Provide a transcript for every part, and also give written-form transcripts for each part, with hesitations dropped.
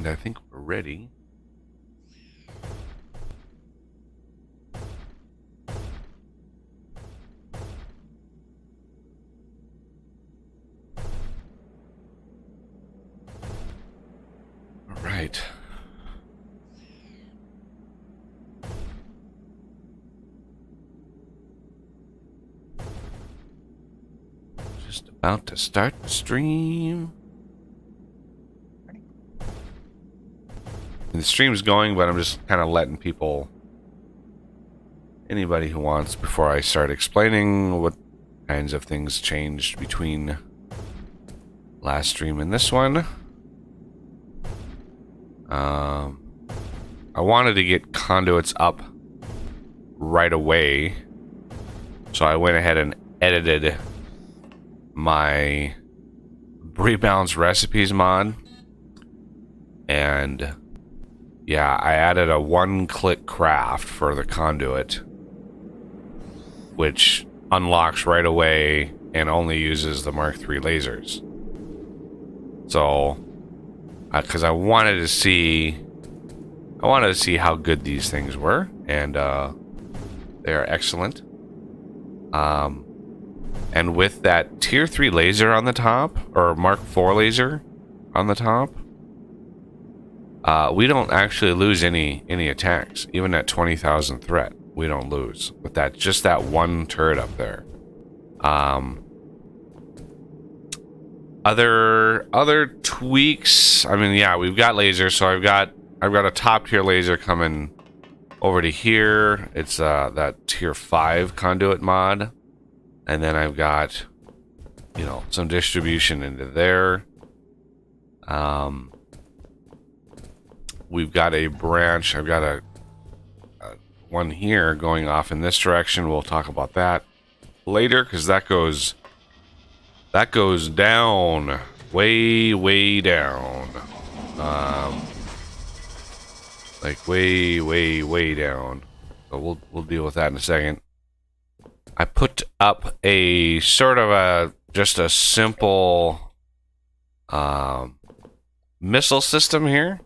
And I think we're ready. All right. Just about to start the stream. And the stream's going, but I'm just kind of letting people, anybody who wants, before I start explaining what kinds of things changed between last stream and this one. I wanted to get conduits up right away, so I went ahead and edited my Rebalance Recipes mod, and yeah, I added a one-click craft for the conduit, which unlocks right away and only uses the Mark III lasers. So, because I wanted to see how good these things were, and they are excellent. And with that Tier 3 laser on the top, or Mark IV laser on the top, we don't actually lose any attacks. Even at 20,000 threat, we don't lose with that, just that one turret up there. Other tweaks. I mean, yeah, we've got lasers. So I've got a top tier laser coming over to here. It's that Tier 5 conduit mod, and then I've got, you know, some distribution into there. We've got a branch. I've got a one here going off in this direction. We'll talk about that later, because that goes down, way down, like way down. So we'll deal with that in a second. I put up a sort of just a simple missile system here.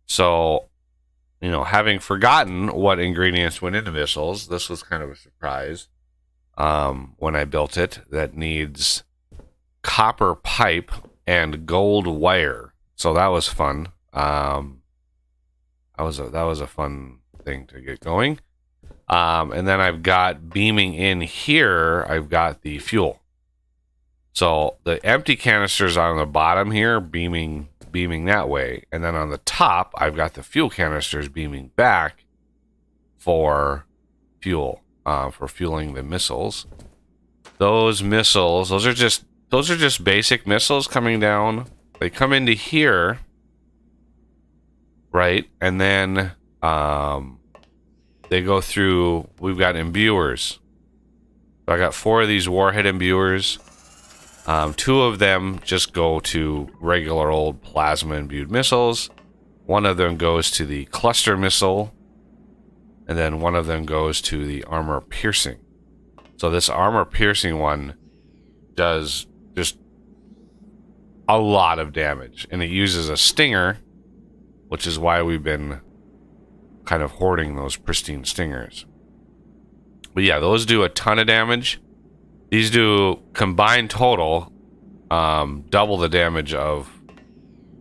So, you know, having forgotten what ingredients went into missiles, this was kind of a surprise when I built it. That needs copper pipe and gold wire. So that was fun. That was a fun thing to get going. And then I've got beaming in here, I've got the fuel. So the empty canisters on the bottom here beaming that way, and then on the top I've got the fuel canisters beaming back for fuel, for fueling the missiles. Those are just basic missiles coming down. They come into here, right, and then they go through. We've got imbuers. So I got 4 of these warhead imbuers. 2 of them just go to regular old plasma imbued missiles. 1 of them goes to the cluster missile, and then 1 of them goes to the armor piercing. So this armor piercing one does just a lot of damage, and it uses a stinger, which is why we've been kind of hoarding those pristine stingers. But yeah, those do a ton of damage. These do combined total double the damage of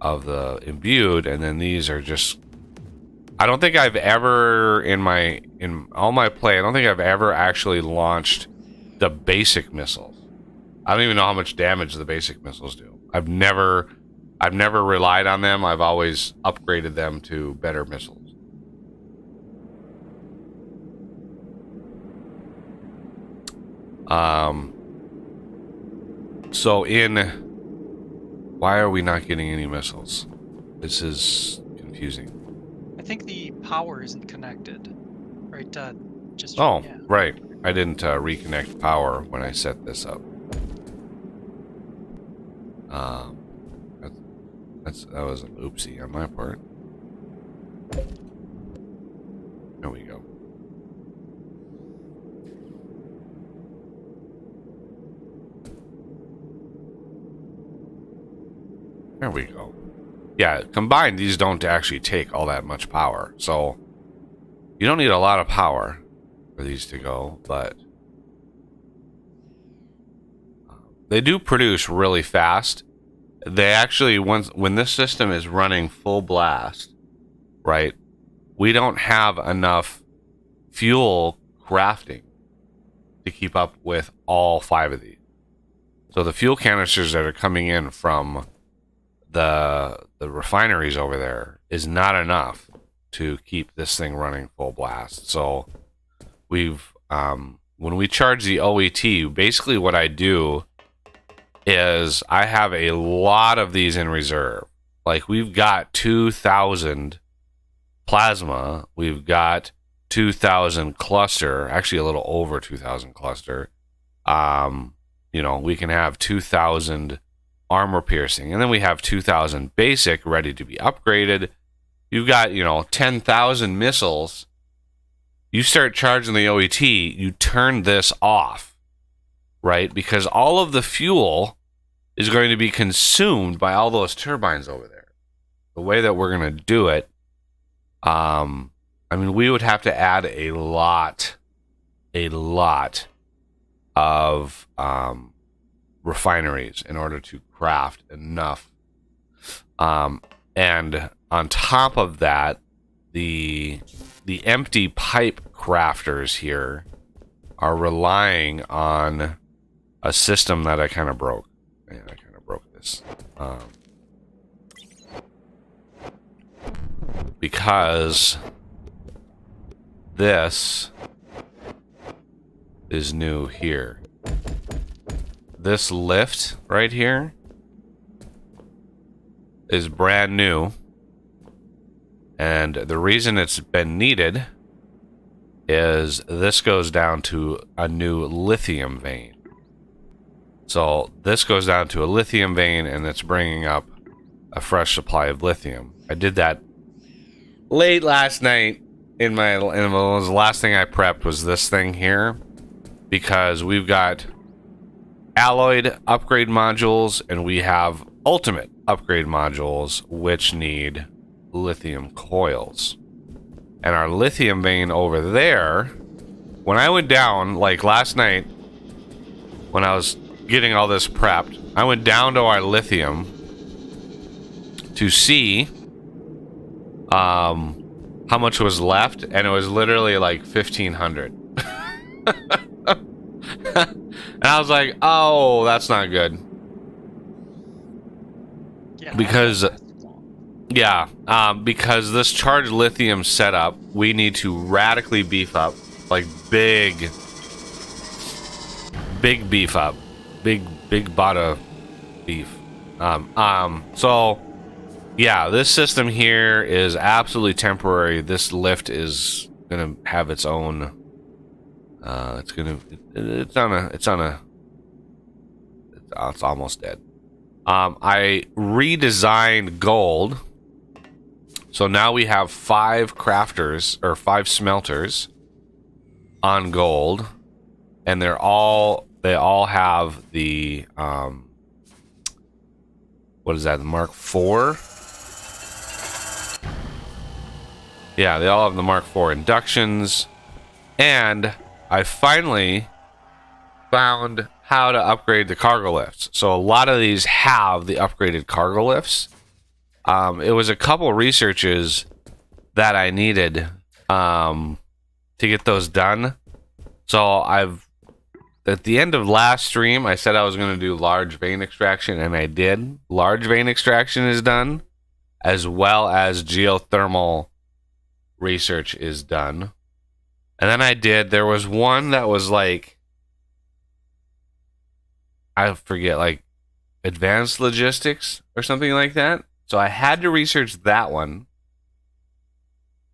the imbued, and then these are just, I don't think I've ever in all my play, I don't think I've ever actually launched the basic missiles. I don't even know how much damage the basic missiles do. I've never relied on them. I've always upgraded them to better missiles. So why are we not getting any missiles? This is confusing. I think the power isn't connected, right? Yeah. Right. I didn't reconnect power when I set this up. That was an oopsie on my part. There we go. There we go. yeah, combined, these don't actually take all that much power. So you don't need a lot of power for these to go, but they do produce really fast. They actually, when this system is running full blast, right, we don't have enough fuel crafting to keep up with all 5 of these. So the fuel canisters that are coming in from the refineries over there is not enough to keep this thing running full blast. So we've when we charge the OET, basically what I do is I have a lot of these in reserve. Like we've got 2,000 plasma, we've got 2,000 cluster, actually a little over 2,000 cluster. You know, we can have 2,000 armor piercing, and then we have 2,000 basic ready to be upgraded. You've got, you know, 10,000 missiles. You start charging the OET, you turn this off, right? Because all of the fuel is going to be consumed by all those turbines over there. The way that we're going to do it, I mean, we would have to add a lot of refineries in order to craft enough. And on top of that, the empty pipe crafters here are relying on a system that I kind of broke. Yeah, I kind of broke this. Because this is new here. This lift right here is brand new. And the reason it's been needed is this goes down to a new lithium vein. So this goes down to a lithium vein, and it's bringing up a fresh supply of lithium. I did that late last night. The last thing I prepped was this thing here, because we've got alloyed upgrade modules and we have ultimate upgrade modules which need lithium coils. And our lithium vein over there, when I went down, like last night when I was getting all this prepped, I went down to our lithium to see how much was left, and it was literally like 1,500. And I was like, oh, that's not good. Yeah, Because because this charged lithium setup, we need to radically beef up, like big beef up, big bada beef. So yeah, this system here is absolutely temporary. This lift is gonna have its own. It's almost dead. I redesigned gold. So now we have 5 crafters, or 5 smelters on gold, and they all have the what is that, the Mark IV? Yeah, they all have the Mark IV inductions, and I finally found how to upgrade the cargo lifts. So a lot of these have the upgraded cargo lifts. It was a couple researches that I needed to get those done. So at the end of last stream, I said I was going to do large vein extraction, and I did. Large vein extraction is done, as well as geothermal research is done. And then there was one that was like, I forget, like advanced logistics or something like that. So I had to research that one.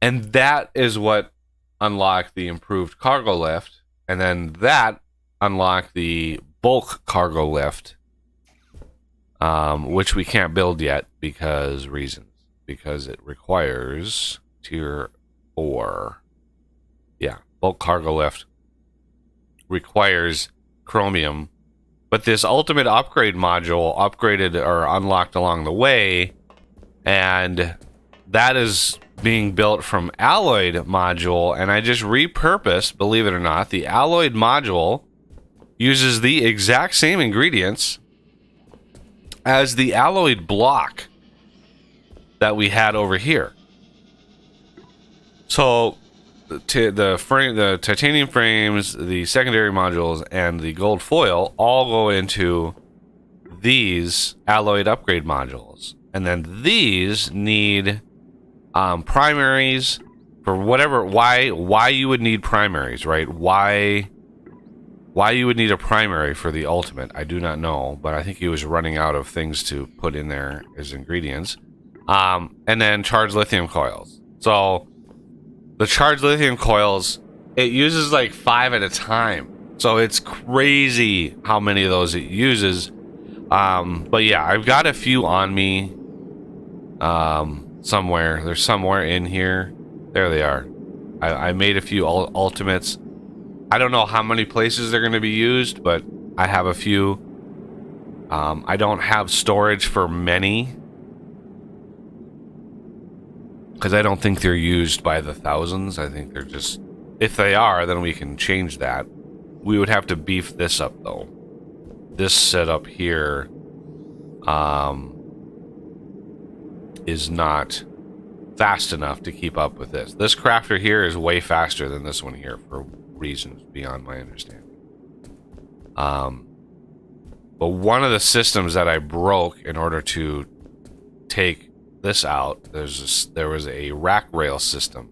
And that is what unlocked the improved cargo lift. And then that unlocked the bulk cargo lift, which we can't build yet because it requires tier 4. Yeah, bulk cargo lift requires chromium. But this ultimate upgrade module upgraded or unlocked along the way, and that is being built from alloyed module, and I just repurposed, believe it or not, the alloyed module uses the exact same ingredients as the alloyed block that we had over here. So the titanium frames, the secondary modules, and the gold foil all go into these alloyed upgrade modules, and then these need primaries for whatever. Why you would need primaries, right? Why you would need a primary for the ultimate, I do not know, but I think he was running out of things to put in there as ingredients. And then charged lithium coils. So the charged lithium coils, it uses like 5 at a time. So it's crazy how many of those it uses. But yeah, I've got a few on me somewhere. They're somewhere in here. There they are. I made a few ultimates. I don't know how many places they're going to be used, but I have a few. I don't have storage for many, because I don't think they're used by the thousands. I think they're just, if they are, then we can change that. We would have to beef this up though. This setup here is not fast enough to keep up with this. This crafter here is way faster than this one here for reasons beyond my understanding. But one of the systems that I broke in order to take this out, there was a rack rail system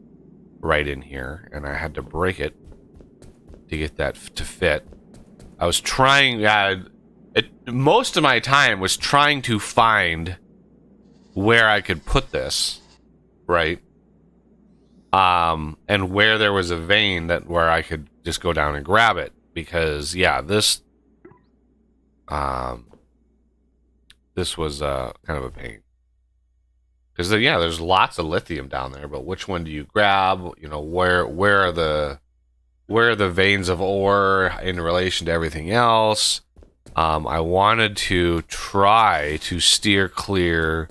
right in here, and I had to break it to get that to fit. I was trying, most of my time was trying to find where I could put this, right? And where there was a vein where I could just go down and grab it, because yeah, this was kind of a pain. Because yeah, there's lots of lithium down there, but which one do you grab? You know, where are the veins of ore in relation to everything else? I wanted to try to steer clear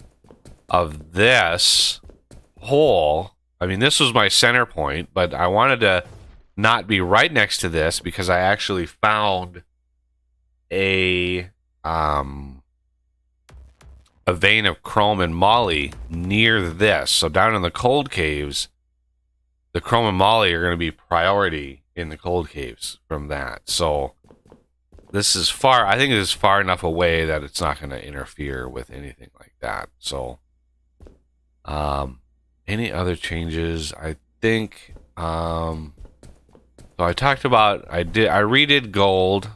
of this hole. I mean, this was my center point, but I wanted to not be right next to this, because I actually found a vein of chrome and moly near this. So down in the cold caves, the chrome and moly are going to be priority in the cold caves from that. So this is far, I think it is far enough away that it's not going to interfere with anything like that. So any other changes? I think so I talked about, I redid gold,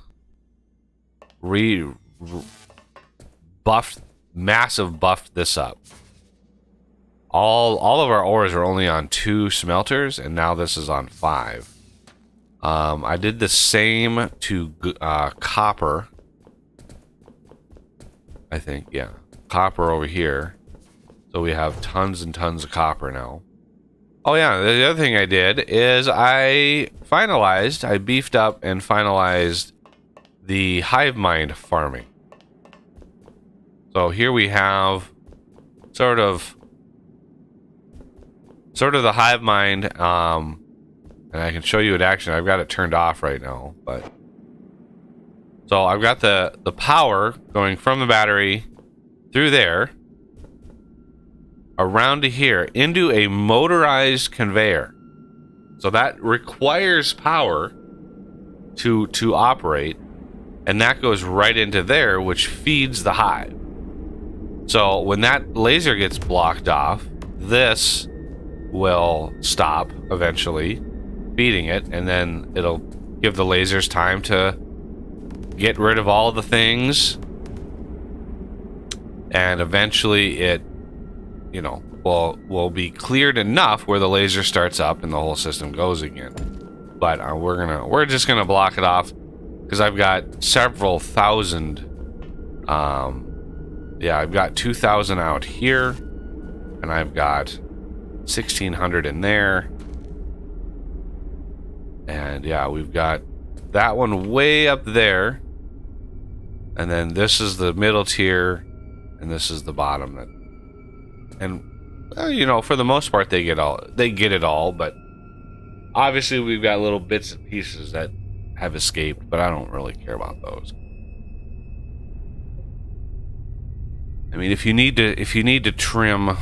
buffed this up. All of our ores are only on 2 smelters, and now this is on 5. I did the same to copper. I think, yeah, copper over here. So we have tons and tons of copper now. Oh yeah, the other thing I did is I beefed up and finalized the hive mind farming. So here we have sort of the hive mind, and I can show you in action. I've got it turned off right now, but so I've got the power going from the battery through there, around to here, into a motorized conveyor. So that requires power to operate, and that goes right into there, which feeds the hive. So when that laser gets blocked off, this will stop eventually feeding it, and then it'll give the lasers time to get rid of all the things, and eventually it, you know, will be cleared enough where the laser starts up and the whole system goes again. But we're just gonna block it off, because I've got several thousand. Yeah, I've got 2,000 out here, and I've got 1,600 in there. And yeah, we've got that one way up there, and then this is the middle tier, and this is the bottom. and you know, for the most part, they get it all. But obviously, we've got little bits and pieces that have escaped, but I don't really care about those. I mean, if you need to trim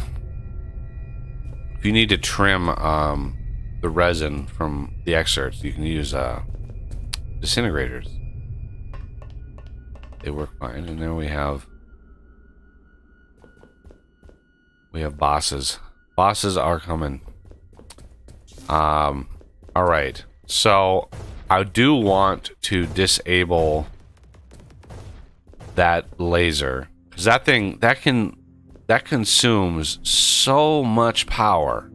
the resin from the excerpts, you can use disintegrators. They work fine. And then we have bosses. Bosses are coming. All right. So I do want to disable that laser, because that consumes so much power.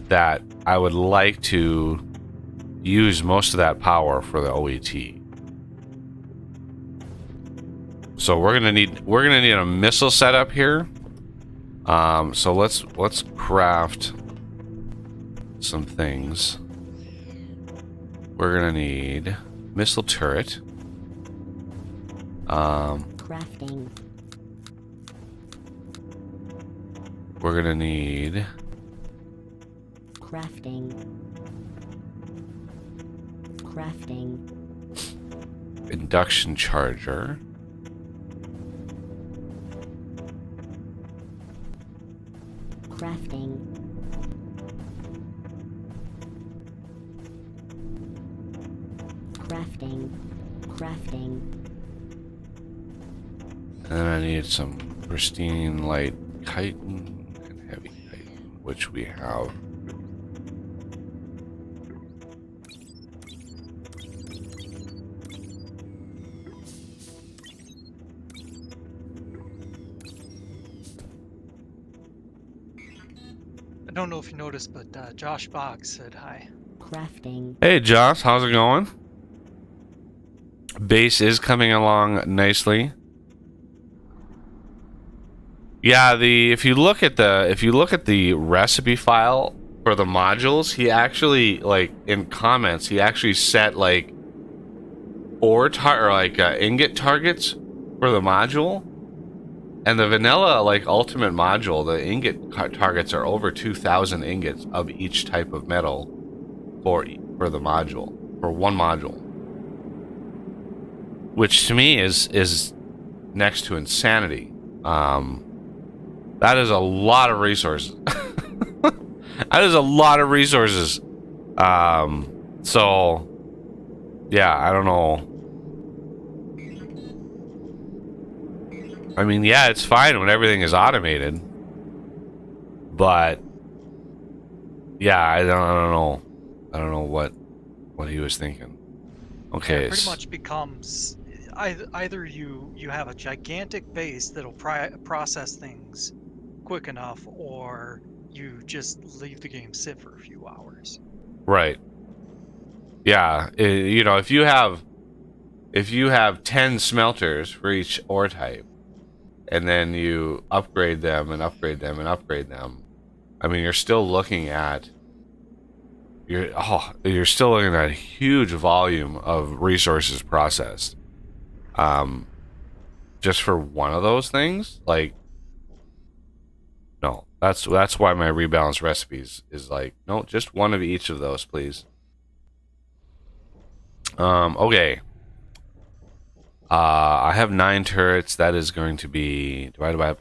That I would like to use most of that power for the OET. So we're gonna need a missile setup here. So let's craft some things. We're gonna need missile turret. Crafting. We're gonna need Crafting. induction charger. Crafting. And then I need some pristine light chitin and heavy chitin, which we have. I don't know if you noticed, but Josh Boggs said hi. Crafting. Hey Josh, how's it going? Base is coming along nicely. Yeah, if you look at the recipe file for the modules, he actually, like, in comments, he actually set like ingot targets for the module. And the vanilla, like, ultimate module, the ingot targets are over 2,000 ingots of each type of metal for the module, for one module. Which to me is next to insanity. That is a lot of resources. That is a lot of resources. So yeah, I don't know. I mean, yeah, it's fine when everything is automated, but yeah, I don't know what he was thinking. Okay, It pretty much becomes either you have a gigantic base that'll process things quick enough, or you just leave the game sit for a few hours. right. Yeah, you know, if you have 10 smelters for each ore type, and then you upgrade them and upgrade them and upgrade them, I mean, you're still looking at a huge volume of resources processed. Just for one of those things, like, no, that's why my rebalance recipes is like, no, just one of each of those, please. Okay. I have 9 turrets. That is going to be divided by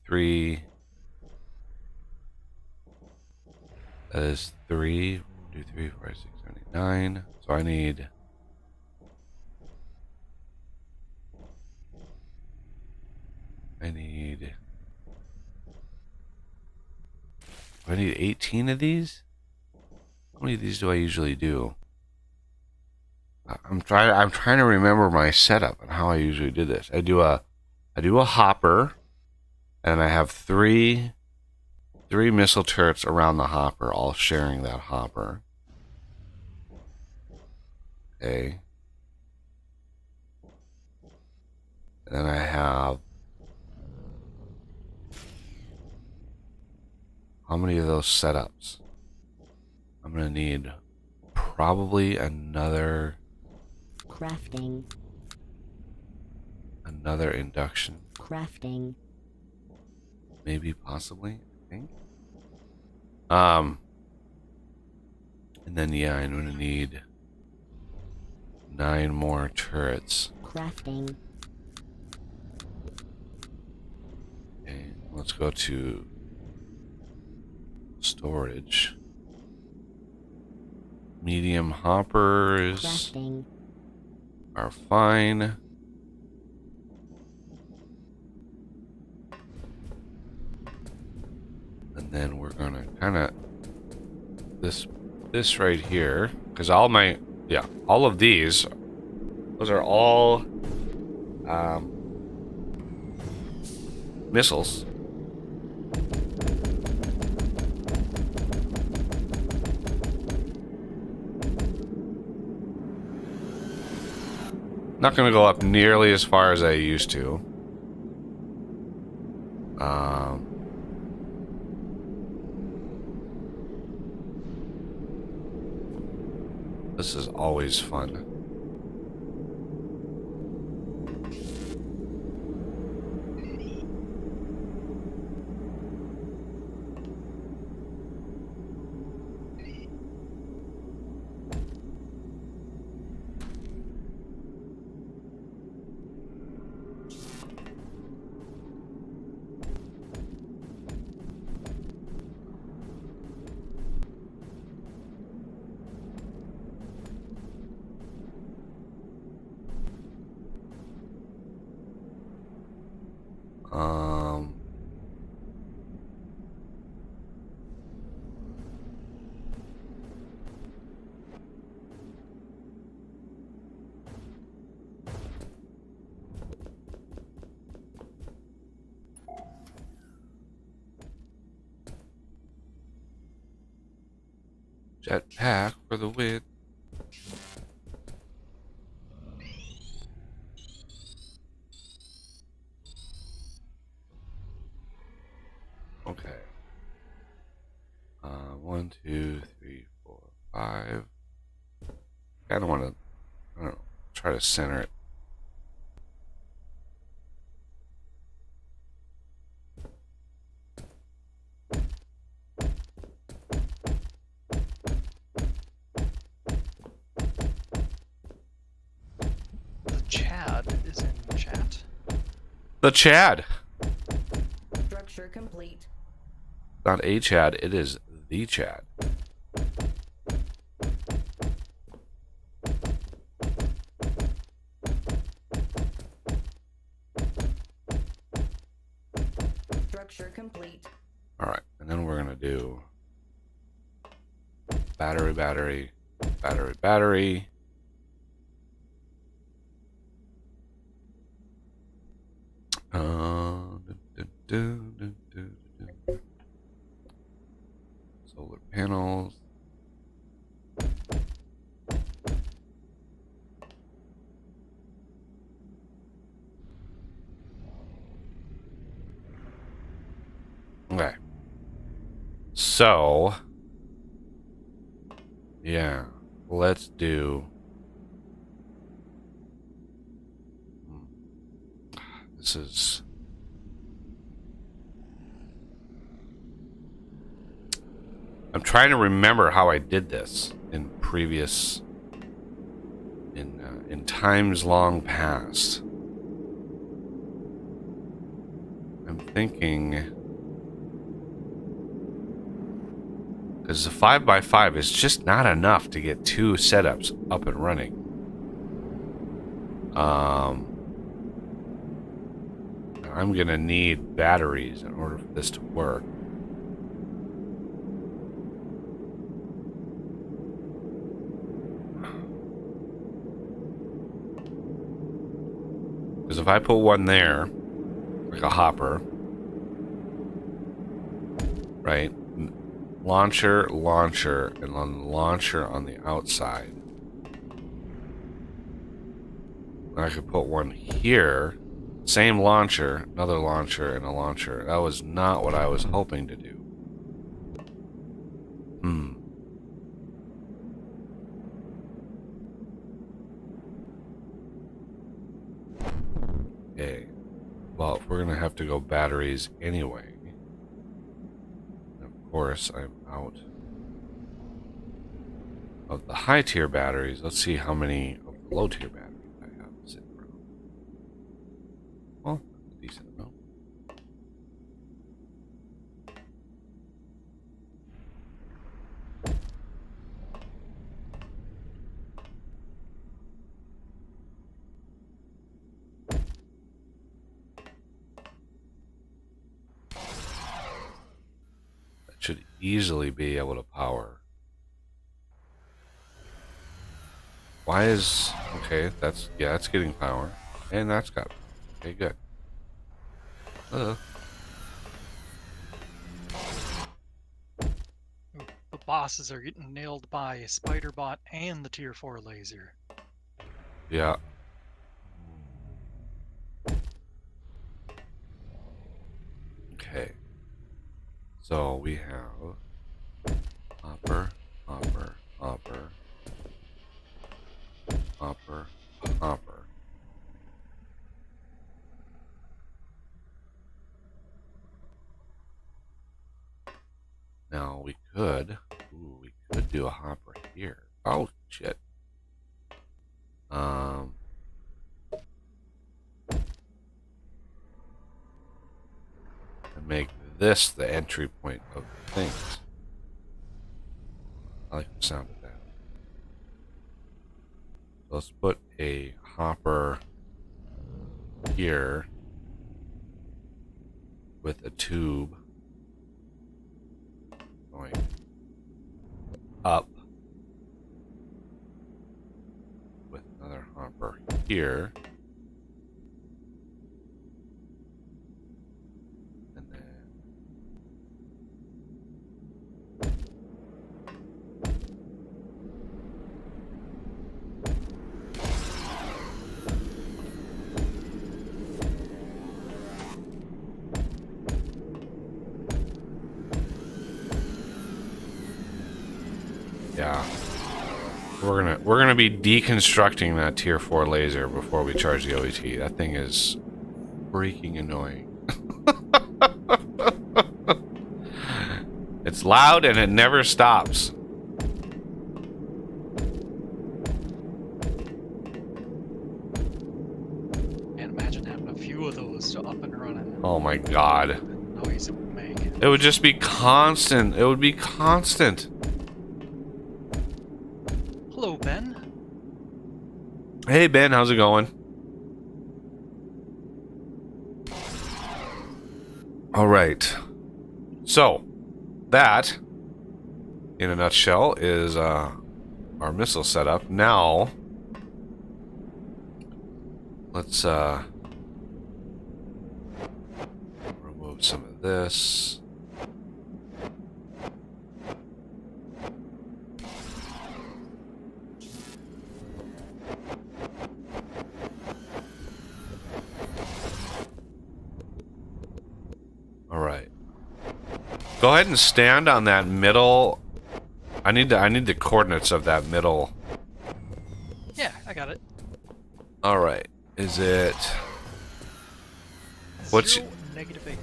3. That is 3. 2, 3, 4, 6, 7, 8, 9. So I need 18 of these? How many of these do I usually do? I'm trying to remember my setup and how I usually do this. I do a hopper, and I have three missile turrets around the hopper, all sharing that hopper. Okay. And then I have, how many of those setups? I'm gonna need probably another Crafting. another induction. Crafting. Maybe, possibly, I think. And then, yeah, I'm gonna need 9 more turrets. Crafting. Okay, let's go to storage. Medium hoppers Crafting. are fine. And then we're gonna kind of this right here, because all of these, those are all missiles. Not gonna go up nearly as far as I used to. This is always fun. Jetpack for the win. Okay. 1, 2, 3, 4, 5. Kind of want to, I don't know, try to center it. The Chad is in chat. The Chad. Structure complete. Not a Chad, it is the Chad. Structure complete. Alright, and then we're gonna do battery, battery, battery, battery. Solar panels. Okay. So, yeah, let's do. This is. I'm trying to remember how I did this in previous, in times long past. I'm thinking, because the 5x5 is just not enough to get 2 setups up and running. I'm gonna need batteries in order for this to work. Because if I put one there, like a hopper, right? Launcher, launcher, and then launcher on the outside. I could put one here, same launcher, another launcher, and a launcher. That was not what I was hoping to do. have to go batteries anyway. And of course, I'm out of the high tier batteries. Let's see how many of the low tier batteries I have sitting around. Well, that's a decent amount. Should easily be able to power. Why is... Okay, that's... Yeah, it's getting power. And that's got... Okay, good. Ooh, the bosses are getting nailed by a spider bot and the tier 4 laser. Yeah. Okay. So we have... Hopper, hopper, hopper, hopper, hopper. Now we could... Ooh, we could do a hopper here. Oh, shit. And make this the entry point of things. I like the sound of that. So let's put a hopper here with a tube going up with another hopper here. And then yeah. We're gonna be deconstructing that tier 4 laser before we charge the OET. That thing is freaking annoying. It's loud and it never stops. And imagine having a few of those up and running. Oh my god. The noise it would make. It would just be constant. It would be constant. Hello, Ben. Hey Ben, how's it going? All right. So, that, in a nutshell, is our missile setup. Now, let's remove some of this. All right. Go ahead and stand on that middle. I need the coordinates of that middle. Yeah, I got it. All right. Is it what's 0, -8.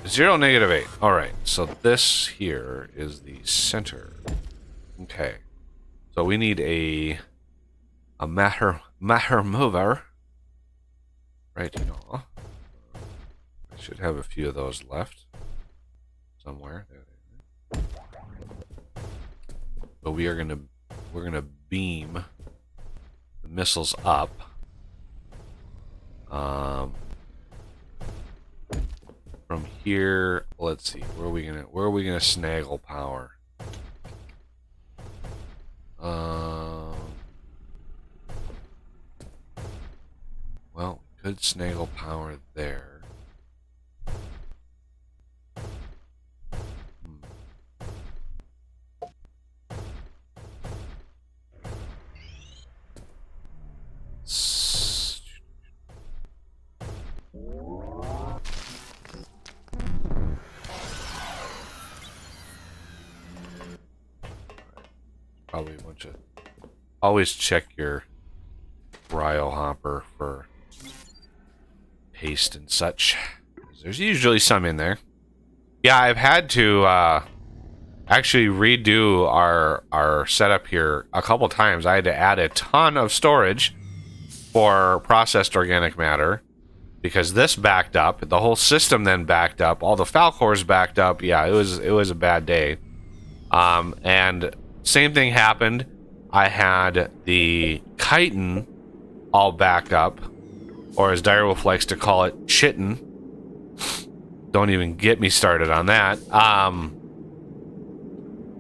0, -8? All right. So this here is the center. Okay. So we need a matter mover. Right here. I should have a few of those left somewhere. There they are. But we're gonna beam the missiles up. From here, let's see, where are we gonna snaggle power? Well, we could snaggle power there. Probably a bunch of... Always check your Ryo hopper for paste and such. There's usually some in there. Yeah, I've had to actually redo our setup here a couple times. I had to add a ton of storage for processed organic matter because this backed up. The whole system then backed up. All the Falcors backed up. Yeah, it was a bad day. And same thing happened. I had the chitin all back up, or as Direwolf likes to call it, chitin. Don't even get me started on that.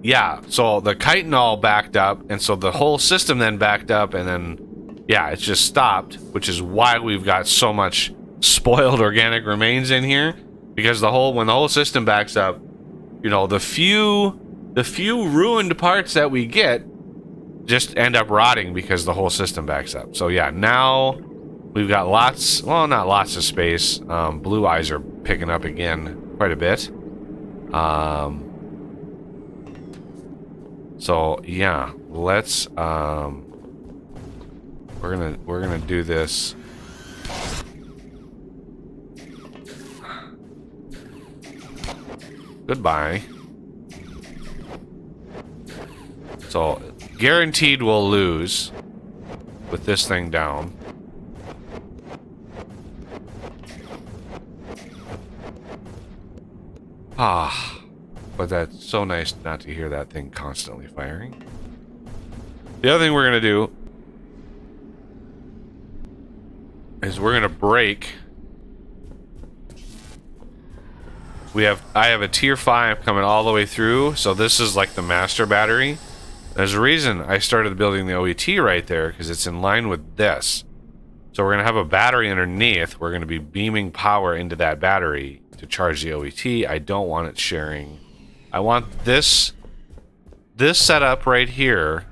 Yeah, so the chitin all backed up, and so the whole system then backed up, and then, yeah, it just stopped, which is why we've got so much spoiled organic remains in here, because when the whole system backs up, you know, the few ruined parts that we get just end up rotting because the whole system backs up. So yeah, now we've got not lots of space. Blue eyes are picking up again quite a bit. So yeah, let's we're gonna do this. Goodbye. So guaranteed we'll lose with this thing down. But that's so nice not to hear that thing constantly firing. The other thing we're gonna do is we're gonna break. I have a tier 5 coming all the way through, so this is like the master battery. There's a reason I started building the OET right there, because it's in line with this. So we're going to have a battery underneath. We're going to be beaming power into that battery to charge the OET. I don't want it sharing. I want this setup right here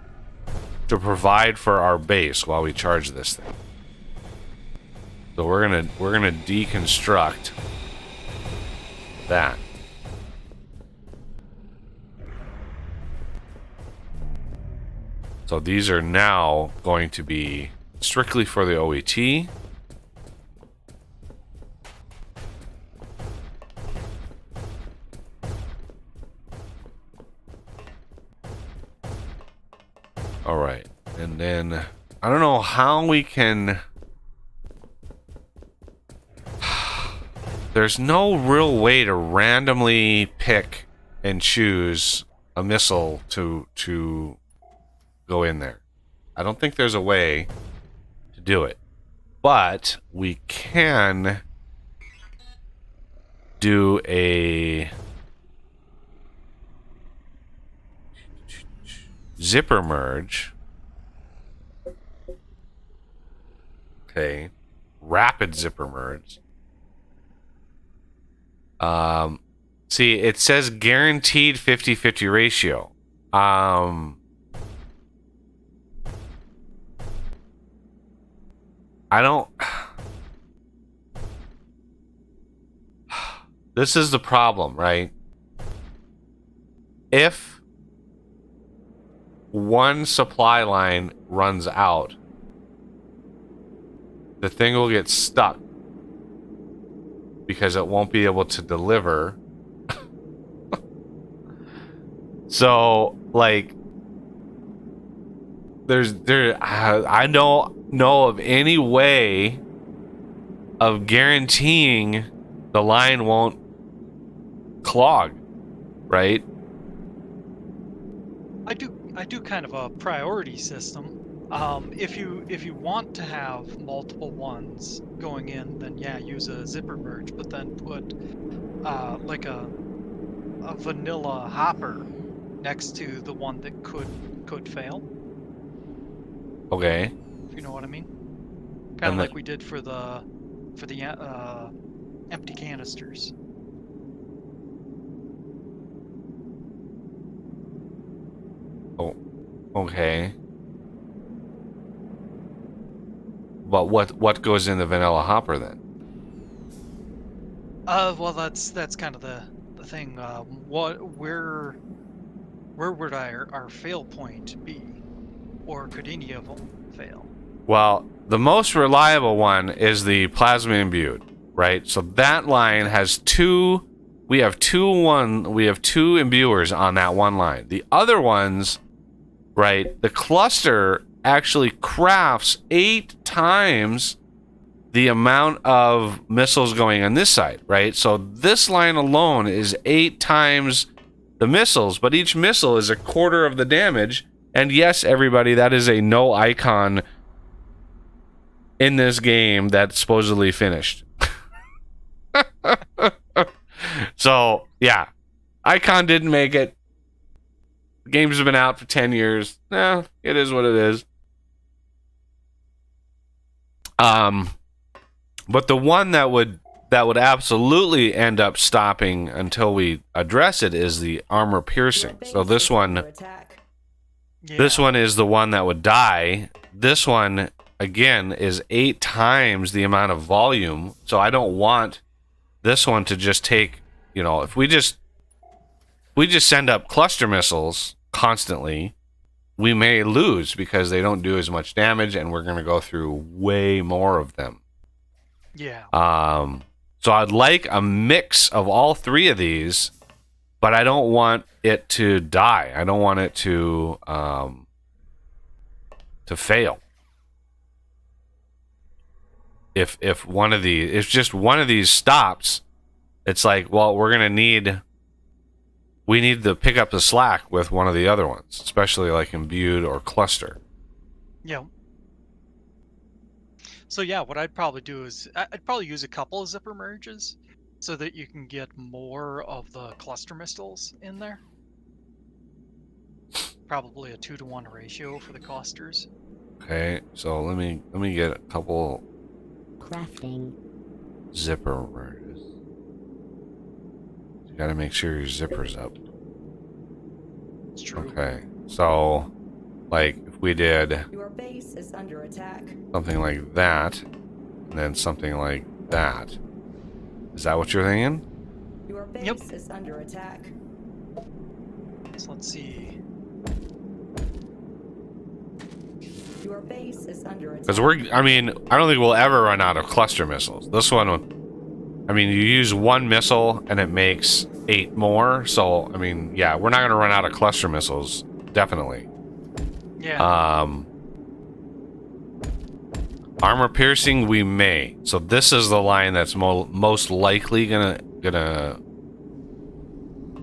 to provide for our base while we charge this thing. So we're gonna deconstruct that. So these are now going to be strictly for the OET. All right, and then I don't know how we can. There's no real way to randomly pick and choose a missile to go in there. I don't think there's a way to do it, but we can do a zipper merge. Okay, rapid zipper merge. See, it says guaranteed 50-50 ratio. I don't... This is the problem, right? If one supply line runs out, the thing will get stuck because it won't be able to deliver. So, like, I don't know of any way of guaranteeing the line won't clog, right? I do kind of a priority system. If you want to have multiple ones going in, then yeah, use a zipper merge, but then put like a vanilla hopper next to the one that could fail. Okay. If you know what I mean. Kind of like we did for the empty canisters. Oh, okay. But what goes in the vanilla hopper then? Well, that's kind of the thing. Where would our fail point be, or could any of them fail? Well, the most reliable one is the plasma imbued. right? So that line has two. We have two imbuers on that one line. The other ones, right? The cluster actually crafts 8 times the amount of missiles going on this side, right? So this line alone is 8 times the missiles, but each missile is a quarter of the damage. And yes, everybody, that is a no icon in this game that's supposedly finished. So, yeah. Icon didn't make it. The games have been out for 10 years. It is what it is. But the one that would absolutely end up stopping until we address it is the armor piercing. So this one is the one that would die. This one, again, is 8 times the amount of volume. So I don't want this one to just take, if we just send up cluster missiles constantly, we may lose because they don't do as much damage, and we're going to go through way more of them. Yeah. So I'd like a mix of all 3 of these, but I don't want it to die. I don't want it to fail. If just one of these stops, it's like, well, we need to pick up the slack with one of the other ones, especially like imbued or cluster. Yeah. So yeah, what I'd probably do is I'd probably use a couple of zipper merges so that you can get more of the cluster missiles in there. Probably a 2-to-1 ratio for the clusters. Okay, so let me get a couple Crafting. zipper merges. You gotta make sure your zipper's up. It's true. Okay, so like if we did Your base is under attack. something like that, and then something like that. Is that what you're thinking? Your base is under attack. So let's see. Your base is under attack. Because I don't think we'll ever run out of cluster missiles. This one, you use one missile and it makes 8 more. So, yeah, we're not going to run out of cluster missiles. Definitely. Yeah. Armor piercing, we may. So this is the line that's most likely gonna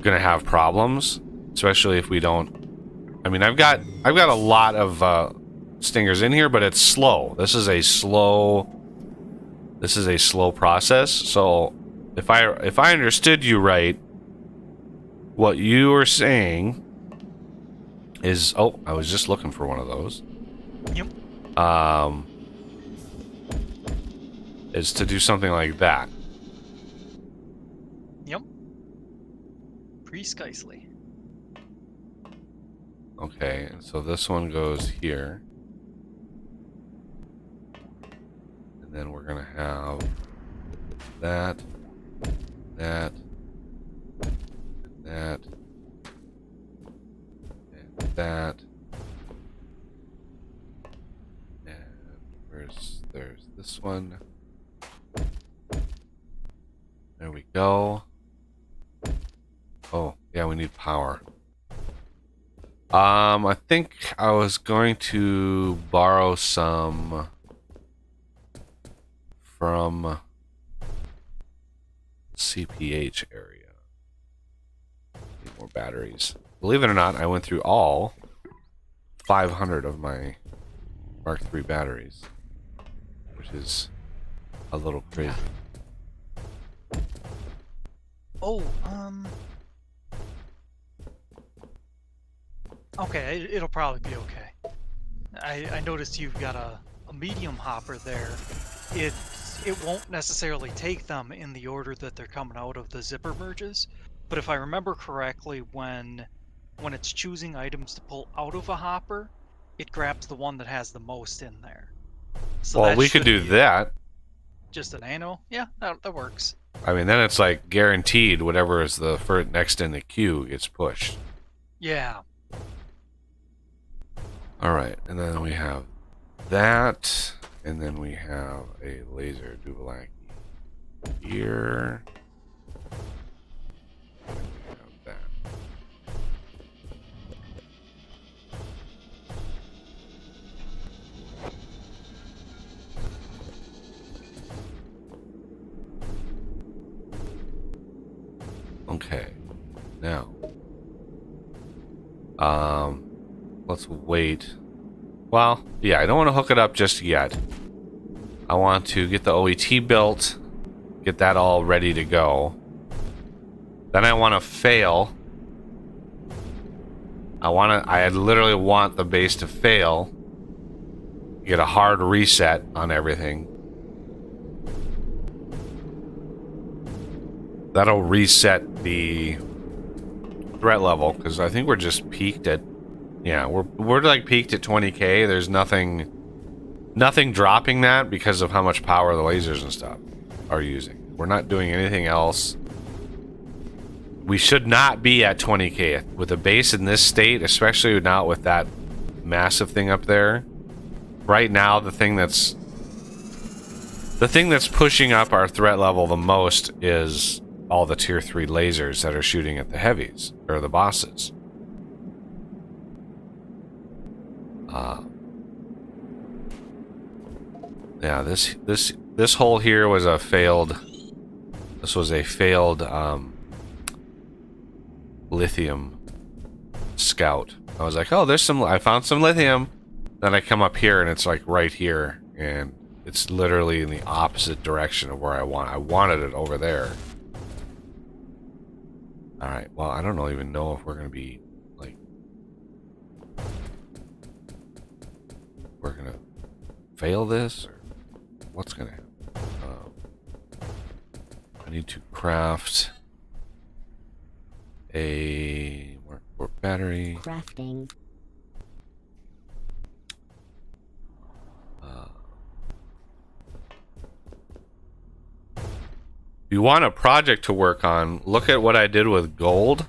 have problems, especially if we don't. I've got a lot of stingers in here, but it's slow. This is a slow process. So if I understood you right, what you were saying is, I was just looking for one of those. Yep. Is to do something like that. Yep. Precisely. Okay, so this one goes here. And then we're gonna have that, and that, and that. And there's this one. There we go. Oh, yeah, we need power. I think I was going to borrow some from CPH area. Need more batteries. Believe it or not, I went through all 500 of my Mark III batteries, which is a little crazy. Oh, okay, it'll probably be okay. I noticed you've got a medium hopper there. It won't necessarily take them in the order that they're coming out of the zipper merges, but if I remember correctly, when it's choosing items to pull out of a hopper, it grabs the one that has the most in there. So well, that we could do be that. Just an anno? Yeah, that works. Then it's like guaranteed whatever is the first next in the queue gets pushed. Yeah. Alright, and then we have that, and then we have a laser Duvallaki. here. That. Okay. Now. Let's wait. Well, yeah, I don't want to hook it up just yet. I want to get the OET built, get that all ready to go. Then I want to fail. I literally want the base to fail. Get a hard reset on everything. That'll reset the threat level, because I think we're just peaked at, yeah, we're like peaked at 20k. There's nothing dropping that because of how much power the lasers and stuff are using. We're not doing anything else. We should not be at 20k with a base in this state, especially not with that massive thing up there. Right now, the thing that's pushing up our threat level the most is all the tier 3 lasers that are shooting at the heavies, or the bosses. Yeah, this hole here was a failed. This was a failed lithium scout. I was like, oh, I found some lithium. Then I come up here and it's like right here, and it's literally in the opposite direction of where I wanted it over there. All right. Well, I don't even know if we're gonna be like, we're gonna fail this, or what's gonna happen. I need to craft a more battery. Crafting. If you want a project to work on, look at what I did with gold.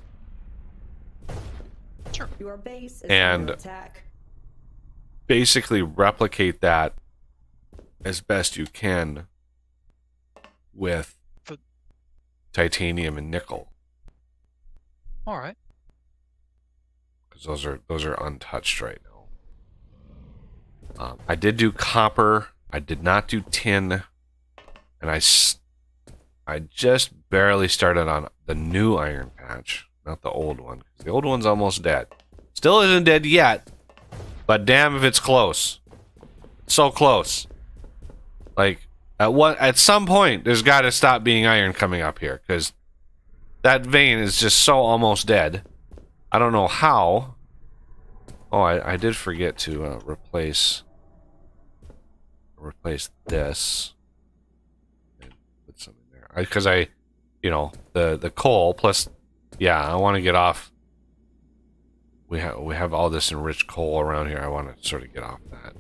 Sure. Your base is And under attack. basically replicate that as best you can with titanium and nickel, All right. because those are untouched right now. I did do copper. I did not do tin, and I just barely started on the new iron patch, not the old one. The old one's almost dead. Still isn't dead yet, but damn if it's close. It's so close. Like, at some point, there's got to stop being iron coming up here, because that vein is just so almost dead. I don't know how. Oh, I did forget to replace this. And put some in there. Because you know, the coal plus, yeah, I want to get off. We have all this enriched coal around here. I want to sort of get off that.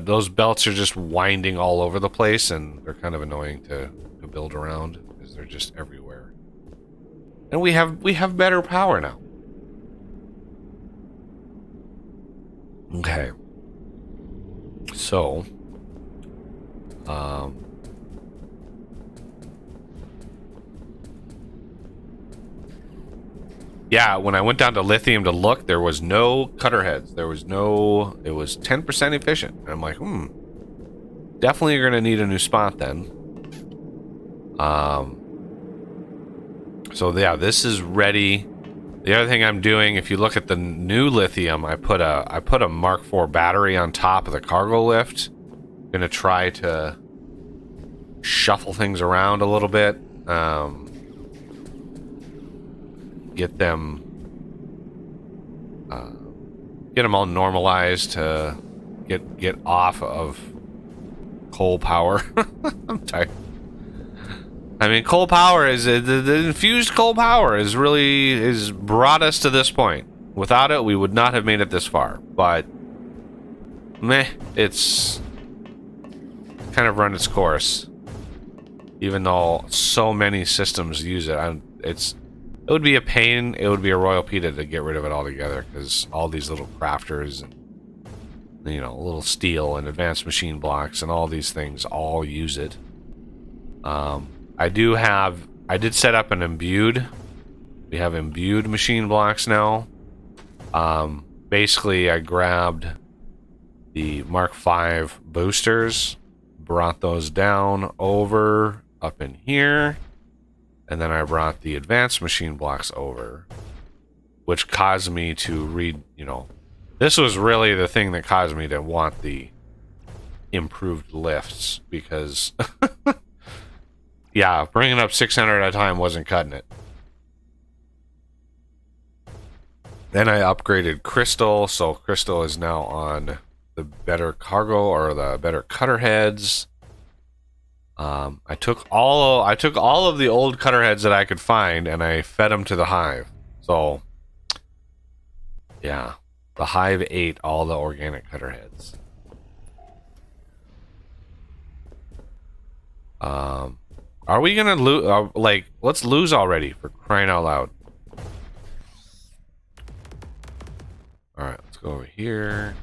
Those belts are just winding all over the place, and they're kind of annoying to build around because they're just everywhere. And we have better power now. Okay. So, yeah, when I went down to lithium to look, there was no cutter heads. It was 10% efficient. And I'm like, definitely you're gonna need a new spot then. So yeah, this is ready. The other thing I'm doing, if you look at the new lithium, I put a Mark IV battery on top of the cargo lift. Gonna try to shuffle things around a little bit. Get them all normalized to get off of coal power. I'm tired. I mean, coal power is the infused coal power is brought us to this point. Without it, we would not have made it this far. But meh, it's kind of run its course. Even though so many systems use it, it would be a pain. It would be a royal pita to get rid of it altogether, because all these little crafters and You know, a little steel and advanced machine blocks and all these things all use it. I did set up an imbued. We have imbued machine blocks now. Basically, I grabbed the Mark V boosters, brought those down over up in here, and then I brought the advanced machine blocks over, which caused me to read, you know, this was really the thing that caused me to want the improved lifts, because yeah, bringing up 600 at a time wasn't cutting it. Then I upgraded Crystal, so Crystal is now on the better cargo or the better cutter heads. I took all of the old cutter heads that I could find and I fed them to the hive. So yeah, the hive ate all the organic cutter heads. Are we gonna lose? Like, let's lose already, for crying out loud. All right, let's go over here.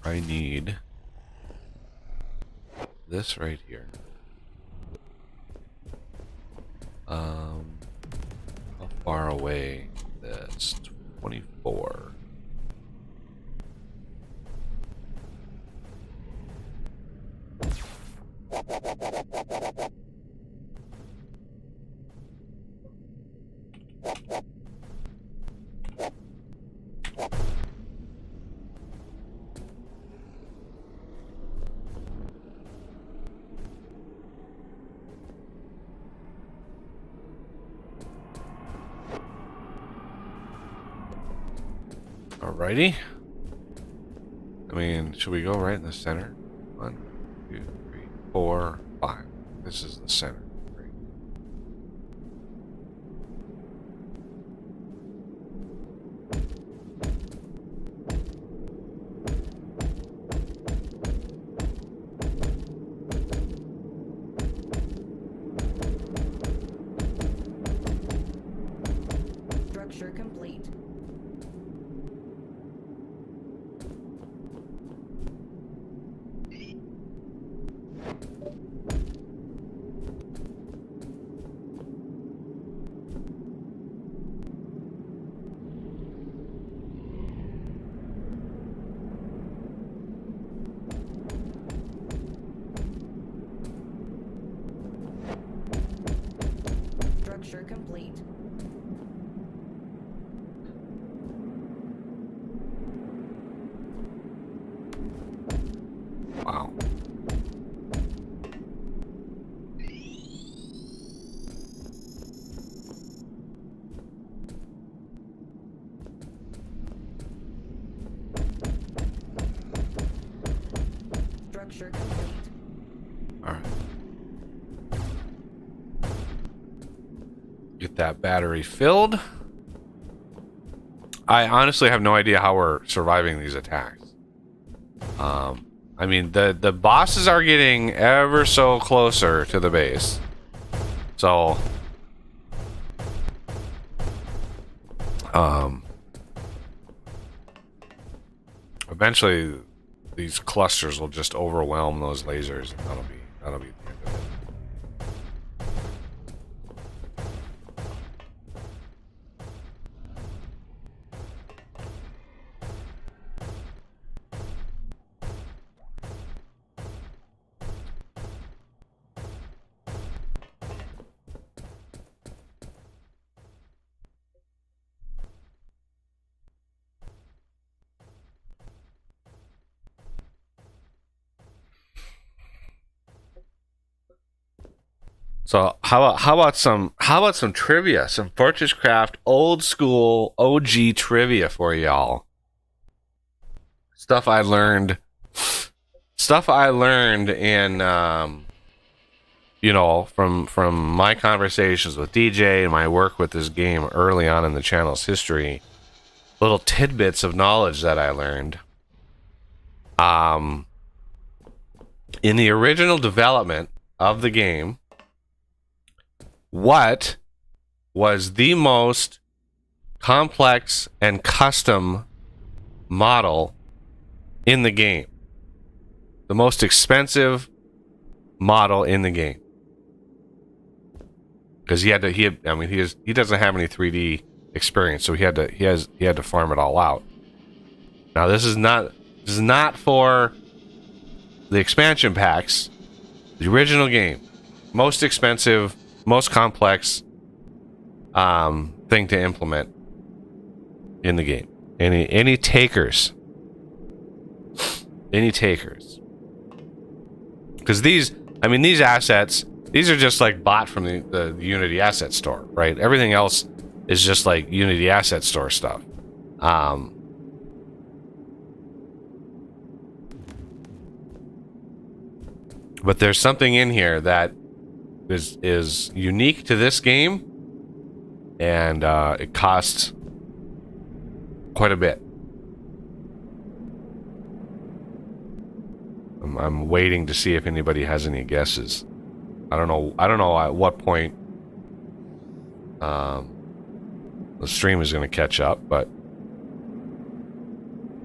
I need this right here. How far away? That's 24. Alrighty. I mean, should we go right in the center? 1, 2, 3, 4, 5. This is the center. Great. Structure complete. Structure complete. Wow. Structure complete. All right. Get that battery filled. I honestly have no idea how we're surviving these attacks. I mean, the bosses are getting ever so closer to the base. So, eventually these clusters will just overwhelm those lasers, and that'll be the end of it. So how about some trivia, some FortressCraft old school OG trivia for y'all. Stuff I learned in you know, from my conversations with DJ and my work with this game early on in the channel's history. Little tidbits of knowledge that I learned. In the original development of the game, what was the most complex and custom model in the game. The most expensive model in the game. Because he doesn't have any 3D experience, so he had to farm it all out. Now this is not for the expansion packs. The original game, most expensive, most complex thing to implement in the game. Any takers? Any takers? Because these assets, these are just like bought from the Unity Asset Store, right? Everything else is just like Unity Asset Store stuff. But there's something in here that is unique to this game, and it costs quite a bit. I'm waiting to see if anybody has any guesses. I don't know at what point the stream is going to catch up, but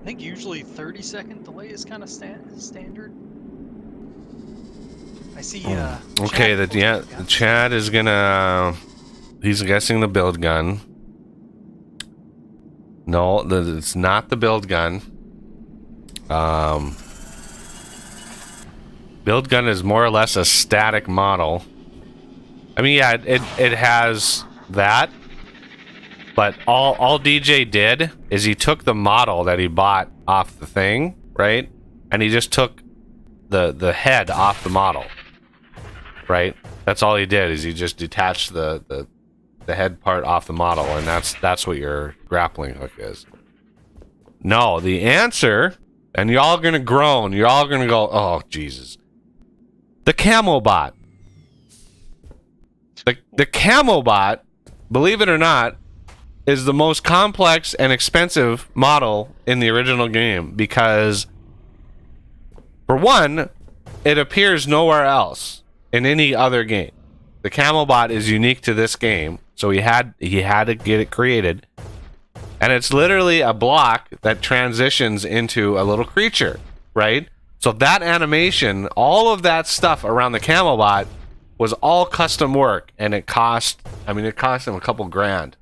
I think usually 30-second delay is kind of standard. I see. Okay, the Chad is gonna. He's guessing the build gun. No, it's not the build gun. Build gun is more or less a static model. I mean, yeah, it has that, but all DJ did is he took the model that he bought off the thing, right, and he just took the head off the model. Right, that's all he did is he just detached the head part off the model, and that's what your grappling hook is. No, the answer, and you're all gonna groan. You're all gonna go, oh Jesus! The Camo Bot. The Camo Bot, believe it or not, is the most complex and expensive model in the original game because, for one, it appears nowhere else. In any other game. The Camo Bot is unique to this game, so he had to get it created. And it's literally a block that transitions into a little creature, right? So that animation, all of that stuff around the Camo Bot was all custom work, and it cost him a couple grand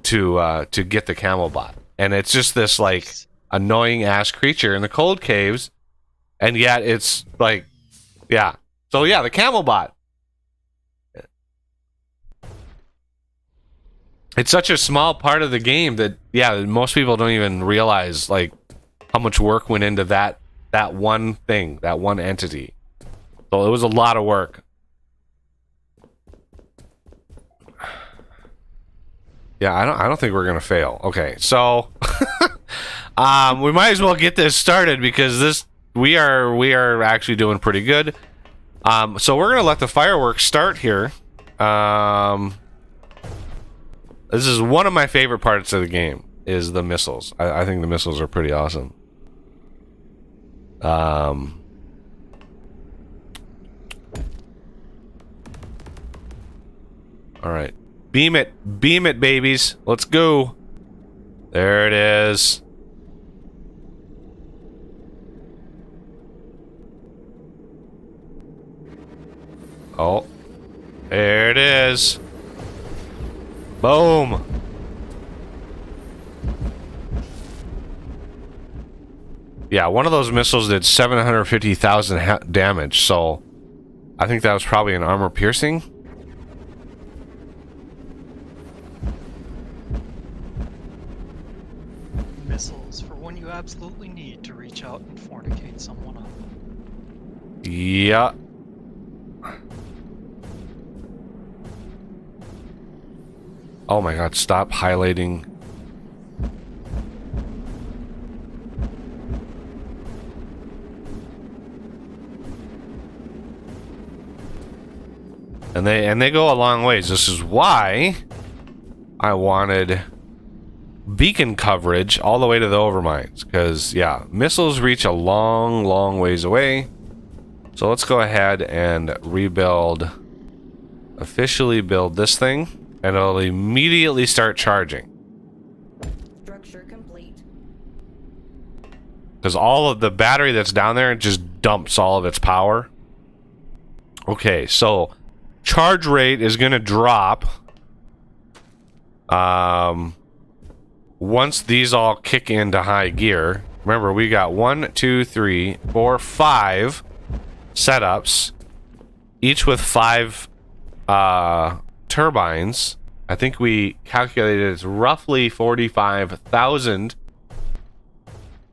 to get the Camo Bot. And it's just this like annoying ass creature in the cold caves, and yet it's like, yeah. So yeah, the Camo Bot. It's such a small part of the game that most people don't even realize like how much work went into that one thing, that one entity. So it was a lot of work. Yeah, I don't think we're gonna fail. Okay, so we might as well get this started because we are actually doing pretty good. So we're gonna let the fireworks start here. This is one of my favorite parts of the game, is the missiles. I think the missiles are pretty awesome. All right, beam it, babies. Let's go. There it is. Oh, there it is. Boom. Yeah, one of those missiles did 750,000 damage, so I think that was probably an armor piercing. Missiles for when you absolutely need to reach out and fornicate someone up. Yeah. Oh my god, stop highlighting. And they go a long ways. This is why I wanted beacon coverage all the way to the overmines, because yeah, missiles reach a long ways away. So let's go ahead and rebuild, officially build this thing, and it'll immediately start charging. Structure complete. because all of the battery that's down there just dumps all of its power. Okay, so charge rate is going to drop once these all kick into high gear. Remember, we got 1, 2, 3, 4, 5 setups, each with 5 turbines. I think we calculated it's roughly 45,000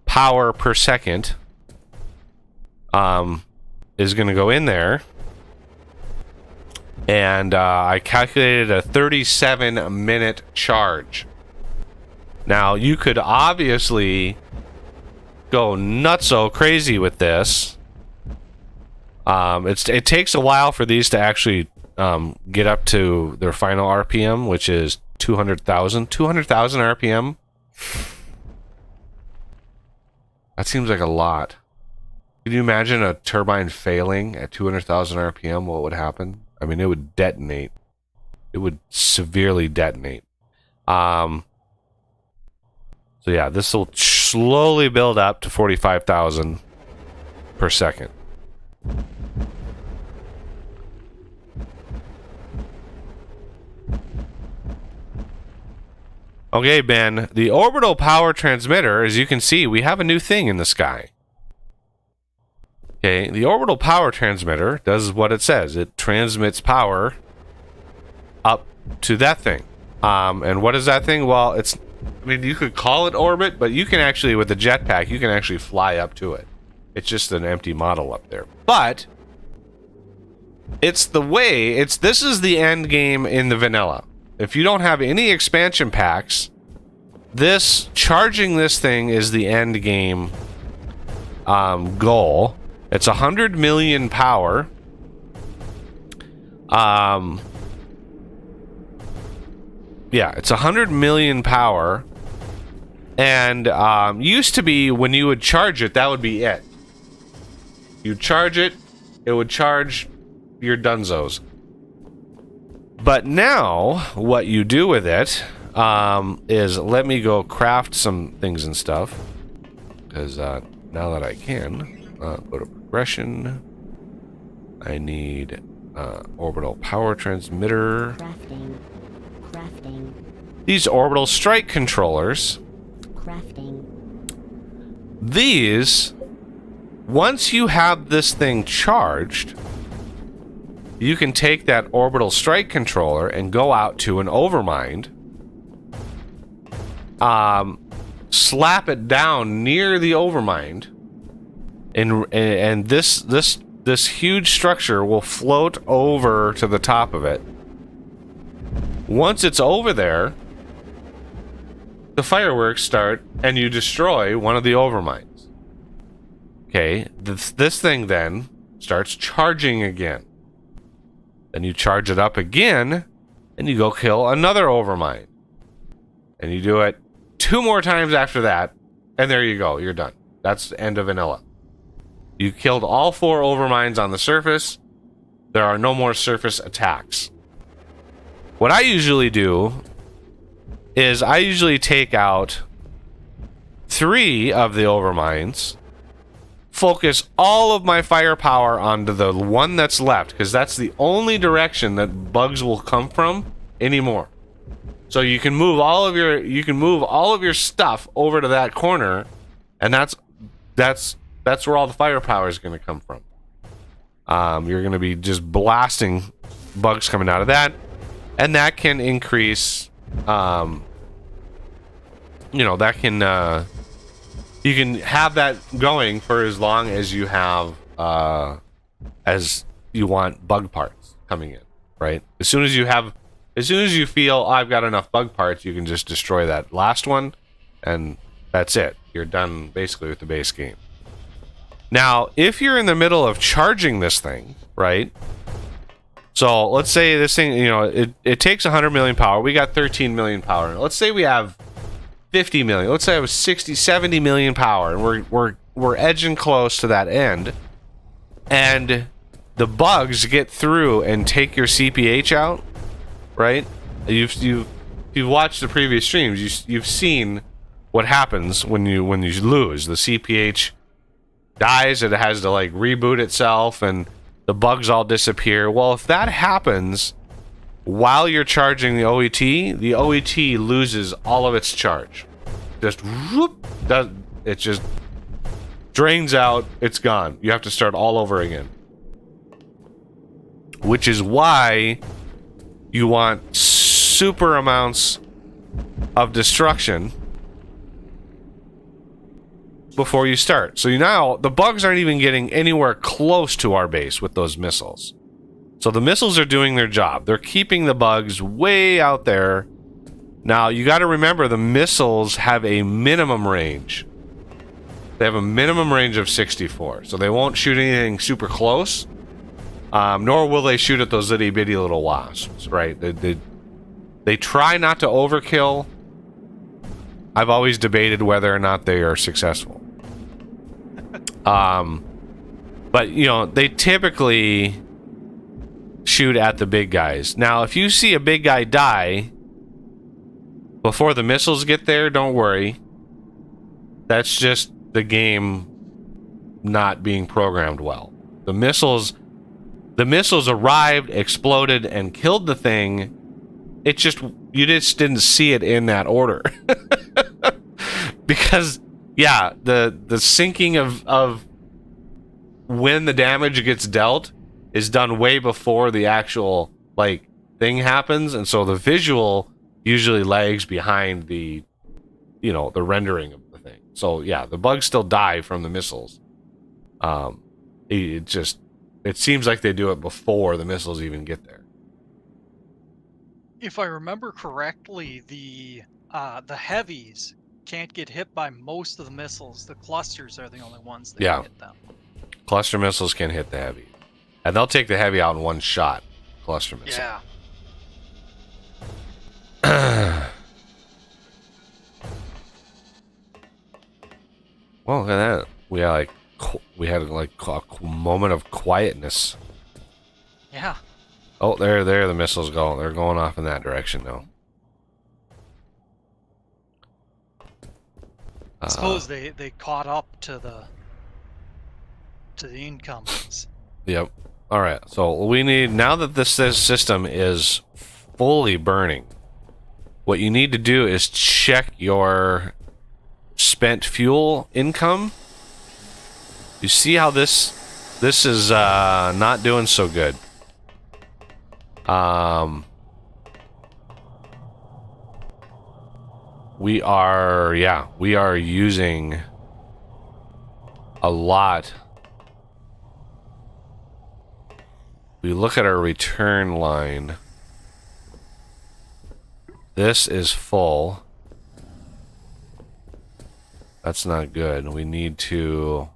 power per second is going to go in there. And I calculated a 37-minute charge. Now, you could obviously go nutso crazy with this. It takes a while for these to actually get up to their final RPM, which is 200,000 RPM. That seems like a lot. Can you imagine a turbine failing at 200,000 RPM? What would happen? I mean, it would detonate. It would severely detonate. So yeah, this will slowly build up to 45,000 per second. Okay, Ben, the orbital power transmitter, as you can see, we have a new thing in the sky. Okay, the orbital power transmitter does what it says. It transmits power up to that thing. And what is that thing? Well, I mean, you could call it orbit, but you can actually, with the jetpack, you can actually fly up to it. It's just an empty model up there. But this is the end game in the vanilla. If you don't have any expansion packs, charging this thing is the end game goal. It's 100 million power. Yeah, it's 100 million power. And used to be when you would charge it, that would be it. You charge it, it would charge your dunzos. But now, what you do with it is, let me go craft some things and stuff. Because now that I can, go to progression. I need orbital power transmitter. Crafting. These orbital strike controllers. Crafting. These, once you have this thing charged, you can take that orbital strike controller and go out to an overmind, slap it down near the overmind, and this huge structure will float over to the top of it. Once it's over there, the fireworks start, and you destroy one of the overminds. Okay, this thing then starts charging again. Then you charge it up again, and you go kill another overmind. And you do it 2 more times after that, and there you go, you're done. That's the end of vanilla. You killed all 4 overminds on the surface. There are no more surface attacks. What I usually do is I usually take out 3 of the overminds, focus all of my firepower onto the one that's left, because that's the only direction that bugs will come from anymore. So you can move all of your stuff over to that corner, and that's where all the firepower is going to come from. You're going to be just blasting bugs coming out of that, and that can increase. You can have that going for as long as you have, as you want bug parts coming in, right? As soon as you feel, oh, I've got enough bug parts, you can just destroy that last one, and that's it. You're done basically with the base game. Now, if you're in the middle of charging this thing, right? So let's say this thing, it takes 100 million power. We got 13 million power. Let's say we have 50 million. Let's say I was 60, 70 million power, and we're edging close to that end. And the bugs get through and take your CPH out, right? You've watched the previous streams. You've seen what happens when you lose. The CPH dies, it has to like reboot itself and the bugs all disappear. Well, if that happens while you're charging the OET loses all of its charge. Just whoop, it just drains out, it's gone. You have to start all over again. Which is why you want super amounts of destruction before you start. So now the bugs aren't even getting anywhere close to our base with those missiles. So the missiles are doing their job. They're keeping the bugs way out there. Now you got to remember the missiles have a minimum range. They have a minimum range of 64. So they won't shoot anything super close. Nor will they shoot at those itty bitty little wasps, right? They try not to overkill. I've always debated whether or not they are successful. But you know, they typically shoot at the big guys. Now, if you see a big guy die before the missiles get there, don't worry. That's just the game not being programmed well. The missiles arrived, exploded, and killed the thing. It just, you just didn't see it in that order. Because, yeah, the syncing of when the damage gets dealt is done way before the actual, like, thing happens. And so the visual usually lags behind the, you know, the rendering of the thing. So, yeah, the bugs still die from the missiles. It seems like they do it before the missiles even get there. If I remember correctly, the heavies can't get hit by most of the missiles. The clusters are the only ones that can hit them. Cluster missiles can hit the heavy. And they'll take the heavy out in one shot. Cluster missile. Yeah. Well, look at that. We had like a moment of quietness. Yeah. Oh, there the missiles go. They're going off in that direction now. I suppose they caught up to the incumbents. Yep. All right. So we need, now that this system is fully burning, what you need to do is check your spent fuel income. You see how this is not doing so good. We are using a lot. We look at our return line. This is full. That's not good. We need to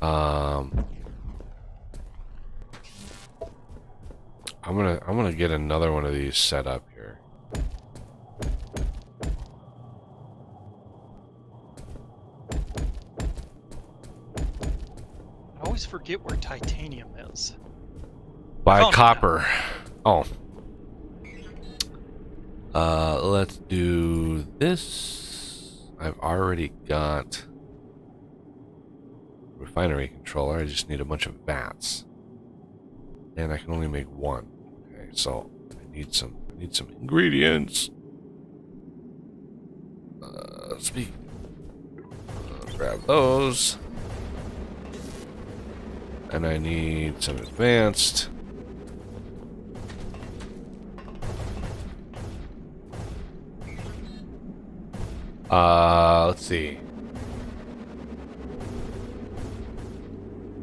I'm gonna get another one of these set up here. I always forget where titanium is. By copper. Oh. Let's do this. I've already got refinery controller. I just need a bunch of vats. And I can only make one. Okay, so I need some ingredients. Grab those. And I need some advanced. Let's see.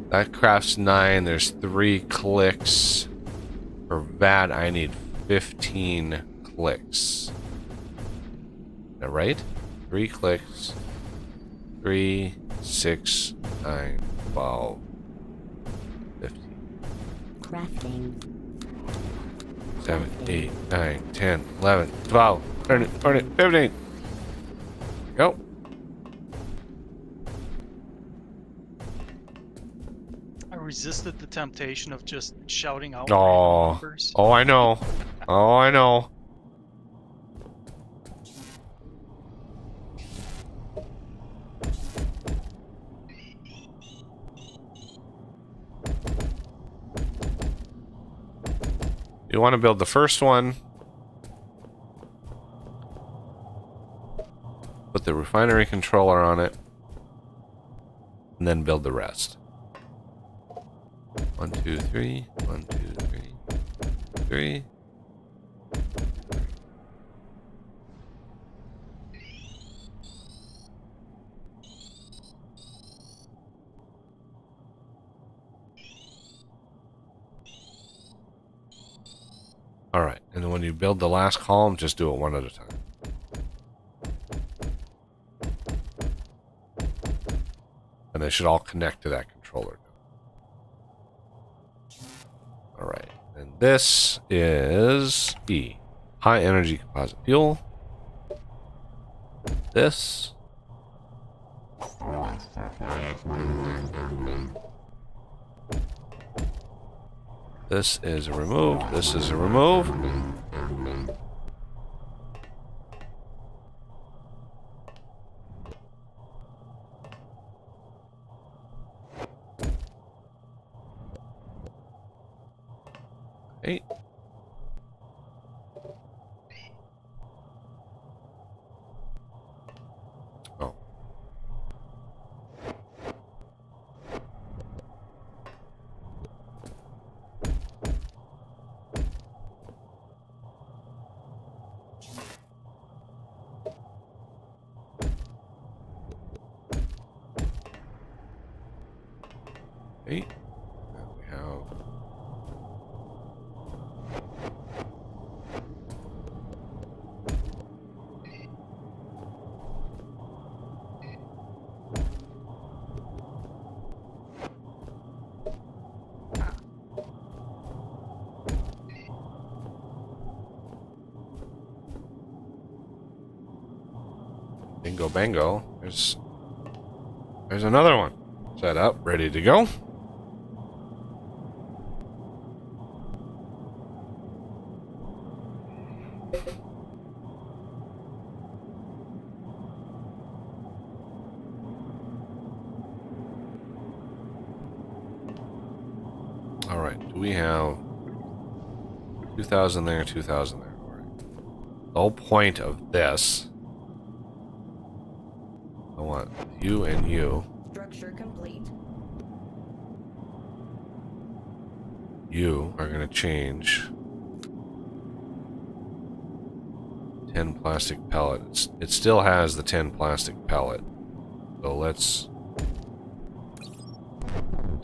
That crafts 9. There's 3 clicks. For VAT, I need 15 clicks. Is that right? 3 clicks. 3, 6, 9, 12, 15. Crafting. 7, 8, 9, 10, 11, 12, 13, 14, 15. Go. I resisted the temptation of just shouting out Oh, numbers. oh, I know. Oh, I know. You want to build the first one. Put the refinery controller on it. And then build the rest. 1, 2, 3. 1, 2, 3. 3. Alright, and then when you build the last column, just do it one at a time. And they should all connect to that controller. Alright, and this is E. High energy composite fuel. This. This is a remove. This is a remove. Okay. Oh. Okay. Now we have bingo bango. There's another one. Set up, ready to go. Alright, do we have 2,000 there, 2,000 there? Alright. The whole point of this, I want you and you. Structure complete. You are going to change 10 plastic pellets. It still has the 10 plastic pellet. So let's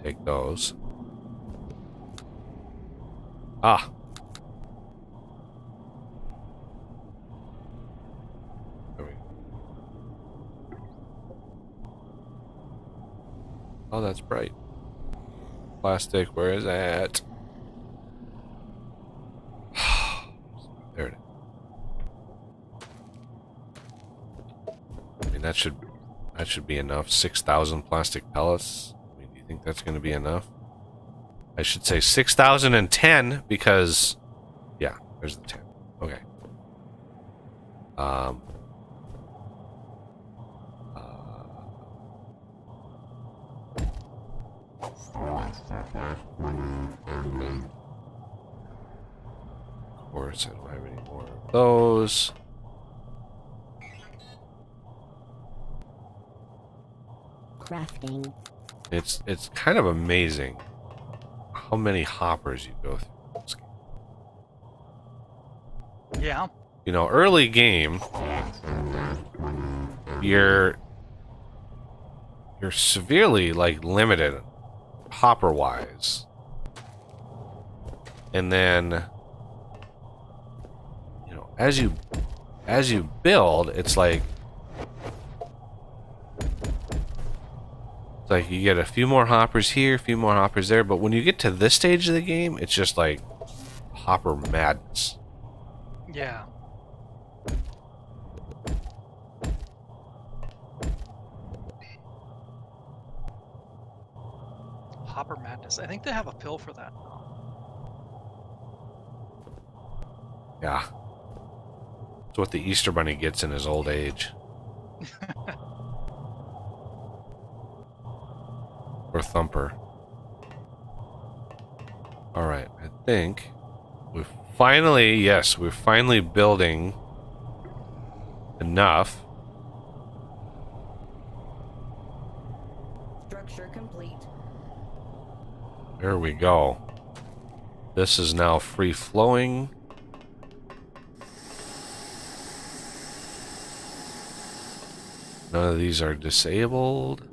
take those. Ah. There we go. Oh, that's bright. Plastic, where is that? There it is. I mean, that should be enough. 6,000 plastic pellets. I mean, do you think that's going to be enough? I should say 6,010 because, yeah, there's the 10. Okay. Of course, I don't have any more of those. Crafting. It's kind of amazing how many hoppers you go through this game. Yeah. You know, early game, you're severely like limited hopper wise, and then you know as you build, it's like you get a few more hoppers here, a few more hoppers there, but when you get to this stage of the game, it's just like hopper madness. Yeah. Hopper madness. I think they have a pill for that now. Yeah. It's what the Easter Bunny gets in his old age. Or Thumper. Alright, I think we're finally, yes, we're finally building enough. Structure complete. There we go. This is now free flowing. None of these are disabled.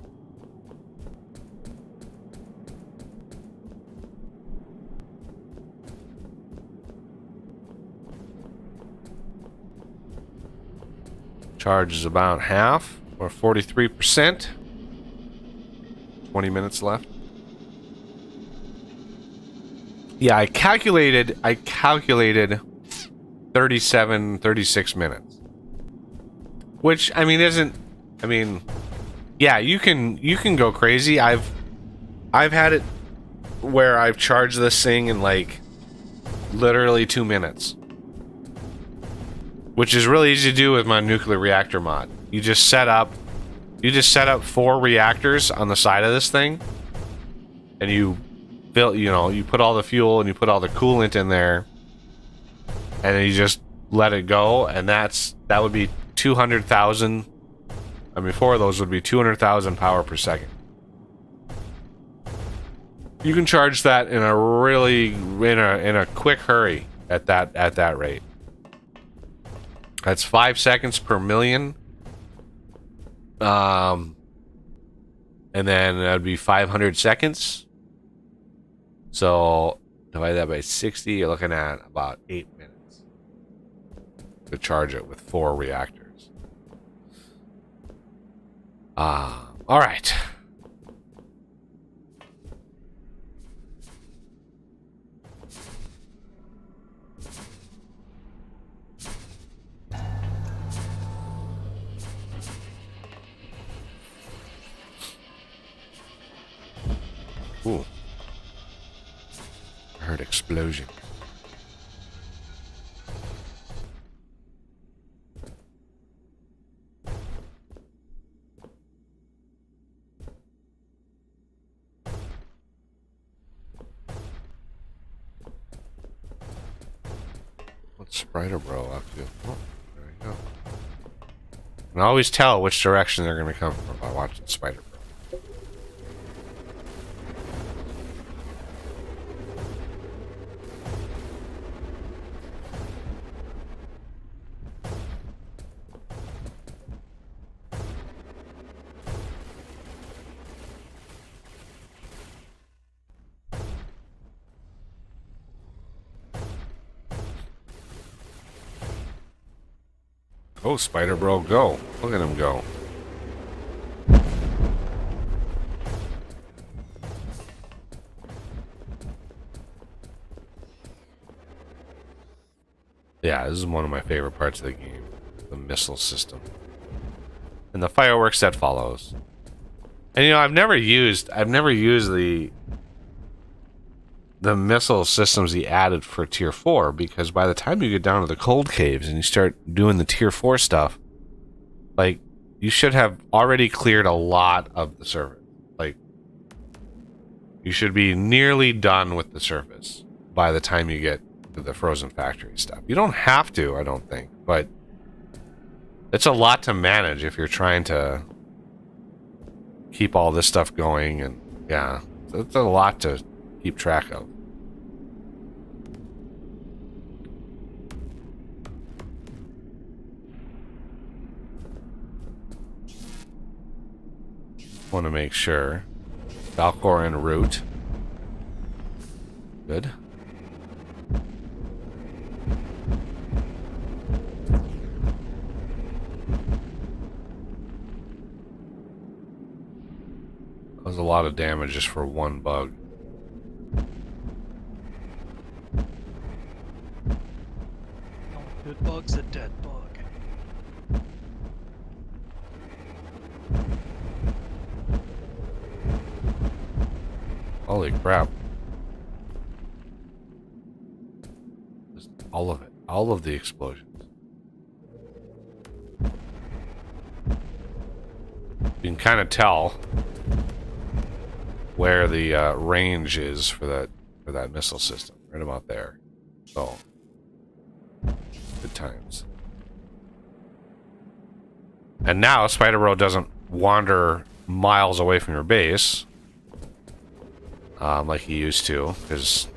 Charge is about half, or 43%. 20 minutes left. Yeah, I calculated 37, 36 minutes. Which, I mean, isn't, I mean, yeah, you can go crazy. I've had it where I've charged this thing in like literally 2 minutes. Which is really easy to do with my nuclear reactor mod. You just set up 4 reactors on the side of this thing, and you build, you put all the fuel and you put all the coolant in there, and then you just let it go, and that would be 200,000. I mean, 4 of those would be 200,000 power per second. You can charge that in a quick hurry at that rate. That's 5 seconds per million. And then that'd be 500 seconds. So divide that by 60, you're looking at about 8 minutes to charge it with 4 reactors. All right. Ooh. I heard explosion. What's Spider Bro up to? Oh, there we go. I can always tell which direction they're going to come from by watching Spider Bro. Oh, Spider Bro, go. Look at him go. Yeah, this is one of my favorite parts of the game. The missile system. And the fireworks that follows. And I've never used the missile systems he added for Tier 4, because by the time you get down to the cold caves and you start doing the Tier 4 stuff, like, you should have already cleared a lot of the surface. Like, you should be nearly done with the surface by the time you get to the frozen factory stuff. You don't have to, I don't think, but it's a lot to manage if you're trying to keep all this stuff going, and yeah, it's a lot to keep track of. Want to make sure. Valcor en route. Good. That was a lot of damage just for one bug. No good bug's a dead bug. Holy crap. Just all of it. All of the explosions. You can kind of tell where the range is for that missile system. Right about there. So, good times. And now Spider Bro doesn't wander miles away from your base like he used to, because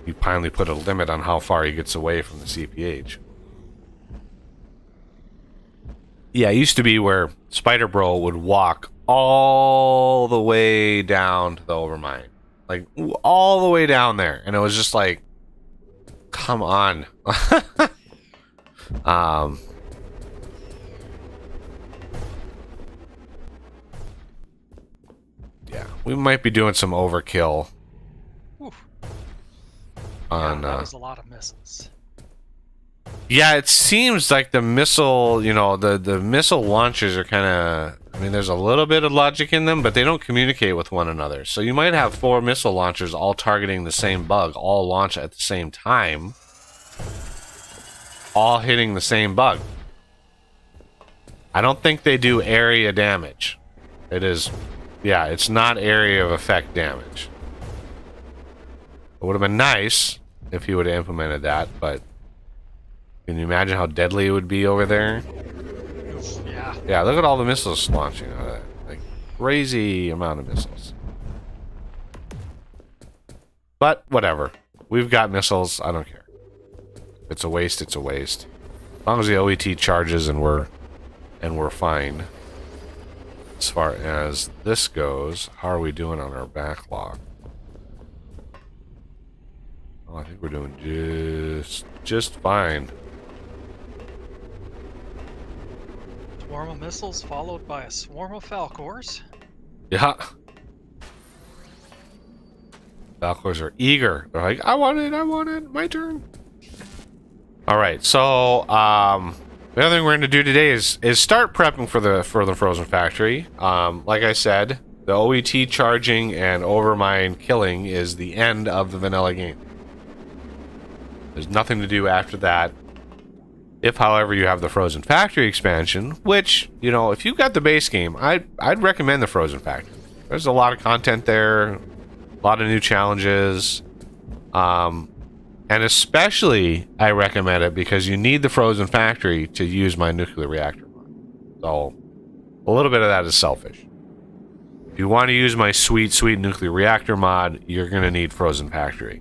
you finally put a limit on how far he gets away from the CPH. Yeah, it used to be where Spider Bro would walk all the way down to the Overmind. Like, all the way down there. And it was just like, come on. Yeah, we might be doing some overkill. Oof. On, yeah, that was a lot of missiles. Yeah, it seems like the missile, you know, the missile launchers are kind of, I mean, there's a little bit of logic in them, but they don't communicate with one another. So you might have 4 missile launchers all targeting the same bug, all launch at the same time, all hitting the same bug. I don't think they do area damage. It is, yeah, it's not area of effect damage. It would have been nice if he would have implemented that, but can you imagine how deadly it would be over there? Yeah. Yeah, look at all the missiles launching out of that. Like, crazy amount of missiles. But, whatever. We've got missiles. I don't care. If it's a waste, it's a waste. As long as the OET charges and we're fine. As far as this goes, how are we doing on our backlog? Oh, I think we're doing just fine. Swarm of missiles followed by a swarm of Falcors. Yeah. Falcors are eager. They're like, I want it, my turn. Alright, so the other thing we're gonna do today is start prepping for the Frozen Factory. Like I said, the OET charging and Overmind killing is the end of the vanilla game. There's nothing to do after that. If, however, you have the Frozen Factory expansion, which, you know, if you've got the base game, I'd recommend the Frozen Factory. There's a lot of content there, a lot of new challenges, and especially I recommend it because you need the Frozen Factory to use my nuclear reactor mod. So, a little bit of that is selfish. If you want to use my sweet, sweet nuclear reactor mod, you're going to need Frozen Factory.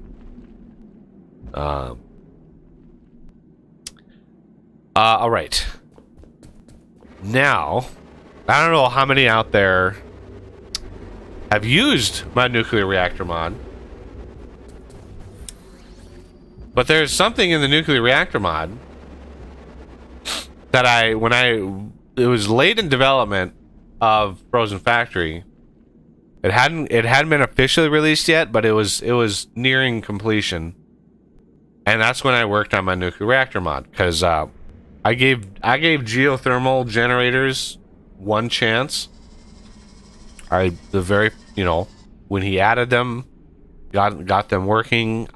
All right. Now, I don't know how many out there have used my nuclear reactor mod, but there's something in the nuclear reactor mod that it was late in development of Frozen Factory. It hadn't been officially released yet, but it was nearing completion. And that's when I worked on my nuclear reactor mod, because I gave geothermal generators one chance. When he added them, got them working.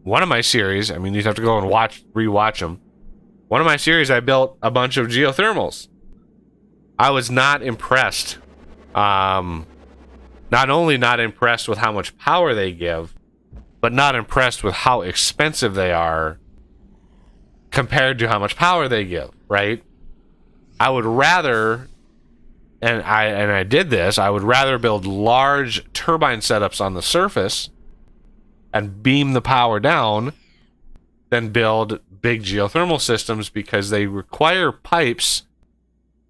One of my series, I mean, you'd have to go and rewatch them. One of my series, I built a bunch of geothermals. I was not impressed. Not only not impressed with how much power they give, but not impressed with how expensive they are compared to how much power they give, right? I would rather, and I did this, I would rather build large turbine setups on the surface and beam the power down than build big geothermal systems, because they require pipes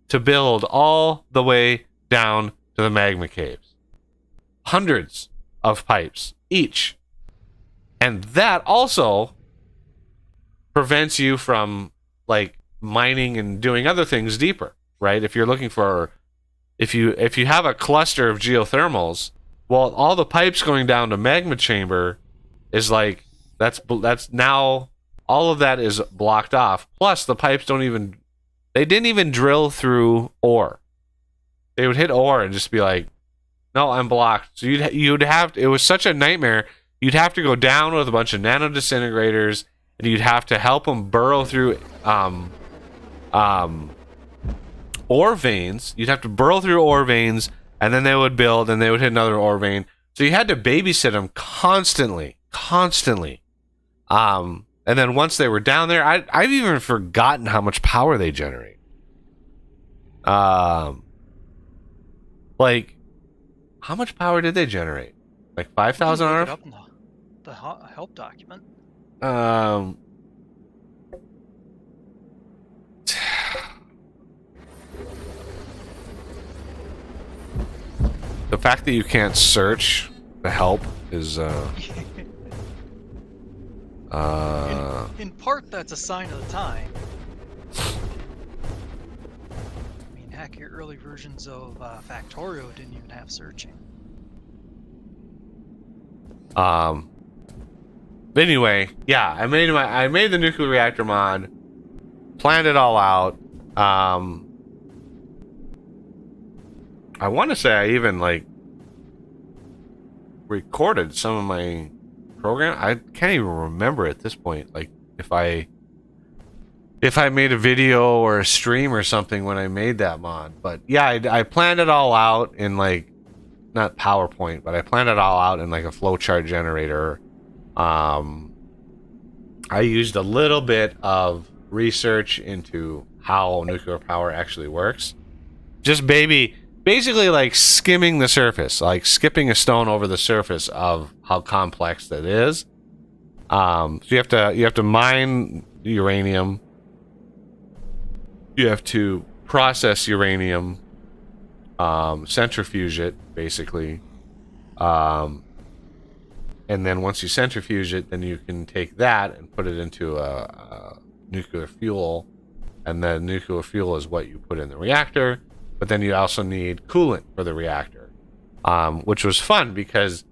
to build all the way down to the magma caves. Hundreds of pipes each. And that also prevents you from, like, mining and doing other things deeper, right? If you're looking for, if you have a cluster of geothermals, well, all the pipes going down to magma chamber is like, that's now all of that is blocked off. Plus, the pipes didn't even drill through ore. They would hit ore and just be like, no, I'm blocked. So you'd have to, it was such a nightmare. You'd have to go down with a bunch of nano disintegrators, and you'd have to help them burrow through ore veins. You'd have to burrow through ore veins, and then they would build, and they would hit another ore vein. So you had to babysit them constantly. And then once they were down there, I've even forgotten how much power they generate. Like, how much power did they generate? Like 5,000 Look RF? it up in the help document. The fact that you can't search the help is In part, that's a sign of the time. I mean, heck, your early versions of Factorio didn't even have searching. Anyway, yeah, I made the nuclear reactor mod, planned it all out. I want to say I even like recorded some of my program. I can't even remember at this point, like if I made a video or a stream or something when I made that mod. But yeah, I planned it all out in like, not PowerPoint, but I planned it all out in like a flowchart generator. I used a little bit of research into how nuclear power actually works. Just basically like skimming the surface, like skipping a stone over the surface of how complex that is. So you have to mine uranium. You have to process uranium, centrifuge it, basically. And then once you centrifuge it, then you can take that and put it into a nuclear fuel. And then nuclear fuel is what you put in the reactor. But then you also need coolant for the reactor, which was fun because,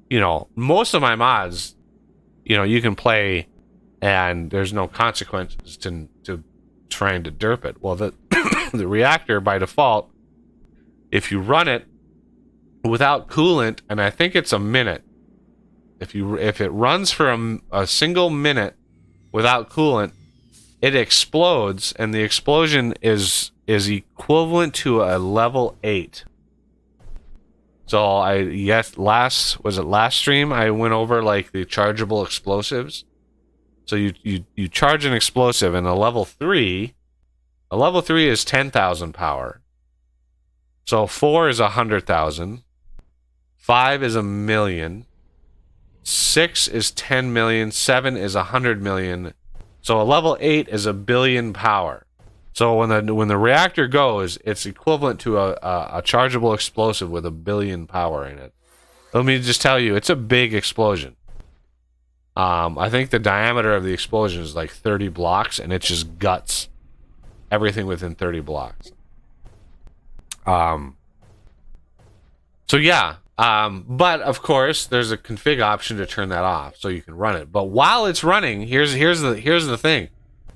you know, most of my mods, you know, you can play and there's no consequences to trying to derp it. Well, the the reactor by default, if you run it without coolant, and I think it's a minute, if it runs for a single minute without coolant, it explodes, and the explosion is equivalent to a level 8. So last stream I went over like the chargeable explosives. So you charge an explosive, and a level 3 is 10,000 power. So 4 is 100,000. 5 is 1,000,000. 6 is 10 million. 7 is 100 million. So a level 8 is 1,000,000,000 power. So when the reactor goes, it's equivalent to a chargeable explosive with 1,000,000,000 power in it. Let me just tell you, it's a big explosion. I think the diameter of the explosion is like 30 blocks, and it just guts everything within 30 blocks. So yeah. But of course, there's a config option to turn that off, so you can run it. But while it's running, here's the thing.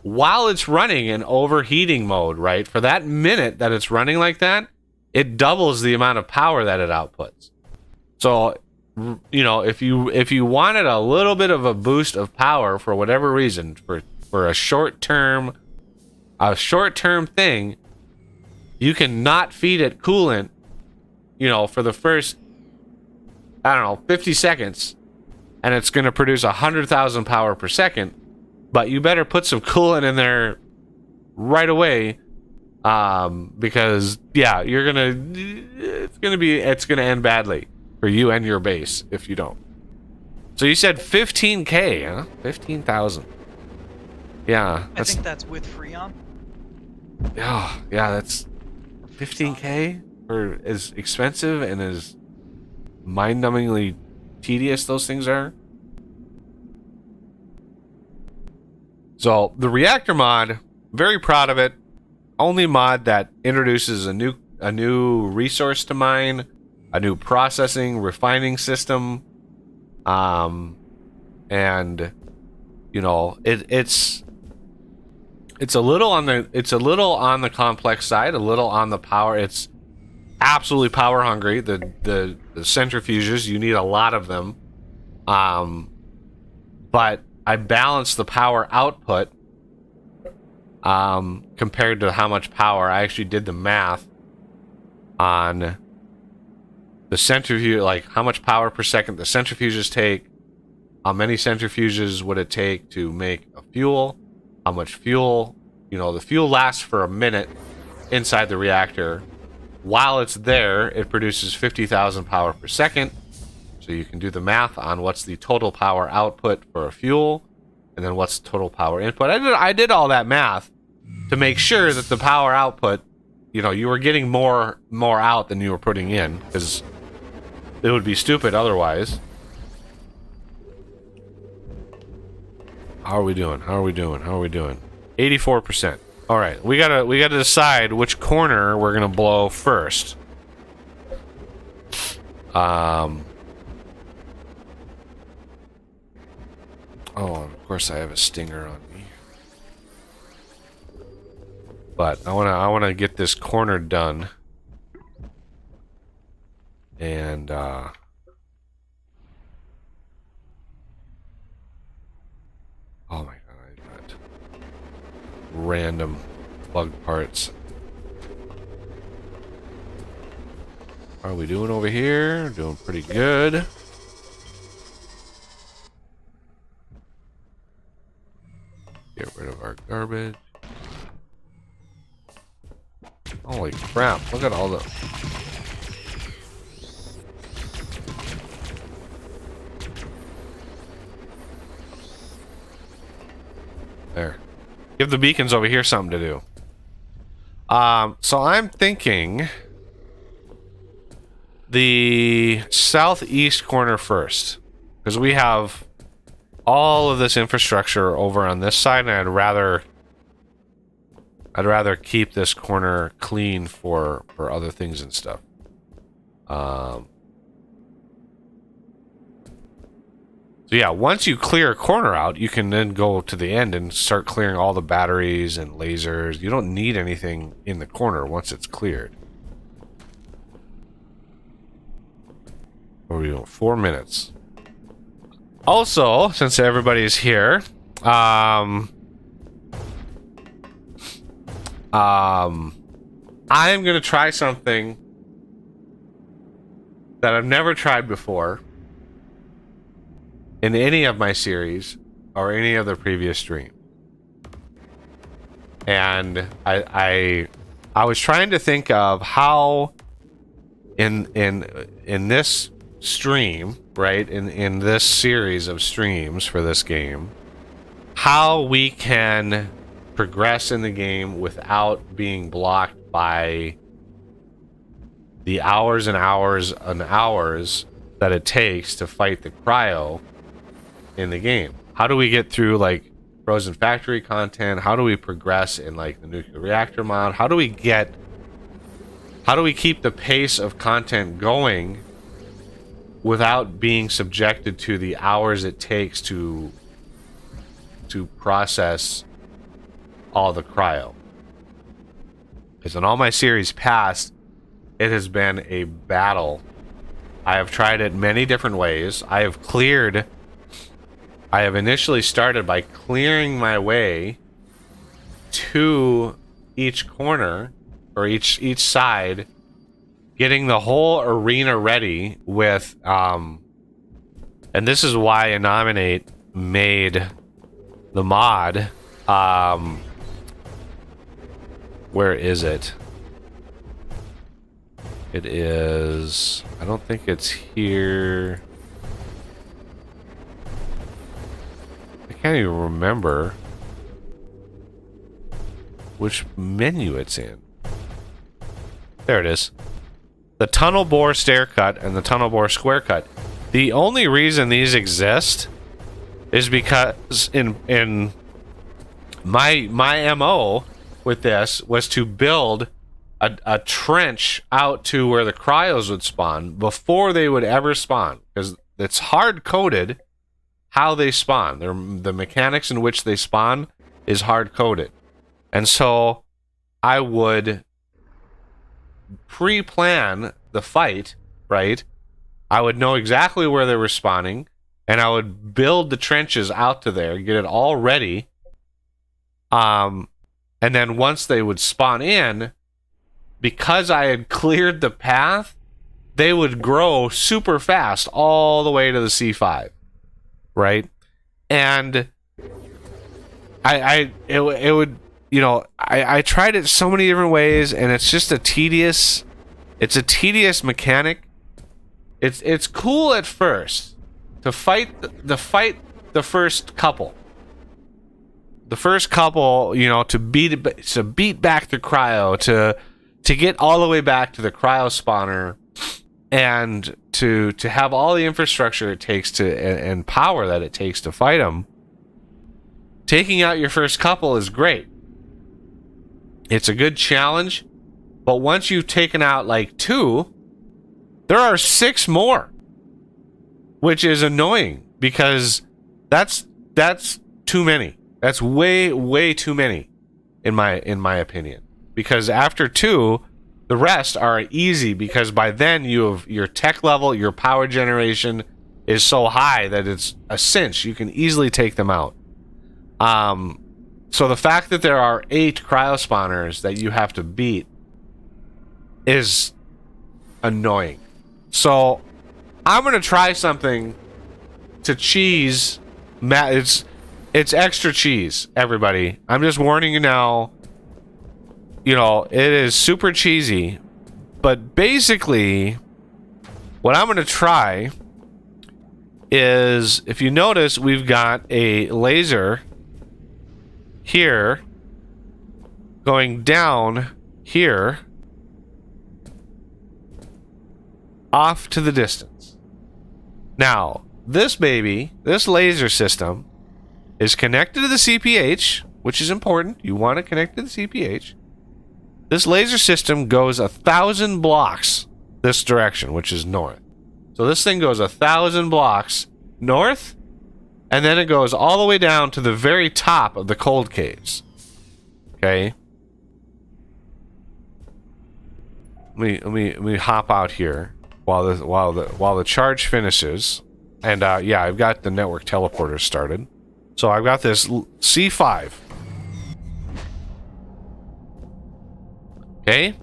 While it's running in overheating mode, right, for that minute that it's running like that, it doubles the amount of power that it outputs. So, you know, if you wanted a little bit of a boost of power for whatever reason, for a short-term thing, you can not feed it coolant, you know, for the first, I don't know, 50 seconds, and it's going to produce 100,000 power per second. But you better put some coolant in there right away, because yeah, it's gonna end badly for you and your base if you don't. So you said 15K, huh? 15,000. Yeah, I think that's with Freon. Yeah, that's 15K for as expensive and as mind-numbingly tedious those things are. So the reactor mod, very proud of it. Only mod that introduces a new resource to mine, a new processing, refining system, and you know it's a little on the complex side, a little on the power. It's absolutely power hungry. The centrifuges, you need a lot of them, but I balanced the power output compared to how much power. I actually did the math on the centrifuge, like how much power per second the centrifuges take, How many centrifuges would it take to make a fuel? How much fuel? You know, the fuel lasts for a minute inside the reactor. While it's there, it produces 50,000 power per second. So you can do the math on what's the total power output for a fuel, and then what's total power input. I did all that math to make sure that the power output, you know, you were getting more out than you were putting in, because it would be stupid otherwise. How are we doing? 84%. All right, we gotta decide which corner we're gonna blow first. Oh, of course I have a stinger on me. But I wanna get this corner done. And oh my god, I got random bug parts. How are we doing over here? Doing pretty good. Get rid of our garbage. Holy crap, look at all the... There. Give the beacons over here something to do. So I'm thinking the southeast corner first, because we have all of this infrastructure over on this side, and I'd rather keep this corner clean for other things and stuff. So yeah, once you clear a corner out, you can then go to the end and start clearing all the batteries and lasers. You don't need anything in the corner once it's cleared. What are we doing? 4 minutes. Also, since everybody's here, I am going to try something that I've never tried before in any of my series or any of the previous streams. And I was trying to think of how in this stream, right, in this series of streams for this game, how we can progress in the game without being blocked by the hours and hours and hours that it takes to fight the cryo in the game. How do we get through like frozen factory content? How do we progress in like the nuclear reactor mod? How do we keep the pace of content going without being subjected to the hours it takes to process all the cryo? Because in all my series past, it has been a battle. I have tried it many different ways. I have initially started by clearing my way to each corner or each side, getting the whole arena ready with and this is why Anominate made the mod. Where is it? It is, I don't think it's here. I can't even remember which menu it's in. There it is. The tunnel bore stair cut and the tunnel bore square cut. The only reason these exist is because in my MO with this was to build a trench out to where the cryos would spawn before they would ever spawn, because it's hard coded how they spawn. The mechanics in which they spawn is hard coded, and so I would pre-plan the fight, right? I would know exactly where they were spawning, and I would build the trenches out to there, get it all ready. And then once they would spawn in, because I had cleared the path, they would grow super fast all the way to the C5. right? And it would, you know, I tried it so many different ways, and it's just a tedious mechanic. It's cool at first to fight the first couple. The first couple, you know, to beat back the cryo, to get all the way back to the cryo spawner, and to have all the infrastructure it takes and power that it takes to fight them. Taking out your first couple is great. It's a good challenge, but once you've taken out like 2, there are 6 more, which is annoying because that's too many. That's way too many, in my opinion. Because after 2, the rest are easy, because by then your tech level, your power generation is so high that it's a cinch. You can easily take them out. So the fact that there are 8 cryo spawners that you have to beat is annoying. So I'm gonna try something to cheese. It's extra cheese, everybody. I'm just warning you now. You know, it is super cheesy. But basically, what I'm gonna try is, if you notice, we've got a laser here going down here off to the distance. Now, this laser system is connected to the CPH, which is important. You want to connect to the CPH. This laser system goes 1,000 blocks this direction, which is north. So this thing goes 1,000 blocks north, and then it goes all the way down to the very top of the cold caves. Okay. Let me hop out here while the charge finishes, and yeah, I've got the network teleporter started. So I've got this C5. Okay,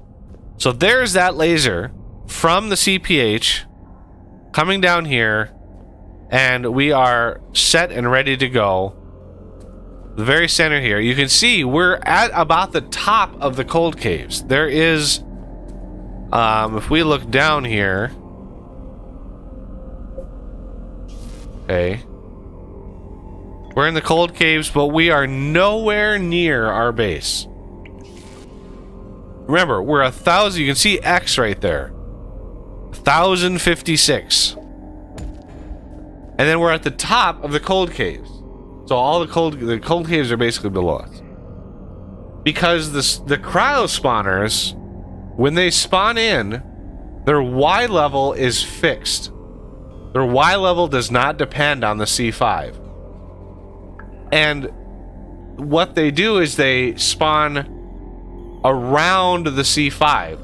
so there's that laser from the CPH coming down here, and we are set and ready to go. The very center here, you can see we're at about the top of the cold caves. There is, if we look down here, okay, we're in the cold caves, but we are nowhere near our base. Remember, we're 1,000. You can see X right there, 1,056, and then we're at the top of the cold caves. So all the cold caves are basically below us, because the cryo spawners, when they spawn in, their Y level is fixed. Their Y level does not depend on the C5. And what they do is they spawn around the C5.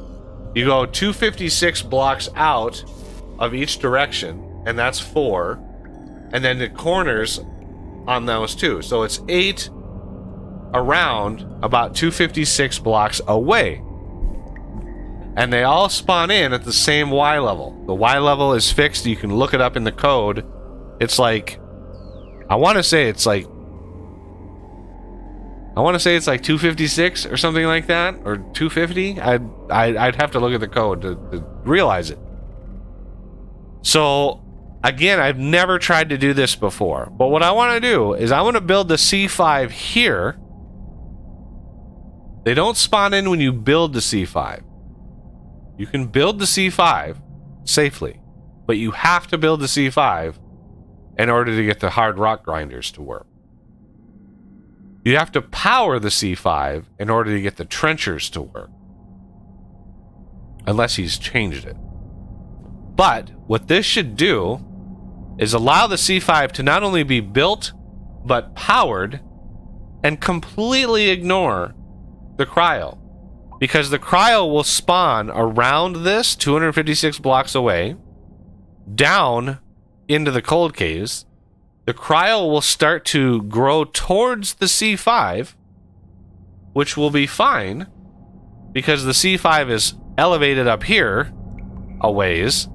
You go 256 blocks out of each direction, and that's 4. And then the corners on those 2. So it's 8 around, about 256 blocks away. And they all spawn in at the same Y level. The Y level is fixed. You can look it up in the code. It's like, I want to say it's like 256 or something like that, or 250. I'd have to look at the code to realize it. So again, I've never tried to do this before, but what I want to do is I want to build the C5 here. They don't spawn in when you build the C5. You can build the C5 safely, but you have to build the C5 in order to get the hard rock grinders to work. You have to power the C5 in order to get the trenchers to work. Unless he's changed it. But what this should do is allow the C5 to not only be built, but powered, and completely ignore the cryo. Because the cryo will spawn around this 256 blocks away, down into the cold caves. The cryo will start to grow towards the C5, which will be fine because the C5 is elevated up here a ways.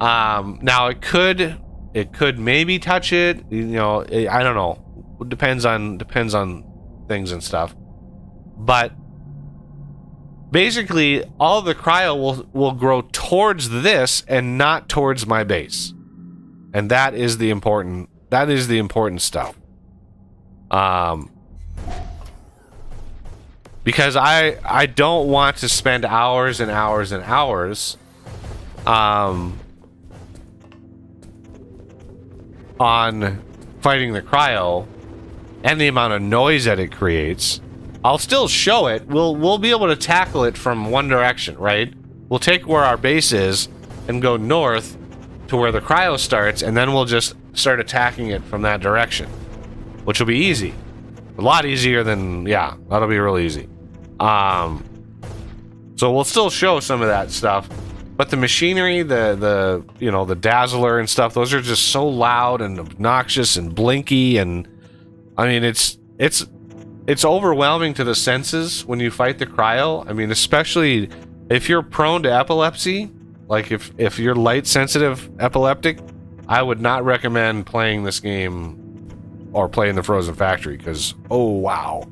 Now it could it could maybe touch it. You know, I don't know. It depends on things and stuff. But basically, all the cryo will grow towards this and not towards my base, and that is the important stuff. Because I don't want to spend hours and hours and hours on fighting the cryo and the amount of noise that it creates. I'll still show it. We'll be able to tackle it from one direction, right? We'll take where our base is and go north to where the cryo starts, and then we'll just start attacking it from that direction, which will be easy. A lot easier than, yeah, that'll be real easy. So we'll still show some of that stuff, but the machinery, the you know, the dazzler and stuff, those are just so loud and obnoxious and blinky, and I mean, it's overwhelming to the senses when you fight the cryo. I mean, especially if you're prone to epilepsy, like if you're light sensitive epileptic, I would not recommend playing this game or playing the Frozen Factory, because oh wow,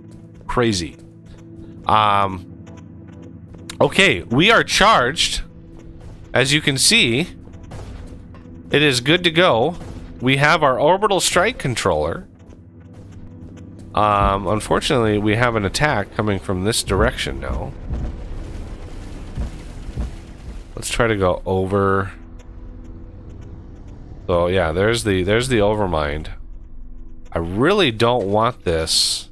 crazy. Okay, we are charged. As you can see, it is good to go. We have our orbital strike controller. Unfortunately, we have an attack coming from this direction now. Let's try to go over. So yeah, there's the overmind. I really don't want this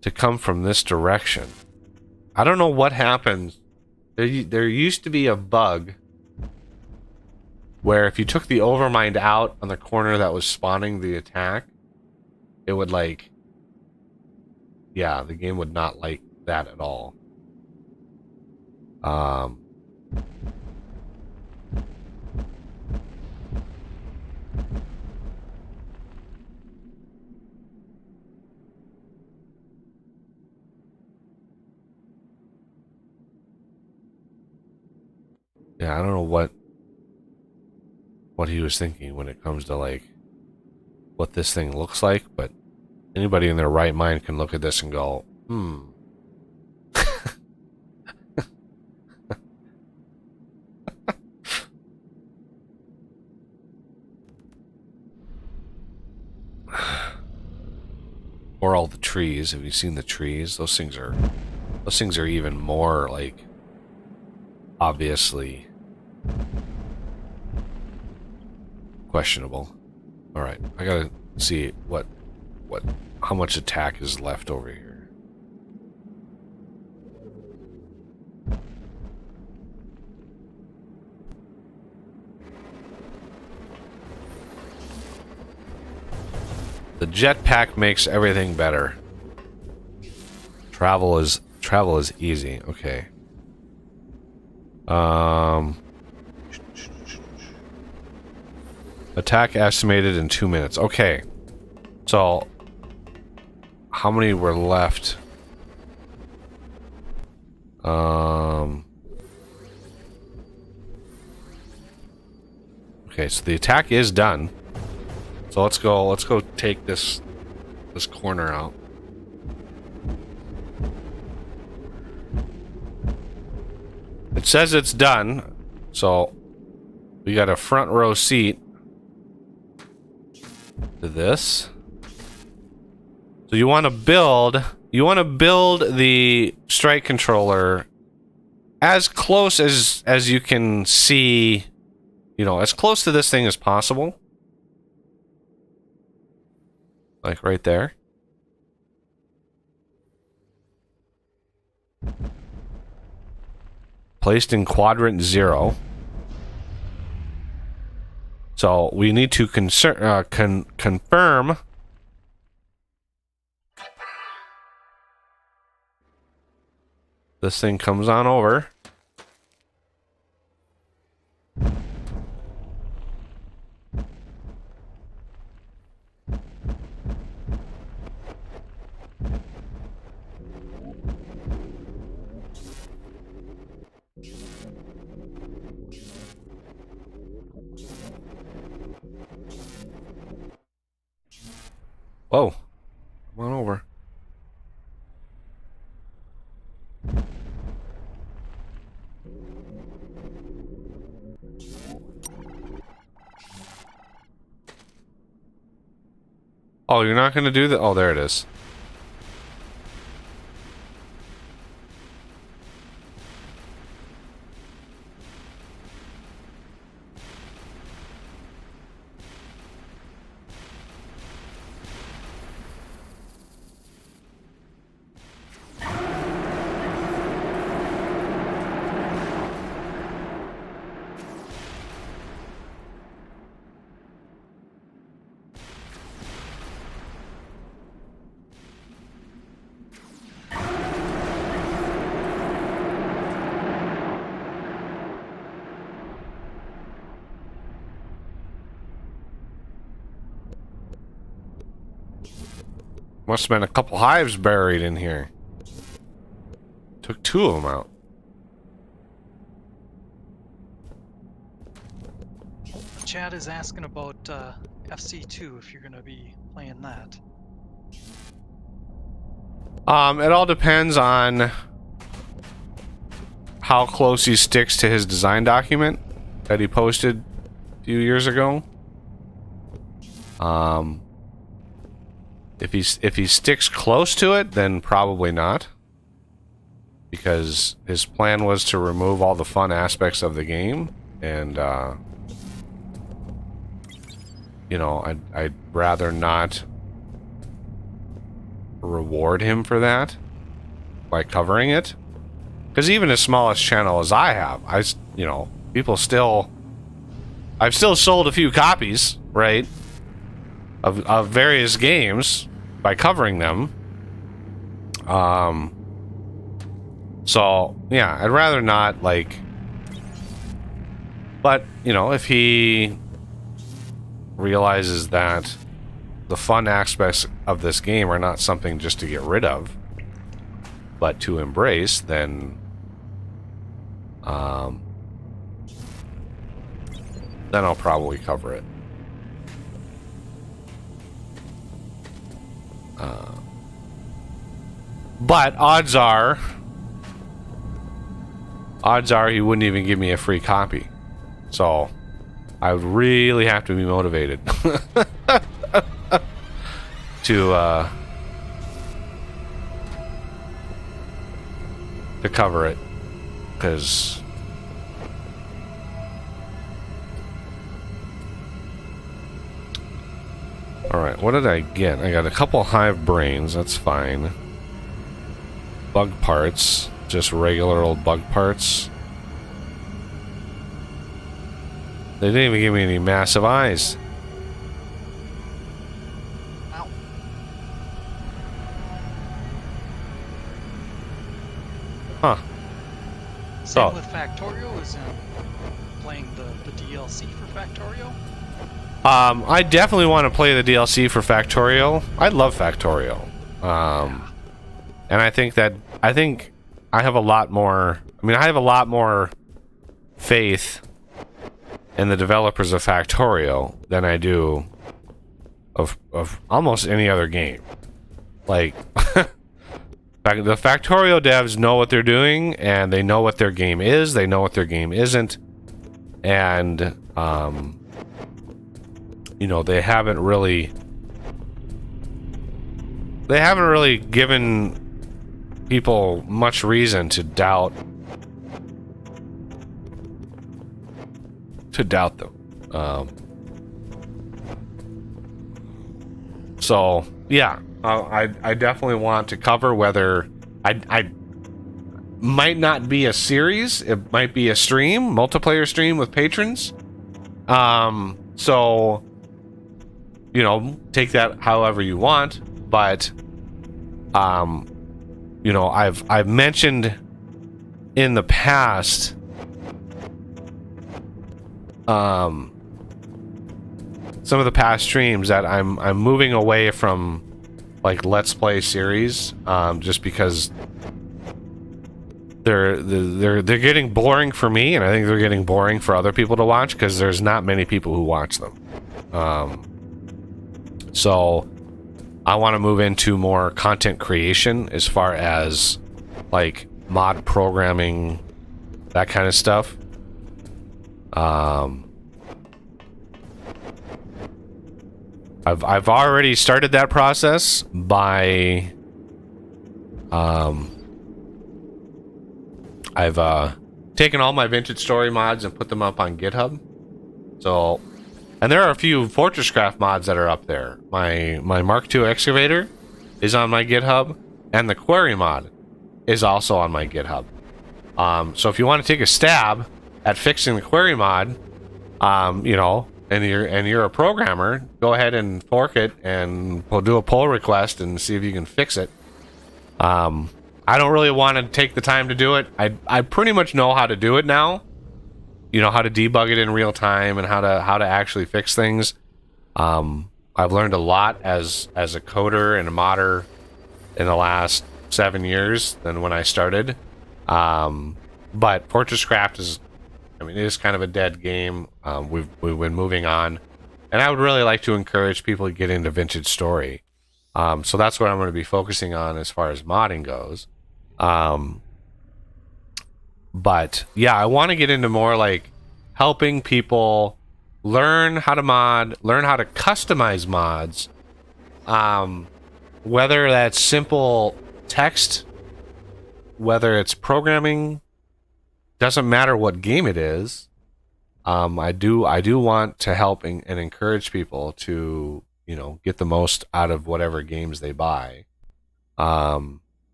to come from this direction. I don't know what happens. There used to be a bug where if you took the overmind out on the corner that was spawning the attack, it would like, yeah, the game would not like that at all. Yeah, I don't know what he was thinking when it comes to like what this thing looks like, but anybody in their right mind can look at this and go, Or all the trees. Have you seen the trees? Those things are even more like obviously questionable. All right, I gotta see how much attack is left over here. The jetpack makes everything better. Travel is easy. Okay. Attack estimated in 2 minutes. Okay. So, how many were left? Okay, so the attack is done. So let's go take this corner out. It says it's done, so we got a front row seat to this. So you want to build the strike controller as close as you can see, you know, as close to this thing as possible. Like right there. Placed in quadrant 0. So we need to confirm this thing comes on over. Whoa. Come on over. Oh, you're not going to do that? Oh, there it is. Must have been a couple hives buried in here. Took 2 of them out. Chad is asking about FC2 if you're going to be playing that. It all depends on how close he sticks to his design document that he posted a few years ago. If he sticks close to it, then probably not, because his plan was to remove all the fun aspects of the game, and you know, I'd rather not reward him for that by covering it, because even as small a channel as I have, you know, I've still sold a few copies, right, of various games by covering them. So yeah, I'd rather not, like, but you know, if he realizes that the fun aspects of this game are not something just to get rid of, but to embrace, then I'll probably cover it. But odds are he wouldn't even give me a free copy. So I would really have to be motivated to cover it, because alright, what did I get? I got a couple hive brains, that's fine. Bug parts, just regular old bug parts. They didn't even give me any massive eyes. Ow. Huh. Same Oh. with Factorio, is playing the DLC for Factorio. I definitely want to play the DLC for Factorio. I love Factorio. And I think I have a lot more, I have a lot more faith in the developers of Factorio than I do of almost any other game. Like, the Factorio devs know what they're doing, and they know what their game is, they know what their game isn't, and you know, they haven't really given people much reason to doubt them. So yeah, I definitely want to cover whether I might not be a series, it might be a stream, multiplayer stream with patrons. So you know, take that however you want, but you know, I've mentioned in the past some of the past streams that I'm moving away from, like, Let's Play series, just because they're getting boring for me, and I think they're getting boring for other people to watch, because there's not many people who watch them. So I want to move into more content creation as far as like mod programming, that kind of stuff. I've already started that process by I've taken all my vintage story mods and put them up on GitHub. So, and there are a few FortressCraft mods that are up there. My Mark II excavator is on my GitHub, and the quarry mod is also on my GitHub. So if you want to take a stab at fixing the quarry mod, you know, and you're a programmer, go ahead and fork it, and we'll do a pull request and see if you can fix it. I don't really want to take the time to do it. I pretty much know how to do it now. You know, how to debug it in real time and how to actually fix things. I've learned a lot as a coder and a modder in the last 7 years than when I started. But FortressCraft is, I mean, it is kind of a dead game. We've been moving on, and I would really like to encourage people to get into vintage story. So that's what I'm going to be focusing on as far as modding goes. But yeah, I want to get into more like helping people learn how to mod, learn how to customize mods. Whether that's simple text, whether it's programming, doesn't matter what game it is. I do want to help and encourage people to, you know, get the most out of whatever games they buy.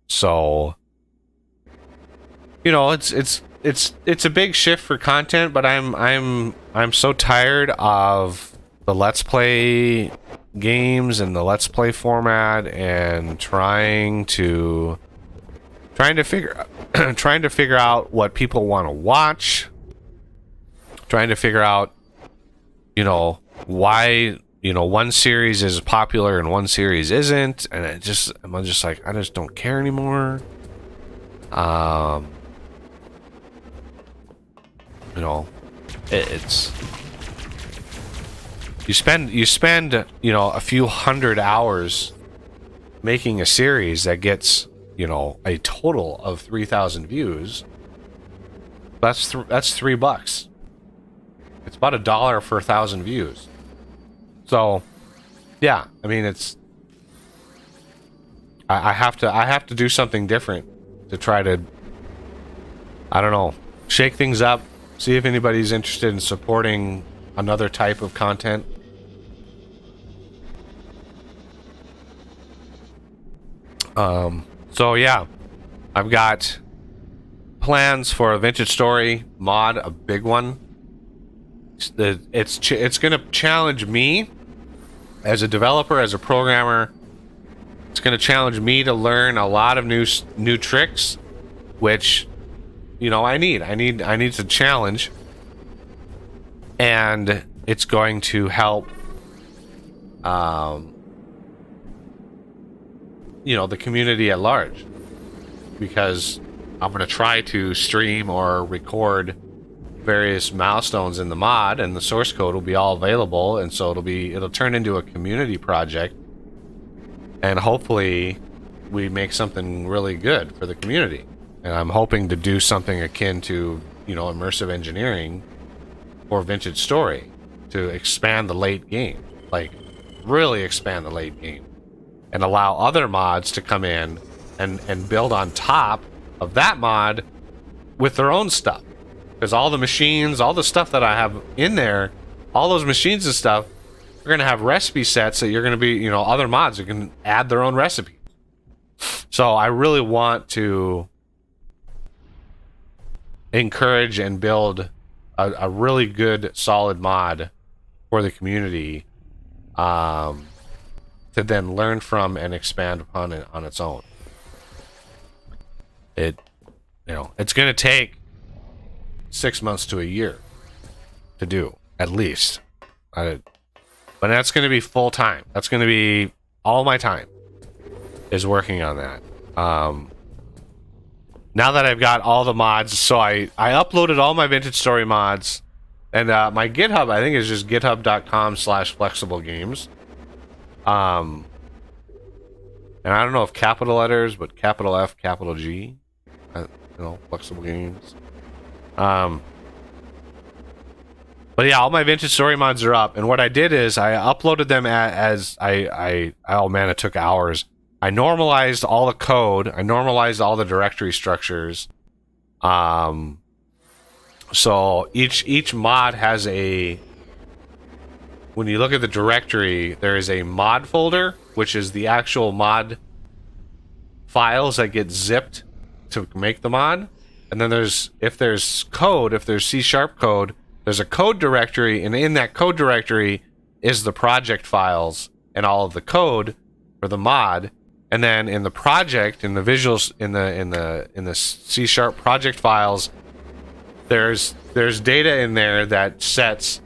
So, you know, it's a big shift for content, but I'm so tired of the Let's Play games and the Let's Play format, and trying to figure out what people want to watch, trying to figure out, you know, why, you know, one series is popular and one series isn't, and I'm just like, I just don't care anymore. You know, it's you spend you know, a few hundred hours making a series that gets, you know, a total of 3,000 views. That's $3. It's about $1 for 1,000 views. So, yeah, I mean, it's I have to do something different to try to, I don't know, shake things up, see if anybody's interested in supporting another type of content. So yeah, I've got plans for a vintage story mod, a big one. It's gonna challenge me as a developer, as a programmer. It's gonna challenge me to learn a lot of new tricks, which, you know, I need to challenge, and it's going to help, you know, the community at large, because I'm going to try to stream or record various milestones in the mod, and the source code will be all available, and so it'll turn into a community project, and hopefully we make something really good for the community. And I'm hoping to do something akin to, you know, immersive engineering or vintage story, to expand the late game, like really expand the late game, and allow other mods to come in and build on top of that mod with their own stuff. Because all the machines, all the stuff that I have in there, all those machines and stuff, are going to have recipe sets that you're going to be, you know, other mods that can add their own recipes. So I really want to encourage and build a really good, solid mod for the community, to then learn from and expand upon it on its own. You know, it's going to take 6 months to a year to do, at least. But that's going to be full time. That's going to be all my time is working on that. Now that I've got all the mods, so I uploaded all my vintage story mods, and my GitHub, I think, is just github.com/flexiblegames. And I don't know if capital letters, but capital F, capital G. You know, flexible games. But yeah, all my vintage story mods are up, and what I did is I uploaded them oh man, it took hours. I normalized all the code. I normalized all the directory structures. So each mod has a. When you look at the directory, there is a mod folder, which is the actual mod files that get zipped to make the mod. And then if there's C# code, there's a code directory, and in that code directory is the project files and all of the code for the mod. And then in the project, in the visuals, in the C# project files, there's data in there that sets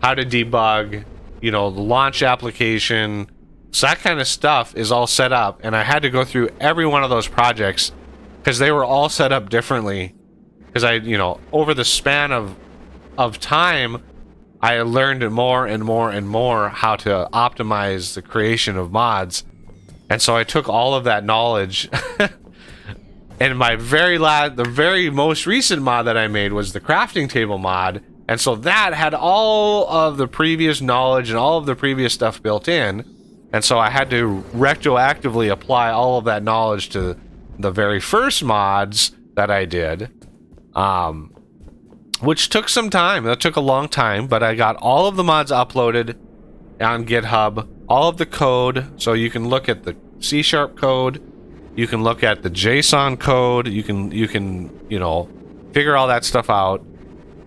how to debug, you know, the launch application. So that kind of stuff is all set up, and I had to go through every one of those projects because they were all set up differently. Because over the span of time, I learned more and more and more how to optimize the creation of mods. And so I took all of that knowledge and the very most recent mod that I made was the crafting table mod. And so that had all of the previous knowledge and all of the previous stuff built in. And so I had to retroactively apply all of that knowledge to the very first mods that I did. Which took some time. That took a long time, but I got all of the mods uploaded on GitHub, all of the code, so you can look at the C# code, you can look at the JSON code, you can figure all that stuff out.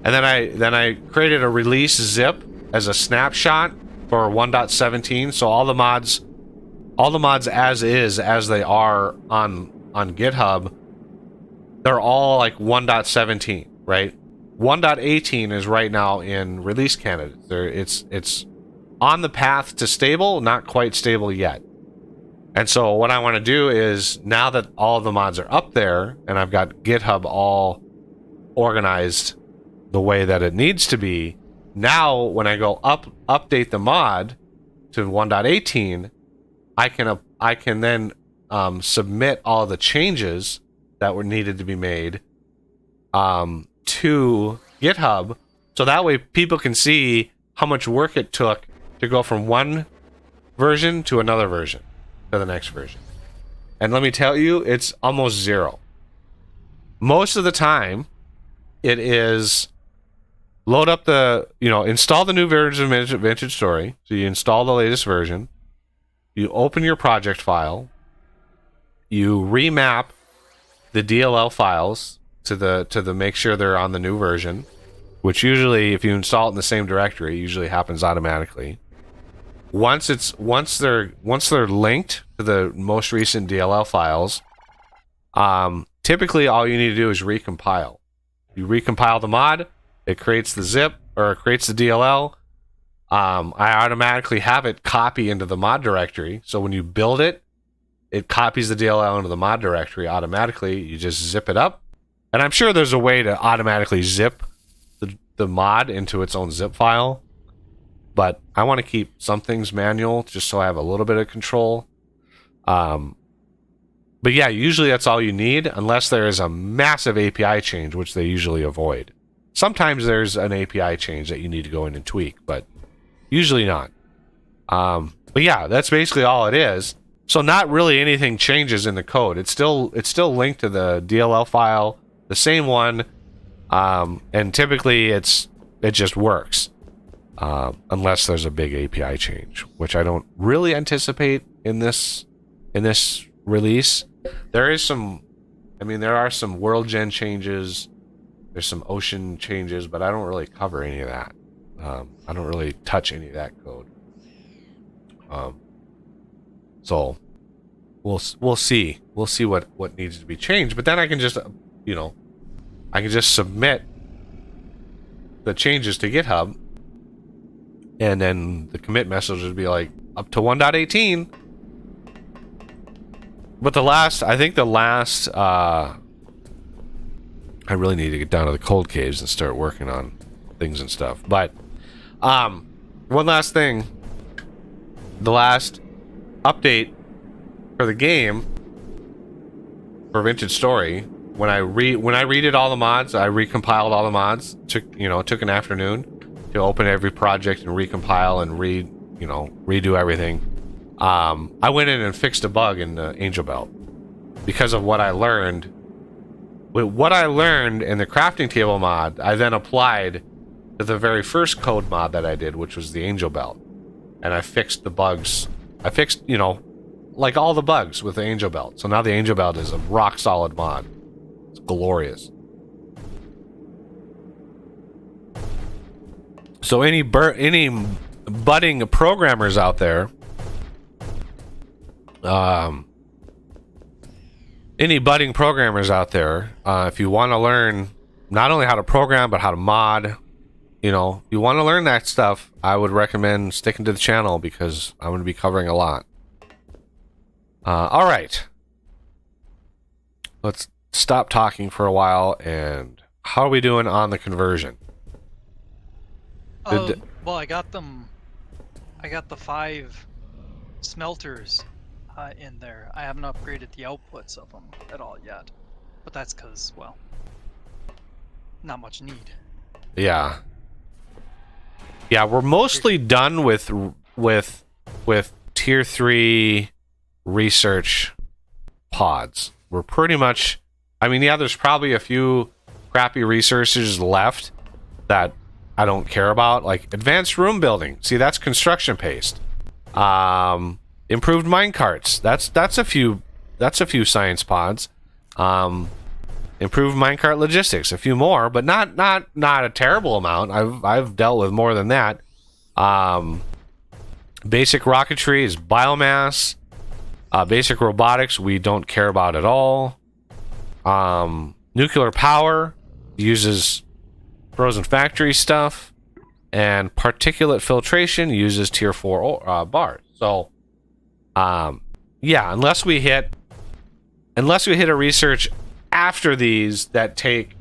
And then I created a release zip as a snapshot for 1.17, so all the mods as they are on GitHub, they're all like 1.17, right? 1.18 is right now in release candidates. It's on the path to stable, not quite stable yet. And so what I want to do is, now that all of the mods are up there and I've got GitHub all organized the way that it needs to be, now when I go update the mod to 1.18, I can then submit all the changes that were needed to be made to GitHub, so that way people can see how much work it took to go from one version to another version to the next version. And let me tell you, it's almost zero. Most of the time it is load up install the new version of Vintage Story. So you install the latest version, you open your project file, you remap the DLL files to make sure they're on the new version, which usually, if you install it in the same directory, usually happens automatically. Once they're linked to the most recent DLL files, typically all you need to do is recompile. You recompile the mod, it creates the zip, or it creates the DLL. I automatically have it copy into the mod directory, so when you build it, it copies the DLL into the mod directory automatically. You just zip it up. And I'm sure there's a way to automatically zip the mod into its own zip file, but I want to keep some things manual just so I have a little bit of control. But yeah, usually that's all you need, unless there is a massive API change, which they usually avoid. Sometimes there's an API change that you need to go in and tweak, but usually not. But yeah, that's basically all it is. So not really anything changes in the code. It's still linked to the DLL file, the same one, and typically it just works, unless there's a big API change, which I don't really anticipate in this release. There are some world gen changes, there's some ocean changes, but I don't really cover any of that. I don't really touch any of that code. So we'll see what needs to be changed, but then I can just submit the changes to GitHub, and then the commit message would be like up to 1.18. But I really need to get down to the cold caves and start working on things and stuff. But one last thing, the last update for the game, for Vintage Story, when I redid all the mods, I recompiled all the mods. Took an afternoon to open every project and recompile and redo everything. I went in and fixed a bug in the Angel Belt because of what I learned. With what I learned in the crafting table mod, I then applied to the very first code mod that I did, which was the Angel Belt, and I fixed the bugs. I fixed, like all the bugs with the Angel Belt. So now the Angel Belt is a rock solid mod. It's glorious. So any budding programmers out there, if you want to learn not only how to program but how to mod, if you want to learn that stuff, I would recommend sticking to the channel because I'm going to be covering a lot. All right, let's stop talking for a while. And how are we doing on the conversion? Well, I got them. I got the 5 smelters in there. I haven't upgraded the outputs of them at all yet, but that's because, well, not much need. Yeah, we're mostly done with tier 3 research pods. We're pretty much, there's probably a few crappy researches left that I don't care about, like advanced room building. See, that's construction paste. Improved minecarts. That's a few science pods. Improved minecart logistics. A few more, but not a terrible amount. I've dealt with more than that. Basic rocketry is biomass. Basic robotics we don't care about at all. Nuclear power uses frozen factory stuff, and particulate filtration uses tier 4 bars. So, unless we hit a research after these that take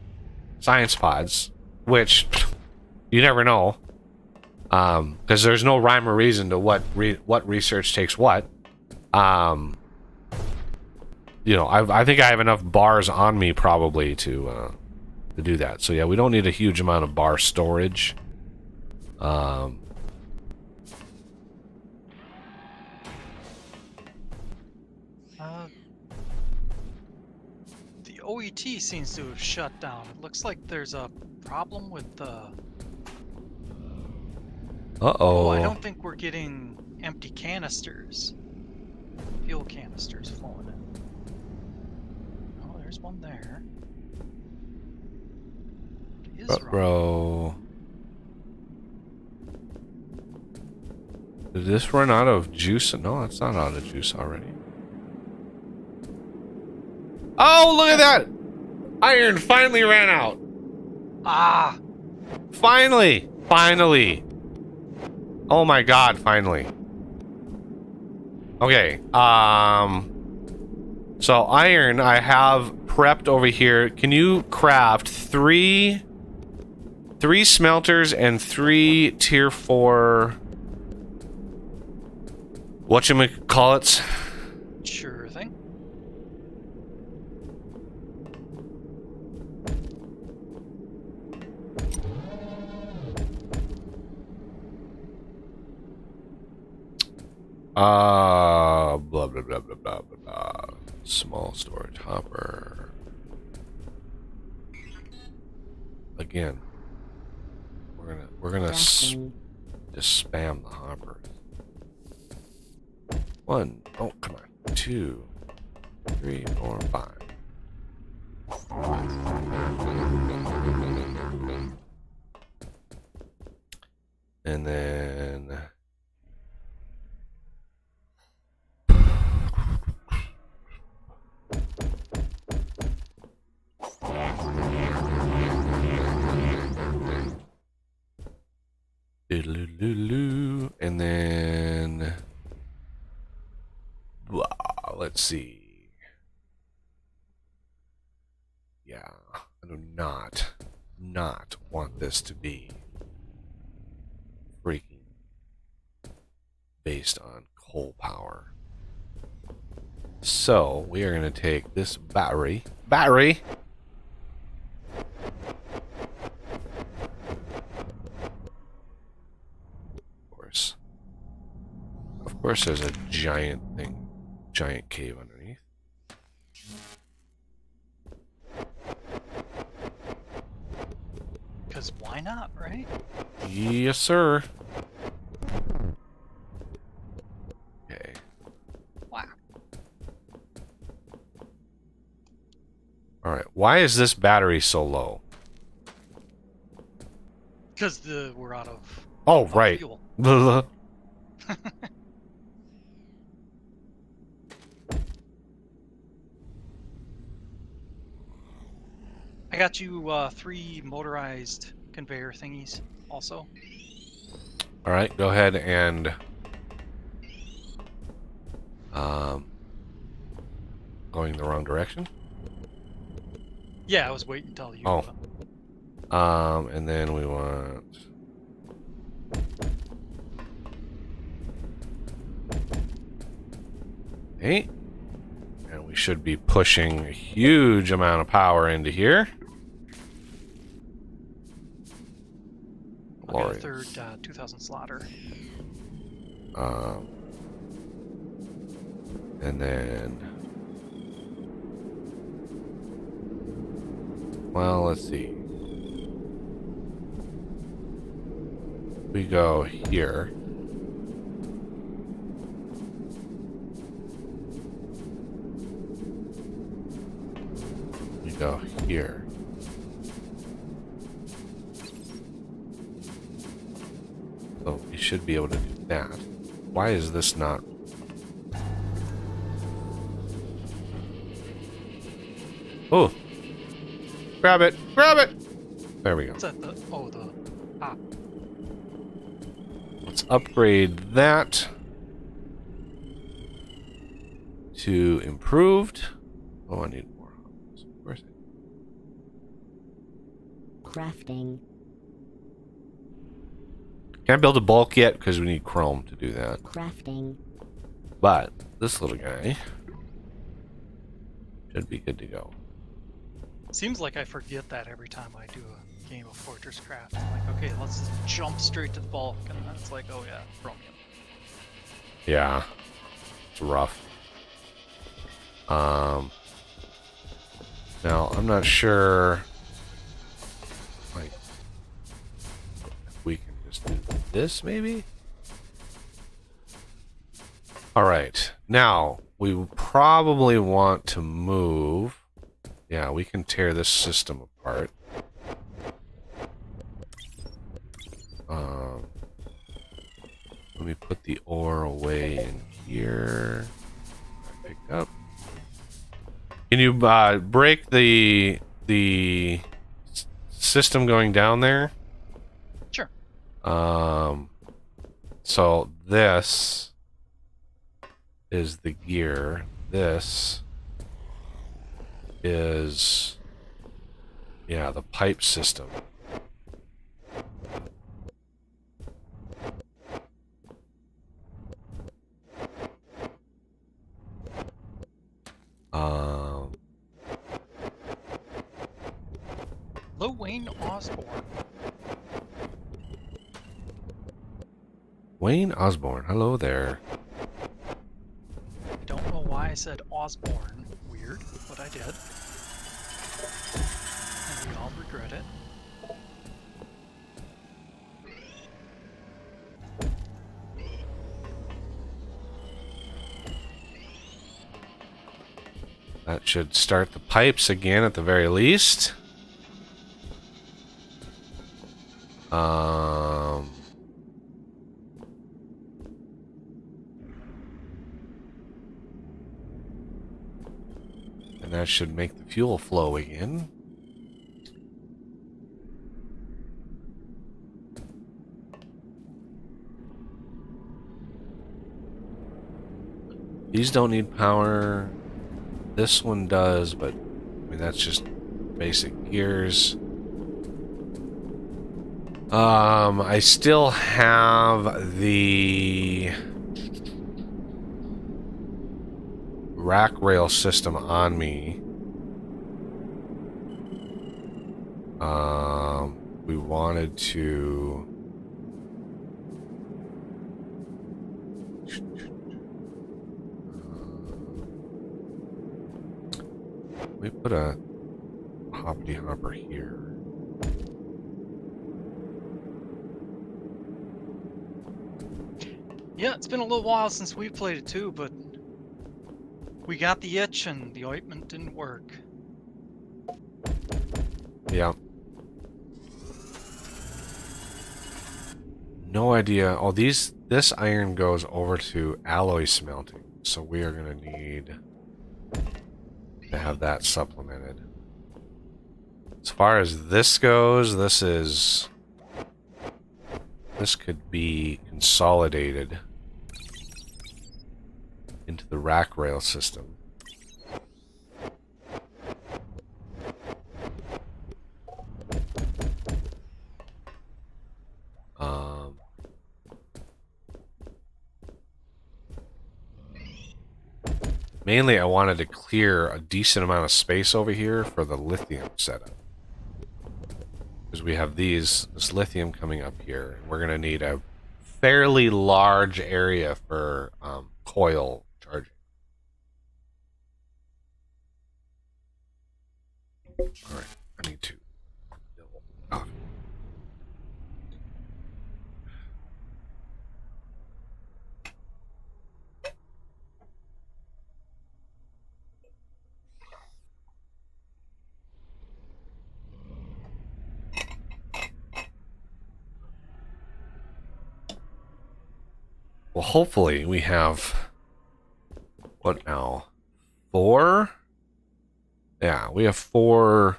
science pods, which you never know, because there's no rhyme or reason to what research takes what. I think I have enough bars on me probably to do that. So yeah, we don't need a huge amount of bar storage. The OET seems to have shut down. It looks like there's a problem with the... Oh, I don't think we're getting empty canisters. Fuel canisters flowing in. Oh, there's one there. What is wrong? Bro. Did this run out of juice? No, it's not out of juice already. Oh, look at that! Iron finally ran out. Ah! Finally! Oh my god, finally. Okay, so iron I have prepped over here. Can you craft three smelters and 3 tier 4 whatchamacallits? Sure thing. Blah blah blah blah blah blah. Small storage hopper. Again, we're gonna just spam the hoppers. 1, oh come on, 2, 3, 4, 5. And then and then let's see. Yeah, I do not want this to be freaking based on coal power. So we are going to take this battery. Of course, there's a giant cave underneath. Because why not, right? Yes, sir. Okay. Wow. All right. Why is this battery so low? Because we're out of Oh, right. fuel. I got you 3 motorized conveyor thingies also. All right. Go ahead and going the wrong direction. Yeah, I was waiting until you. And then we want. Okay. And we should be pushing a huge amount of power into here. I'll get a third 2000 slaughter. And then, well, let's see. We go here. We go here. So we should be able to do that. Why is this not? Oh! Grab it! Grab it! There we go. What's that? The ah. Let's upgrade that to improved. Oh, I need more. Where's it? Crafting. Can't build a bulk yet because we need chrome to do that. Crafting. But this little guy should be good to go. Seems like I forget that every time I do a game of FortressCraft. I'm like, okay, let's just jump straight to the bulk, and then it's like, oh yeah, chromium. Yeah, it's rough. Now I'm not sure, like, if we can just do this maybe. All right, now we probably want to move. Yeah, we can tear this system apart. Let me put the ore away in here. Pick up. Can you break the system going down there? Sure. So this is the gear. This is, yeah, the pipe system. Hello, Wayne Osborne. Wayne Osborne, hello there. I don't know why I said Osborne. Weird, but I did. And we all regret it. That should start the pipes again at the very least. And that should make the fuel flow again. These don't need power. This one does, but I mean that's just basic gears. I still have the rack rail system on me. We wanted to... we put a hoppity hopper here. Yeah, it's been a little while since we played it too, but we got the itch and the ointment didn't work. Yeah. No idea. Oh, this iron goes over to alloy smelting, so we are going to need to have that supplemented. As far as this goes, this could be consolidated into the rack rail system. Mainly, I wanted to clear a decent amount of space over here for the lithium setup. Because we have this lithium coming up here. We're going to need a fairly large area for coil charging. Alright, I need to... Oh. Well, hopefully we have... what now? 4? Yeah, we have 4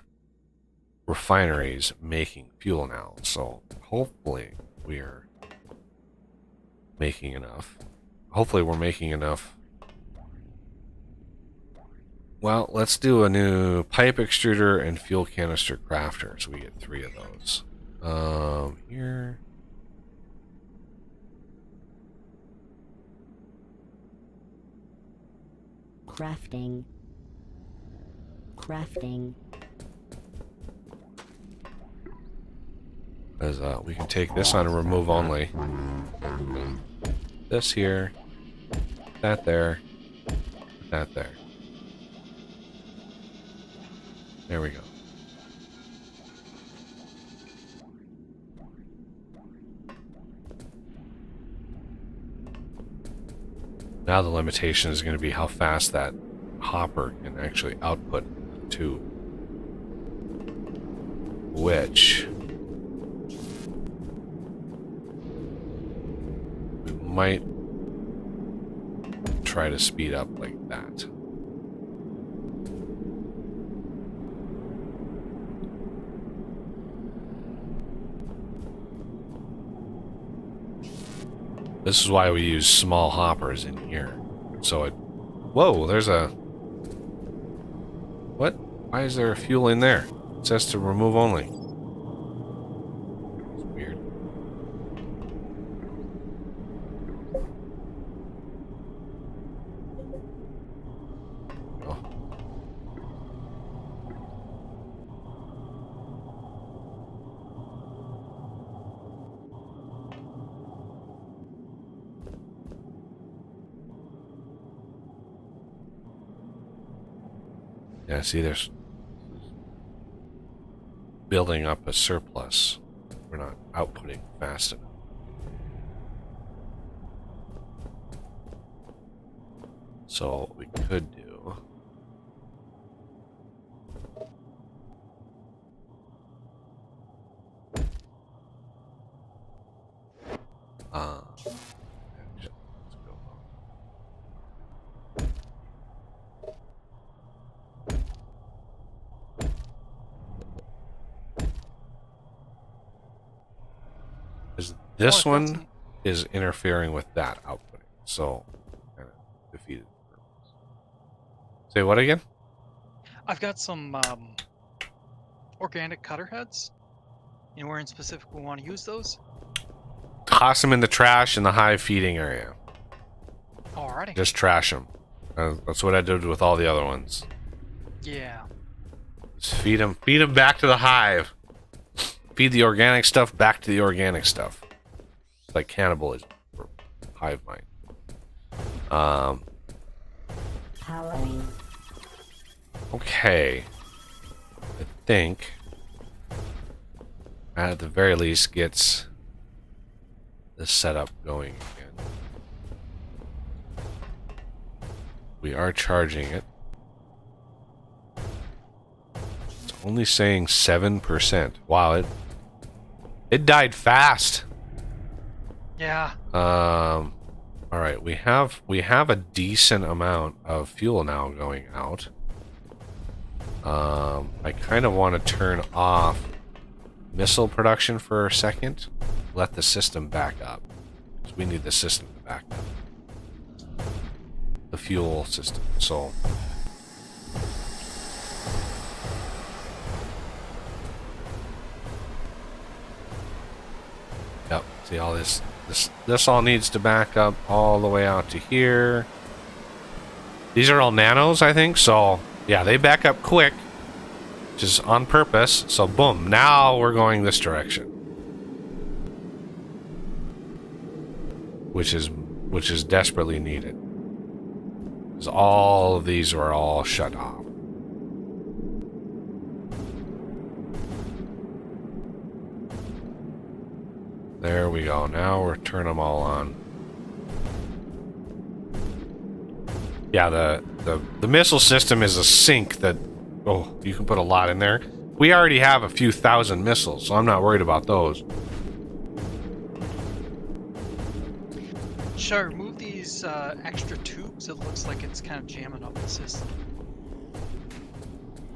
refineries making fuel now, so hopefully we are making enough. Hopefully we're making enough. Well, let's do a new pipe extruder and fuel canister crafter, so we get 3 of those. Here. Crafting. Crafting. As we can take this on a remove only. This here. That there. That there. There we go. Now the limitation is going to be how fast that hopper can actually output to which we might try to speed up like that. This is why we use small hoppers in here. So it... whoa, there's a... what? Why is there a fuel in there? It says to remove only. It's weird. Oh. Yeah, see, there's building up a surplus. We're not outputting fast enough. So what we could do let's go. This one is interfering with that outputting, so kind of defeated the purpose. Say what again? I've got some organic cutter heads. Anywhere in specific we want to use those? Toss them in the trash in the hive feeding area. Alrighty. Just trash them. That's what I did with all the other ones. Yeah. Just feed them back to the hive. Feed the organic stuff back to the organic stuff. It's like cannibalism for hive mind. Powering. Okay. I think at the very least gets the setup going again. We are charging it. It's only saying 7%. Wow, it died fast. Yeah. All right, we have a decent amount of fuel now going out. I kind of want to turn off missile production for a second. Let the system back up. 'Cause we need the system to back up. The fuel system. So yep, see all this all needs to back up all the way out to here. These are all nanos, I think, so yeah, they back up quick, which is on purpose. So boom, now we're going this direction. Which is desperately needed. Because all of these are all shut off. There we go. Now we're turning them all on. Yeah, the missile system is a sink that, oh, you can put a lot in there. We already have a few thousand missiles, so I'm not worried about those. Sure, remove these extra tubes. It looks like it's kind of jamming up the system.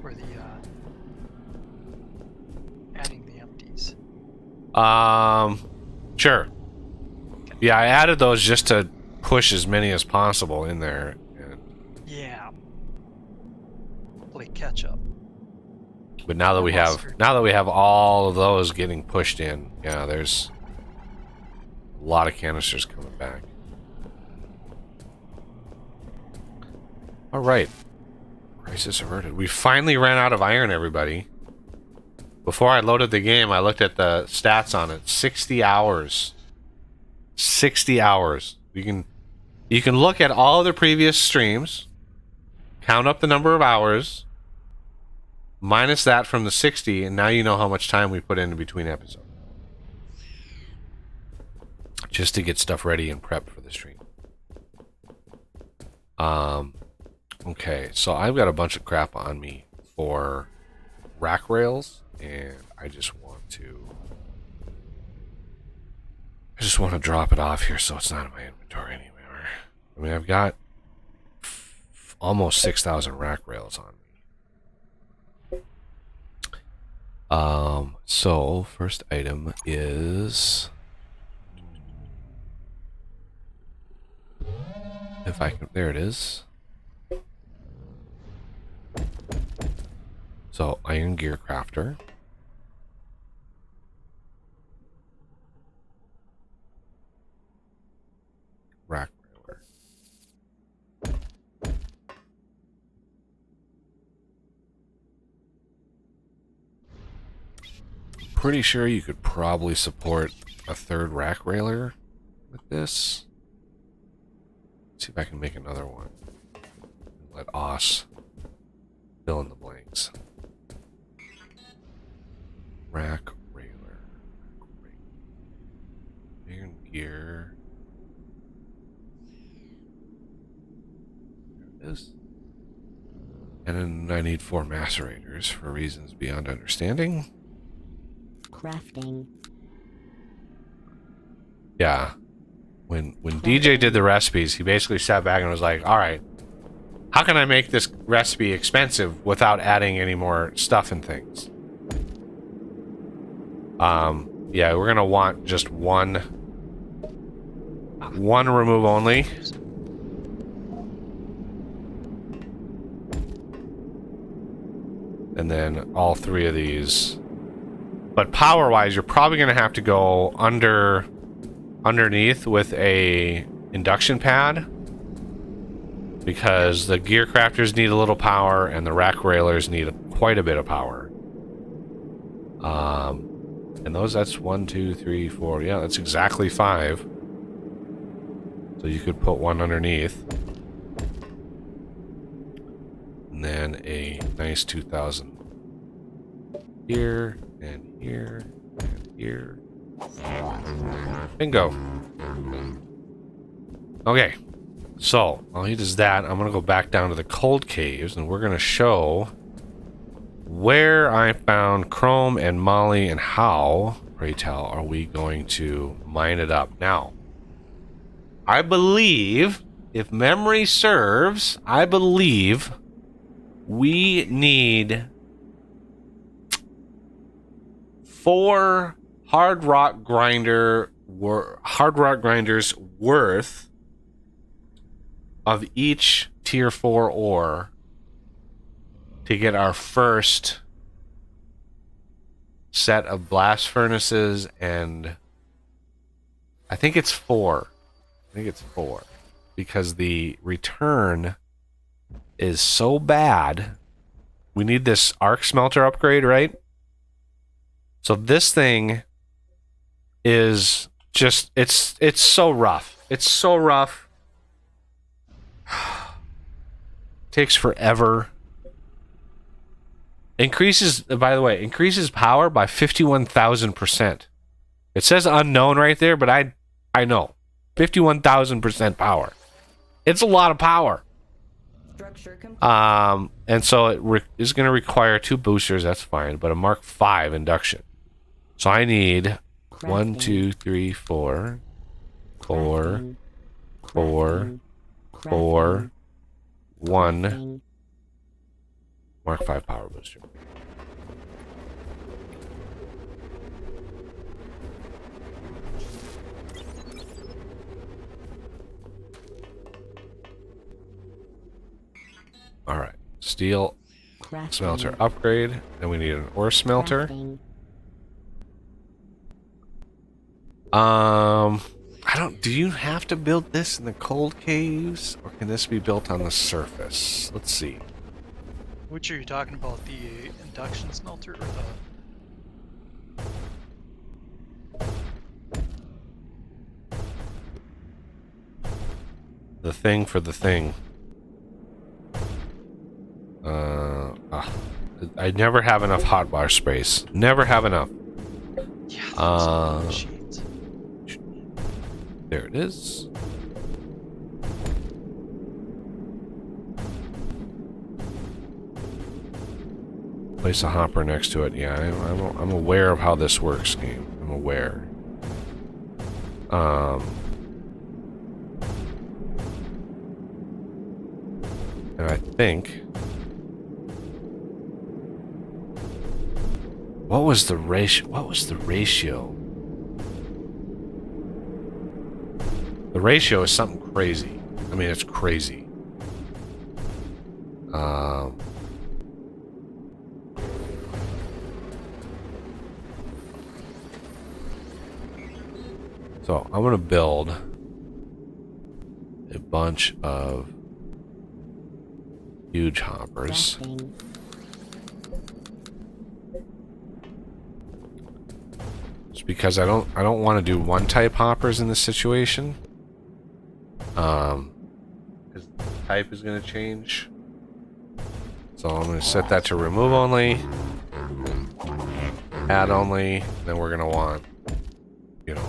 For the adding the empties. Sure. Okay. Yeah, I added those just to push as many as possible in there. Yeah. Play catch up. But now that we have all of those getting pushed in, yeah, there's a lot of canisters coming back. All right, crisis averted. We finally ran out of iron, everybody. Before I loaded the game, I looked at the stats on it. 60 hours. 60 hours. You can look at all of the previous streams, count up the number of hours, minus that from the 60, and now you know how much time we put in between episodes. Just to get stuff ready and prepped for the stream. Okay, so I've got a bunch of crap on me for rack rails, and I just want to drop it off here so it's not in my inventory anymore. I mean, I've got almost 6,000 rack rails on me. So first item is, if I can, there it is. So iron gear crafter. Rack railer. Pretty sure you could probably support a third rack railer with this. Let's see if I can make another one. Let Os fill in the blanks. Rack railer. Iron gear. There it is. And then I need 4 macerators for reasons beyond understanding. Crafting. Yeah. When DJ did the recipes, he basically sat back and was like, all right, how can I make this recipe expensive without adding any more stuff and things? Yeah, we're gonna want just one remove only. And then all 3 of these. But power-wise, you're probably gonna have to go underneath with a induction pad because the gear crafters need a little power and the rack railers need quite a bit of power. And those, that's 1, 2, 3, 4. Yeah, that's exactly 5. So you could put one underneath. And then a nice 2,000 here, and here, and here. Bingo. Okay. So, all he does that. I'm going to go back down to the cold caves, and we're going to show where I found chrome and moly and how, pray tell, are we going to mine it up. Now, I believe, if memory serves, I believe we need 4 hard rock grinders worth of each tier 4 ore to get our first set of blast furnaces, and I think it's 4. I think it's 4 because the return is so bad. We need this arc smelter upgrade, right? So this thing is just it's so rough. It's so rough. Takes forever. Increases, by the way, increases power by 51,000%. It says unknown right there, but I know. 51,000% power. It's a lot of power. Structure complete. And so it is going to require 2 boosters, that's fine, but a Mark 5 induction. So I need 1, 2, 3, 4, 4, 4, 4, 1 Mark 5 power booster. All right, steel smelter upgrade. Then we need an ore smelter. I don't. Do you have to build this in the cold caves, or can this be built on the surface? Let's see. Which are you talking about? The induction smelter or The thing for the thing. I never have enough hotbar space. Never have enough. yeah, machines. There it is. Place a hopper next to it. Yeah, I'm aware of how this works, game. I'm aware. And I think... What was the ratio? What was the ratio? The ratio is something crazy. I mean, it's crazy. So I'm gonna build a bunch of huge hoppers. Just because I don't want to do one type hoppers in this situation. Because the type is gonna change. So I'm gonna set that to remove only, add only, then we're gonna want, you know,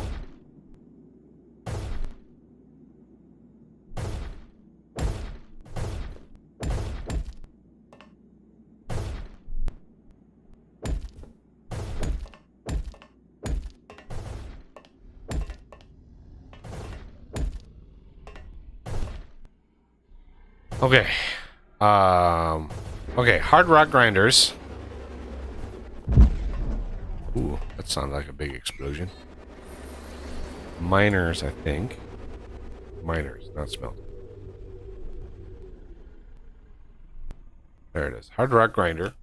okay. Okay, hard rock grinders. Ooh, that sounds like a big explosion. Miners, I think. Miners, not smelters. There it is. Hard rock grinder.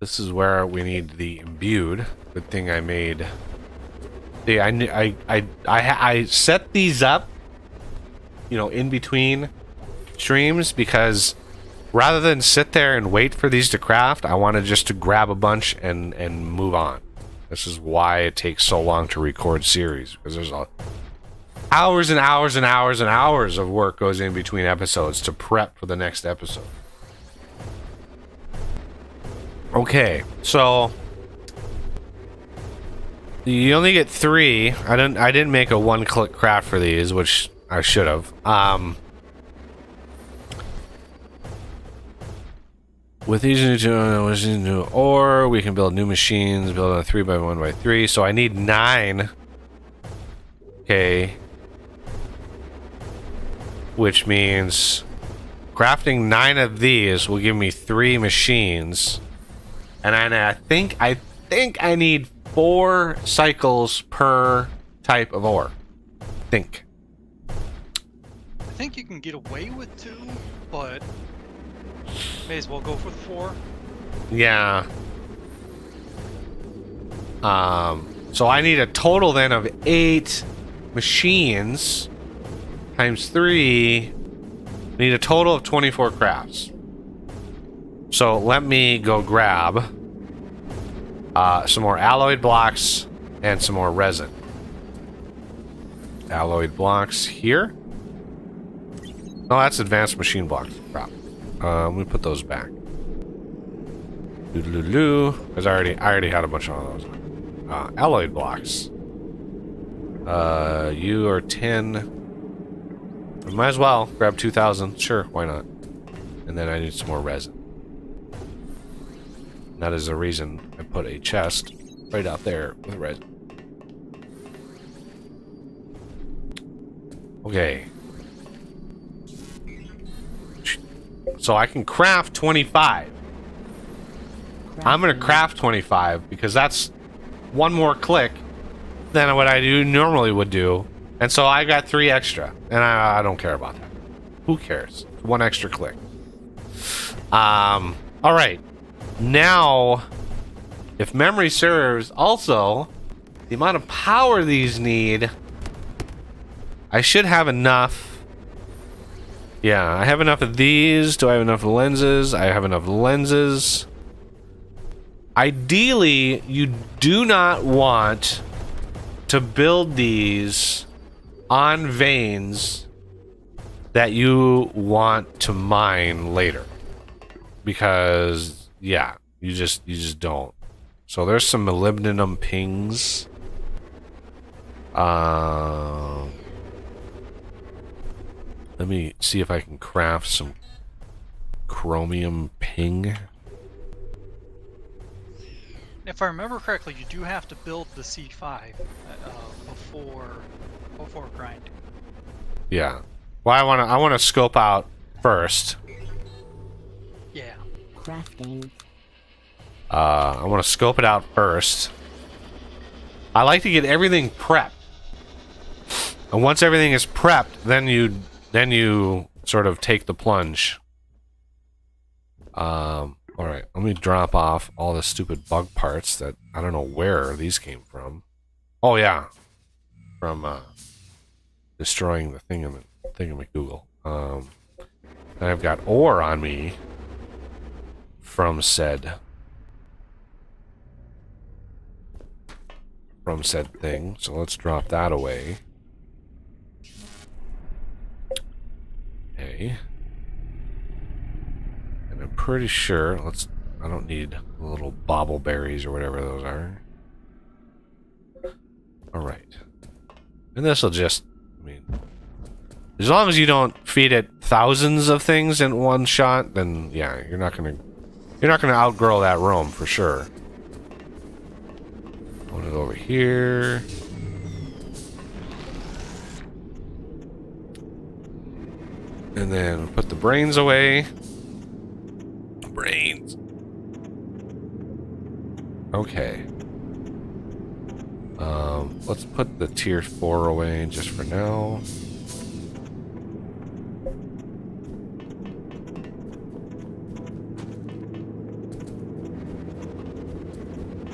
This is where we need the imbued. Good thing I made. See, I set these up, you know, in between streams because rather than sit there and wait for these to craft, I wanted just to grab a bunch and move on. This is why it takes so long to record series, because there's hours and hours and hours and hours of work goes in between episodes to prep for the next episode. Okay, so you only get 3. I didn't make a one-click craft for these, which I should have. With these new ore, we can build new machines, build on a 3x1x3. So I need 9. Okay. Which means crafting 9 of these will give me 3 machines. And I think I need 4 cycles per type of ore. I think you can get away with 2, but may as well go for the 4. Yeah. So I need a total then of 8 machines times 3. I need a total of 24 crafts. So let me go grab some more alloyed blocks and some more resin. Alloyed blocks here. Oh, that's advanced machine blocks. Crap. Let me put those back. Doodaloo. Because I already had a bunch of those. Alloyed blocks. You are 10. I might as well grab 2,000. Sure, why not? And then I need some more resin. That is the reason I put a chest right out there with resin. Okay. So I can craft 25. I'm gonna craft 25 because that's one more click than what I normally would do. And so I got 3 extra. And I don't care about that. Who cares? 1 extra click. Alright. Now, if memory serves, also, the amount of power these need, I should have enough. Yeah, I have enough of these. Do I have enough lenses? I have enough lenses. Ideally, you do not want to build these on veins that you want to mine later. Because, yeah, you just don't. So there's some molybdenum pings. Let me see if I can craft some chromium ping. If I remember correctly, you do have to build the C5 before grinding. Yeah. Well, I want to scope out first. Yeah. Crafting. I want to scope it out first. I like to get everything prepped. And once everything is prepped, then you sort of take the plunge. Alright, let me drop off all the stupid bug parts that I don't know where these came from. Oh yeah. From destroying the thing in the thingamacoogle. And I've got ore on me from said thing. So let's drop that away. Okay. And I'm pretty sure, I don't need little bobble berries or whatever those are. Alright. And this will just, I mean, as long as you don't feed it thousands of things in one shot, then yeah, you're not gonna outgrow that room for sure. Put it over here. And then put the brains away. Brains. Okay. Let's put the tier 4 away just for now.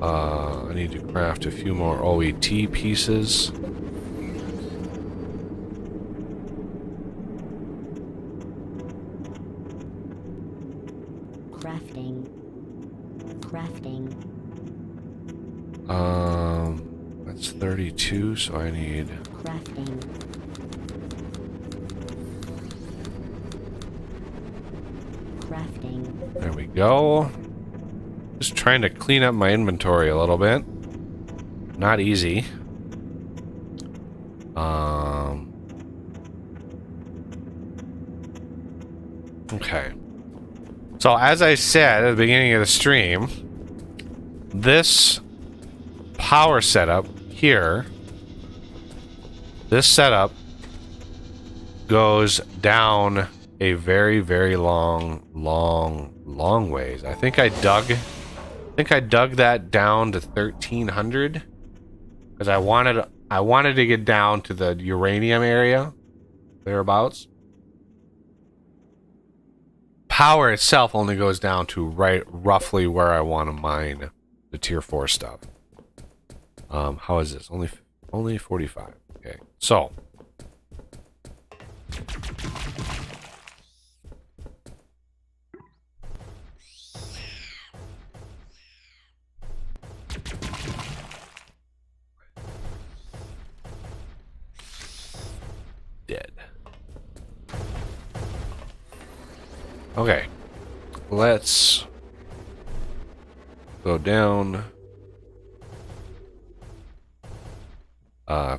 I need to craft a few more OET pieces. Crafting. Crafting. That's 32, so I need... Crafting. Crafting. There we go. Just trying to clean up my inventory a little bit. Not easy. Okay. So as I said at the beginning of the stream, this power setup here, this setup goes down a very, very long ways. I think I dug that down to 1300 because I wanted to get down to the uranium area thereabouts. Power itself only goes down to roughly where I want to mine the tier 4 stuff. How is this? Only 45. Okay. So dead. Okay. Let's go down.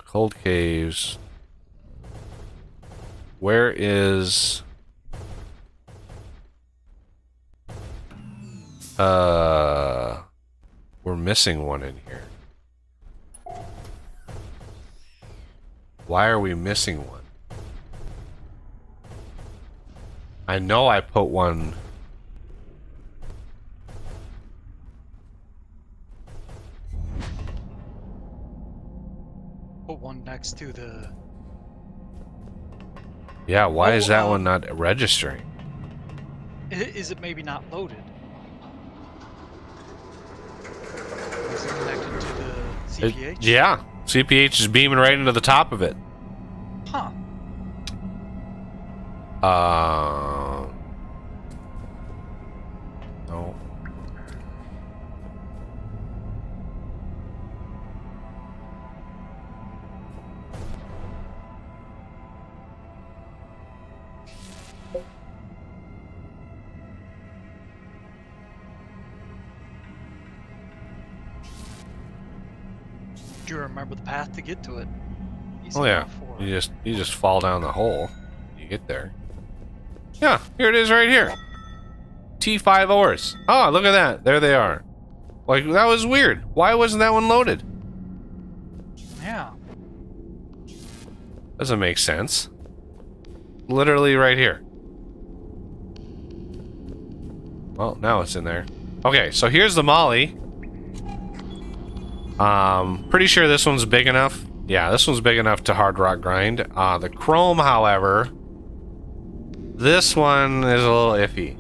Cold caves. Where is... We're missing one in here. Why are we missing one? I know I put one... Put one next to the... Yeah, why is that one not registering? Is it maybe not loaded? Is it connected to the CPH? Yeah, CPH is beaming right into the top of it. Huh. No. Do you remember the path to get to it? Oh yeah, you just fall down the hole. You get there. Yeah, here it is right here. T5 ores. Oh, look at that. There they are. Like, that was weird. Why wasn't that one loaded? Yeah. Doesn't make sense. Literally right here. Well, now it's in there. Okay, so here's the molly. Pretty sure this one's big enough. Yeah, this one's big enough to hard rock grind. The chrome, however, this one is a little iffy.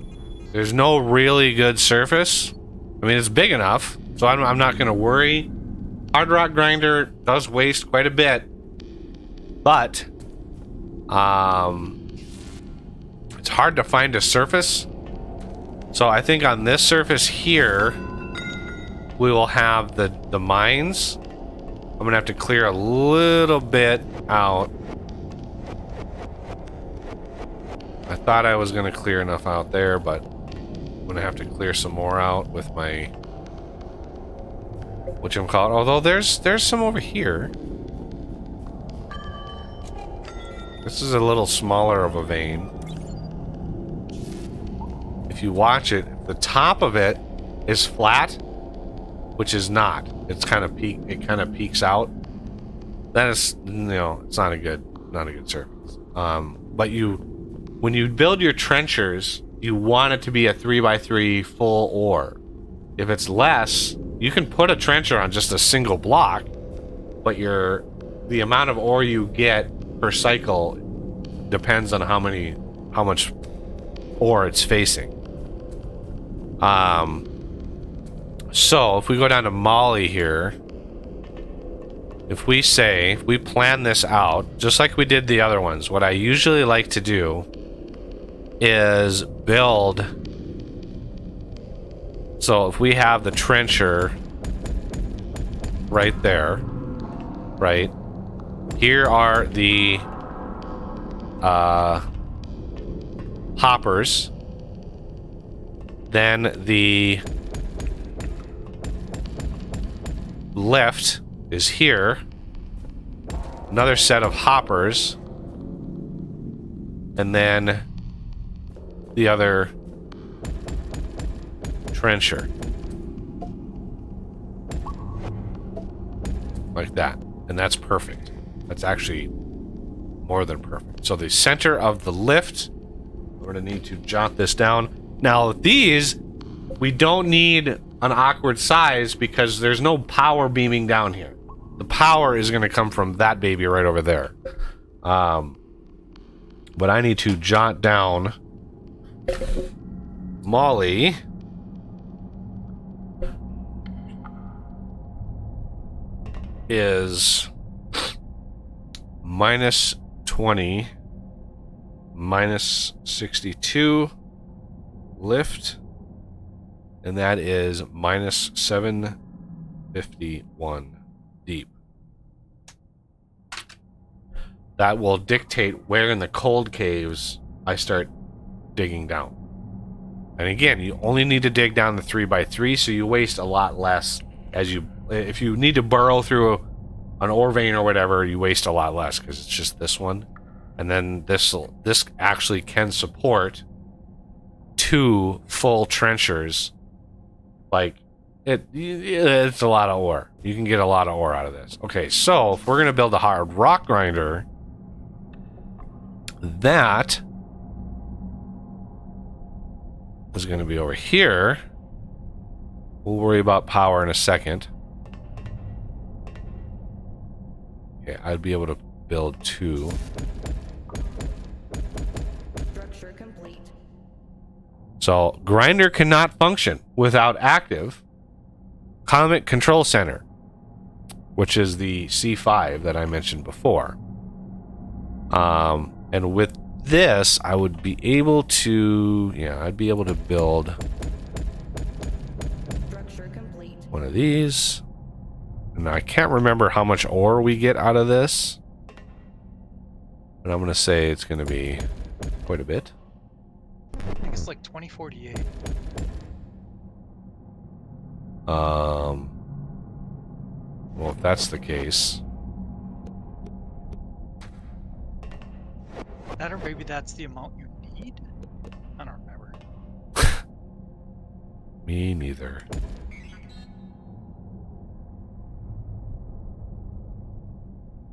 There's no really good surface. I mean, it's big enough, so I'm not going to worry. Hard rock grinder does waste quite a bit, but it's hard to find a surface. So I think on this surface here, we will have the mines. I'm gonna have to clear a little bit out. I thought I was gonna clear enough out there, but I'm gonna have to clear some more out with my whatchamacallit. Although there's some over here. This is a little smaller of a vein. If you watch it, the top of it is flat, which is not. It's kind of peaks out. That is, it's not a good surface. But when you build your trenchers, you want it to be a 3x3 full ore. If it's less, you can put a trencher on just a single block, but the amount of ore you get per cycle depends on how much ore it's facing. So if we go down to Molly here, if we plan this out, just like we did the other ones, what I usually like to do is build So if we have the trencher right there, right? Here are the hoppers. Then the lift is here. Another set of hoppers. And then the other trencher. Like that. And that's perfect. That's actually more than perfect. So the center of the lift, we're going to need to jot this down. Now these, we don't need an awkward size because there's no power beaming down here. The power is going to come from that baby right over there. But I need to jot down Molly is minus 20, minus 62 lift, and that is minus 751 deep. That will dictate where in the cold caves I start digging down. And again, you only need to dig down the 3x3, so you waste a lot less as you... If you need to burrow through an ore vein or whatever, you waste a lot less because it's just this one. And then this actually can support 2 full trenchers. Like, it's a lot of ore. You can get a lot of ore out of this. Okay, so if we're going to build a hard rock grinder, that is going to be over here. We'll worry about power in a second. Okay, I'd be able to build 2. Structure complete. So, grinder cannot function without active Comet Control Center, which is the C5 that I mentioned before. And with this, I would be able to... Yeah, I'd be able to build Structure complete. one of these. And I can't remember how much ore we get out of this. But I'm going to say it's going to be quite a bit. I think it's like 2048. Well, if that's the case... That or maybe that's the amount you need? I don't remember. Me neither.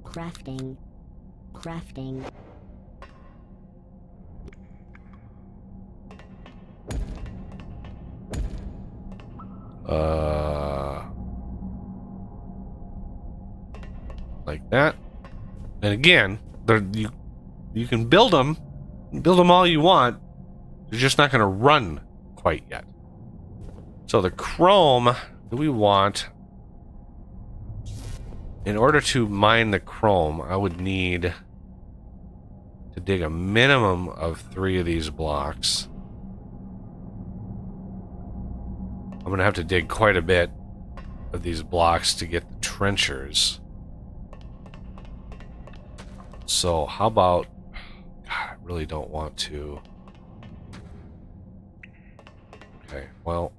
Crafting. Crafting. Like that. And again, you can build them all you want. They're just not going to run quite yet. So the chrome that we want, in order to mine the chrome, I would need to dig a minimum of 3 of these blocks. I'm going to have to dig quite a bit of these blocks to get the trenchers. So how about... God, I really don't want to... Okay, well...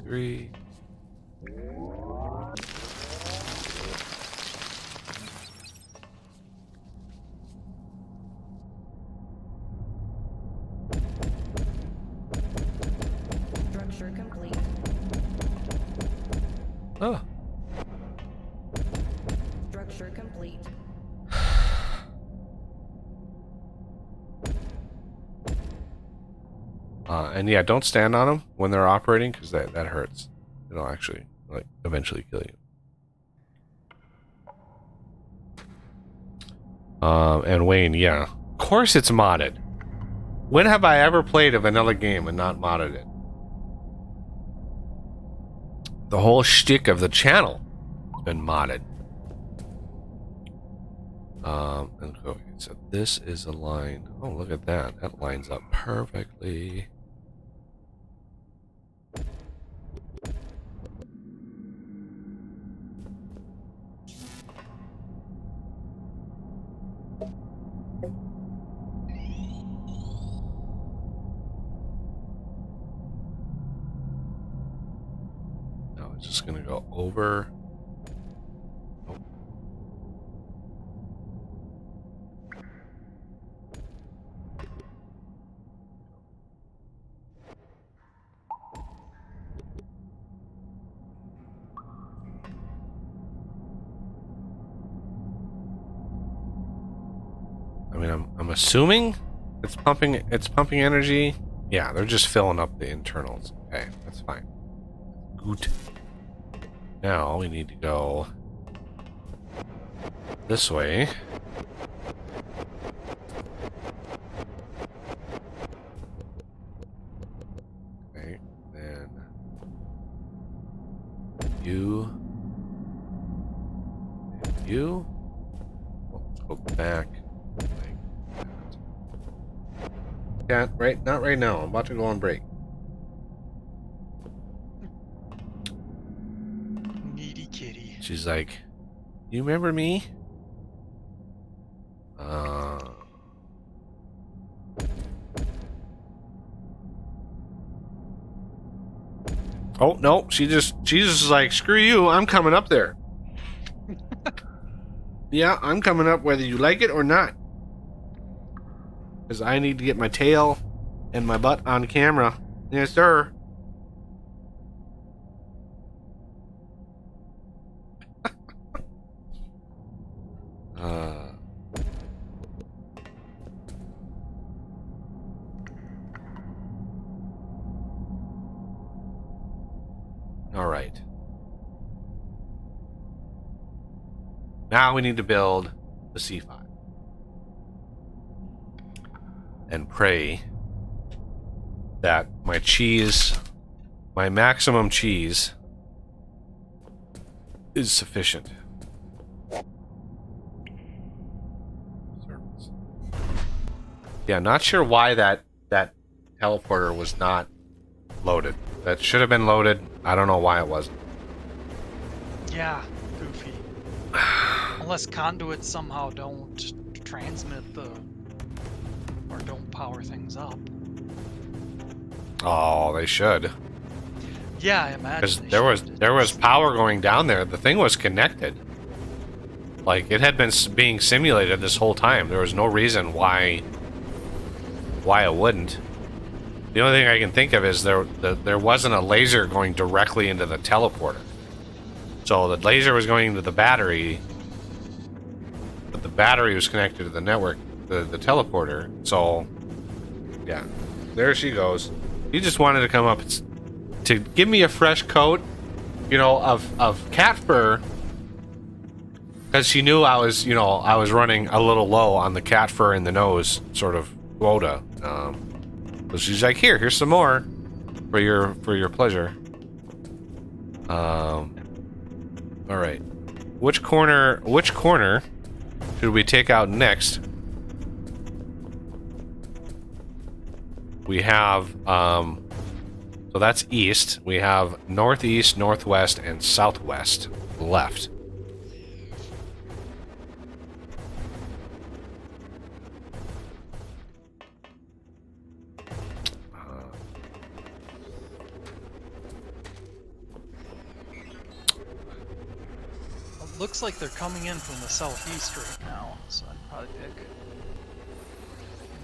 Three. Structure complete. Oh. Structure complete. And yeah, don't stand on them when they're operating because that hurts. It'll actually like eventually kill you. And Wayne, yeah. Of course it's modded. When have I ever played a vanilla game and not modded it? The whole shtick of the channel has been modded. And okay, so this is a line. Oh, look at that. That lines up perfectly. Now it's just gonna go over. Oh. I mean, I'm assuming it's pumping energy. Yeah, they're just filling up the internals. Okay, that's fine. Good. Now we need to go this way. Okay, then you and you. Well, let's go back. Yeah, right. Not right now. I'm about to go on break. Needy kitty. She's like, "You remember me?" Oh no, she's just like, "Screw you! I'm coming up there." Yeah, I'm coming up whether you like it or not. Because I need to get my tail and my butt on camera. Yes, sir. All right. Now we need to build the C5. And pray that my cheese, my maximum cheese, is sufficient. Yeah, not sure why that teleporter was not loaded. That should have been loaded. I don't know why it wasn't. Yeah, goofy. Unless conduits somehow don't transmit the... or don't power things up. Oh, they should. Yeah, I imagine. Because there was power going down there. The thing was connected. Like, it had been being simulated this whole time. There was no reason why it wouldn't. The only thing I can think of is there wasn't a laser going directly into the teleporter. So the laser was going into the battery, but the battery was connected to the network, the teleporter. So, yeah, there she goes. He just wanted to come up to give me a fresh coat, you know, of cat fur, because she knew I was running a little low on the cat fur in the nose sort of quota. So she's like, here's some more for your pleasure. All right, which corner should we take out next? We have so that's east. We have northeast, northwest, and southwest left. Looks like they're coming in from the southeast right now, so I'd probably pick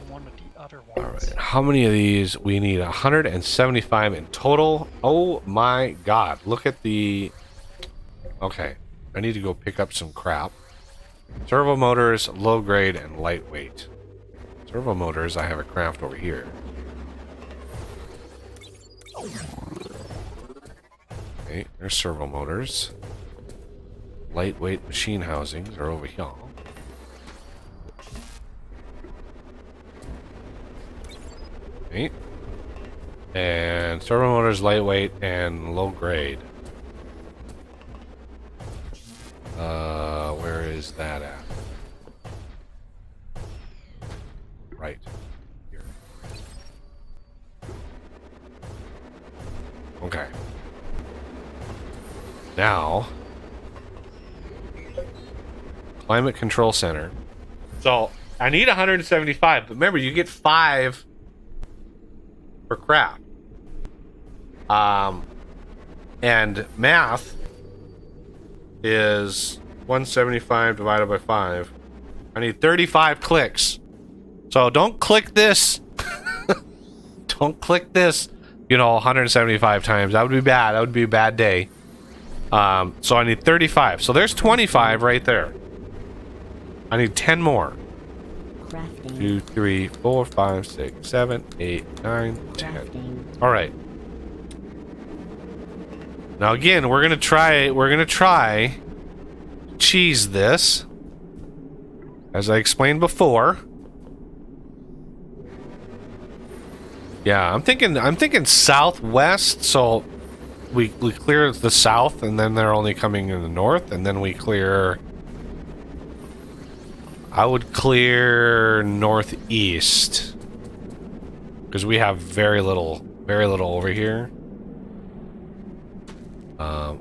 one of the other ones. All right, how many of these? We need 175 in total. Oh my god, look at the... Okay, I need to go pick up some crap. Servo motors, low grade, and lightweight. Servo motors, I have a craft over here. Okay, there's servo motors. Lightweight machine housings are over here. Right. And servo motors lightweight and low grade. Where is that at? Right. Here. Okay. Now, Climate Control Center. So, I need 175, but remember, you get 5 for craft. And math is 175 divided by 5. I need 35 clicks. So don't click this. Don't click this, 175 times. That would be bad. That would be a bad day. So I need 35. So there's 25 right there. I need 10 more. Crafting. 2, 3, 4, 5, 6, 7, 8, 9, 10. Crafting. All right. Now again, we're gonna try cheese this, as I explained before. Yeah, I'm thinking southwest, so we clear the south, and then they're only coming in the north, and then we clear. I would clear northeast because we have very little over here.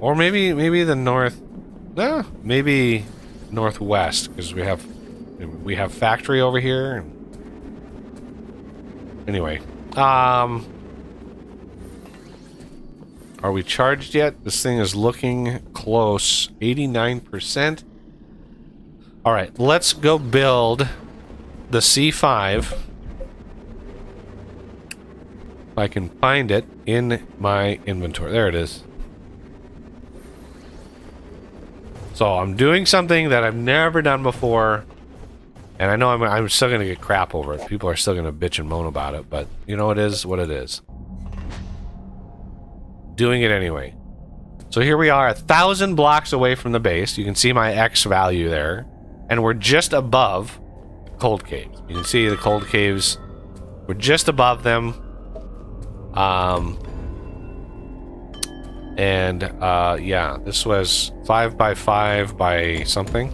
Or maybe the north. Maybe northwest because we have factory over here. Anyway, are we charged yet? This thing is looking close. 89%. All right, let's go build the C5. If I can find it in my inventory. There it is. So I'm doing something that I've never done before, and I know I'm still gonna get crap over it. People are still gonna bitch and moan about it, but it is what it is. Doing it anyway. So here we are, 1,000 blocks away from the base. You can see my X value there, and we're just above cold caves. You can see the cold caves. We're just above them. Yeah, this was 5 by 5 by something.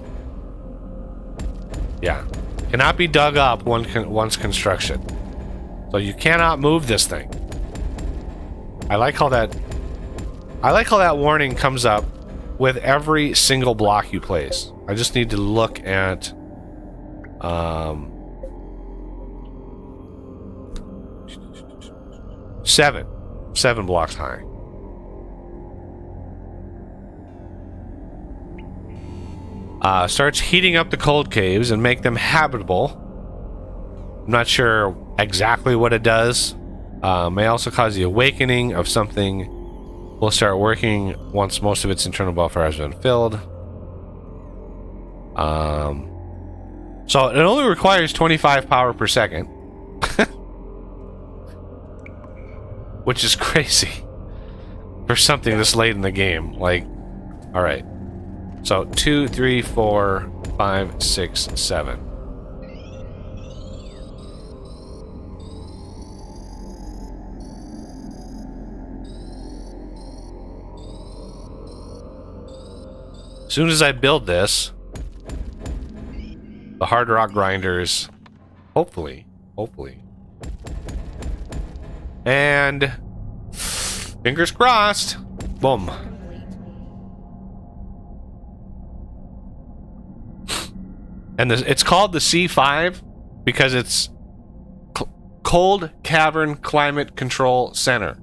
Yeah, cannot be dug up once construction. So you cannot move this thing. I like how that warning comes up with every single block you place. I just need to look at 7 blocks high. Starts heating up the cold caves and make them habitable. I'm not sure exactly what it does. May also cause the awakening of something. Will start working once most of its internal buffer has been filled. So it only requires 25 power per second. Which is crazy. For something this late in the game. Like, alright. So 2, 3, 4, 5, 6, 7. As soon as I build this, the hard rock grinders, hopefully, and fingers crossed, boom. And it's called the C5 because it's Cold Cavern Climate Control Center.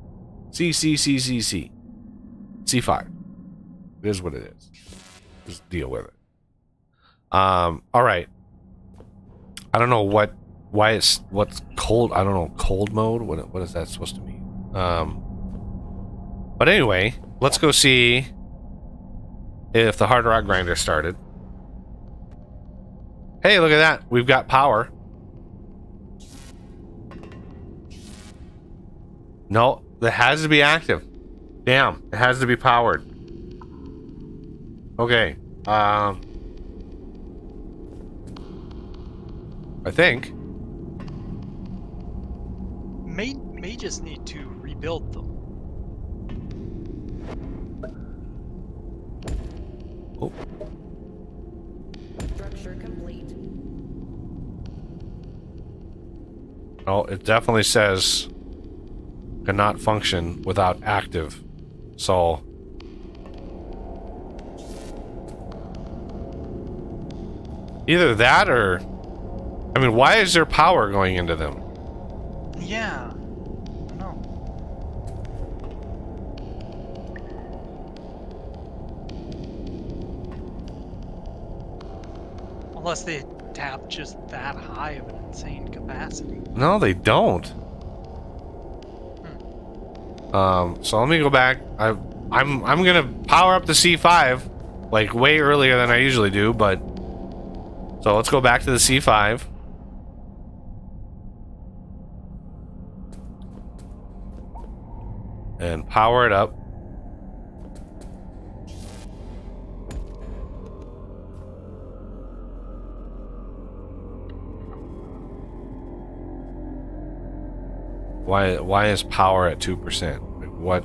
C5. It is what it is. Just deal with it. All right. I don't know what's cold. I don't know, cold mode. What is that supposed to mean? But anyway, let's go see if the hard rock grinder started. Hey, look at that. We've got power. No, that has to be active. Damn, it has to be powered. Okay. I think. may just need to rebuild them. Oh, Structure complete. oh, it definitely says cannot function without active. So either that or, I mean, why is there power going into them? Yeah. No. Unless they tap just that high of an insane capacity. No, they don't. So let me go back. I'm gonna power up the C5 like way earlier than I usually do, but so let's go back to the C5. And power it up. Why is power at 2%? Like what?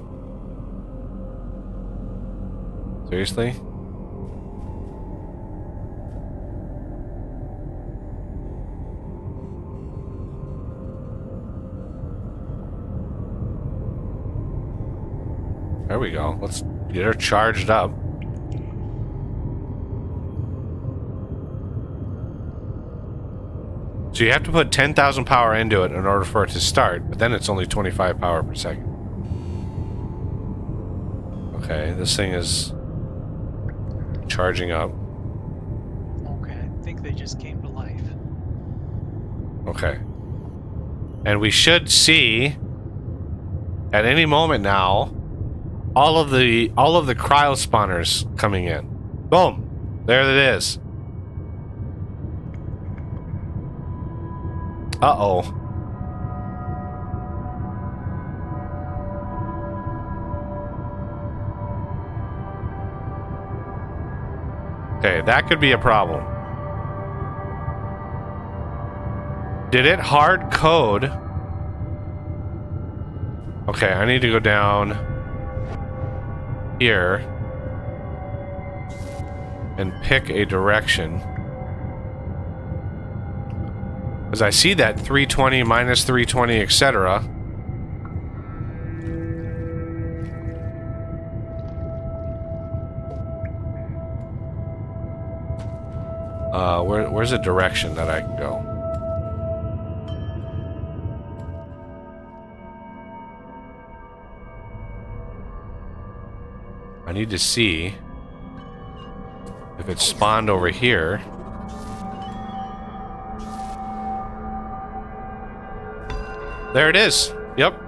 Seriously? There we go. Let's get her charged up. So you have to put 10,000 power into it in order for it to start, but then it's only 25 power per second. Okay, this thing is charging up. Okay, I think they just came to life. Okay. And we should see at any moment now all of the cryo spawners coming in. Boom. There it is. Uh-oh. Okay, that could be a problem. Did it hard code? Okay, I need to go down here and pick a direction. Because I see that 320, minus 320, etc. Where's a direction that I can go? I need to see if it's spawned over here. There it is. Yep.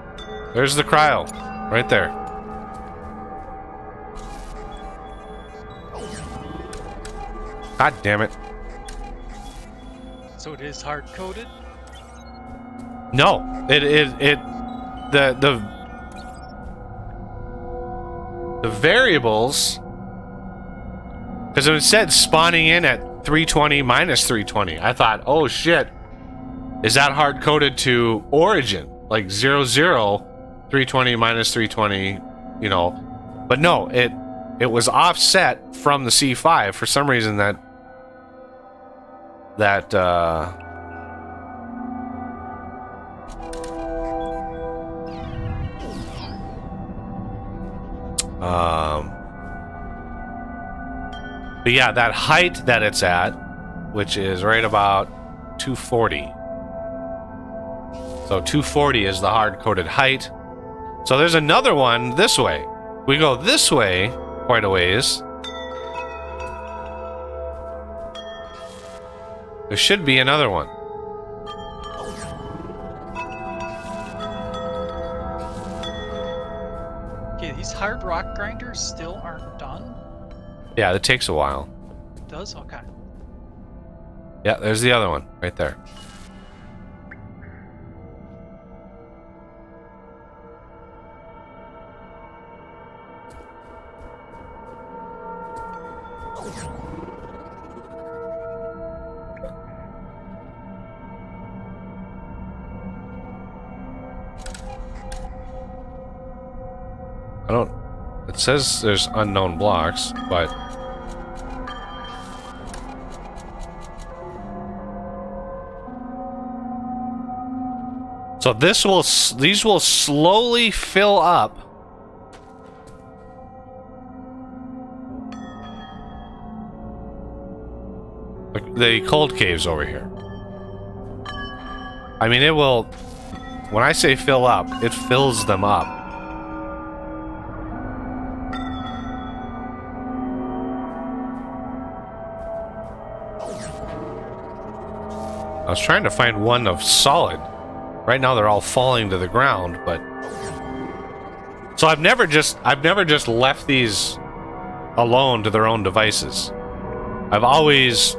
There's the cryo. Right there. God damn it. So it is hard coded? No. The variables, because it said spawning in at 320 minus 320. I thought, oh shit. Is that hard coded to origin? Like 00, 320 minus 320, you know. But no, it was offset from the C5 for some reason that but yeah, that height that it's at, which is right about 240. So 240 is the hard-coded height. So there's another one this way. We go this way quite a ways. There should be another one. Okay, these hard rock grinders still aren't done? Yeah, it takes a while. It does? Okay. Yeah, there's the other one right there. It says there's unknown blocks, but... So these will slowly fill up. The cold caves over here. I mean, it will... When I say fill up, it fills them up. I was trying to find one of solid. Right now they're all falling to the ground, but... So I've never just left these alone to their own devices. I've always,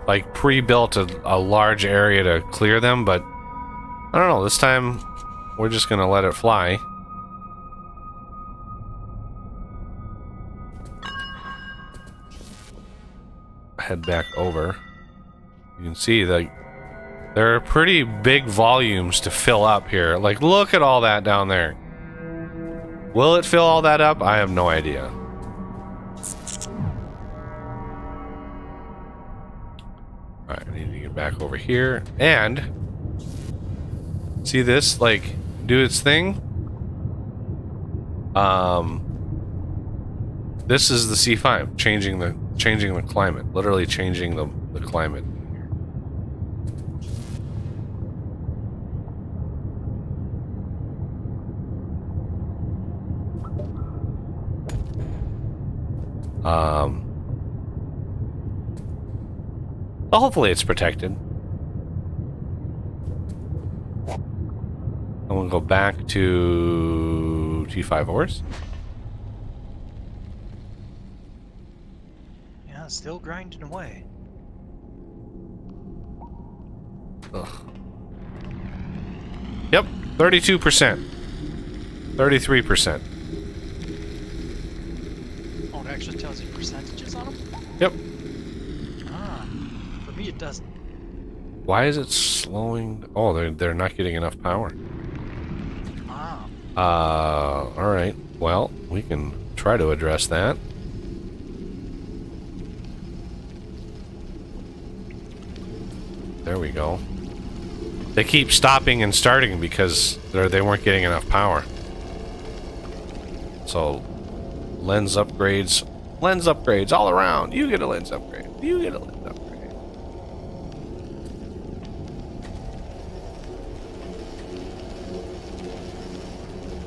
like, pre-built a large area to clear them, but... I don't know, this time we're just gonna let it fly. Head back over. You can see that there are pretty big volumes to fill up here. Like, look at all that down there. Will it fill all that up? I have no idea. Alright, I need to get back over here. And... see this, like, do its thing? This is the C5, changing the climate. Literally changing the climate. Well, hopefully it's protected. I'm gonna go back to T5 ores. Yeah, still grinding away. Ugh. Yep, 32%. 33%. Oh, it actually tells you percentages on them? Yep. Ah, for me it doesn't. Why is it slowing? Oh, they're not getting enough power. Ah. Alright. Well, we can try to address that. There we go. They keep stopping and starting because they weren't getting enough power. So, lens upgrades all around. You get a lens upgrade. You get a lens upgrade.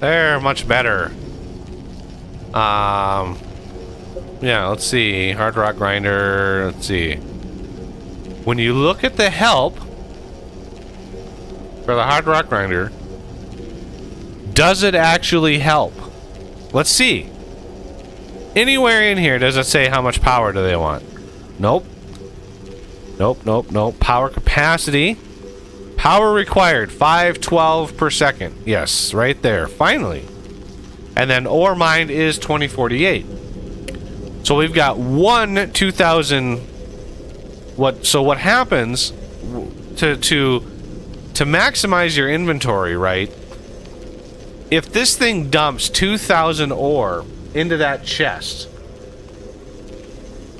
They're much better. Yeah, let's see. Hard rock grinder. Let's see. When you look at the help for the hard rock grinder, does it actually help? Let's see. Anywhere in here does it say how much power do they want? Nope. Nope, nope, nope. Power capacity. Power required, 512 per second. Yes, right there. Finally. And then ore mined is 2048. So we've got one 2000. So what happens to maximize your inventory, right? If this thing dumps 2000 ore into that chest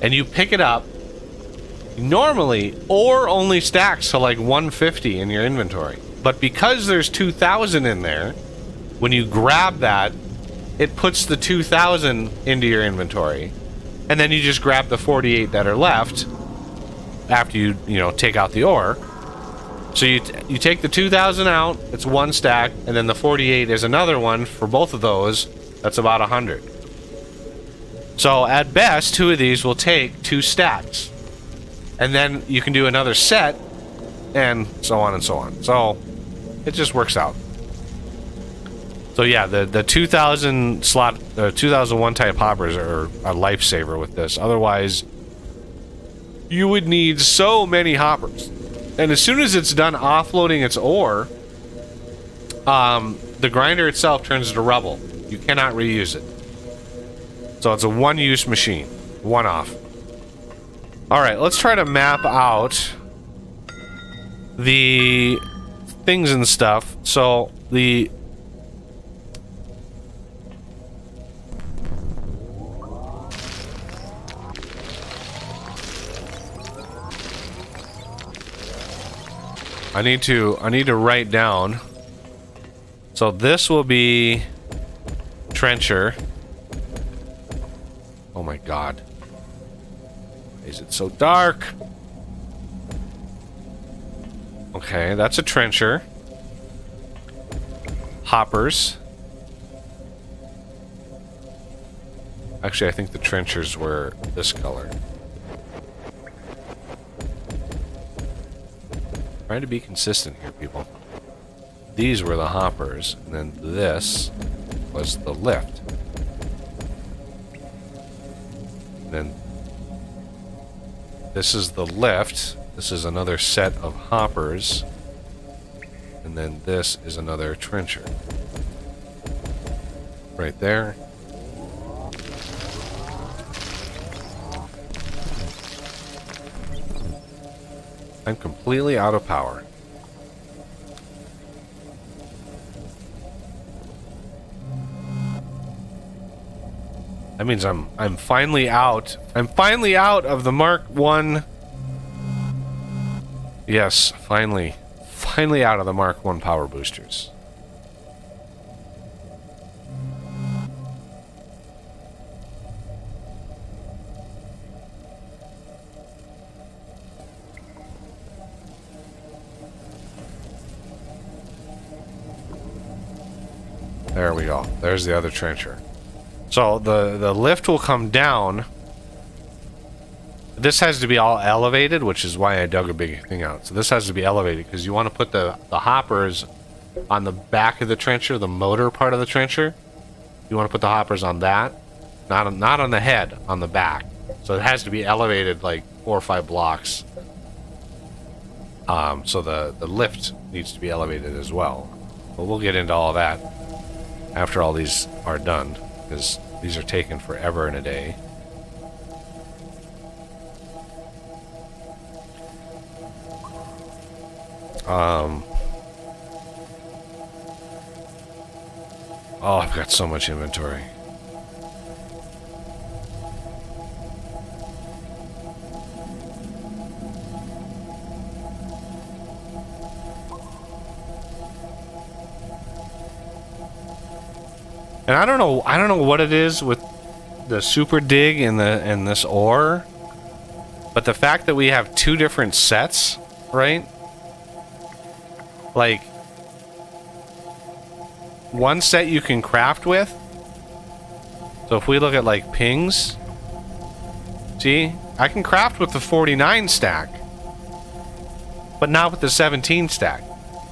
and you pick it up, normally ore only stacks to like 150 in your inventory. But because there's 2000 in there, when you grab that, it puts the 2000 into your inventory. And then you just grab the 48 that are left after you take out the ore. So you take the 2000 out, it's one stack, and then the 48 is another one for both of those. That's about 100. So at best, two of these will take 2 stacks. And then you can do another set, and so on and so on. So it just works out. So yeah, the 2000 slot, 2001 type hoppers are a lifesaver with this. Otherwise, you would need so many hoppers. And as soon as it's done offloading its ore, the grinder itself turns to rubble. You cannot reuse it. So it's a one-use machine, one-off. All right, let's try to map out the things and stuff. So I need to write down. So this will be trencher. Oh my god. Why is it so dark? Okay, that's a trencher. Hoppers. Actually, I think the trenchers were this color. Trying to be consistent here, people. These were the hoppers, and then this was the lift. And then this is the lift. This is another set of hoppers. And then this is another trencher. Right there. I'm completely out of power. That means I'm finally out. I'm finally out of the Mark 1. Yes, finally. Finally out of the Mark 1 power boosters. There we go. There's the other trencher. So the lift will come down. This has to be all elevated, which is why I dug a big thing out. So this has to be elevated because you want to put the hoppers on the back of the trencher, the motor part of the trencher. You want to put the hoppers on that, not on the head, on the back. So it has to be elevated like 4 or 5 blocks. So the lift needs to be elevated as well. But we'll get into all that after all these are done, because these are taking forever and a day. Oh, I've got so much inventory. And I don't know what it is with the super dig and this ore, but the fact that we have 2 different sets, right? Like, one set you can craft with. So if we look at like pings, see, I can craft with the 49 stack, but not with the 17 stack.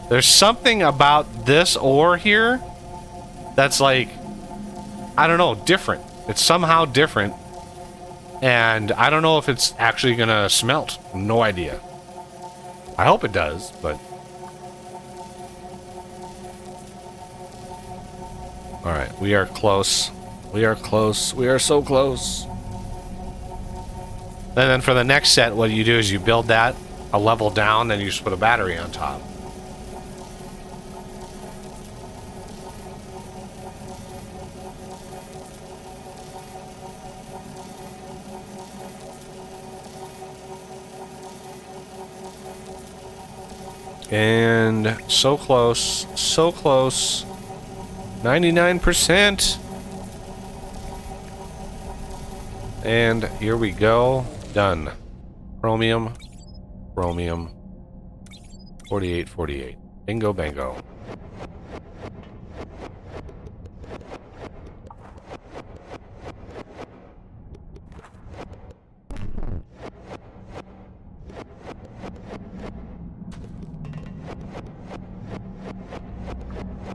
There's something about this ore here that's like, I don't know, different. It's somehow different, and I don't know if it's actually gonna smelt. No idea. I hope it does, but alright, we are close. We are close. We are so close. And then for the next set, what you do is you build that a level down, then you just put a battery on top. And so close, so close. 99%. And here we go. Done. Chromium. Chromium. 48, 48. Bingo, bango.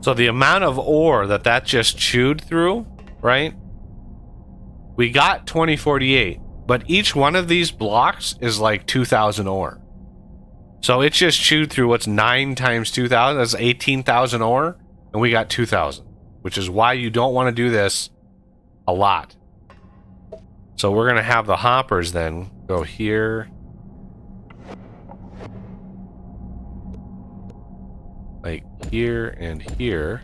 So the amount of ore that just chewed through, right? We got 2048, but each one of these blocks is like 2,000 ore. So it just chewed through what's 9 times 2,000? That's 18,000 ore, and we got 2,000, which is why you don't want to do this a lot. So we're going to have the hoppers then go here. Like here and here.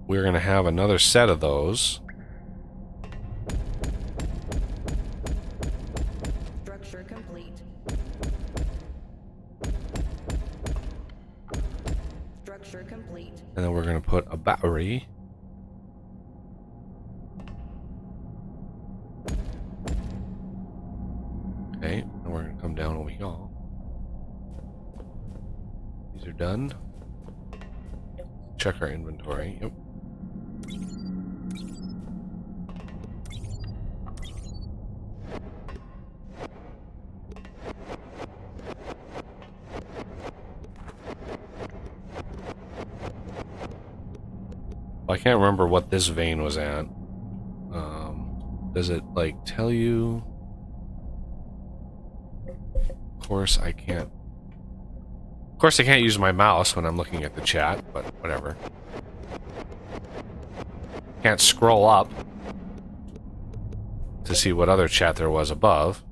We're going to have another set of those. Structure complete. Structure complete. And then we're going to put a battery. Okay, and we're going to come down over here. These are done. Check our inventory. Yep. I can't remember what this vein was at. Does it, like, tell you? Of course, I can't. Of course, I can't use my mouse when I'm looking at the chat, but whatever. Can't scroll up to see what other chat there was above.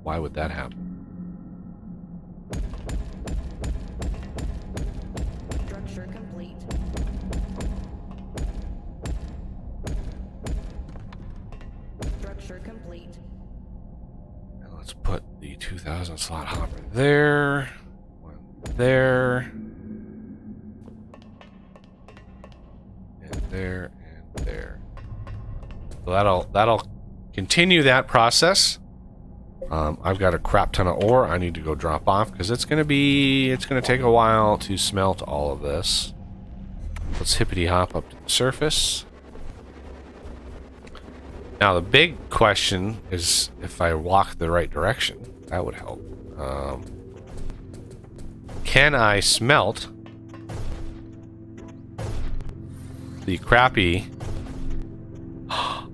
Why would that happen? Structure complete. Structure complete. And let's put the 2000 slot hopper there. One there. And there and there. So that'll continue that process. I've got a crap ton of ore I need to go drop off because it's gonna take a while to smelt all of this. Let's hippity hop up to the surface. Now the big question is if I walk the right direction. That would help. Can I smelt the crappy?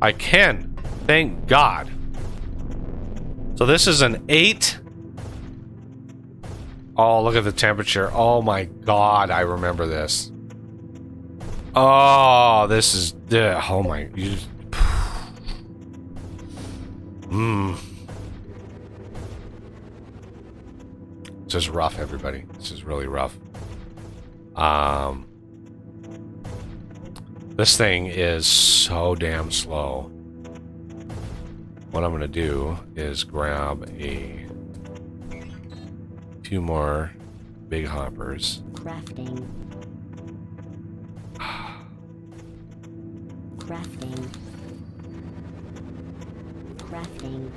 I can. Thank God. So this is an 8. Oh, look at the temperature. Oh my God, I remember this. Oh, this is... oh my... You just, This is rough, everybody. This is really rough. This thing is so damn slow. What I'm gonna do is grab a few more big hoppers. Crafting. Crafting. Crafting.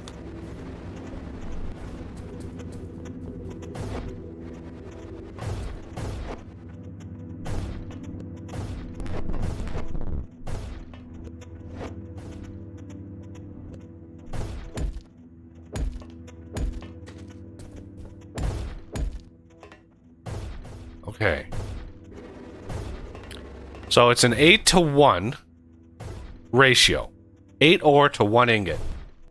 Okay. So it's an 8-to-1 ratio. 8 ore to 1 ingot.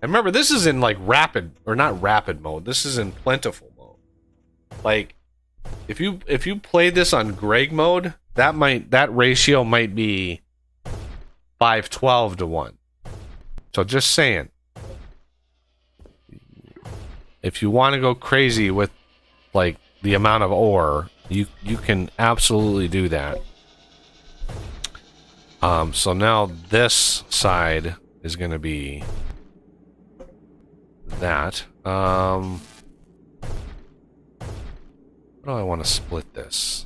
And remember, this is in like rapid, or not rapid mode. This is in plentiful mode. Like, if you play this on Greg mode, that ratio might be 512 to 1. So just saying. If you want to go crazy with like the amount of ore, you can absolutely do that. So now this side is going to be that. How do I want to split this?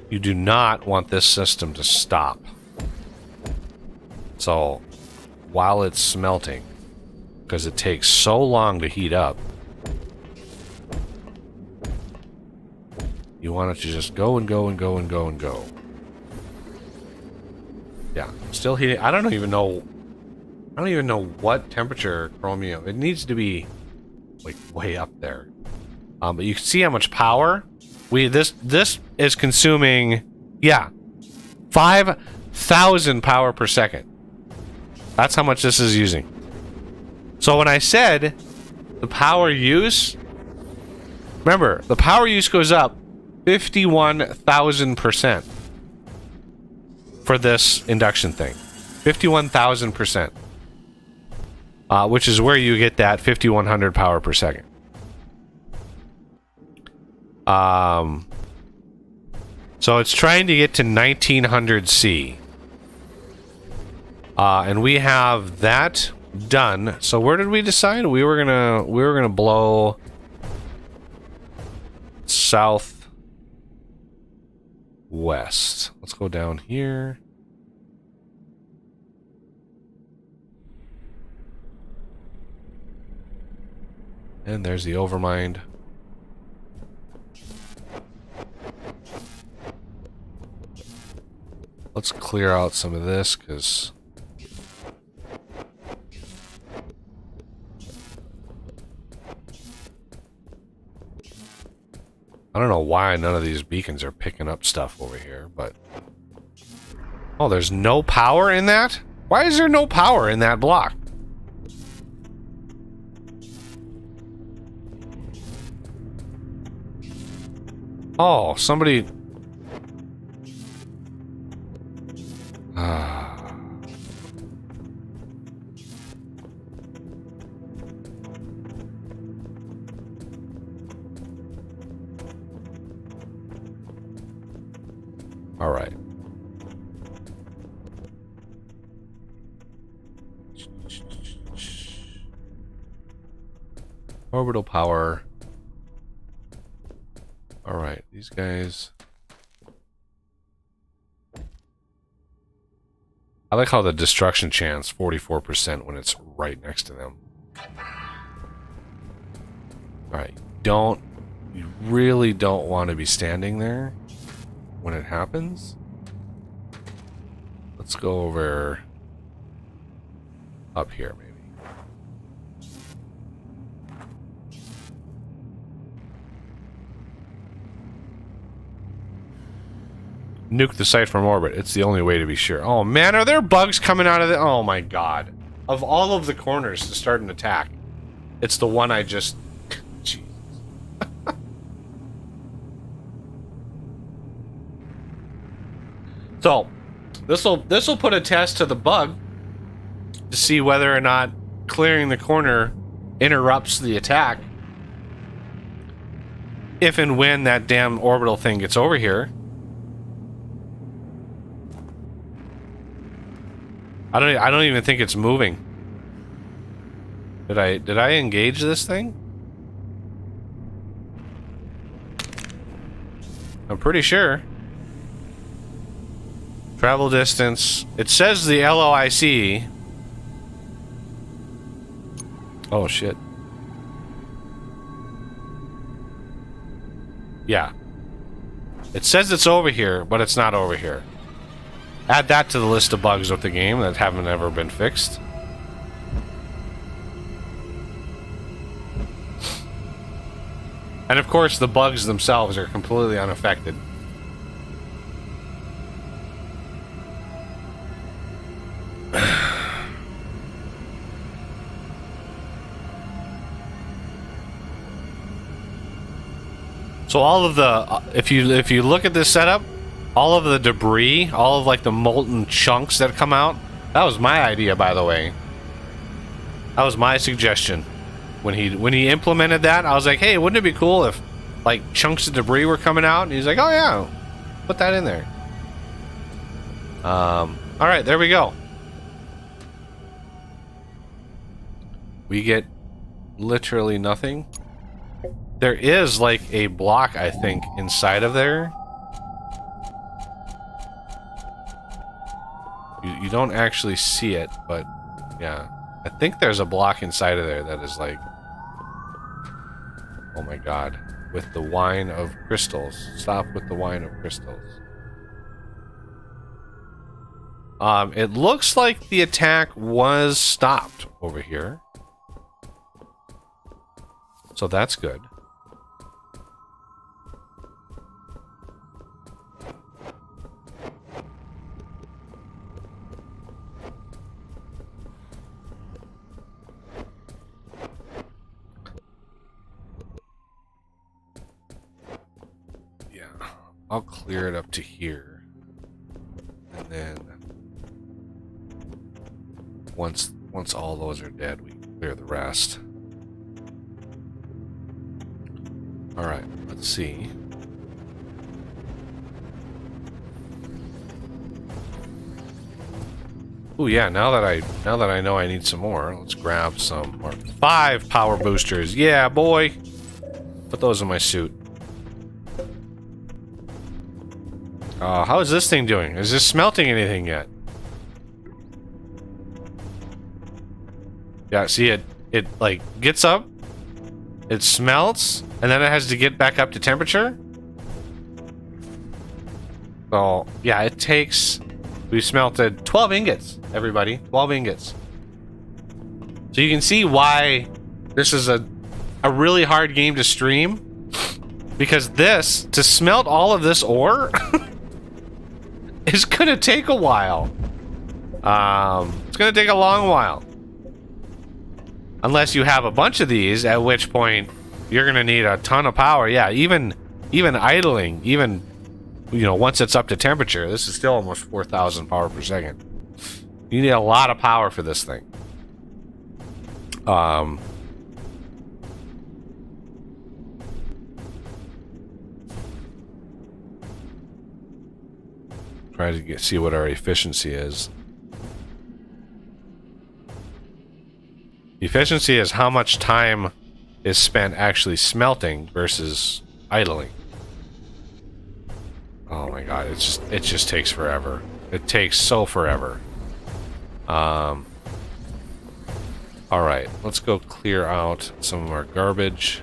You do not want this system to stop. So, while it's smelting, because it takes so long to heat up, you want it to just go and go and go and go and go. Yeah, still heating. I don't even know what temperature chromium. It needs to be like way up there. But you can see how much power. This is consuming, yeah, 5,000 power per second. That's how much this is using. So when I said the power use, remember, the power use goes up 51,000% for this induction thing. 51,000%. Which is where you get that 5,100 power per second. So it's trying to get to 1900 C. And we have that done. So where did we decide? We were gonna blow south west. Let's go down here. And there's the overmind. Let's clear out some of this, because I don't know why none of these beacons are picking up stuff over here, but... Oh, there's no power in that? Why is there no power in that block? Oh, somebody... All right. Orbital power. All right, these guys. I like how the destruction chance 44% when it's right next to them. All right, you really don't want to be standing there when it happens. Let's go over up here maybe. Nuke the site from orbit. It's the only way to be sure. Oh man, are there bugs coming out of the... Oh my god. Of all of the corners to start an attack, it's the one I just... Jeez. So, this'll put a test to the bug to see whether or not clearing the corner interrupts the attack. If and when that damn orbital thing gets over here. I don't even think it's moving. Did I engage this thing? I'm pretty sure. Travel distance. It says the LOIC. Oh shit. Yeah. It says it's over here, but it's not over here. Add that to the list of bugs with the game that haven't ever been fixed. And of course, the bugs themselves are completely unaffected. So all of the, if you look at this setup, all of the debris, all of like the molten chunks that come out, that was my idea, by the way. That was my suggestion. When he implemented that, I was like, hey, wouldn't it be cool if like chunks of debris were coming out? And he's like, oh yeah, put that in there. All right, there we go. We get literally nothing. There is like a block, I think, inside of there. You don't actually see it, but yeah. I think there's a block inside of there that is like... Oh my god. With the wine of crystals. Stop with the wine of crystals. It looks like the attack was stopped over here. So that's good. I'll clear it up to here, and then once all those are dead, we can clear the rest. All right, let's see. Oh yeah, now that I know I need some more, let's grab some more. 5 power boosters. Yeah, boy. Put those in my suit. How is this thing doing? Is this smelting anything yet? Yeah, see it like gets up, it smelts, and then it has to get back up to temperature. So yeah, it takes. We smelted 12 ingots, everybody. 12 ingots. So you can see why this is a really hard game to stream. Because this, to smelt all of this ore, is gonna take a while. It's gonna take a long while. Unless you have a bunch of these, at which point you're gonna need a ton of power. Yeah, even idling, even once it's up to temperature, this is still almost 4,000 power per second. You need a lot of power for this thing. Try to see what our efficiency is. Efficiency is how much time is spent actually smelting versus idling. Oh my god, it just takes forever. It takes so forever. Alright, let's go clear out some of our garbage.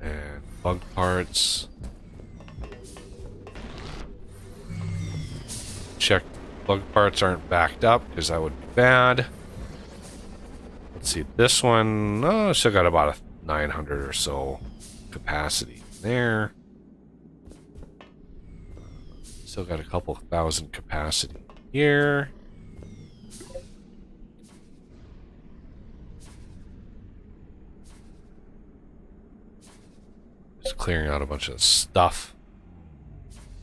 And bug parts. Check bug parts aren't backed up, because that would be bad. Let's see, this one, oh, still got about a 900 or so capacity there. Still got a couple thousand capacity here. Just clearing out a bunch of stuff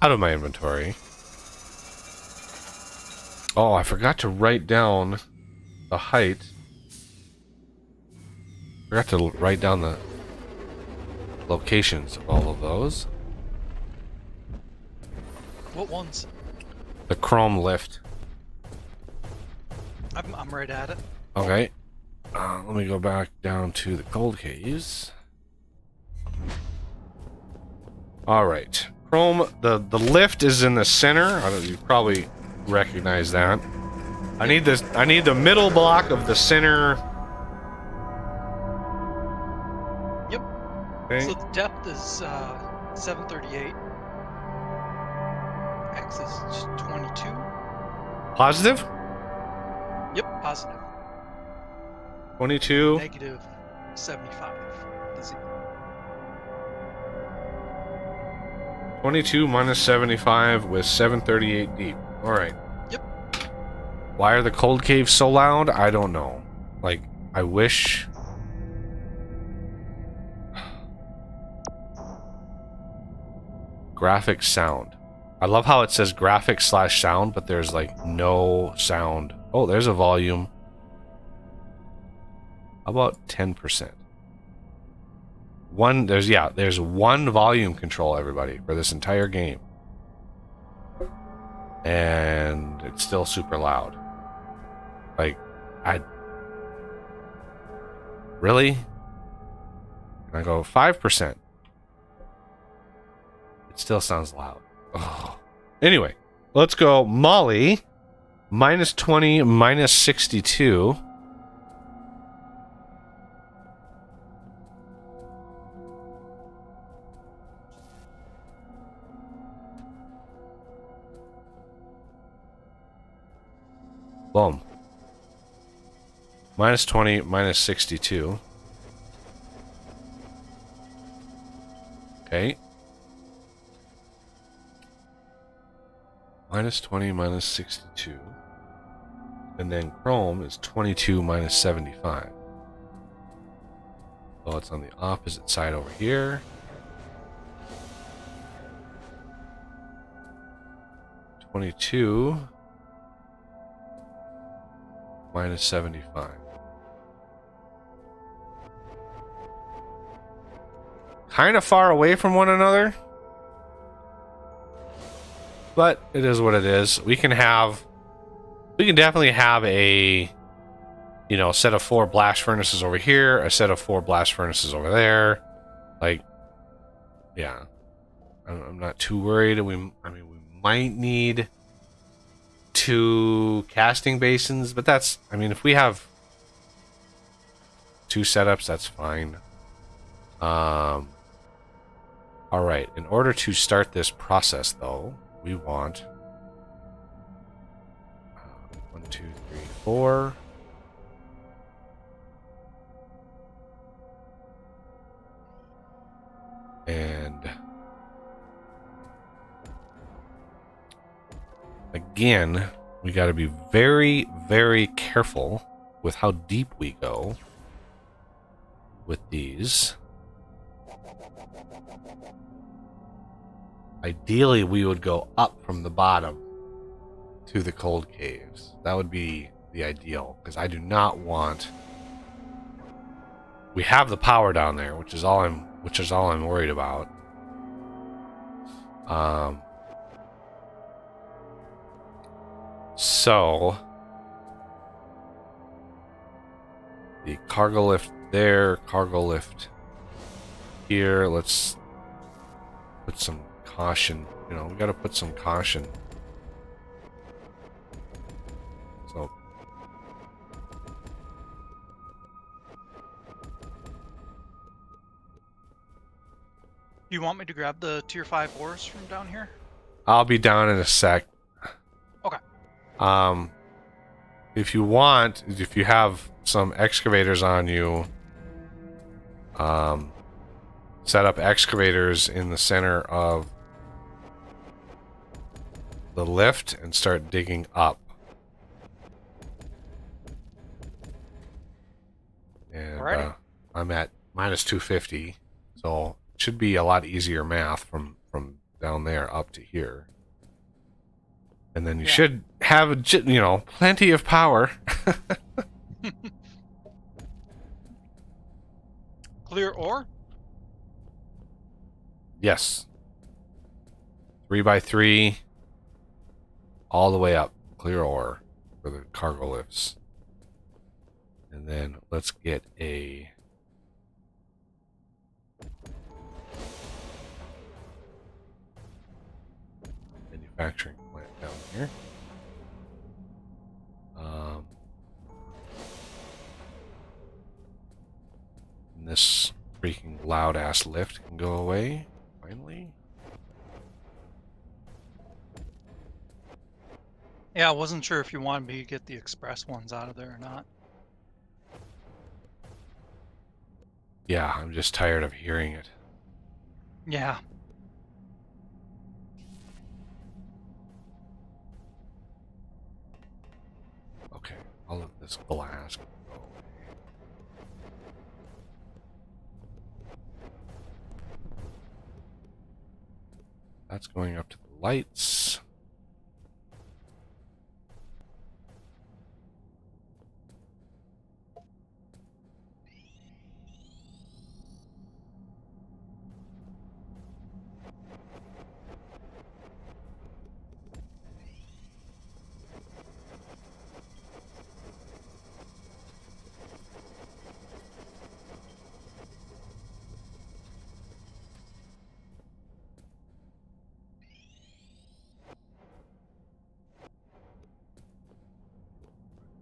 out of my inventory. Oh, I forgot to write down the height. Forgot to write down the locations of all of those. What ones? The chrome lift. I'm right at it. Okay. Let me go back down to the gold caves. Alright. Chrome, the lift is in the center. I don't, you probably recognize that. I need this. I need the middle block of the center. Yep. Okay. So the depth is 738. X is 22. Positive? Yep, positive. 22. Negative 75. Does it? 22 minus 75 with 738 deep. Alright. Yep. Why are the cold caves so loud? I don't know. Like, I wish... Graphic sound. I love how it says graphic / sound, but there's like no sound. Oh, there's a volume. How about 10%? There's one volume control, everybody, for this entire game. And it's still super loud. Like, really? Can I go 5%? It still sounds loud. Oh. Anyway, let's go Molly. Minus 20, minus 62. Boom. Minus 20, minus 62. Okay. Minus 20, minus 62. And then Chrome is 22 minus 75. So it's on the opposite side over here. 22 minus 75. Kind of far away from one another. but it is what it is. We can definitely have a, you know, set of 4 blast furnaces over here, a set of 4 blast furnaces over there. Like, yeah, I'm not too worried. I mean, we might need 2 casting basins, but that's, I mean, if we have 2 setups, that's fine. All right. In order to start this process, though, we want 1, 2, 3, 4. And again, we got to be very, very careful with how deep we go with these. Ideally, we would go up from the bottom to the cold caves. That would be the ideal, because I do not want... We have the power down there, which is all I'm worried about. So the cargo lift there, cargo lift here. Let's put some caution. You know, we got to put some caution. So You want me to grab the tier 5 ores from down here? I'll be down in a sec. Okay. If you want, if you have some excavators on you, set up excavators in the center of the lift and start digging up. And Alrighty. I'm at minus 250, so it should be a lot easier math from down there up to here. And then you should have, you know, plenty of power. Clear ore? Yes. 3x3 all the way up. Clear ore for the cargo lifts. And then let's get a manufacturing plant down here. And this freaking loud ass lift can go away finally. Yeah, I wasn't sure if you wanted me to get the express ones out of there or not. Yeah, I'm just tired of hearing it. Yeah. Okay, all of this glass can go away. That's going up to the lights.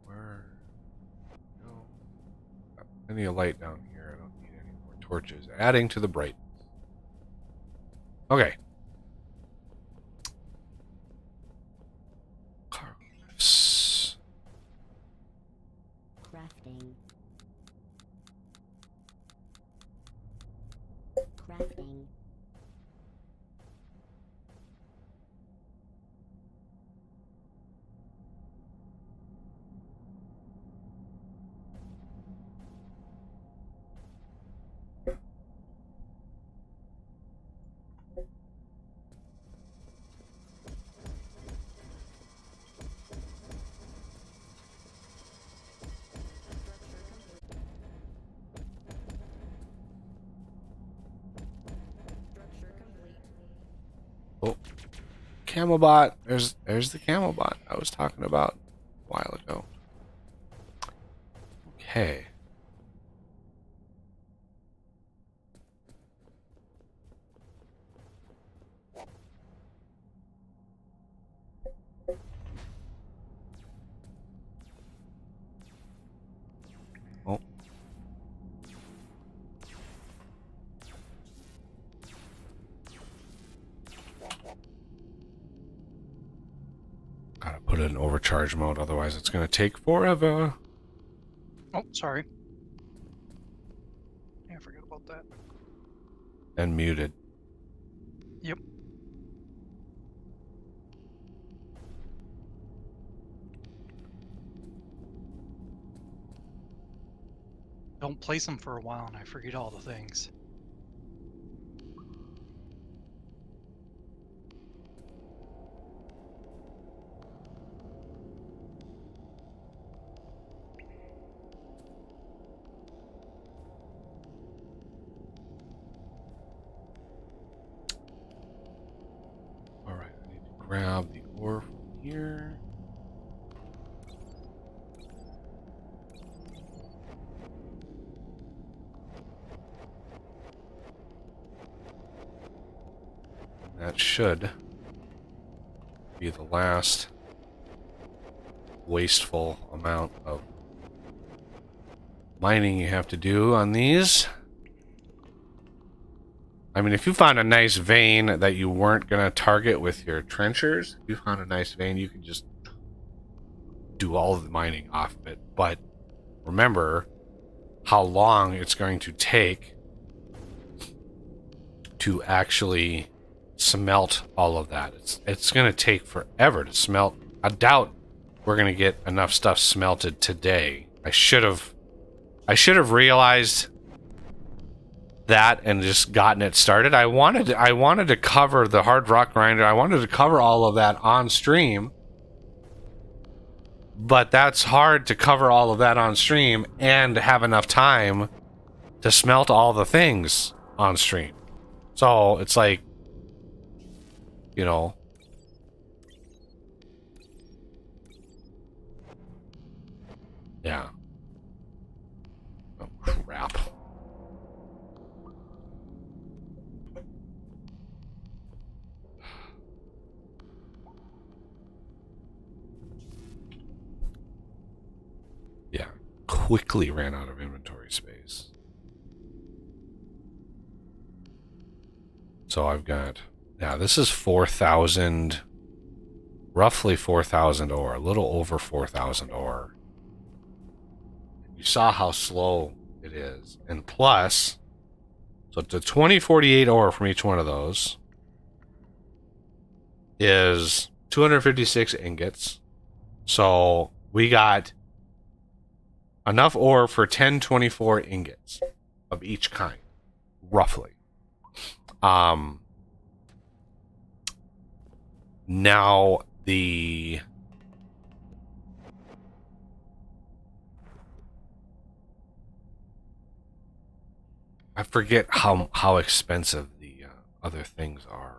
Where? No. Got plenty of light down here. I don't need any more torches. Adding to the brightness. Okay. Carlos. Crafting. Crafting. Camelbot. There's the Camelbot I was talking about a while ago. Okay. Oh. Gotta put it in overcharge mode, otherwise it's gonna take forever. Oh, sorry. Yeah, I forgot about that. And muted. Yep. Don't place them for a while and I forget all the things. Alright, I need to grab the ore from here. That should be the last wasteful amount of mining you have to do on these. I mean, if you found a nice vein that you weren't going to target with your trenchers, if you found a nice vein, you could just do all of the mining off of it. But remember how long it's going to take to actually smelt all of that. It's going to take forever to smelt. I doubt we're going to get enough stuff smelted today. I should have realized that and just gotten it started. I wanted to cover the hard rock grinder. I wanted to cover all of that on stream. But that's hard to cover all of that on stream and have enough time to smelt all the things on stream. So it's like, you know, yeah. Oh, crap. Yeah, quickly ran out of inventory space. So I've got, yeah, this is 4,000, roughly 4,000 ore, a little over 4,000 ore. You saw how slow it is. And plus, so the 2048 ore from each one of those is 256 ingots. So we got enough ore for 1024 ingots of each kind, roughly. Now the I forget how expensive the other things are.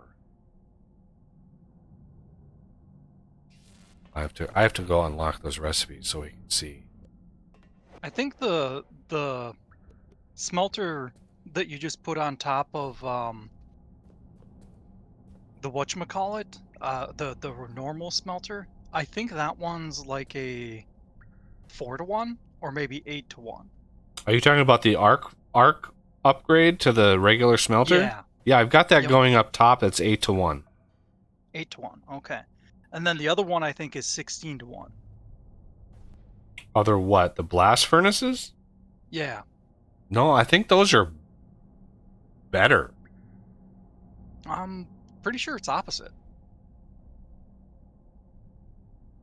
I have to go unlock those recipes so we can see. I think the smelter that you just put on top of the whatchamacallit, the normal smelter, I think that one's like a 4-to-1 or maybe 8-to-1. Are you talking about the arc upgrade to the regular smelter? Yeah. Yeah, I've got that Yep. going up top. That's 8-to-1. 8-to-1, okay. And then the other one I think is 16-to-1. Other what? The blast furnaces? Yeah. No, I think those are better. I'm pretty sure it's opposite.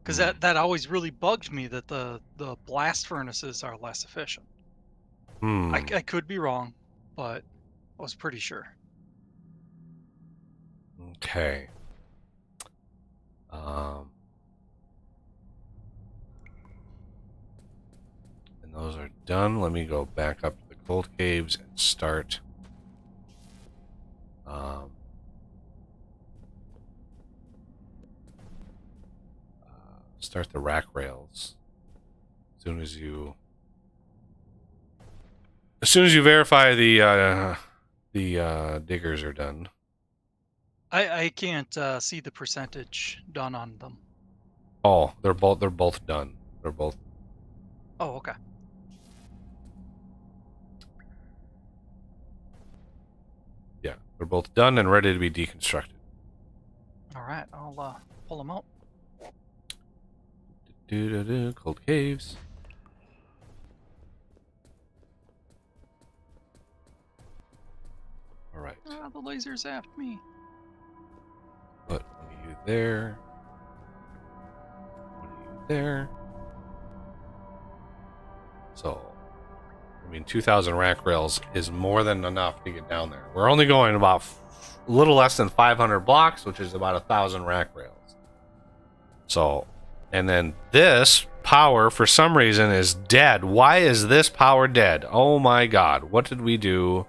Because Hmm. that always really bugged me that the blast furnaces are less efficient. I could be wrong, but I was pretty sure. Okay. And those are done. Let me go back up to the cold caves and start. start the rack rails. As soon as you verify the diggers are done. I can't see the percentage done on them. Oh, they're both done. They're both. Oh, okay. Yeah, they're both done and ready to be deconstructed. All right, I'll pull them out. Cold caves. All right. Ah, the laser's after me. Put one of you there. One of you there. So, I mean, 2,000 rack rails is more than enough to get down there. We're only going about a little less than 500 blocks, which is about 1,000 rack rails. So, and then this power, for some reason, is dead. Why is this power dead? Oh my god, what did we do?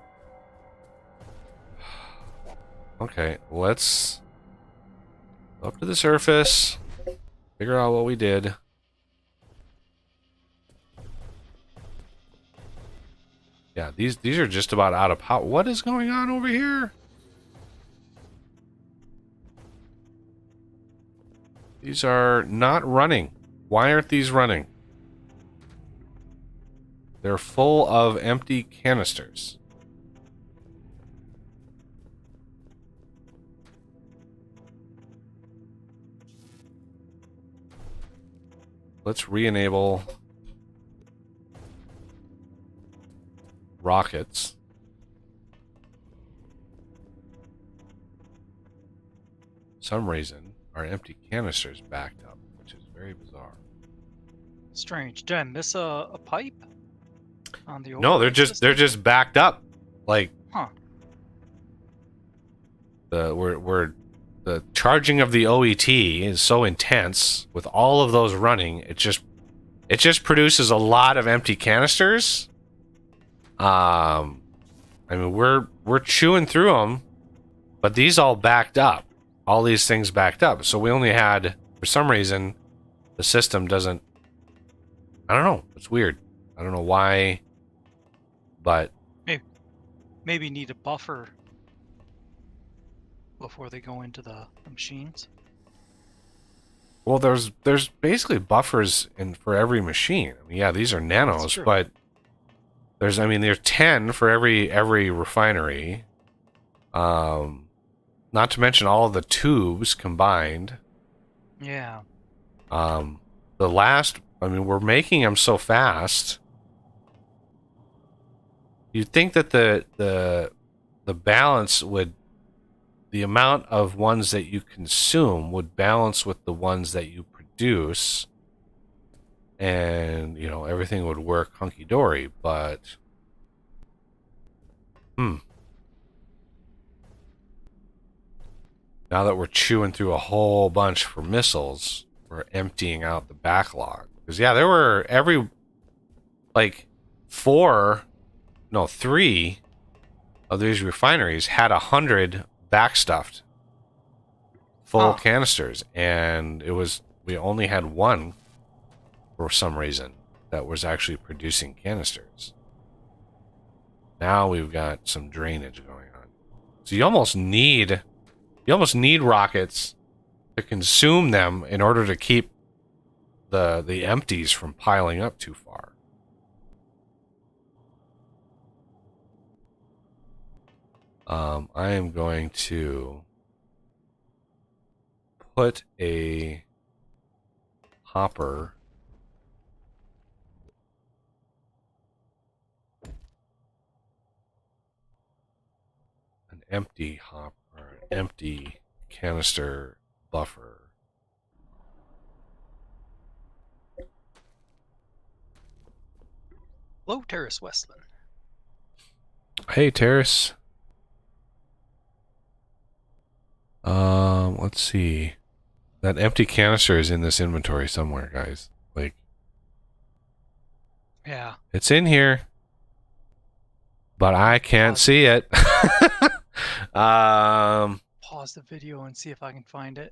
Okay, let's go up to the surface, figure out what we did. Yeah, these are just about out of power. What is going on over here? These are not running. Why aren't these running? They're full of empty canisters. Let's re-enable rockets. For some reason, our empty canisters backed up, which is very bizarre. Strange. Did I miss a pipe on the No, they're override system? just backed up. Like, Huh. the charging of the OET is so intense with all of those running, it just produces a lot of empty canisters. I mean, we're chewing through them, but these all backed up. All these things backed up. So we only had, for some reason, the system doesn't. I don't know. It's weird. I don't know why, but Maybe need a buffer before they go into the machines. well, there's basically buffers for every machine. I mean, yeah, these are nanos, true. but there's 10 for every refinery. Not to mention all of the tubes combined. Yeah. The last, we're making them so fast. You'd think that the balance would, the amount of ones that you consume would balance with the ones that you produce, and everything would work hunky-dory, but now that we're chewing through a whole bunch for missiles, we're emptying out the backlog. Because yeah, there were three of these refineries had 100 backstuffed full canisters, and we only had one for some reason that was actually producing canisters. Now we've got some drainage going on. So you almost need rockets to consume them in order to keep the empties from piling up too far. I am going to put a hopper an empty canister buffer. Hello, Terrace Westland. Hey, Terrace. Let's see. That empty canister is in this inventory somewhere, guys. Yeah. It's in here, but I can't see it. Pause the video and see if I can find it.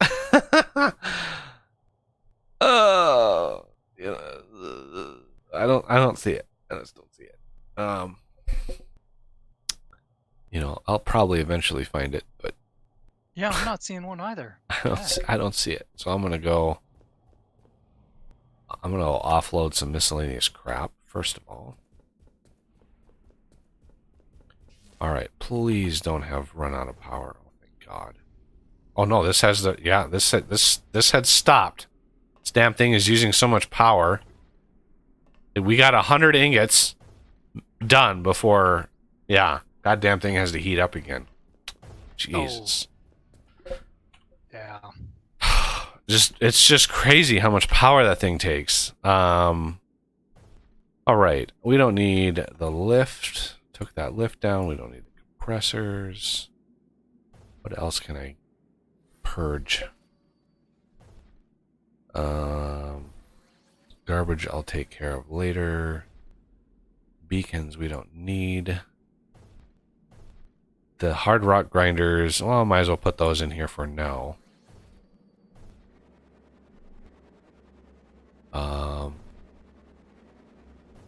You know, I don't see it. I just don't see it. You know, I'll probably eventually find it, but Yeah, I'm not seeing one either. I don't see it. So I'm gonna go offload some miscellaneous crap first of all. All right, please don't have run out of power. Oh thank God. Oh no, this has the this had stopped. This damn thing is using so much power. We got 100 ingots done before. Yeah, goddamn thing has to heat up again. Jesus. Yeah. It's just crazy how much power that thing takes. All right, we don't need the lift. Took that lift down. We don't need the compressors. What else can I purge? Garbage I'll take care of later. Beacons we don't need. The hard rock grinders, well, I might as well put those in here for now.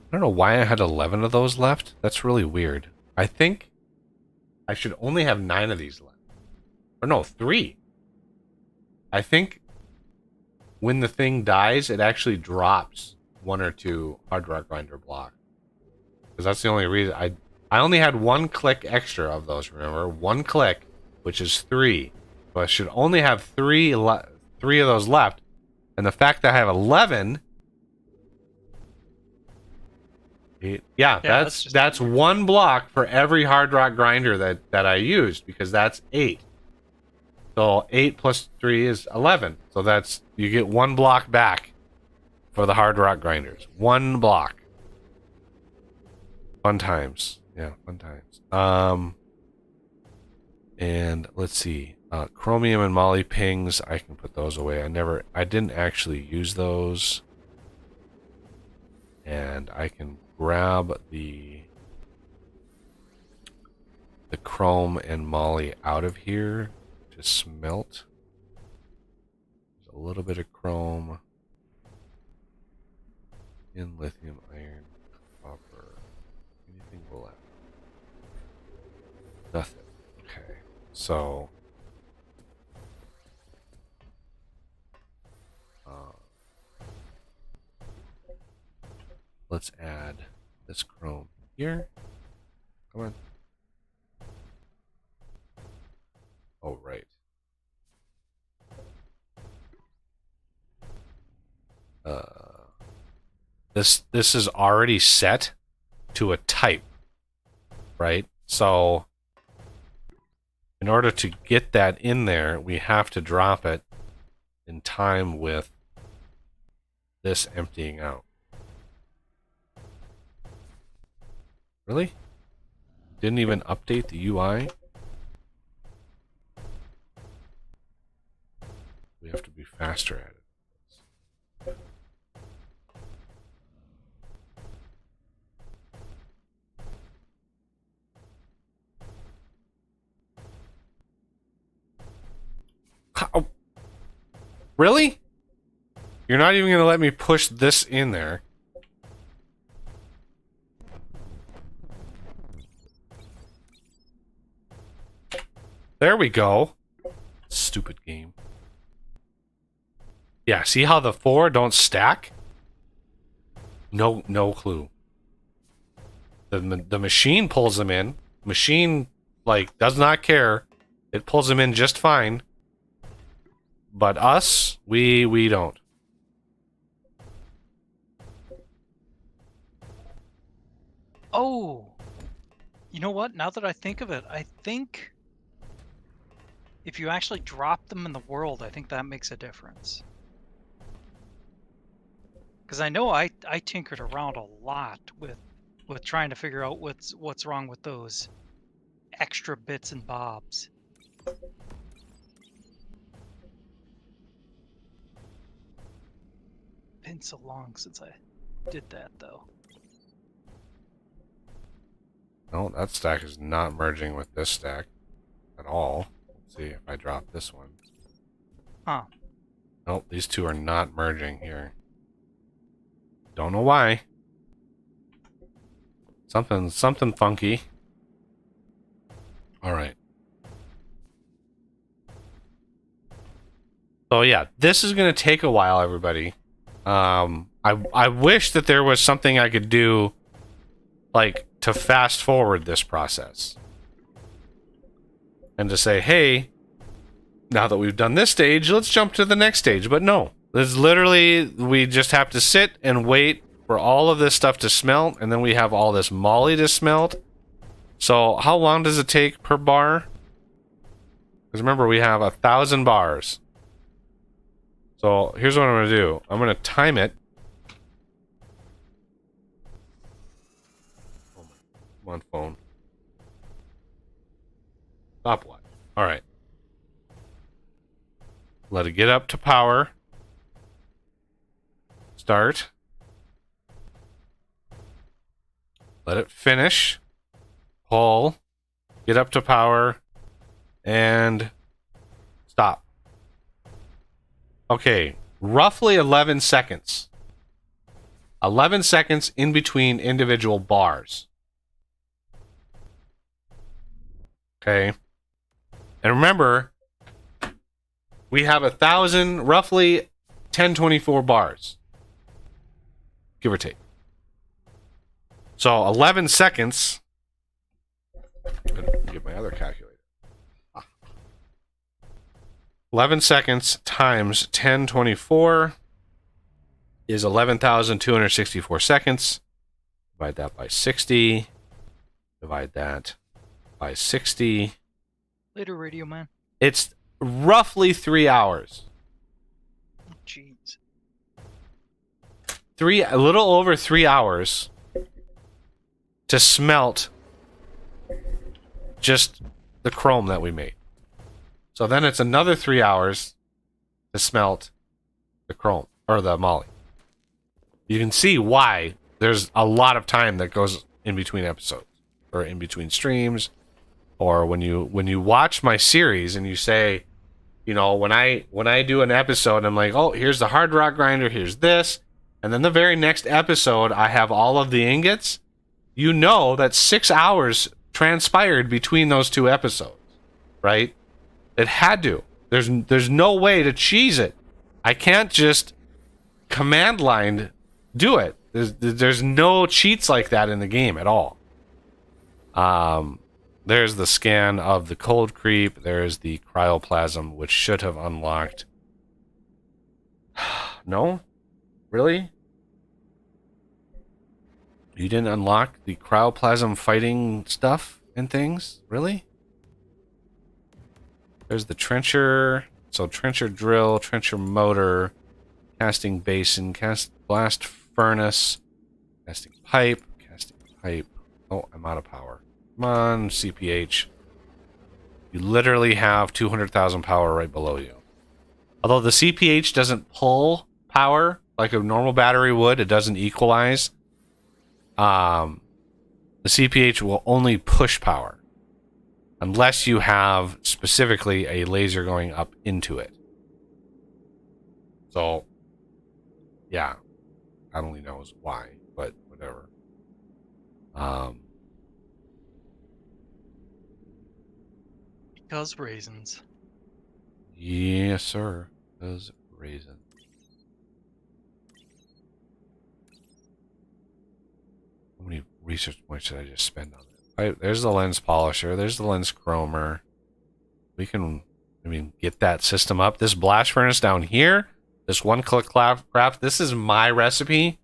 I don't know why I had 11 of those left. That's really weird. I think I should only have 9 of these left. Or no, 3. I think when the thing dies, it actually drops 1 or 2 hard rock grinder blocks. Because that's the only reason. I only had 1 click extra of those, remember? 1 click, which is 3. So I should only have 3 of those left. And the fact that I have 11... Yeah, that's 1 block for every hard rock grinder that I used, because that's 8. So 8 plus 3 is 11. So that's, you get 1 block back for the hard rock grinders. 1 block. Fun times. Yeah, fun times. And let's see. Chromium and moly pings, I can put those away. I didn't actually use those. And I can grab the chrome and moly out of here to smelt. There's a little bit of chrome in lithium, iron, copper. Anything left? Nothing. Okay. So let's add this chrome here. Come on. Oh, right. This is already set to a type, right? So in order to get that in there, we have to drop it in time with this emptying out. Really? Didn't even update the UI? We have to be faster at it. How? Really? You're not even going to let me push this in there. There we go. Stupid game. Yeah, see how the 4 don't stack? No clue. The machine pulls them in. Machine, like, does not care. It pulls them in just fine. But us, we don't. Oh! You know what? Now that I think of it, I think if you actually drop them in the world, I think that makes a difference. Because I know I tinkered around a lot with trying to figure out what's wrong with those extra bits and bobs. Been so long since I did that, though. No, that stack is not merging with this stack at all. Let's see if I drop this one. Huh. Nope, these two are not merging here. Don't know why. Something funky. All right. So yeah, this is gonna take a while, everybody. I wish that there was something I could do, like, to fast forward this process. And to say, hey, now that we've done this stage, let's jump to the next stage. But no, there's literally, we just have to sit and wait for all of this stuff to smelt, and then we have all this molly to smelt. So how long does it take per bar? Because remember, we have 1,000 bars. So here's what I'm going to do. I'm going to time it. Come on, phone. Stopwatch. All right. Let it get up to power. Start. Let it finish. Pull. Get up to power. And stop. Okay. Roughly 11 seconds. 11 seconds in between individual bars. Okay. And remember, we have 1,000, roughly 1024 bars. Give or take. So 11 seconds. Get my other calculator. 11 seconds times 1024 is 11,264 seconds. Divide that by 60. Divide that by 60. Later, Radio Man. It's roughly 3 hours. Oh, jeez. A little over 3 hours to smelt just the chrome that we made. So then it's another 3 hours to smelt the chrome or the moly. You can see why there's a lot of time that goes in between episodes or in between streams, or when you watch my series and you say, you know, when I do an episode, I'm like, oh, here's the hard rock grinder, here's this, and then the very next episode I have all of the ingots. You know that 6 hours transpired between those two episodes, right? It had to. There's no way to cheese it. I can't just command line do it. There's no cheats like that in the game at all. There's the scan of the cold creep. There's the cryoplasm, which should have unlocked. No? Really? You didn't unlock the cryoplasm fighting stuff and things? Really? There's the trencher. So trencher drill, trencher motor, casting basin, blast furnace, casting pipe. Oh, I'm out of power. Come on, CPH. You literally have 200,000 power right below you. Although the CPH doesn't pull power like a normal battery would, it doesn't equalize. The CPH will only push power unless you have specifically a laser going up into it. So, yeah, God only knows why, but whatever. Because raisins. Yes, sir. Those raisins. How many research points should I just spend on it? Right, there's the lens polisher. There's the lens chromer. We can, get that system up. This blast furnace down here, this one-click craft, this is my recipe.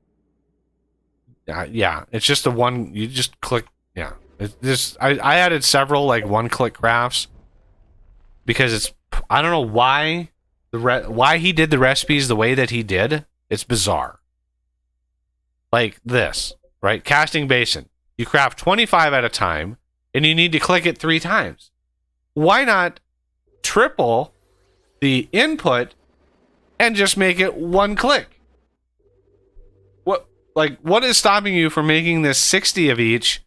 Yeah, it's just you just click, yeah. I added several, like, one-click crafts because I don't know why why he did the recipes the way that he did. It's bizarre. Like this, right? Casting basin. You craft 25 at a time, and you need to click it 3 times. Why not triple the input and just make it 1 click? What is stopping you from making this 60 of each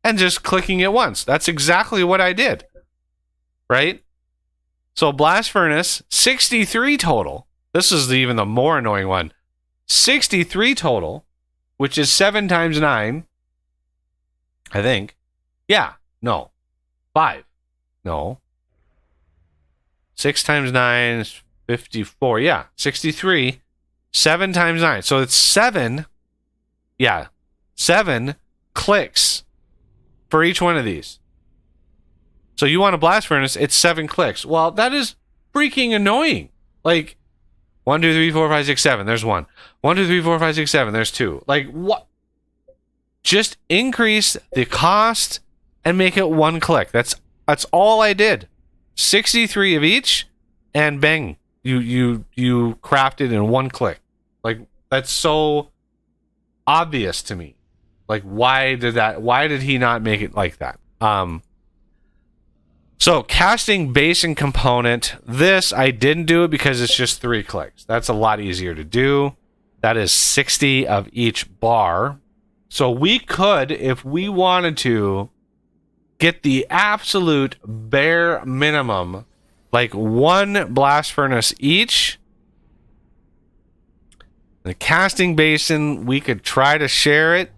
and just clicking it once? That's exactly what I did. Right? So blast furnace, 63 total. This is even the more annoying one. 63 total, which is 7 times 9. I think. Yeah. No. 5. No. 6 times 9 is 54. Yeah. 63. 7 times 9. So it's 7. Yeah. 7 clicks for each one of these. So you want a blast furnace, it's 7 clicks. Well, that is freaking annoying. Like, 1, 2, 3, 4, 5, 6, 7. There's 1. 1, 2, 3, 4, 5, 6, 7. There's 2. Like, what? Just increase the cost and make it 1 click. That's all I did. 63 of each, and bang, you crafted in 1 click. Like, that's so obvious to me. Like, why did he not make it like that? So casting base and component, this I didn't do it because it's just 3 clicks. That's a lot easier to do. That is 60 of each bar. So we could, if we wanted to, get the absolute bare minimum, like 1 blast furnace each. The casting basin, we could try to share it.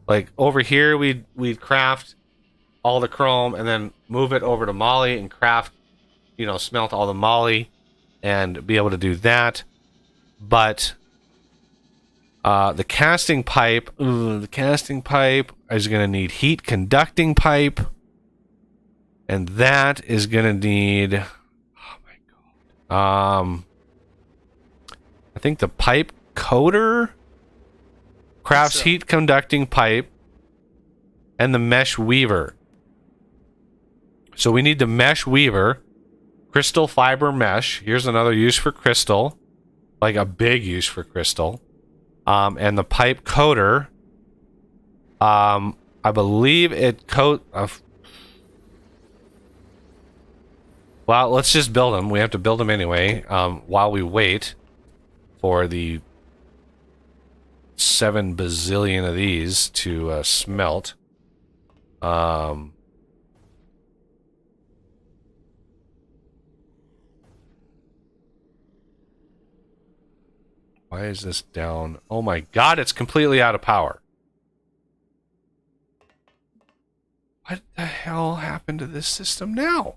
Like over here, we'd craft all the chrome and then move it over to moly and craft, smelt all the moly and be able to do that. But the casting pipe is going to need heat conducting pipe, and that is going to need, oh my god, I think the pipe coater crafts heat conducting pipe, and the mesh weaver. So we need the mesh weaver, crystal fiber mesh. Here's another use for crystal, like a big use for crystal. And the pipe coater, I believe it well, let's just build them. We have to build them anyway, while we wait for the 7 bazillion of these to smelt. Why is this down? Oh my god, it's completely out of power. What the hell happened to this system now?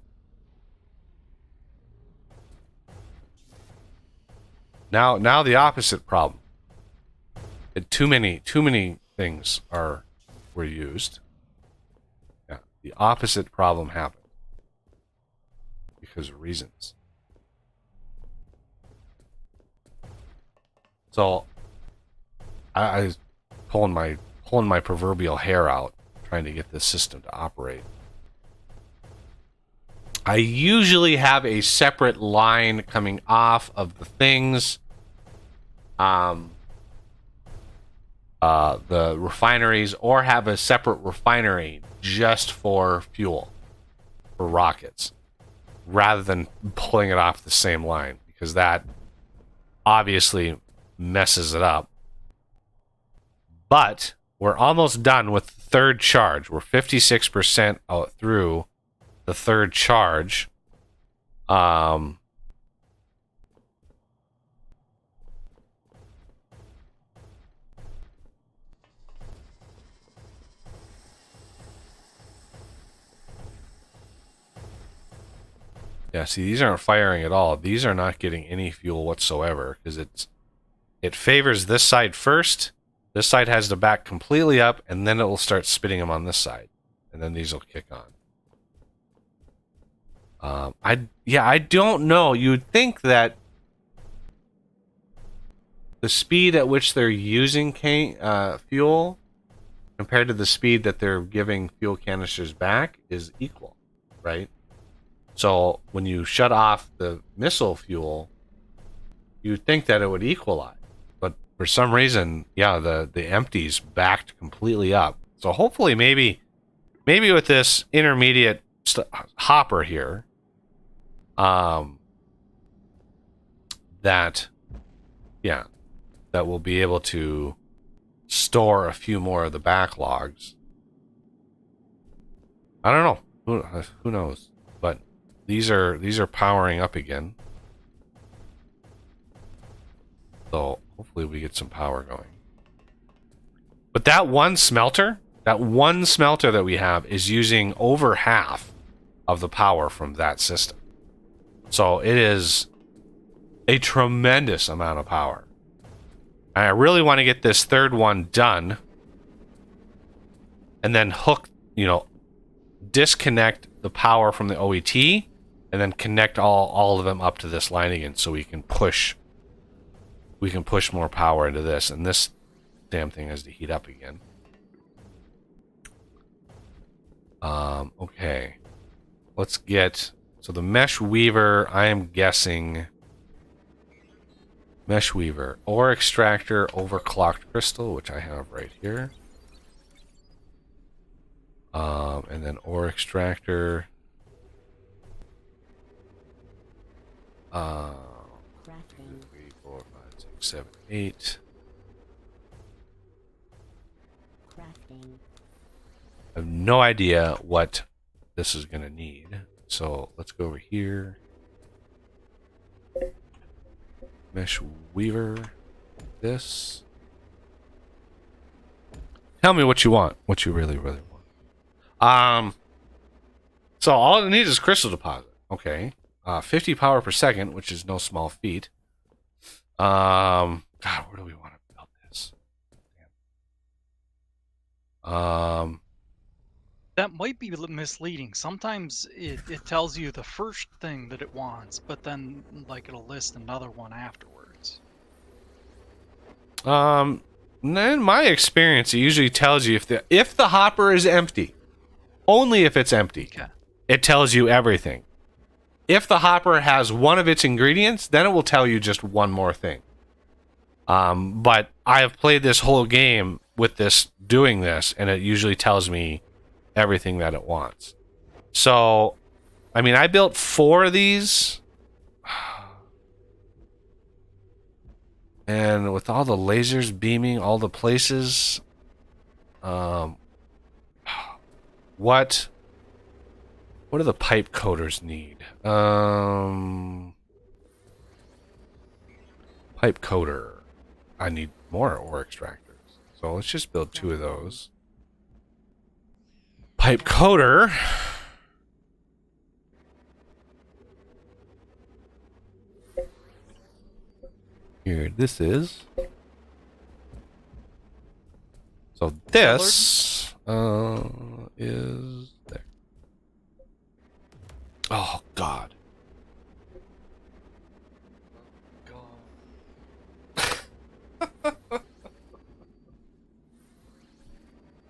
Now the opposite problem. Too many things were used. Yeah, the opposite problem happened because of reasons. So I was pulling my proverbial hair out trying to get this system to operate. I usually have a separate line coming off of the things, the refineries, or have a separate refinery just for fuel, for rockets, rather than pulling it off the same line, because that obviously messes it up. But we're almost done with the 3rd charge. We're 56% out through the 3rd charge. Yeah, see, these aren't firing at all. These are not getting any fuel whatsoever because it favors this side first. This side has the back completely up, and then it will start spitting them on this side, and then these will kick on. I don't know. You'd think that the speed at which they're using fuel compared to the speed that they're giving fuel canisters back is equal, right? So when you shut off the missile fuel, you'd think that it would equalize. But for some reason, yeah, the empties backed completely up. So hopefully maybe with this intermediate hopper here, that we'll be able to store a few more of the backlogs. I don't know. Who knows? But these are powering up again. So hopefully we get some power going. But that one smelter that we have is using over half of the power from that system. So it is a tremendous amount of power. And I really want to get this third one done and then hook, disconnect the power from the OET and then connect all of them up to this line again so we can push more power into this, and this damn thing has to heat up again. Okay. Let's get... So the mesh weaver, I am guessing... Mesh weaver. Ore extractor, overclocked crystal, which I have right here. And then ore extractor. Crafting. 2, 3, 4, 5, 6, 7, 8. Crafting. I have no idea what this is going to need. So let's go over here. Mesh weaver. This. Tell me what you want. What you really, really want. So all it needs is crystal deposit. Okay. 50 power per second, which is no small feat. God, where do we want to build this? That might be misleading. Sometimes it tells you the first thing that it wants, but then like it'll list another one afterwards. In my experience, it usually tells you if the hopper is empty. Only if it's empty. Okay. It tells you everything. If the hopper has one of its ingredients, then it will tell you just one more thing. But I have played this whole game with this, doing this, and it usually tells me everything that it wants. So, I mean, I built 4 of these. And with all the lasers beaming all the places, what do the pipe coaters need? Pipe coater. I need more ore extractors. So let's just build 2 of those. Pipe coater. Here, this is. So this is there. Oh God.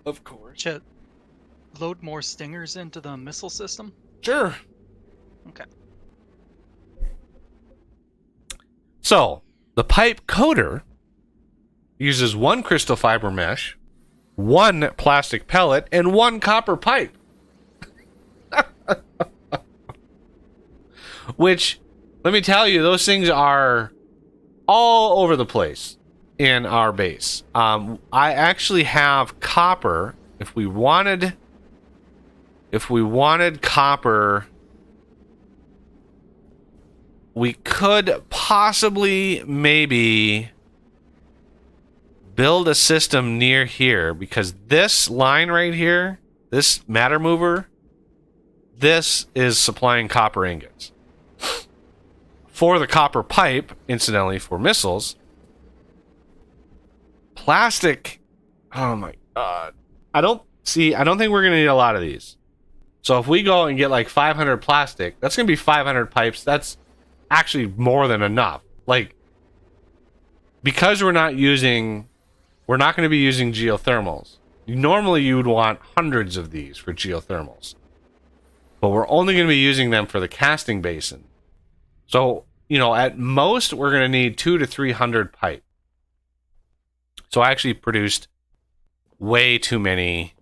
Of course. Chet, load more stingers into the missile system? Sure. Okay. So, the pipe coater uses 1 crystal fiber mesh, 1 plastic pellet, and 1 copper pipe. Which, let me tell you, those things are all over the place in our base. I actually have copper. If we wanted copper, we could possibly maybe build a system near here, because this line right here, this matter mover, this is supplying copper ingots. For the copper pipe, incidentally, for missiles, plastic, oh my God. I don't think we're going to need a lot of these. So if we go and get like 500 plastic, that's going to be 500 pipes. That's actually more than enough. Like, because we're not going to be using geothermals. Normally you would want hundreds of these for geothermals. But we're only going to be using them for the casting basin. So, at most we're going to need 200 to 300 pipe. So I actually produced way too many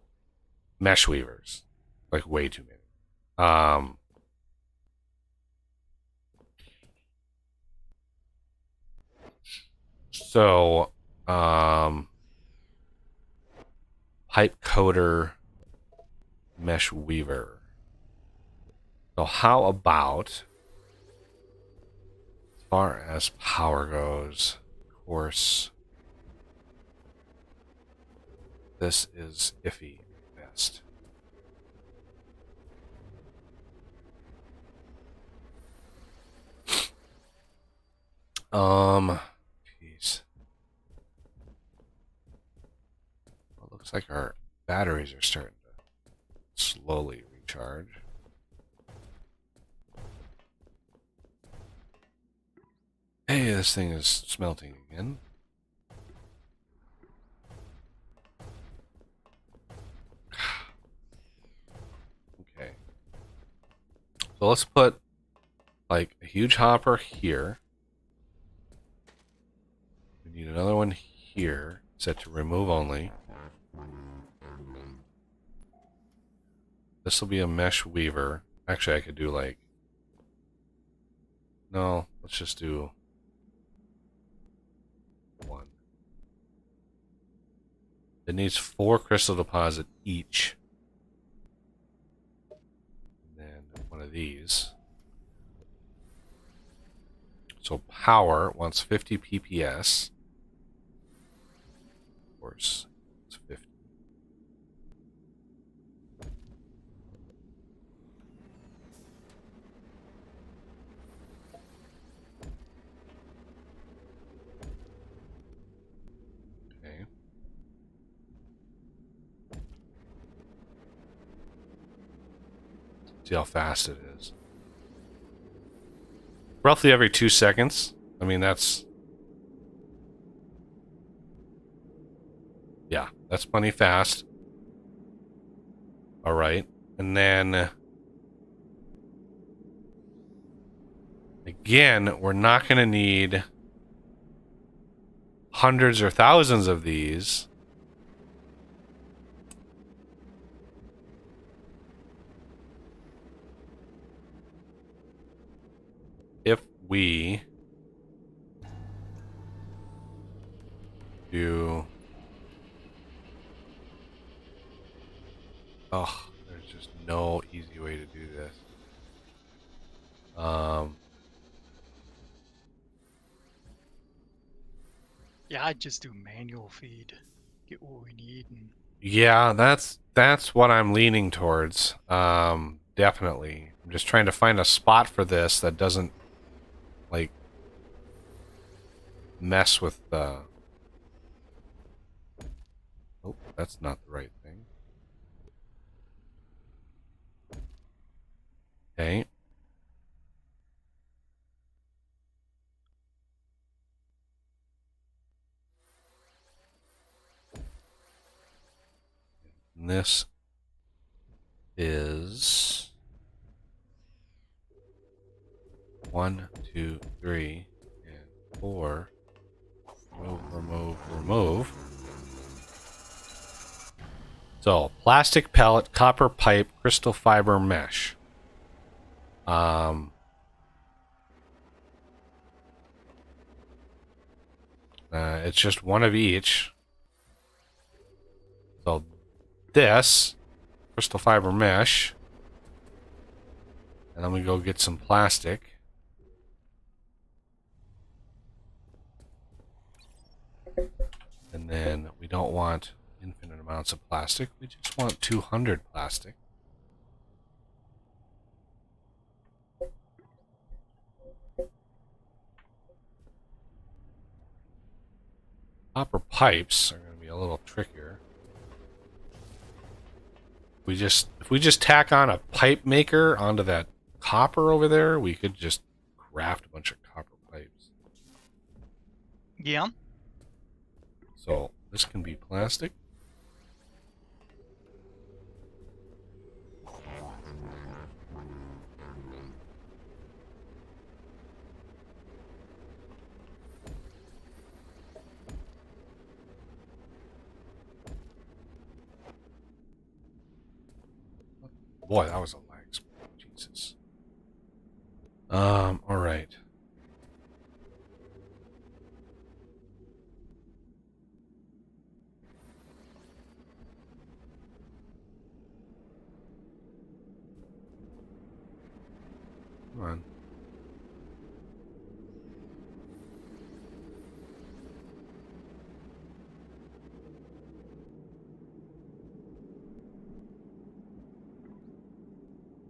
mesh weavers. Like way too many. So, pipe coater, mesh weaver. So how about, as far as power goes, course, this is iffy at best. Jeez. Well, it looks like our batteries are starting to slowly recharge. Hey, this thing is smelting again. Okay. So let's put like a huge hopper here. We need another one here, set to remove only. This will be a mesh weaver. Actually, I could do like... No, let's just do one. It needs 4 crystal deposit each. And then one of these. So power wants 50 PPS. Of course, it's 50. Okay. See how fast it is. Roughly every 2 seconds. I mean, that's... Yeah, that's plenty fast. Alright. And then... Again, we're not going to need hundreds or thousands of these. If we do... Oh, there's just no easy way to do this. Yeah, I'd just do manual feed. Get what we need. And Yeah, that's what I'm leaning towards. Definitely. I'm just trying to find a spot for this that doesn't like mess with the... Oh, that's not the right thing. Okay. And this is 1, 2, 3, and 4. Remove. So, plastic pellet, copper pipe, crystal fiber mesh. It's just one of each. So, this crystal fiber mesh, and then we go get some plastic. And then we don't want infinite amounts of plastic. We just want 200 plastic. Copper pipes are going to be a little trickier. If we just tack on a pipe maker onto that copper over there, we could just craft a bunch of copper pipes. yeah, So this can be plastic. Boy, that was a lag spike. Jesus. All right. Come on.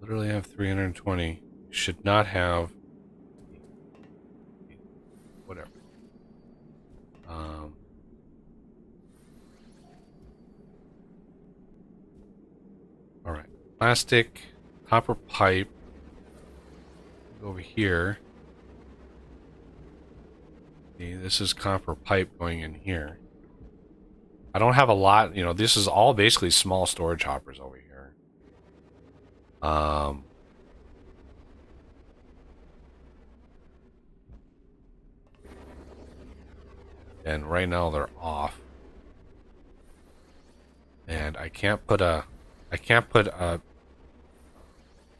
literally have 320. Should not have. Whatever. All right. Plastic, copper pipe. Over here. See, this is copper pipe going in here. I don't have a lot, you know, this is all basically small storage hoppers over here. And right now they're off. And I can't put a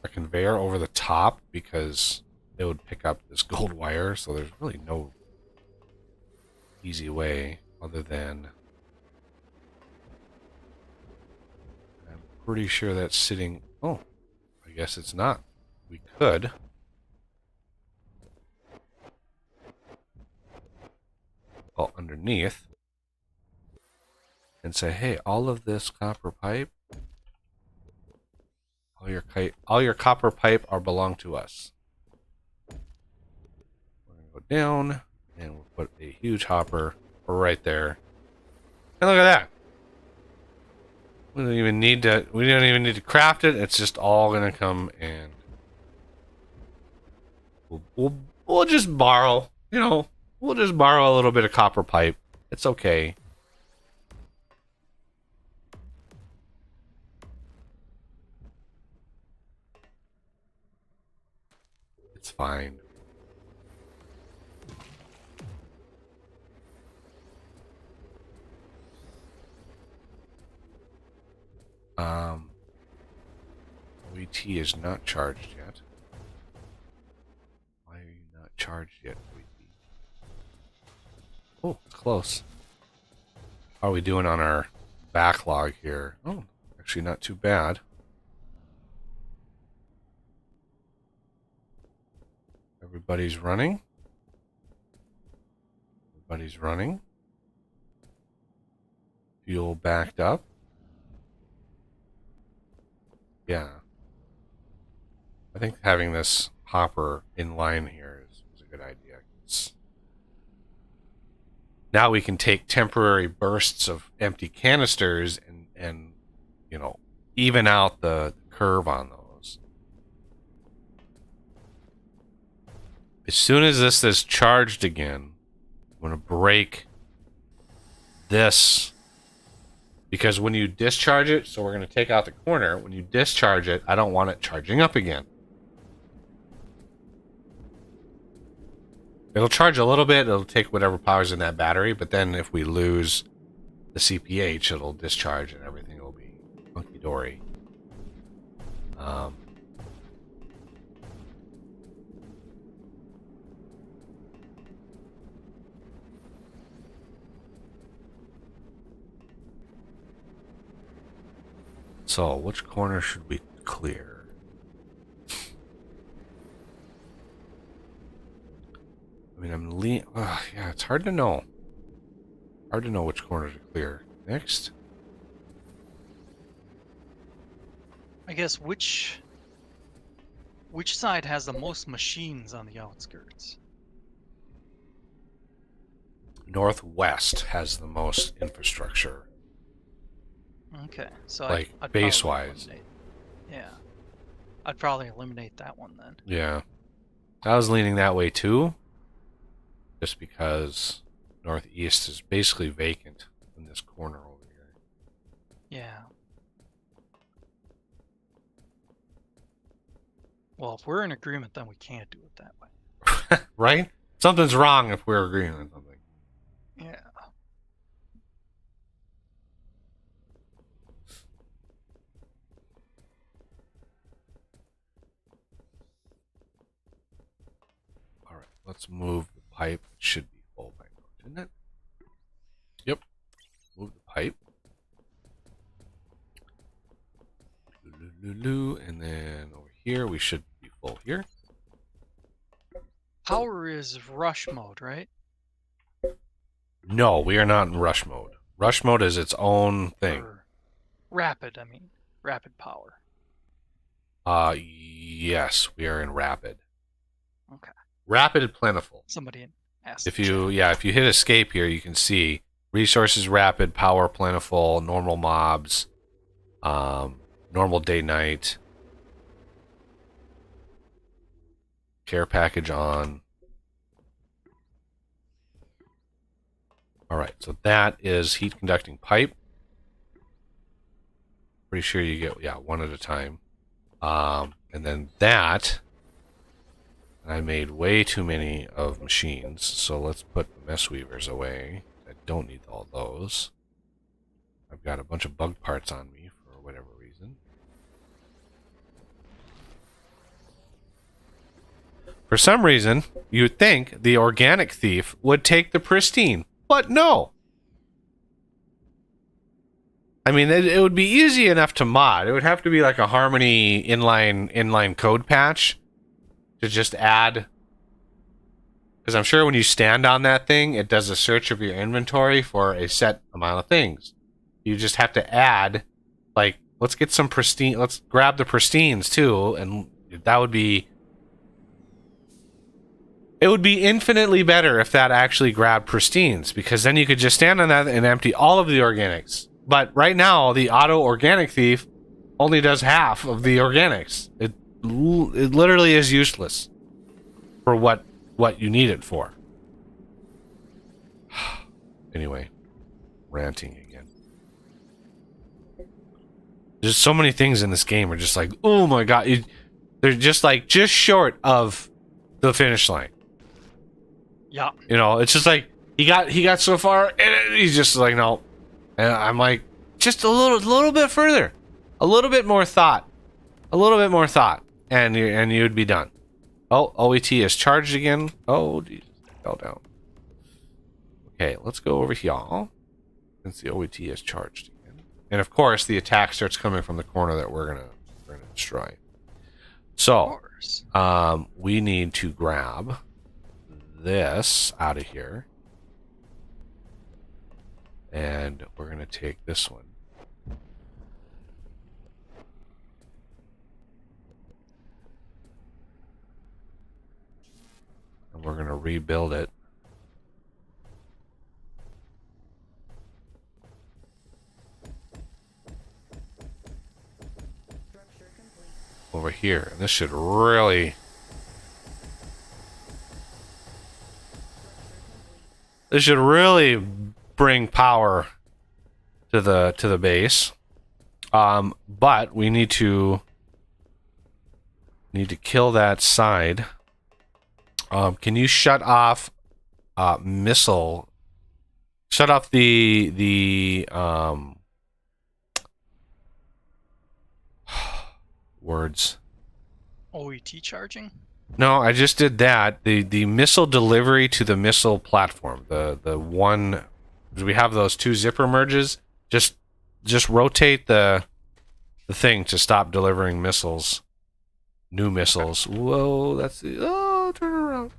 conveyor over the top because it would pick up this gold wire, so there's really no easy way other than I'm pretty sure that's sitting. Oh, I guess it's not. We could go underneath and say, hey, all of this copper pipe, all your copper pipe are belong to us. We're gonna go down and we'll put a huge hopper right there. And look at that. We don't even need to craft it. It's just all gonna come and we'll just borrow, you know, we'll just borrow a little bit of copper pipe. It's okay. It's fine. OET is not charged yet. Why are you not charged yet, OET? Oh, it's close. How are we doing on our backlog here? Oh, actually not too bad. Everybody's running. Everybody's running. Fuel backed up. Yeah. I think having this hopper in line here is a good idea. Now we can take temporary bursts of empty canisters and you know, even out the curve on those. As soon as this is charged again, I'm going to break this. Because when you discharge it, so we're going to take out the corner, when you discharge it, I don't want it charging up again. It'll charge a little bit, it'll take whatever power's in that battery, but then if we lose the CPH, it'll discharge and everything will be hunky-dory. So, which corner should we clear? I mean, yeah, it's hard to know. Hard to know which corner to clear. Next. I guess which side has the most machines on the outskirts? Northwest has the most infrastructure. Okay, so Like, I'd base-wise. Yeah, I'd probably eliminate that one then. Yeah. I was leaning that way too. Just because Northeast is basically vacant in this corner over here. Yeah. Well, if we're in agreement, then we can't do it that way. Right? Something's wrong if we're agreeing on something. Yeah. Alright, let's move the pipe. It should be full by now, shouldn't it? Yep. Move the pipe. And then over here, we should be full here. Power is rush mode, right? No, we are not in rush mode. Rush mode is its own thing. Or rapid, I mean. Rapid power. Yes, we are in rapid. Okay. Rapid and plentiful. Somebody asked. If you if you hit escape here, you can see resources rapid, power plentiful, normal mobs, normal day night, care package on. All right, so that is heat conducting pipe. Pretty sure you get one at a time. And then that, I made way too many of machines, so let's put the mess weavers away. I don't need all those. I've got a bunch of bug parts on me for whatever reason. For some reason, you'd think the organic thief would take the pristine, but no. I mean, it would be easy enough to mod. It would have to be like a Harmony inline code patch to just add. Because I'm sure when you stand on that thing, it does a search of your inventory for a set amount of things. You just have to add, like, let's get some pristine. Let's grab the pristines too, and that would be. It would be infinitely better if that actually grabbed pristines, because then you could just stand on that and empty all of the organics. But right now, the auto organic thief only does half of the organics. It literally is useless for what you need it for. Anyway, ranting again. There's so many things in this game are just like, oh my god, they're just short of the finish line. Yeah. You know, it's just like he got so far and he's just like, no. And I'm like, just a little bit further, a little bit more thought, and you'd be done. Oh, OET is charged again. Oh, Jesus, I fell down. Okay, let's go over here. Since the OET is charged again, and of course the attack starts coming from the corner that we're gonna destroy. So, we need to grab this out of here. And we're going to take this one. And we're going to rebuild it. Over here. And this should really... This should really bring power to the base, but we need to kill that side. Can you shut off missile? Shut off the words. OET charging? No, I just did that. The missile delivery to the missile platform. The one. We have those two zipper merges. Just rotate the thing to stop delivering missiles. New missiles. Whoa, that's the... Oh, turn around.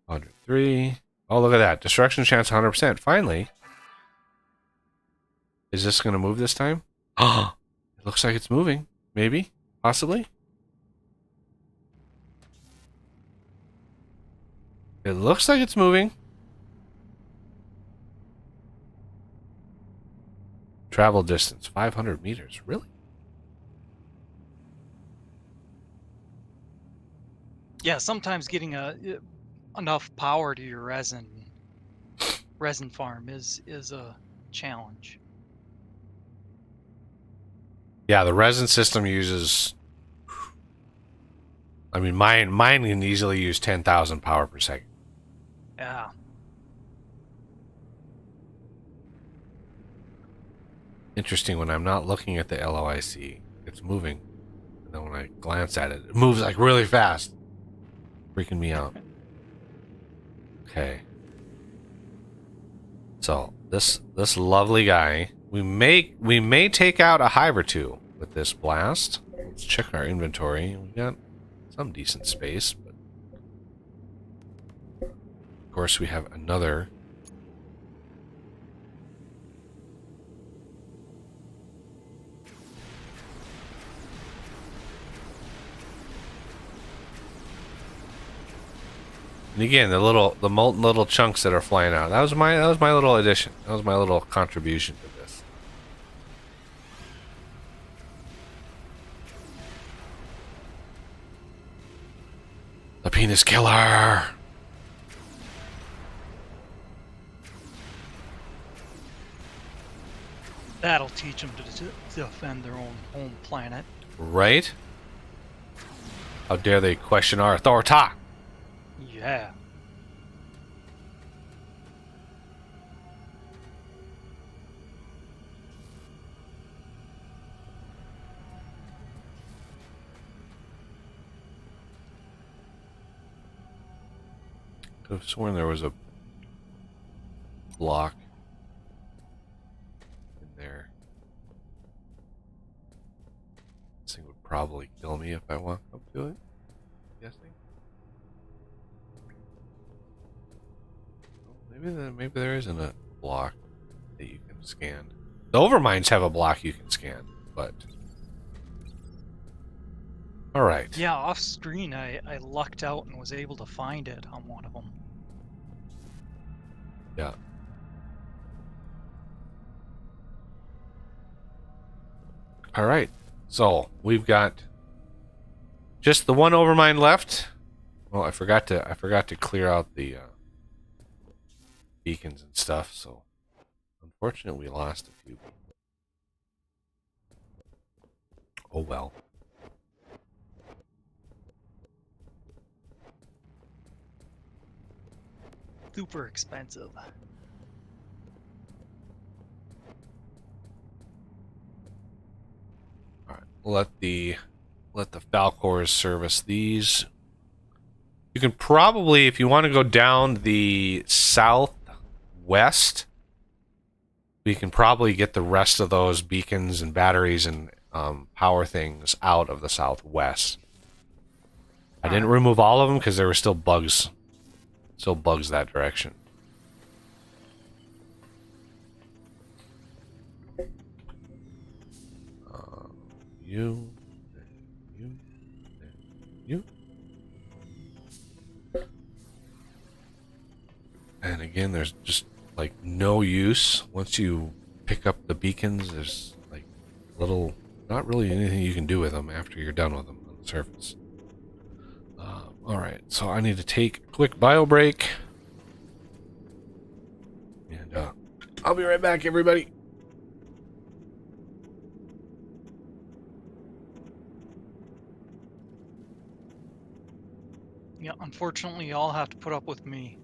$103. Oh, look at that. Destruction chance 100%. Finally. Is this going to move this time? Oh, it looks like it's moving. Maybe. Possibly. It looks like it's moving. Travel distance, 500 meters. Really? Yeah, sometimes getting enough power to your resin farm is a challenge. Yeah, the resin system uses... I mean, mine can easily use 10,000 power per second. Yeah. Interesting, when I'm not looking at the LOIC, it's moving. And then when I glance at it, it moves like really fast. Freaking me out. Okay. So, this lovely guy, we may take out a hive or two with this blast. Let's check our inventory. We got some decent space, but of course we have another And again, the molten little chunks that are flying out. That was my little addition. That was my little contribution to this. The penis killer. That'll teach them to defend their own home planet. Right? How dare they question our authority? Yeah. Could have sworn there was a block in there. This thing would probably kill me if I walk up to it. Guessing. Maybe there isn't a block that you can scan. The Overminds have a block you can scan, but all right. Yeah, off screen, I lucked out and was able to find it on one of them. Yeah. All right. So we've got just the one Overmind left. Well, I forgot to clear out the beacons and stuff. So unfortunately, we lost a few. Oh well. Super expensive. All right. Let the Falcors service these. You can probably, if you want to go down the southwest, we can probably get the rest of those beacons and batteries and power things out of the southwest. I didn't remove all of them because there were still bugs. Still bugs that direction. You. And again, there's just like no use. Once you pick up the beacons, there's like little, not really anything you can do with them after you're done with them on the surface. Alright, so I need to take a quick bio break. And I'll be right back, everybody. Yeah, unfortunately, y'all have to put up with me.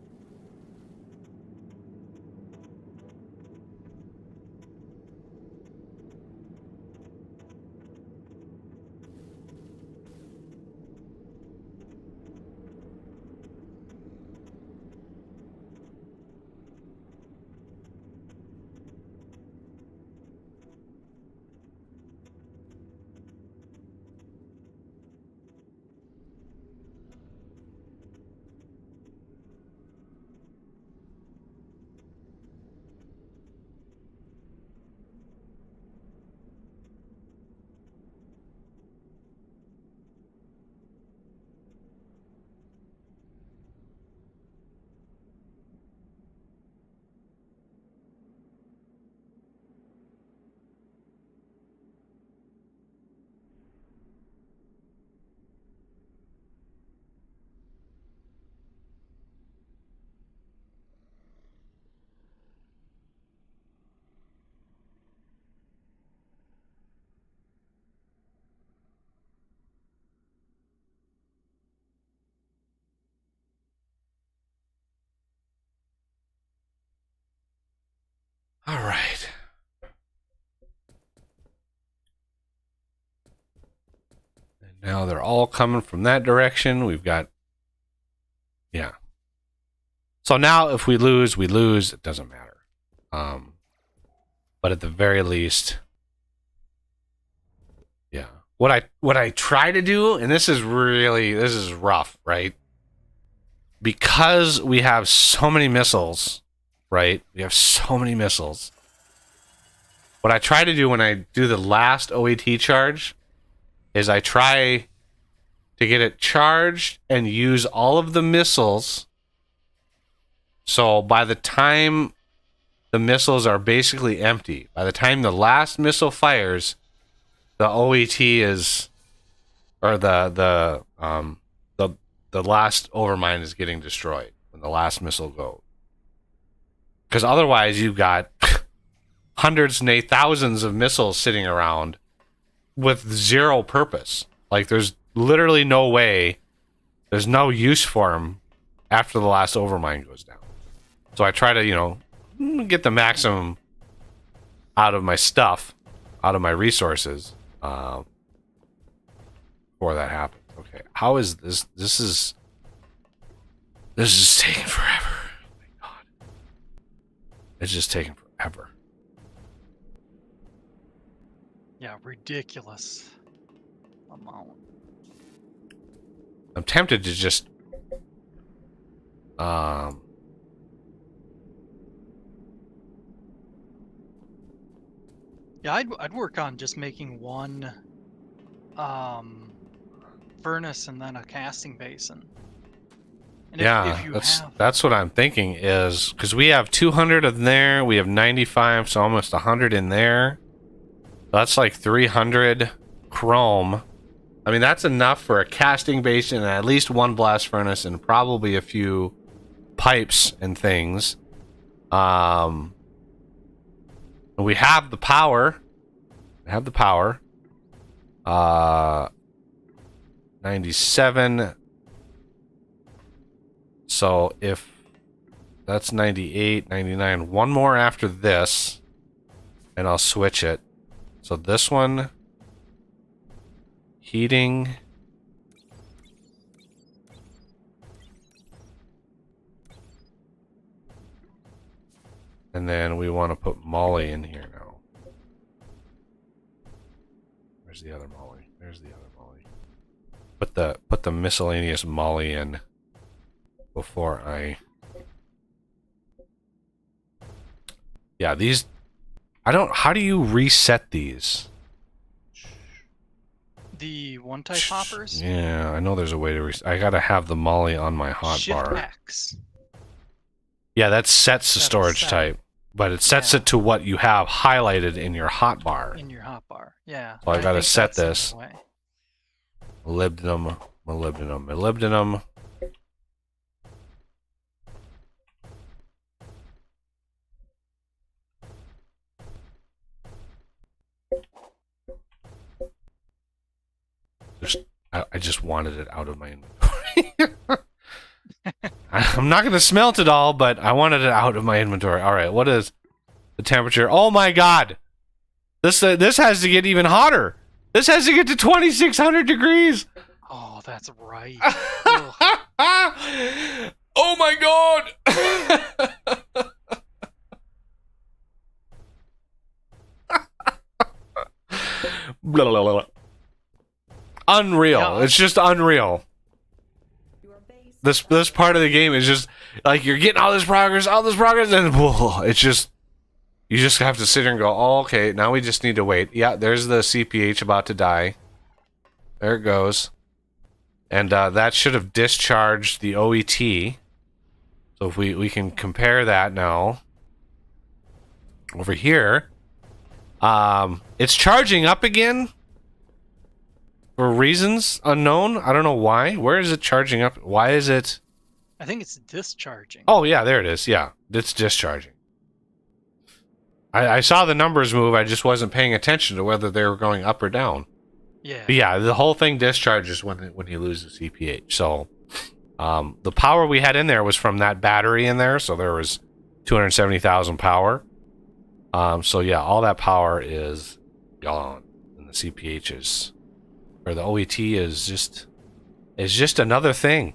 Alright. And now they're all coming from that direction. We've got... Yeah. So now if we lose, we lose. It doesn't matter. But at the very least... Yeah. What I try to do, and this is rough, right? Because we have so many missiles, right? We have so many missiles. What I try to do when I do the last OET charge is I try to get it charged and use all of the missiles So by the time the missiles are basically empty, by the time the last missile fires, the OET is, or the last overmind is getting destroyed when the last missile goes. Because otherwise, you've got hundreds, nay, thousands of missiles sitting around with zero purpose. Like, there's literally no way, there's no use for them after the last overmind goes down. So I try to, you know, get the maximum out of my stuff, out of my resources, before that happens. Okay, how is this? This is taking forever. Oh my god, it's just taking forever. Yeah, ridiculous amount. I'm tempted to just Yeah, I'd work on just making one furnace and then a casting basin. And yeah, if you that's what I'm thinking, is because we have 200 in there, we have 95, so almost 100 in there. That's like 300 chrome. I mean, that's enough for a casting basin and at least one blast furnace and probably a few pipes and things. We have the power. We have the power. 97. So if that's 98, 99, one more after this, and I'll switch it. So this one, heating. And then we want to put Molly in here now. Where's the other Molly? There's the other Molly. Put the miscellaneous Molly in before I. Yeah, these. I don't. How do you reset these? The one-type hoppers. Yeah, I know there's a way to reset. I gotta have the Molly on my hotbar. Shift X. Yeah, that sets the storage type, but it sets it to what you have highlighted in your hotbar. In your hotbar, yeah. So I gotta think set that's this. the way. Molybdenum, molybdenum, molybdenum. I just wanted it out of my inventory. I'm not going to smelt it all, but I wanted it out of my inventory. All right, what is the temperature? Oh my god! This has to get even hotter. This has to get to 2,600 degrees. Oh, that's right. Oh my god! Blah, blah, blah, blah. Unreal. Yeah. It's just unreal. Your base This part of the game is just like you're getting all this progress, and whoa, it's just you just have to sit here and go, oh, okay, now we just need to wait. Yeah, there's the CPH about to die. There it goes. And that should have discharged the OET. So if we can compare that now. Over here. It's charging up again. For reasons unknown. I don't know why. Where is it charging up? Why is it... I think it's discharging. Oh, yeah, there it is. Yeah, it's discharging. I saw the numbers move. I just wasn't paying attention to whether they were going up or down. Yeah. But yeah, the whole thing discharges when you lose the CPH. So the power we had in there was from that battery in there. So there was 270,000 power. So yeah, all that power is gone. And the CPH is... Or the OET is just another thing.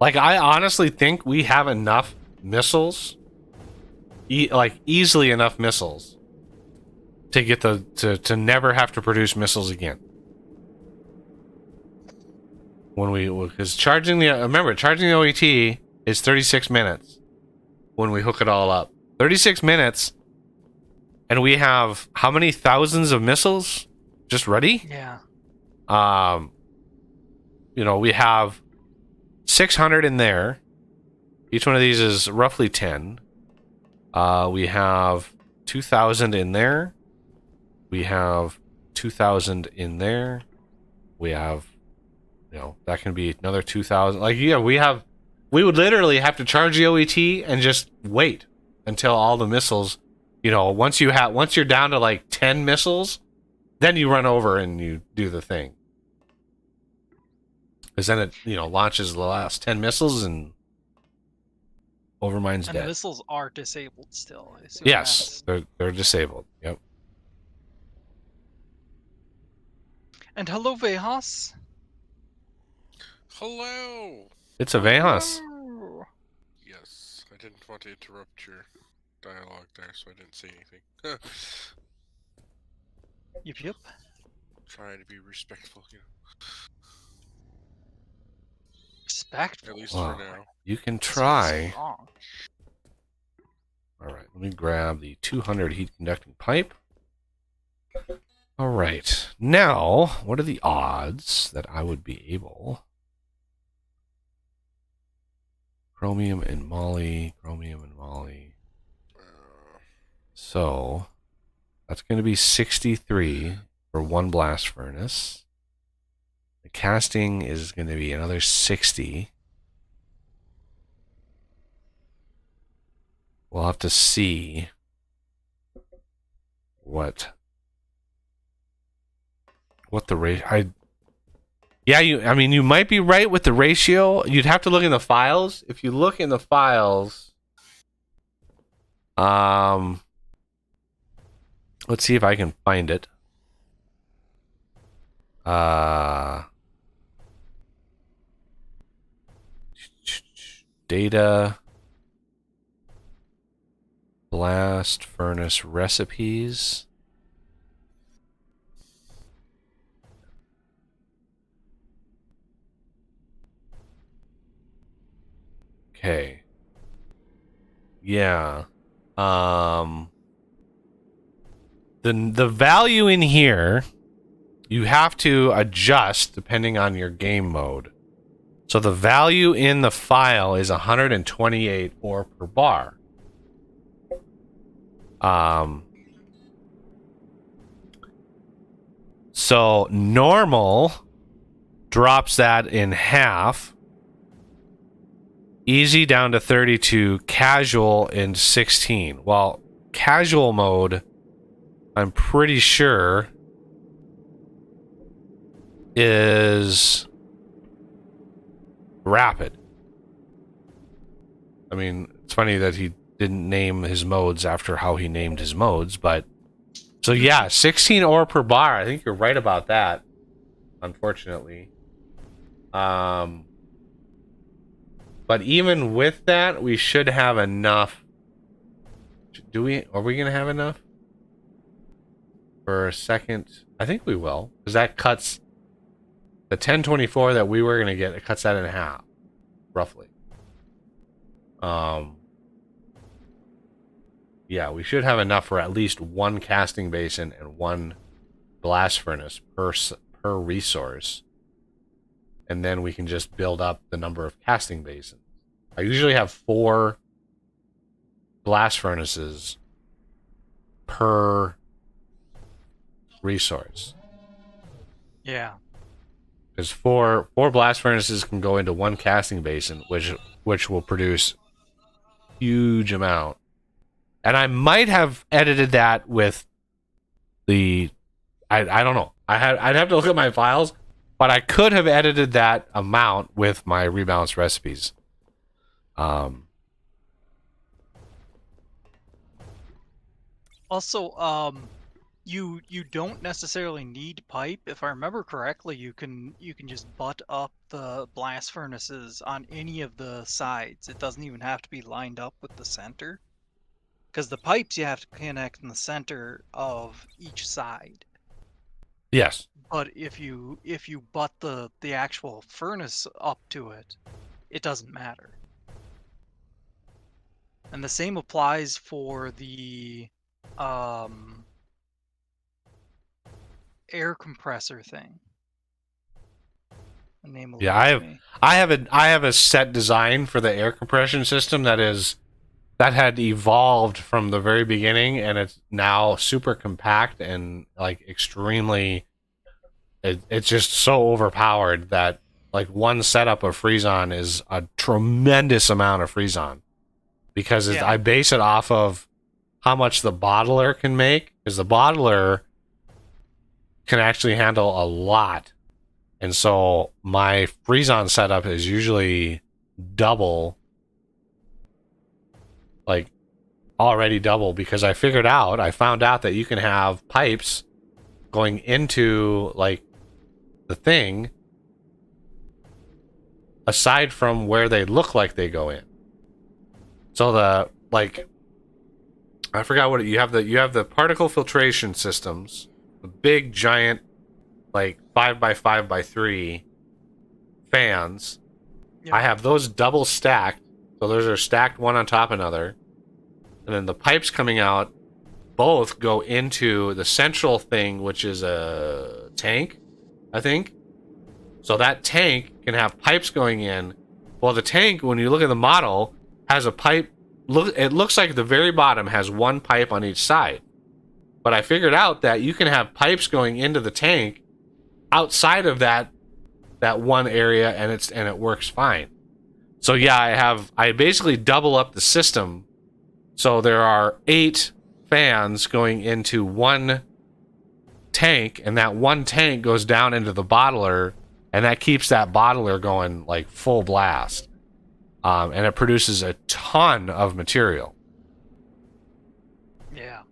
Like I honestly think we have enough missiles, easily enough missiles, to get to never have to produce missiles again. Because charging the OET is 36 minutes when we hook it all up. 36 minutes. And we have how many thousands of missiles just ready? Yeah. you know, we have 600 in there. Each one of these is roughly 10. We have 2,000 in there. We have 2,000 in there. We have, you know, that can be another 2,000. Like, yeah, we would literally have to charge the OET and just wait until all the missiles, you know, once you're down to like 10 missiles, then you run over and you do the thing. Because then it, you know, launches the last 10 missiles and Overmind's And dead. the missiles are disabled still. I assume Yes, they're disabled. Yep. And hello, Vejas. Hello! It's a Vehas. Hello. Yes, I didn't want to interrupt your dialogue there, so I didn't say anything. Yep. Trying to be respectful, you know. Respectful. At least Wow. for now. You can That's try. so wrong. All right, let me grab the 200 heat conducting pipe. All right, now what are the odds that I would be able? Chromium and moly, chromium and moly. So that's going to be 63 for one blast furnace. The casting is going to be another 60. We'll have to see what the rate. I mean, you might be right with the ratio. You'd have to look in the files. If you look in the files, let's see if I can find it. Data, blast furnace recipes. Okay. Yeah. The value in here you have to adjust depending on your game mode. So the value in the file is 128 ore per bar. So normal drops that in half. Easy down to 32, casual in 16. Well, casual mode, I'm pretty sure, is rapid. I mean, it's funny that he didn't name his modes after how he named his modes, but so yeah, 16 ore per bar. I think you're right about that, unfortunately. But even with that, we should have enough. Are we gonna have enough for a second? I think we will, because that cuts the 1024 that we were gonna get. It cuts that in half, roughly. Yeah, we should have enough for at least one casting basin and one blast furnace per resource. And then we can just build up the number of casting basins. I usually have 4 blast furnaces per resource. Yeah. Because four blast furnaces can go into one casting basin, which will produce huge amount. And I might have edited that with the I don't know. I'd have to look at my files. But I could have edited that amount with my rebalance recipes. Also, you don't necessarily need pipe. If I remember correctly, you can just butt up the blast furnaces on any of the sides. It doesn't even have to be lined up with the center. Because the pipes you have to connect in the center of each side. Yes. But if you butt the actual furnace up to it, it doesn't matter. And the same applies for the air compressor thing. The name Yeah, eludes me. I have a set design for the air compression system that had evolved from the very beginning, and it's now super compact and like extremely. It's just so overpowered that like one setup of Freezon is a tremendous amount of Freezon because Yeah. I base it off of how much the bottler can make, because the bottler can actually handle a lot. And so my Freezon setup is usually double, like already double, because I found out that you can have pipes going into like the thing aside from where they look like they go in. So the like I forgot what you have the particle filtration systems, the big giant like 5x5x3 fans. Yep. I have those double stacked, so those are stacked one on top of another, and then the pipes coming out both go into the central thing, which is a tank, I think. So that tank can have pipes going in. Well, the tank, when you look at the model, has a pipe. It looks like the very bottom has one pipe on each side. But I figured out that you can have pipes going into the tank outside of that one area, and it works fine. So yeah, I basically double up the system. So there are 8 fans going into one tank, and that one tank goes down into the bottler, and that keeps that bottler going like full blast. And it produces a ton of material. Yeah.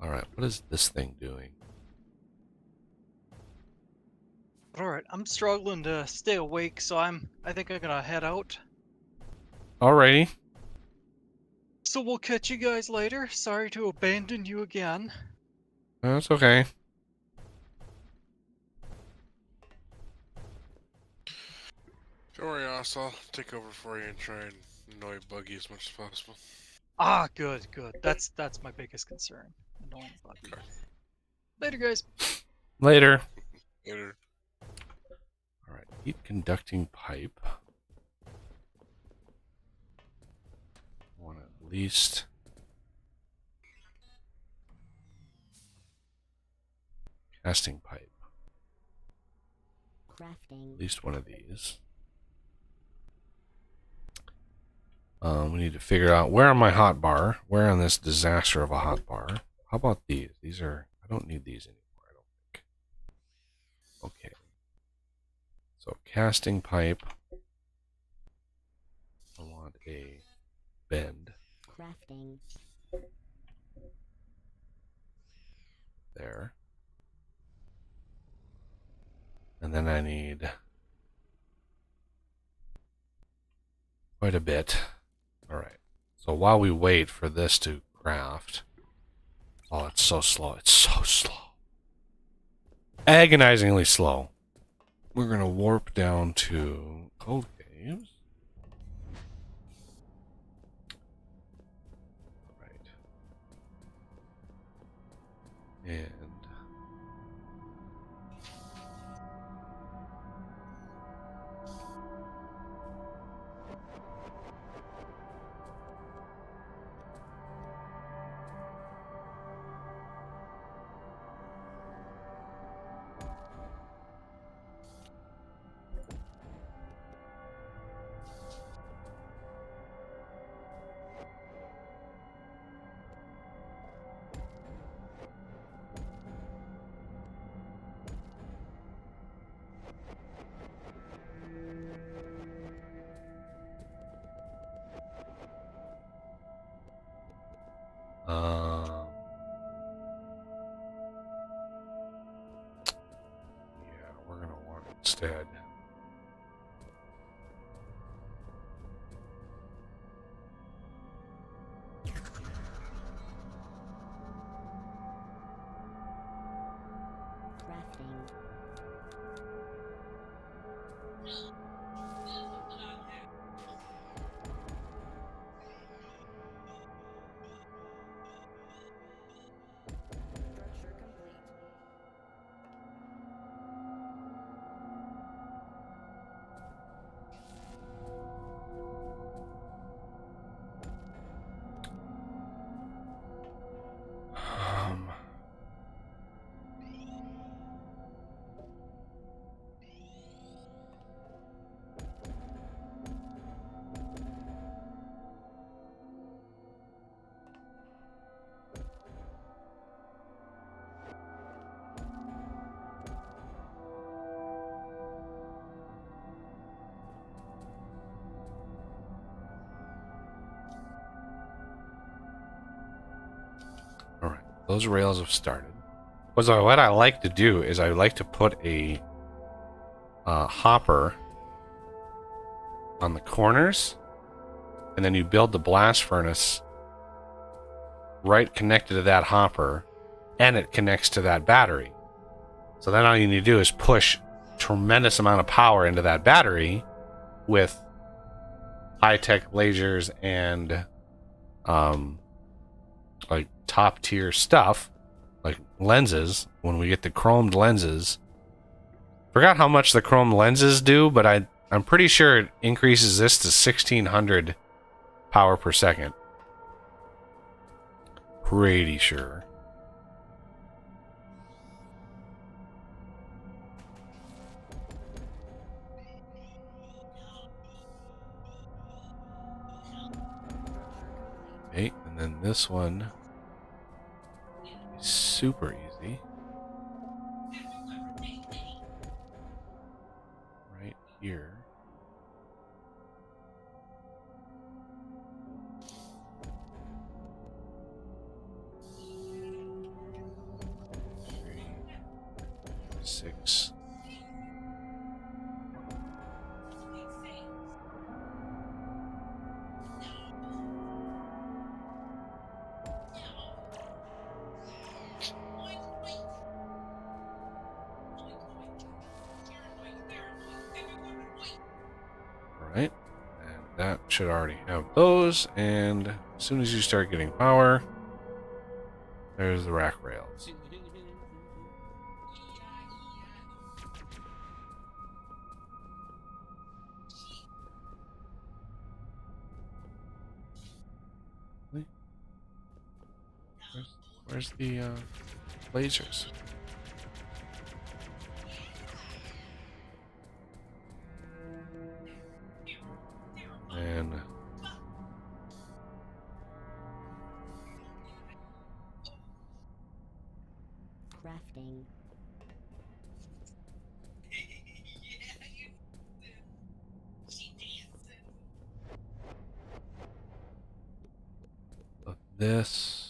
All right, what is this thing doing? All right, I'm struggling to stay awake, so I think I'm gonna head out. Alrighty. So we'll catch you guys later. Sorry to abandon you again. That's okay. Don't worry, Oz. I'll take over for you and try and annoy Buggy as much as possible. Ah, good. That's my biggest concern. Annoying Buggy. Later, guys. Later. Later. All right, heat conducting pipe. I want at least casting pipe. Crafting. At least one of these. We need to figure out where on my hotbar, where on this disaster of a hotbar. How about these? I don't need these anymore, I don't think. Okay. So casting pipe. I want a bend Crafting. there. And then I need quite a bit. All right. So while we wait for this to craft. Oh, it's so slow. It's so slow. Agonizingly slow. We're going to warp down to Cold Caves. Right. And yeah, we're going to want instead. Crafting. those rails have started. So what I like to do is I like to put a hopper on the corners, and then you build the blast furnace right connected to that hopper, and it connects to that battery. So then all you need to do is push tremendous amount of power into that battery with high-tech lasers and like top tier stuff like lenses. When we get the chromed lenses, forgot how much the chromed lenses do, but I'm pretty sure it increases this to 1600 power per second. Pretty sure. Okay, and then this one is super easy. Right here. Three, 6. Alright, and that should already have those, and as soon as you start getting power, there's the rack rails. Where's the lasers? And Crafting. this.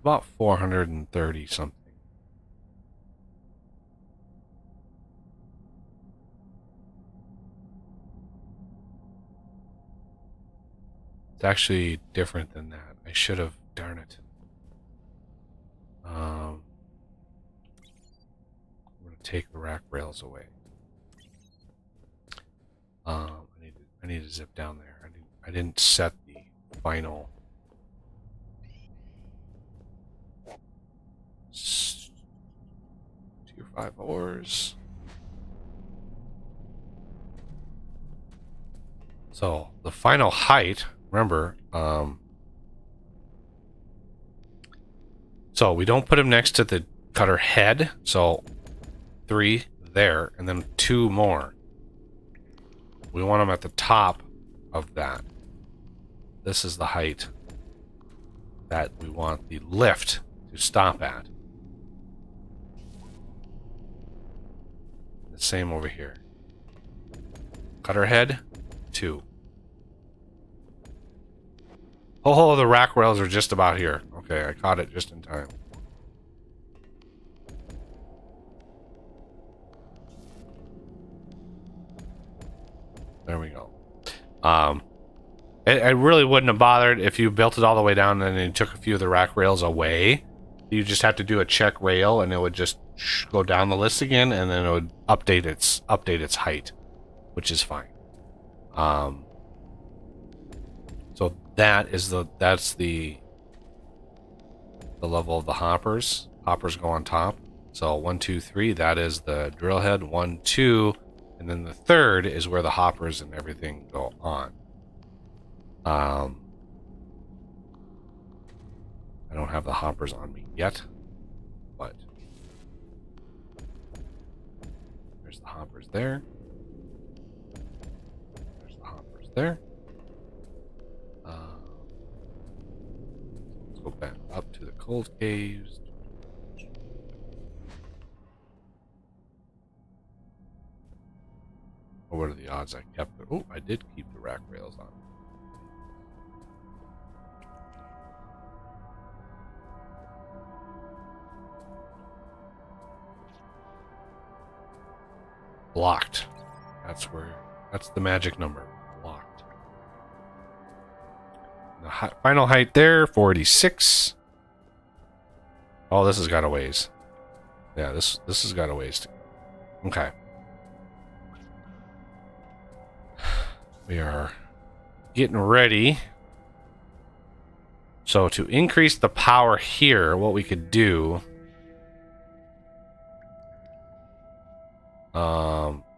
About 430 something. It's actually different than that. I should have, darn it. I'm gonna take the rack rails away. I need to zip down there. I didn't set the final 2 5 ores. So the final height, remember, so we don't put them next to the cutter head. So 3 there, and then 2 more. We want them at the top of that. This is the height that we want the lift to stop at. The same over here. Cutter head, 2. Oh, the rack rails are just about here. Okay, I caught it just in time. There we go. It really wouldn't have bothered if you built it all the way down and then you took a few of the rack rails away. You just have to do a check rail and it would just go down the list again, and then it would update its height, which is fine. So that's the level of the hoppers. Hoppers go on top. So 1, 2, 3, that is the drill head. 1, 2, and then the third is where the hoppers and everything go on. I don't have the hoppers on me yet, but There's the hoppers there. There's the hoppers there. Let's go back up to the cold caves. Or what are the odds I kept it? Oh, I did keep the rack rails on. Blocked. That's the magic number. Blocked. The final height there, 46. Oh, this has got a ways. Yeah, this has got a ways to go. Okay. We are getting ready. So to increase the power here, what we could do,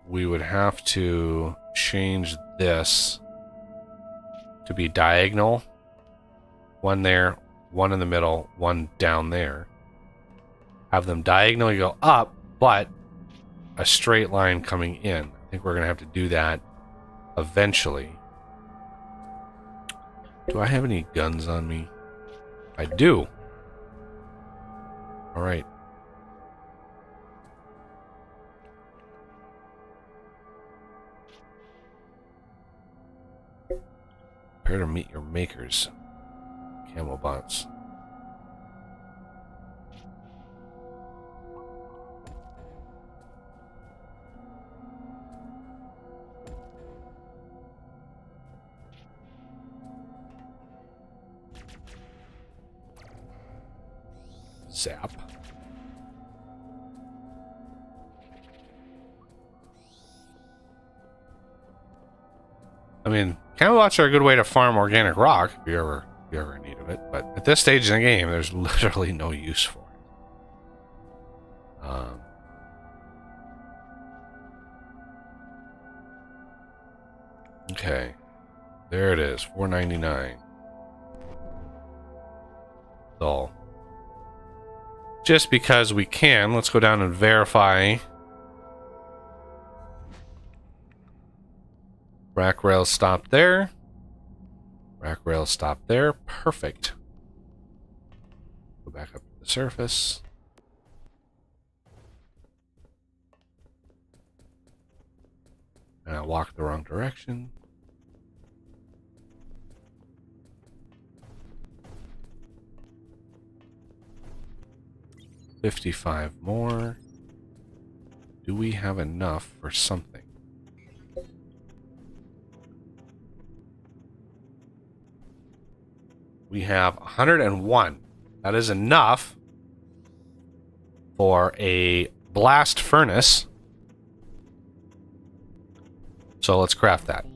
we would have to change this to be diagonal. One there, one in the middle, one down there. Have them diagonally go up, but a straight line coming in. I think we're going to have to do that eventually. Do I have any guns on me? I do. All right. Prepare to meet your makers. Camel bots. Zap. I mean, camelots are a good way to farm organic rock if you're ever in need of it, but at this stage in the game, there's literally no use for it. Okay, there it is, $4.99. So, just because we can, let's go down and verify. Rack rail stop there. Rack rail stop there. Perfect. Go back up to the surface. And I walked the wrong direction. $55 more. Do we have enough for something? We have 101. That is enough for a blast furnace. So let's craft that.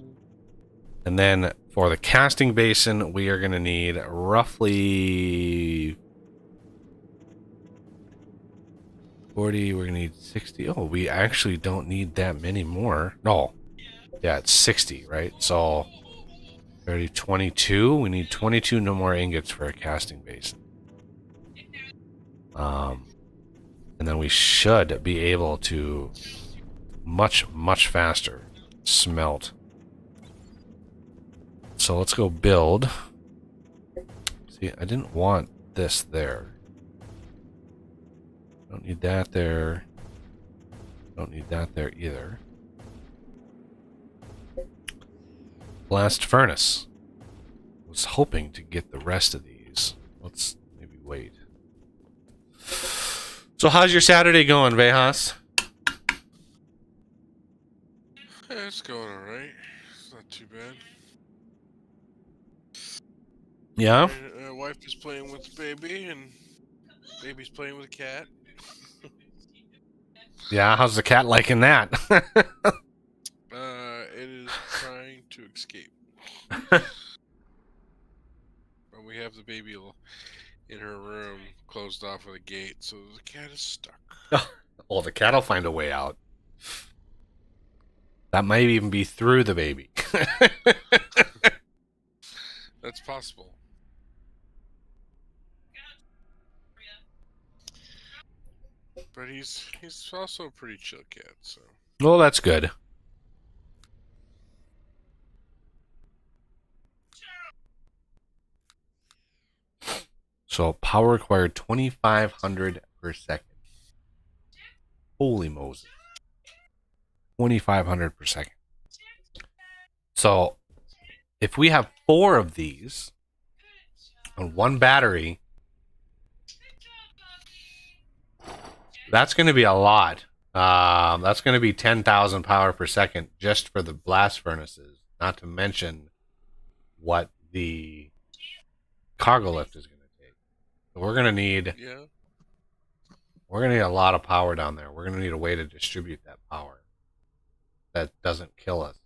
And then for the casting basin, we are going to need roughly 40. We're going to need 60. Oh, we actually don't need that many more. No. Yeah, it's 60, right? So 30, 22. We need 22 no more ingots for a casting basin. And then we should be able to much faster smelt. So let's go build. See, I didn't want this there. Don't need that there. Don't need that there either. Blast furnace. Was hoping to get the rest of these. Let's maybe wait. So how's your Saturday going, Vejas? Yeah, it's going alright. It's not too bad. Yeah? Wife is playing with the baby, and baby's playing with a cat. Yeah, how's the cat liking that? It is trying to escape. But we have the baby in her room, closed off with a gate, so the cat is stuck. Well, the cat will find a way out. That might even be through the baby. That's possible. But he's also a pretty chill cat, so Well, that's good. So power required 2,500 per second. Holy Moses. 2,500 per second. So if we have 4 of these on one battery, that's going to be a lot. That's going to be 10,000 power per second just for the blast furnaces, not to mention what the cargo lift is going to take. So we're going to need a lot of power down there. We're going to need a way to distribute that power that doesn't kill us.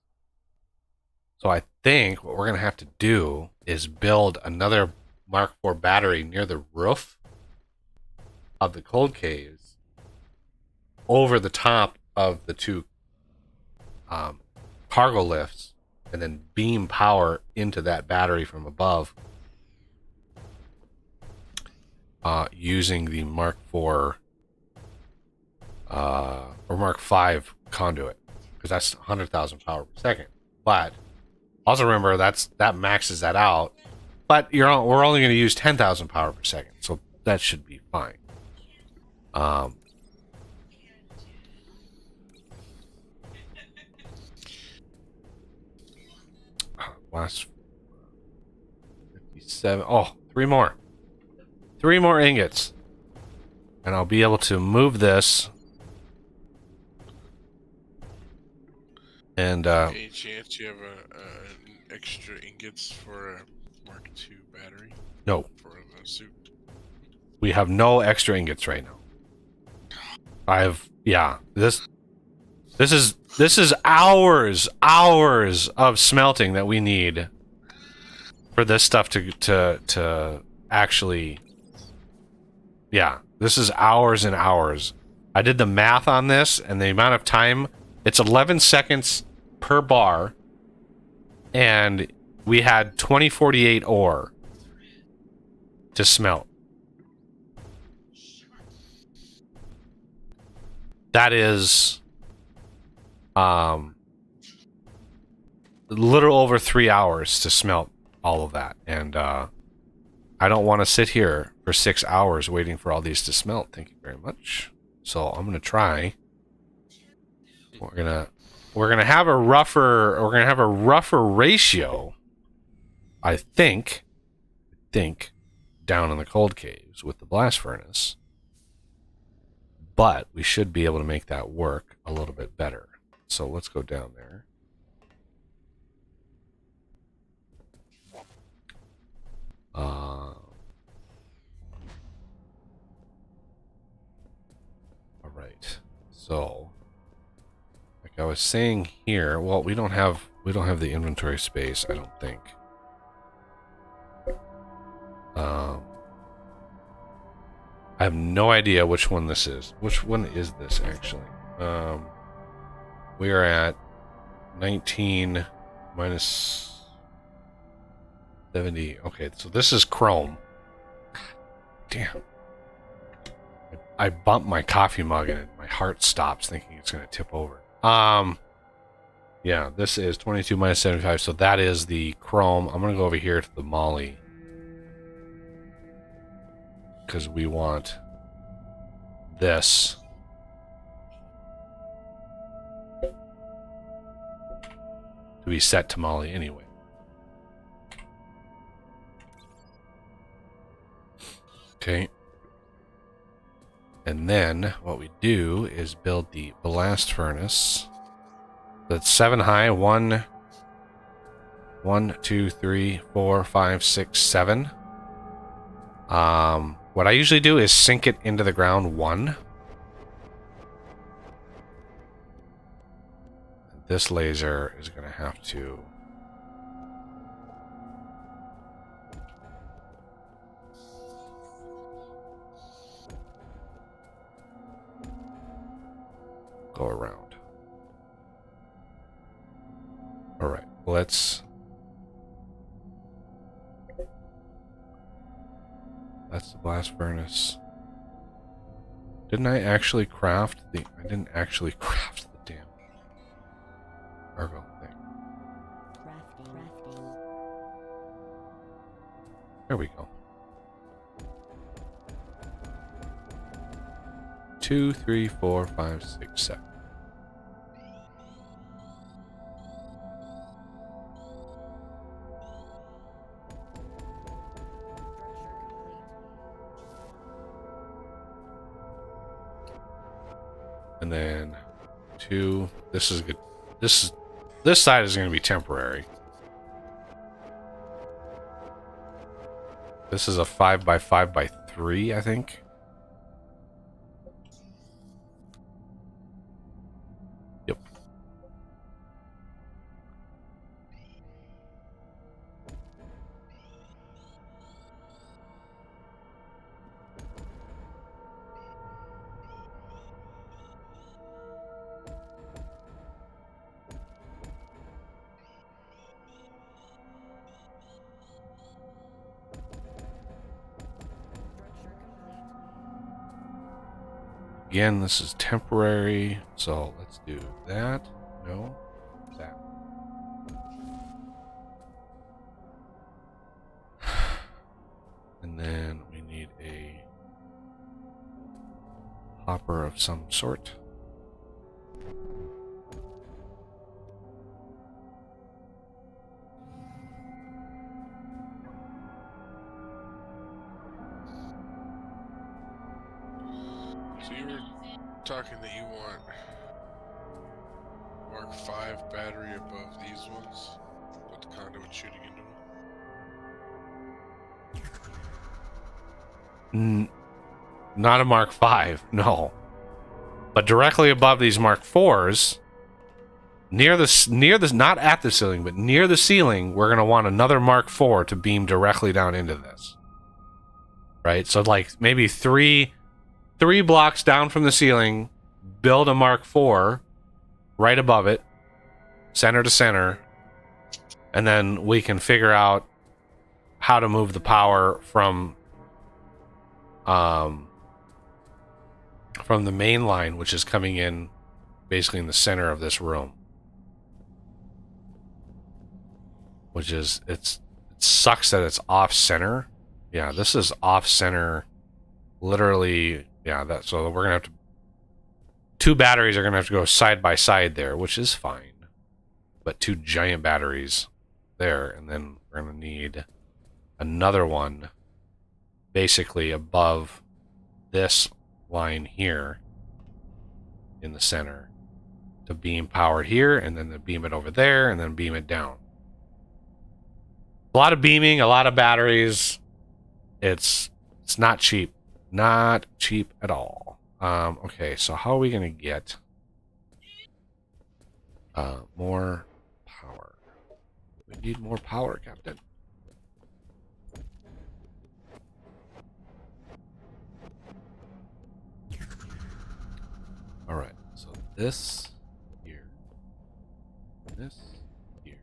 So I think what we're going to have to do is build another Mark IV battery near the roof of the cold caves over the top of the 2 cargo lifts, and then beam power into that battery from above using the Mark IV or Mark V conduit, because that's 100,000 power per second. But also remember that maxes that out. But we're only going to use 10,000 power per second, so that should be fine. Last 57. Oh, 3 more. 3 more ingots. And I'll be able to move this. And Any chance you have an extra ingots for a Mark II battery? No. For the suit? We have no extra ingots right now. This is hours of smelting that we need for this stuff to actually. Yeah, this is hours and hours. I did the math on this, and the amount of time, it's 11 seconds per bar, and we had 2048 ore to smelt. That is a little over 3 hours to smelt all of that, and I don't want to sit here for 6 hours waiting for all these to smelt. Thank you very much. So I'm gonna try. We're gonna have a rougher ratio, I think, down in the cold caves with the blast furnace. But we should be able to make that work a little bit better. So let's go down there. All right. So, like I was saying here, well, we don't have the inventory space, I don't think. I have no idea which one this is. Which one is this actually? We are at 19 minus 70. Okay, so this is chrome. Damn. I bumped my coffee mug and my heart stops thinking it's going to tip over. Yeah, this is 22 minus 75, so that is the chrome. I'm going to go over here to the moly, because we want this to be set to moly anyway. Okay. And then what we do is build the blast furnace. That's 7 high. 1, 2, 3, 4, 5, 6, 7. What I usually do is sink it into the ground 1. This laser is going to have to go around. All right, let's. That's the blast furnace. Didn't I actually craft the? I didn't actually craft the damn There we go. 2, 3, 4, 5, 6, 7. And then 2. This is good. This side is going to be temporary. This is a 5 by 5 by 3, I think. Yep. Again, this is temporary, so let's do that. No, that. And then we need a hopper of some sort. So you were talking that you want Mark 5 battery above these ones with the conduit shooting into them? Not a Mark 5, no. But directly above these Mark 4s, near the not at the ceiling, but near the ceiling, we're gonna want another Mark 4 to beam directly down into this. Right? So like maybe three blocks down from the ceiling, build a Mark 4 right above it, center to center, and then we can figure out how to move the power from the main line, which is coming in basically in the center of this room. Which is, it sucks that it's off center. Yeah, this is off center, literally. Yeah, so we're gonna have to, 2 batteries are gonna have to go side by side there, which is fine. But 2 giant batteries there, and then we're gonna need another one basically above this line here in the center to beam power here, and then to beam it over there, and then beam it down. A lot of beaming, a lot of batteries. It's not cheap. Not cheap at all. Okay, so how are we gonna get more power? We need more power, Captain. Alright, so this here. This here.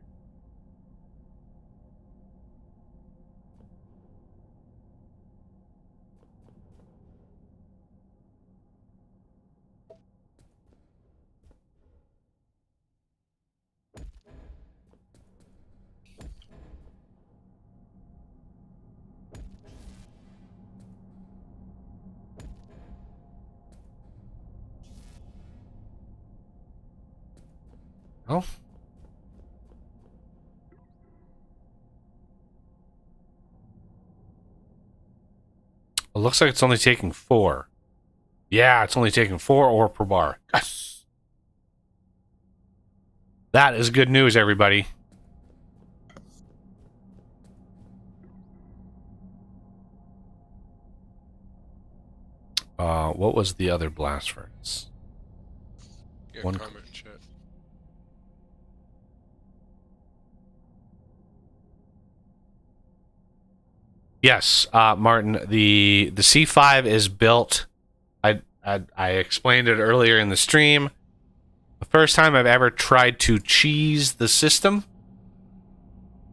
Oh. It looks like it's only taking 4. Yeah, it's only taking 4 ore per bar. Yes! That is good news, everybody. What was the other blast furnace? Yeah, One- comment in chat. Yes, Martin. The C5 is built. I explained it earlier in the stream. The first time I've ever tried to cheese the system.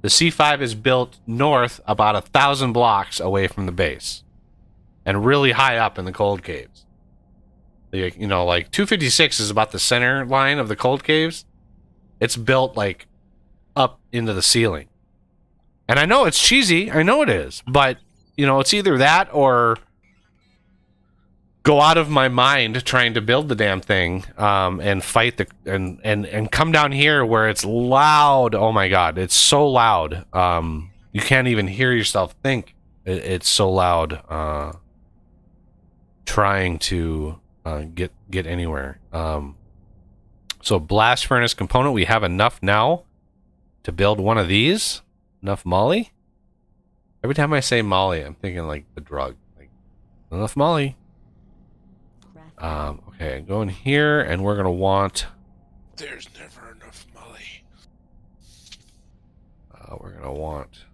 The C5 is built north about 1,000 blocks away from the base, and really high up in the cold caves. You know, like 256 is about the center line of the cold caves. It's built like up into the ceiling. And I know it's cheesy. I know it is. But, you know, it's either that or go out of my mind trying to build the damn thing and fight the and come down here where it's loud. Oh my god, it's so loud. You can't even hear yourself think. It's so loud. Trying to get anywhere. So blast furnace component, we have enough now to build one of these. Enough molly. Every time I say molly, I'm thinking like the drug. Like enough molly. Okay, go in here, and we're gonna want. There's never enough Molly. We're gonna want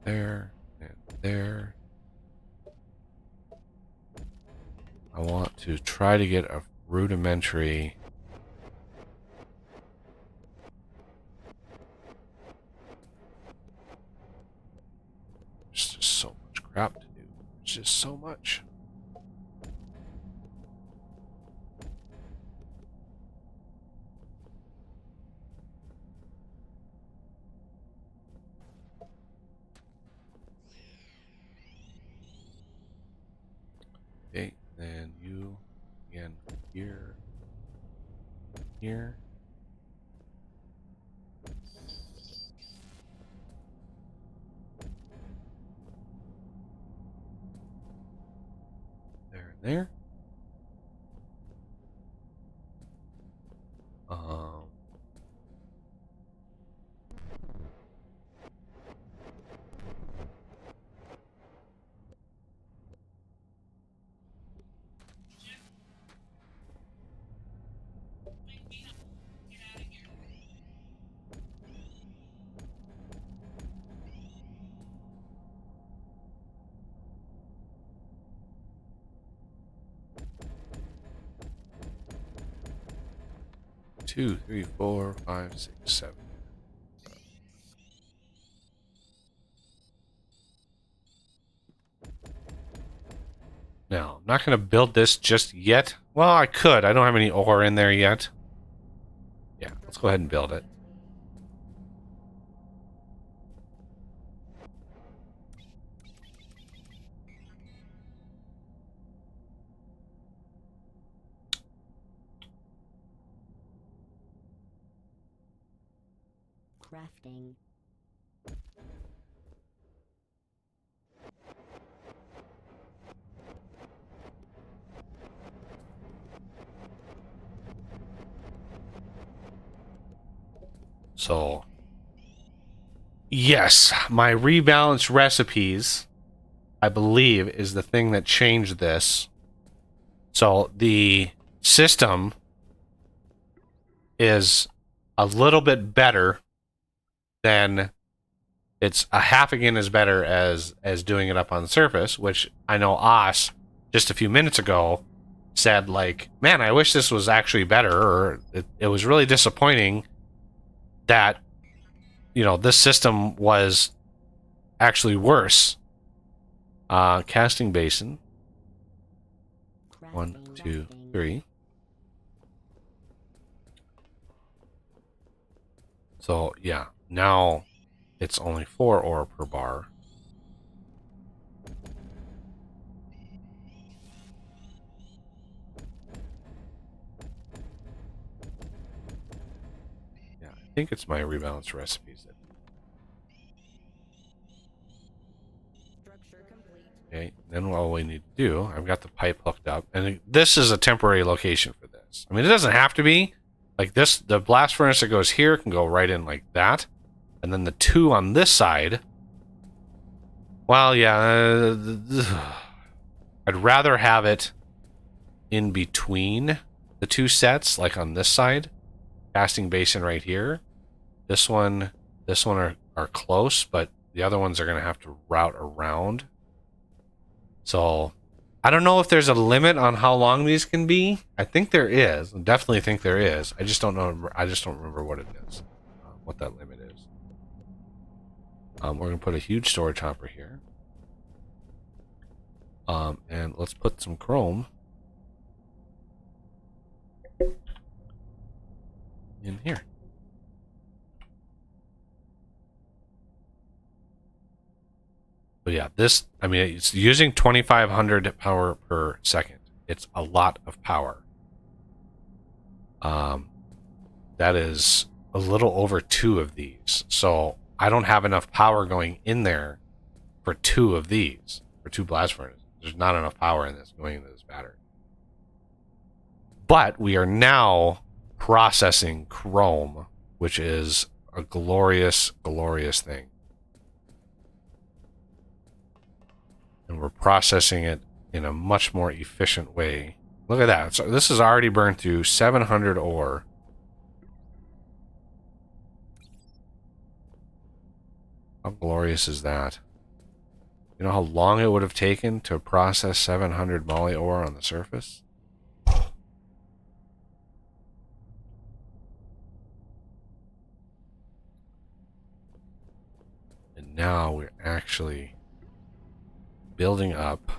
there and there. I want to try to get a rudimentary. There's just so much crap to do. There's just so much. Okay, then you again here, here. There and there. Two, three, four, five, six, seven. Now, I'm not going to build this just yet. Well, I could. I don't have any ore in there yet. Yeah, let's go ahead and build it. Crafting. So, yes, my rebalance recipes, I believe, is the thing that changed this. So, the system is a little bit better than it's a half again as better as doing it up on the surface, which I know Os just a few minutes ago said, like, man, I wish this was actually better, or it was really disappointing that, you know, this system was actually worse. Casting basin. Crafting. 1, 2, 3. So, yeah, now it's only 4 ore per bar. Yeah, I think it's my rebalance recipes. Structure complete. Okay, then all we need to do, I've got the pipe hooked up, and this is a temporary location for this. I mean, it doesn't have to be. Like this, the blast furnace that goes here can go right in like that. And then the 2 on this side, well, yeah, I'd rather have it in between the 2 sets, like on this side. Casting basin right here. This one are close, but the other ones are going to have to route around. So, I don't know if there's a limit on how long these can be. I think there is. I definitely think there is. I just don't know. I just don't remember what it is, what that limit is. We're going to put a huge storage hopper here. And let's put some chrome in here. But yeah, this, I mean, it's using 2,500 power per second. It's a lot of power. That is a little over 2 of these. So I don't have enough power going in there for 2 of these, for 2 blast furnaces. There's not enough power in this going into this battery. But we are now processing chrome, which is a glorious, glorious thing. And we're processing it in a much more efficient way. Look at that. So this has already burned through 700 ore. How glorious is that? You know how long it would have taken to process 700 moly ore on the surface? And now we're actually building up.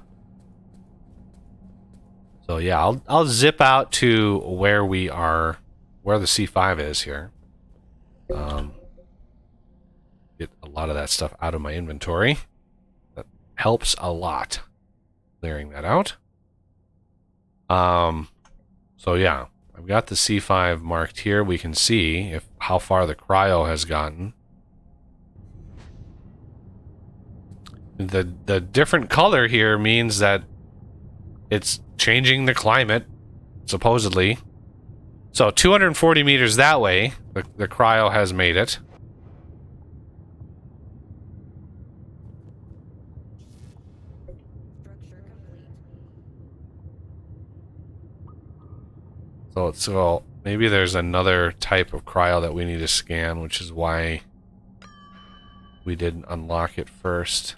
So yeah, I'll zip out to where we are, where the C5 is here. Get a lot of that stuff out of my inventory. That helps a lot, clearing that out. So yeah, I've got the C5 marked here. We can see how far the cryo has gotten. The different color here means that it's changing the climate, supposedly. So 240 meters that way, the cryo has made it. Structure complete. So maybe there's another type of cryo that we need to scan, which is why we didn't unlock it first.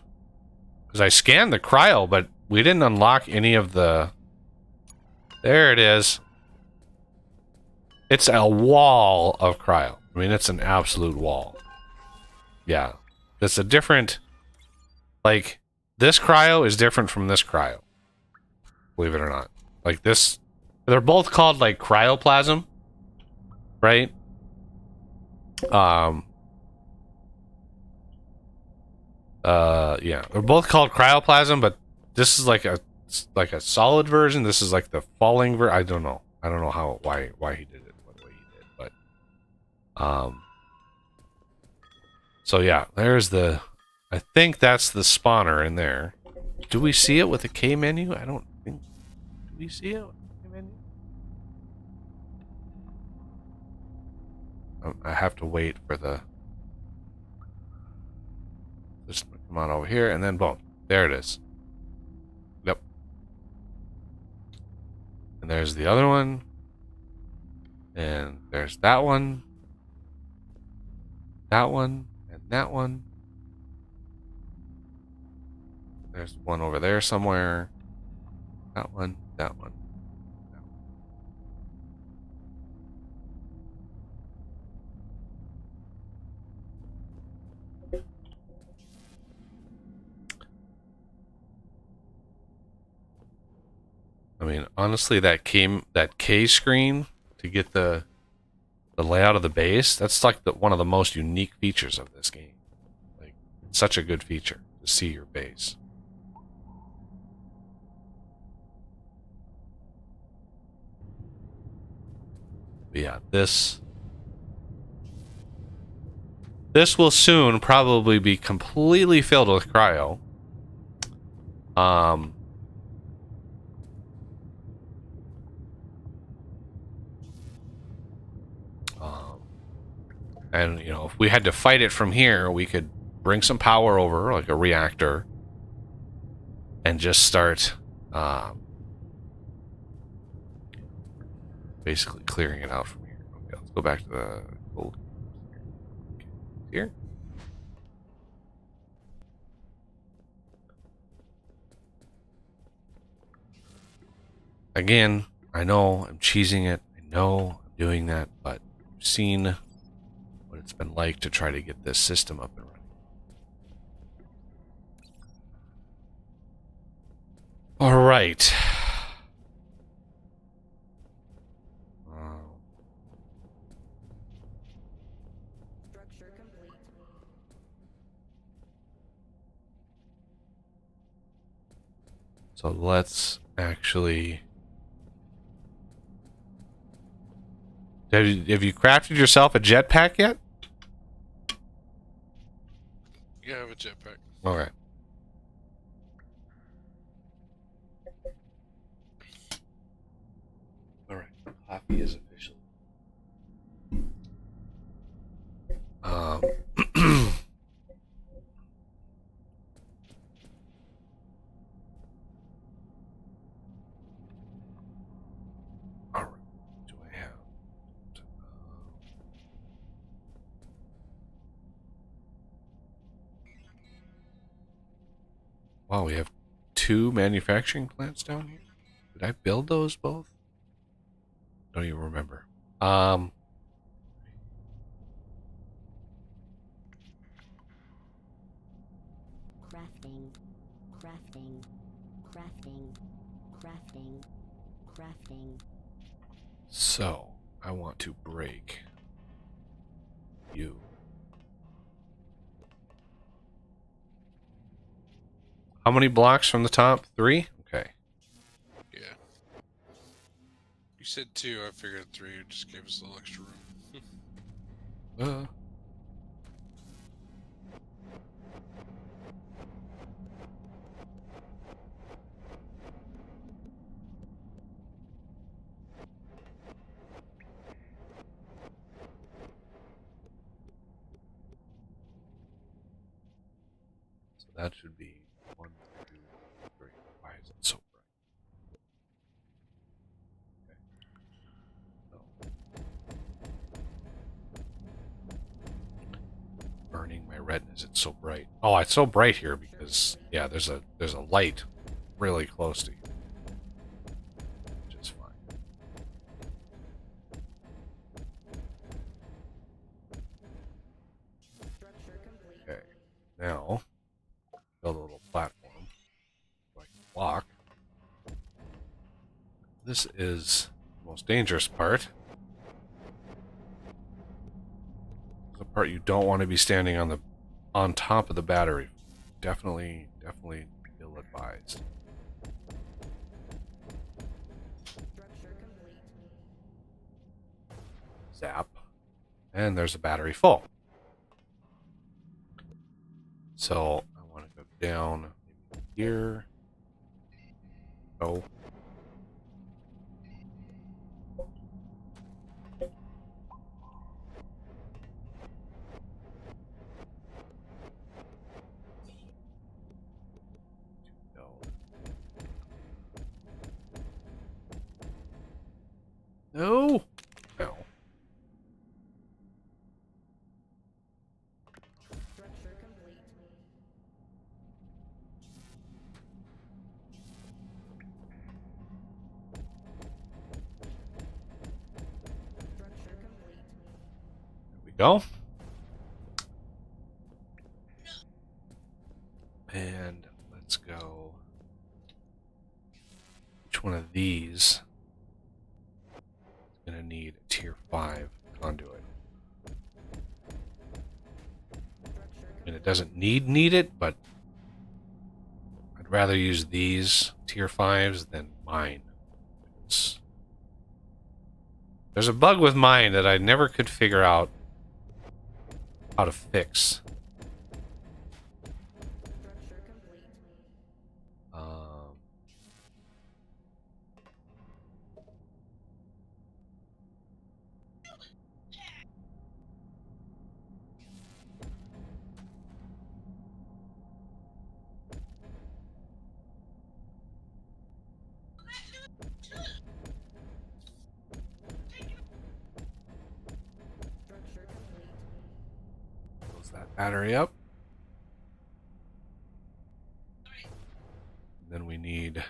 Because I scanned the cryo, but we didn't unlock any of the... There it is. It's a wall of cryo. I mean, it's an absolute wall. Yeah. It's a different... Like, this cryo is different from this cryo. Believe it or not. Like, this... They're both called, like, cryoplasm. Right? Yeah. They're both called cryoplasm, but this is like a solid version. This is like the falling version. I don't know. I don't know why he did it the way he did, but so yeah, there's the, I think that's the spawner in there. Do we see it with the K menu? I don't think, do we see it with the K menu? I have to wait for the, just come on over here and then boom, there it is. Yep. And there's the other one. And there's that one. That one. And that one. There's one over there somewhere. That one. That one. That one. I mean, honestly, that K screen to get the layout of the base, that's like one of the most unique features of this game. Like, it's such a good feature to see your base. But yeah, this will soon probably be completely filled with cryo. And, you know, if we had to fight it from here, we could bring some power over, like a reactor, and just start basically clearing it out from here. Okay, let's go back to the gold. Here. Again, I know I'm cheesing it. I know I'm doing that, but I've seen what it's been like to try to get this system up and running. All right. Structure complete. So let's actually... Have you crafted yourself a jetpack yet? Yeah, I have a jetpack. Okay. All right. Coffee is official. Um. All right. Do I have? Wow, we have 2 manufacturing plants down here. Did I build those both? Don't even remember. Crafting. Crafting. Crafting. Crafting. Crafting. So I want to break you. How many blocks from the top? 3? Okay. Yeah. You said 2, I figured 3 just gave us a little extra room. Uh, so that should be 1, 2, 3. Why is it so bright? Okay. So. Burning my retinas. It's so bright. Oh, it's so bright here because yeah, there's a light really close to you, which is fine. Structure complete. Okay. Now build a little platform so I can walk. This is the most dangerous part. The part you don't want to be standing on top of the battery. Definitely ill advised. Structure complete. Zap. And there's a battery full. So I want to go down here. Oh. No. No. Structure complete. Structure complete. There we go. And let's go. Which one of these is going to need a tier 5 conduit? And it doesn't need it, but I'd rather use these tier 5s than mine. There's a bug with mine that I never could figure out how to fix. Structure complete. Structure complete. Close that battery up. Then we need,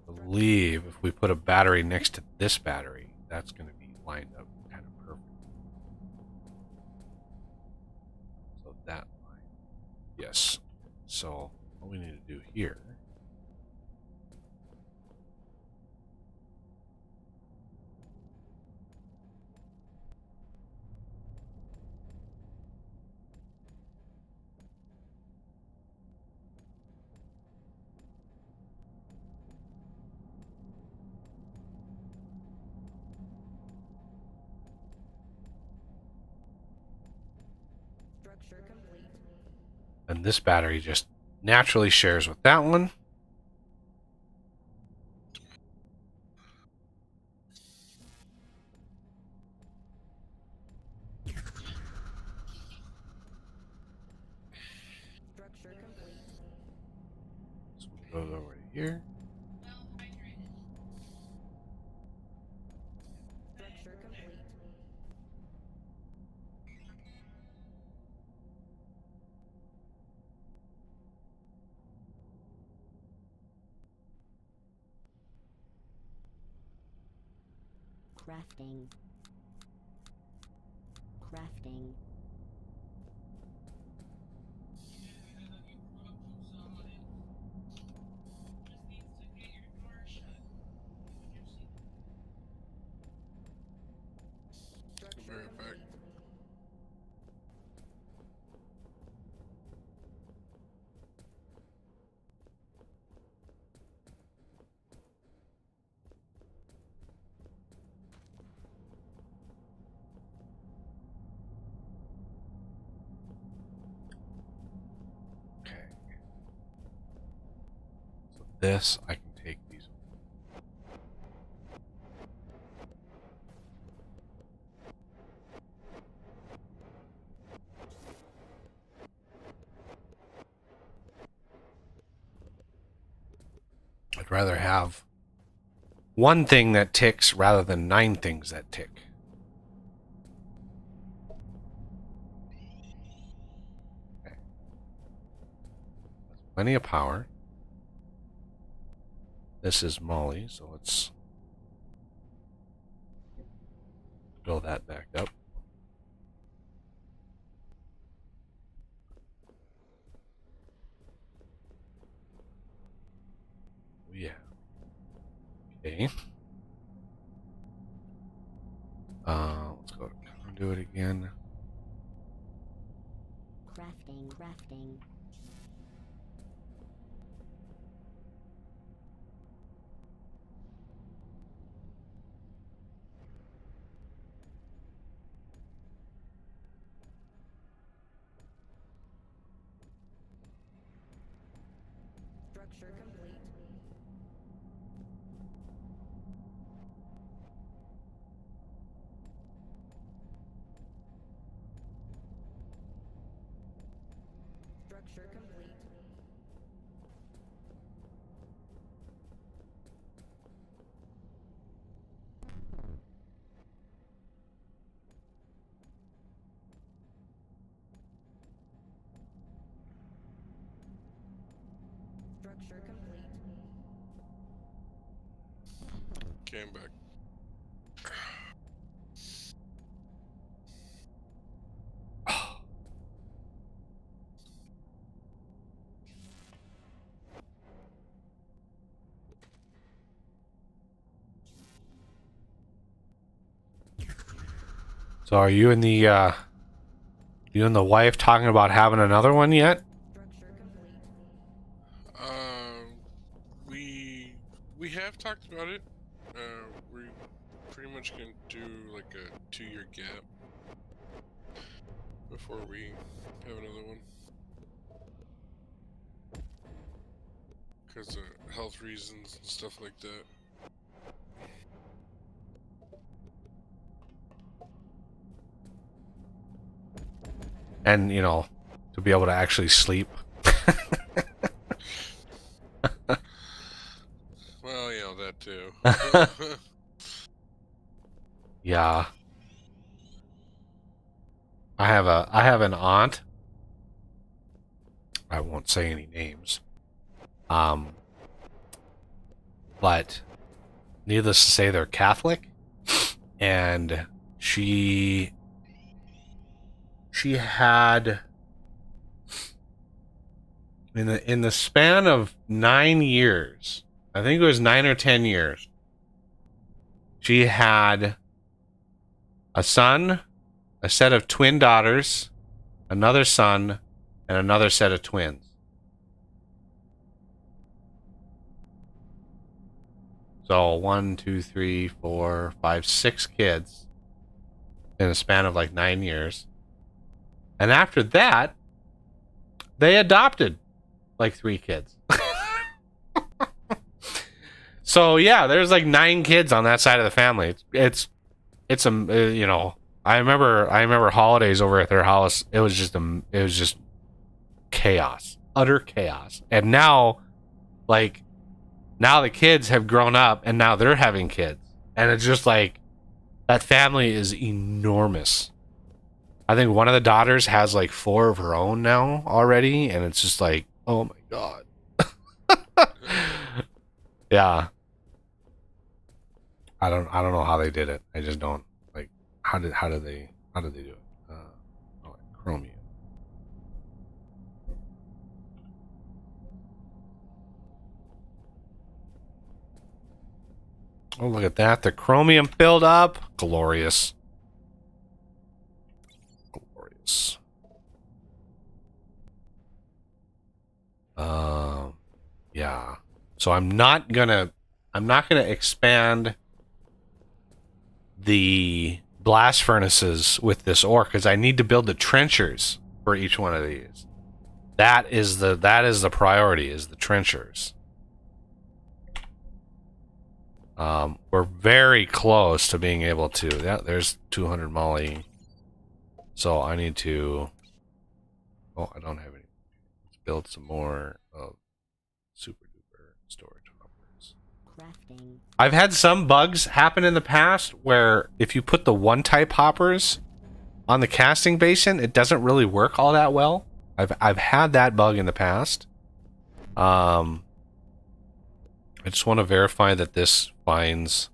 I believe, if we put a battery next to this battery, that's going to be lined up kind of perfect. So that line. Yes. So what we need to do here. Structure complete. And this battery just naturally shares with that one. Structure complete. This one goes over to here. Structure complete. Crafting. Crafting. Structure Be right back. complete. Okay. So this, I can take these. I'd rather have one thing that ticks rather than 9 things that tick. Okay. That's plenty of power. This is Molly, so let's fill that back up. Yeah. Okay. Let's go to conduit again. Crafting. Crafting. Structure complete. Structure complete. Structure complete. Okay, I'm back. So are you and the wife talking about having another one yet? Structure complete. We have talked about it. We pretty much gonna do like a 2-year gap before we have another one. Because of health reasons and stuff like that. And, you know, to be able to actually sleep. Well, yeah, that too. Yeah. I have an aunt. I won't say any names. But needless to say, they're Catholic, and she had in the span of 9 years, I think it was 9 or 10 years, she had a son, a set of twin daughters, another son, and another set of twins. So 1, 2, 3, 4, 5, 6 kids in a span of like 9 years. And after that, they adopted like 3 kids. So yeah, there's like 9 kids on that side of the family. It's you know, I remember holidays over at their house. It was just chaos, utter chaos. And now, like, now the kids have grown up and now they're having kids, and it's just like that family is enormous. I think one of the daughters has like 4 of her own now already, and it's just like, oh my god. Yeah. I don't know how they did it. I just don't like how did they do it? Chromium. Oh, look at that. The chromium filled up. Glorious. Glorious. Yeah. So I'm not gonna expand the blast furnaces with this ore because I need to build the trenchers for each one of these. That is the priority, is the trenchers. We're very close to being able to. Yeah, there's 200 moly. So I need to. Oh, I don't have any. Let's build some more of super duper storage hoppers. Crafting. I've had some bugs happen in the past where if you put the 1-type hoppers on the casting basin, it doesn't really work all that well. I've had that bug in the past. I just want to verify that this finds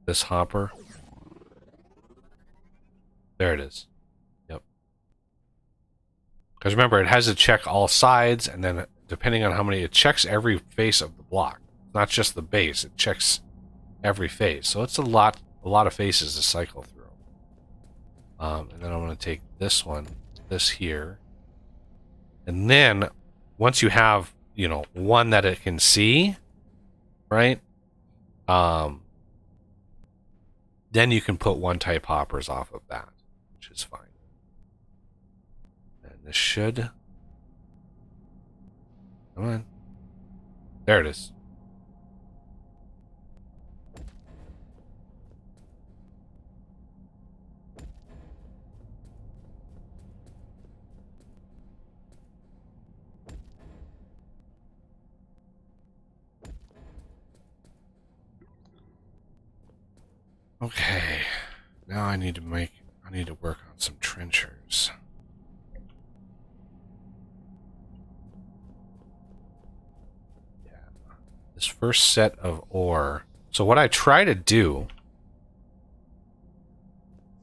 this hopper. There it is. Yep. Because remember, it has to check all sides, and then depending on how many, it checks every face of the block. Not just the base, it checks every face. So it's a lot of faces to cycle through. And then I'm going to take this one, this here. And then once you have, you know, one that it can see, right? Then you can put 1-type hoppers off of that, which is fine. And this should... Come on. There it is. Okay, now I need to work on some trenchers. Yeah, this first set of ore. So what I try to do,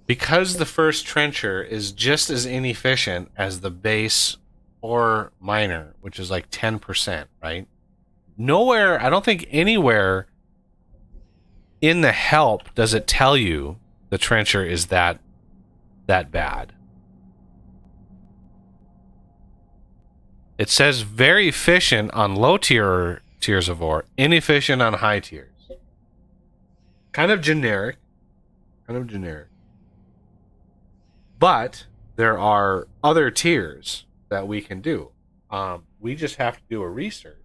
because the first trencher is just as inefficient as the base ore miner, which is like 10%, right? Nowhere, I don't think anywhere in the help does it tell you the trencher is that bad. It says very efficient on low tiers of ore, inefficient on high tiers. Kind of generic. But there are other tiers that we can do. We just have to do a research.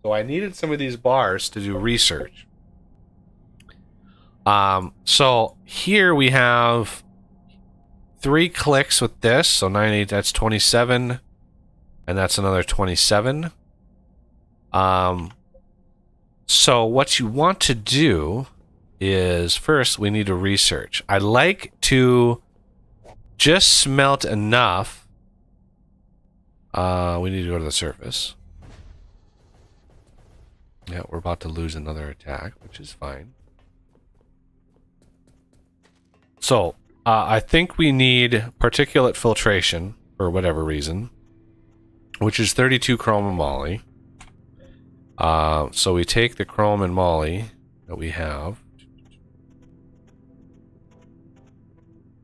So I needed some of these bars to do research. So here we have 3 clicks with this, so 98, that's 27, and that's another 27. So what you want to do is first we need to research. I like to just smelt enough. We need to go to the surface. Yeah, we're about to lose another attack, which is fine. So, I think we need particulate filtration for whatever reason, which is 32 chrome and moly. So we take the chrome and moly that we have.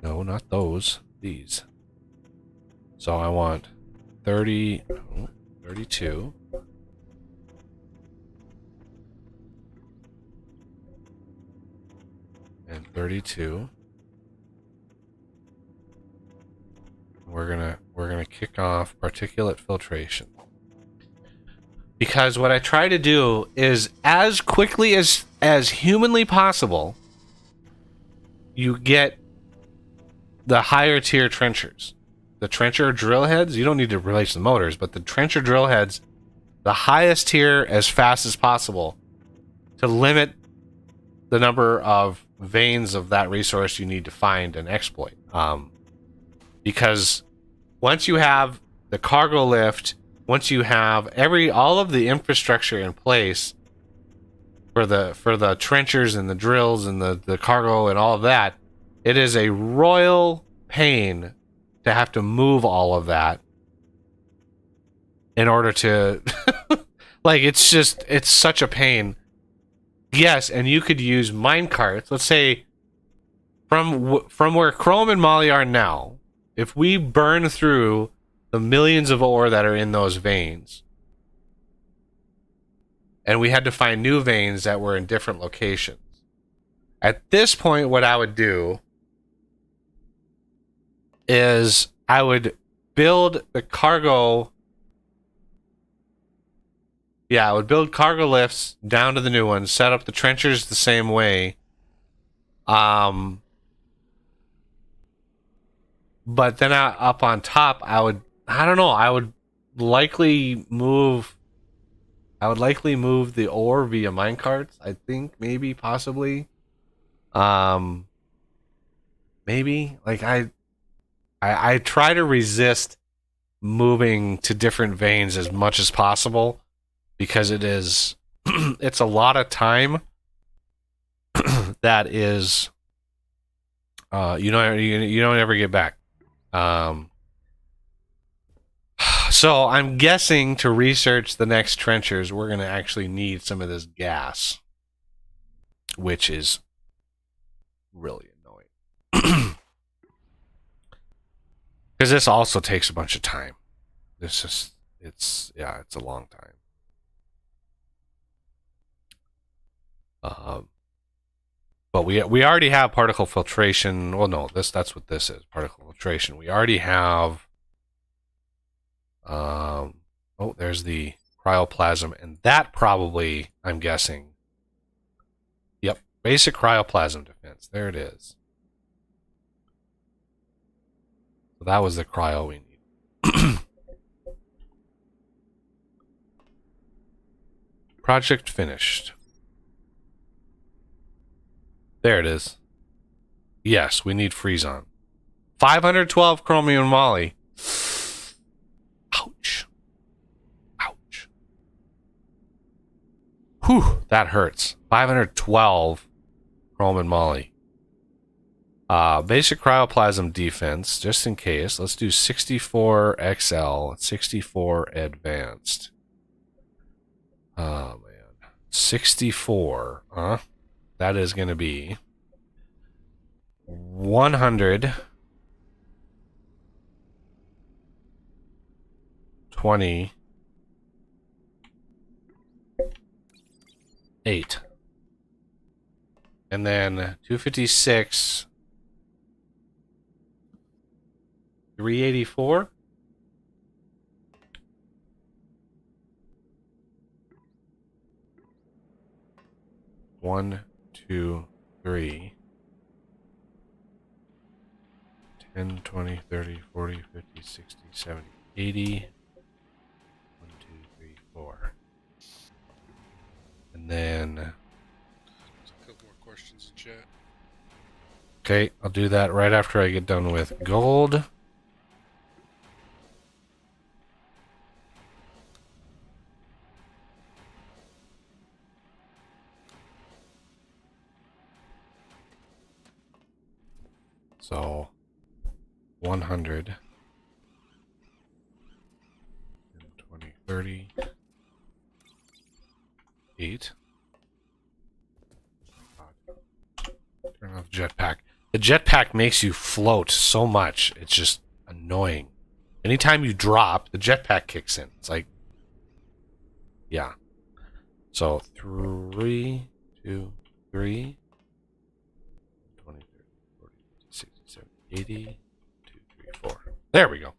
No, not those. These. So I want 32. And 32. we're gonna kick off particulate filtration. Because what I try to do is, as quickly as humanly possible, you get the higher tier trenchers. The trencher drill heads, you don't need to replace the motors, but the trencher drill heads, the highest tier as fast as possible to limit the number of veins of that resource you need to find and exploit. Because once you have the cargo lift, once you have all of the infrastructure in place for the trenchers and the drills and the cargo and all of that, it is a royal pain to have to move all of that in order to like, it's such a pain. Yes, and you could use mine carts. Let's say from where Chrome and Molly are now, if we burn through the millions of ore that are in those veins, and we had to find new veins that were in different locations, at this point, what I would do is I would build the cargo. Yeah, I would build cargo lifts down to the new ones, set up the trenchers the same way. But then up on top, I would likely move the ore via minecarts, I think, maybe, possibly. Maybe, like, I try to resist moving to different veins as much as possible, because it's a lot of time that is you don't ever get back. So I'm guessing to research the next trenchers, we're gonna actually need some of this gas, which is really annoying. Because this also takes a bunch of time. It's a long time. But we already have particle filtration. Well, no, that's what this is, particle filtration. We already have. Oh, there's the cryoplasm, and that probably, I'm guessing. Yep, basic cryoplasm defense. There it is. So that was the cryo we need. Project finished. There it is. Yes, we need freeze-on. 512 chromium moly. Ouch. Ouch. Whew, that hurts. 512 chromium moly. Basic cryoplasm defense, just in case. Let's do 64 XL, 64 advanced. Oh, man. 64, huh? That is going to be 100 28, and then 256 384. One, 2, 3, 10, 20, 30, 40, 50, 60, 70, 80. 1, 2, 3, 4. And then... There's a couple more questions in chat. Okay, I'll do that right after I get done with gold. So, 100, 20, 30, 8. Turn off jetpack. The jetpack makes you float so much. It's just annoying. Anytime you drop, the jetpack kicks in. It's like, yeah. So 3, 2, 3, 20, 30, 40, 50, 60, 70, 80, 2, 3, 4. There we go.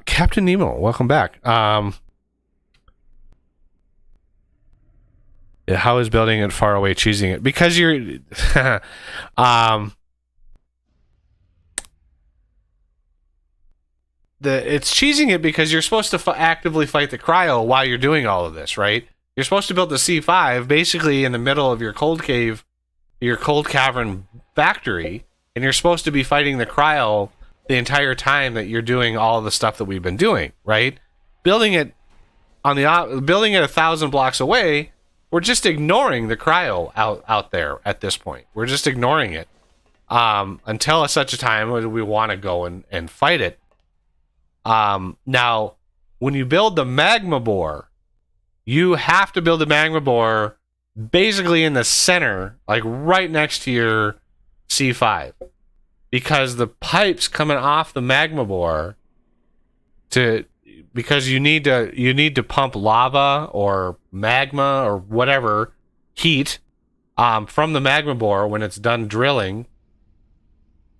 Captain Nemo, welcome back. Yeah, how is building it far away cheesing it? Because you're it's cheesing it because you're supposed to actively fight the cryo while you're doing all of this, right? You're supposed to build the C5 basically in the middle of your cold cave, your cold cavern factory, and you're supposed to be fighting the cryo the entire time that you're doing all of the stuff that we've been doing, right? Building it 1,000 blocks away, we're just ignoring the cryo out there at this point. We're just ignoring it until such a time when we want to go and fight it. Now, when you build the magma bore, you have to build the magma bore basically in the center, like right next to your C5, because the pipes coming off the magma bore because you need to pump lava or magma or whatever heat from the magma bore when it's done drilling.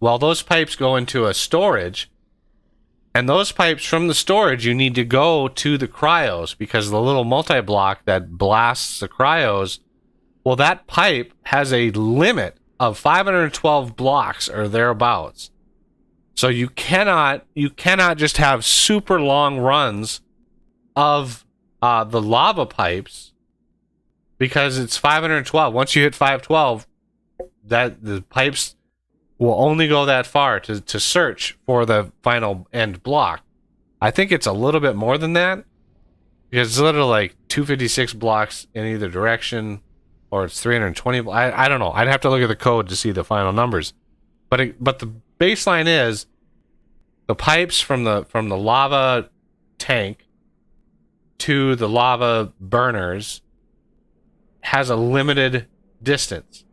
Well, those pipes go into a storage. And those pipes from the storage, you need to go to the cryos because the little multi-block that blasts the cryos, well, that pipe has a limit of 512 blocks or thereabouts. So you cannot just have super long runs of the lava pipes because it's 512. Once you hit 512, that the pipes will only go that far to search for the final end block. I think it's a little bit more than that because it's literally like 256 blocks in either direction, or it's 320. I don't know. I'd have to look at the code to see the final numbers. But the baseline is the pipes from the lava tank to the lava burners has a limited distance.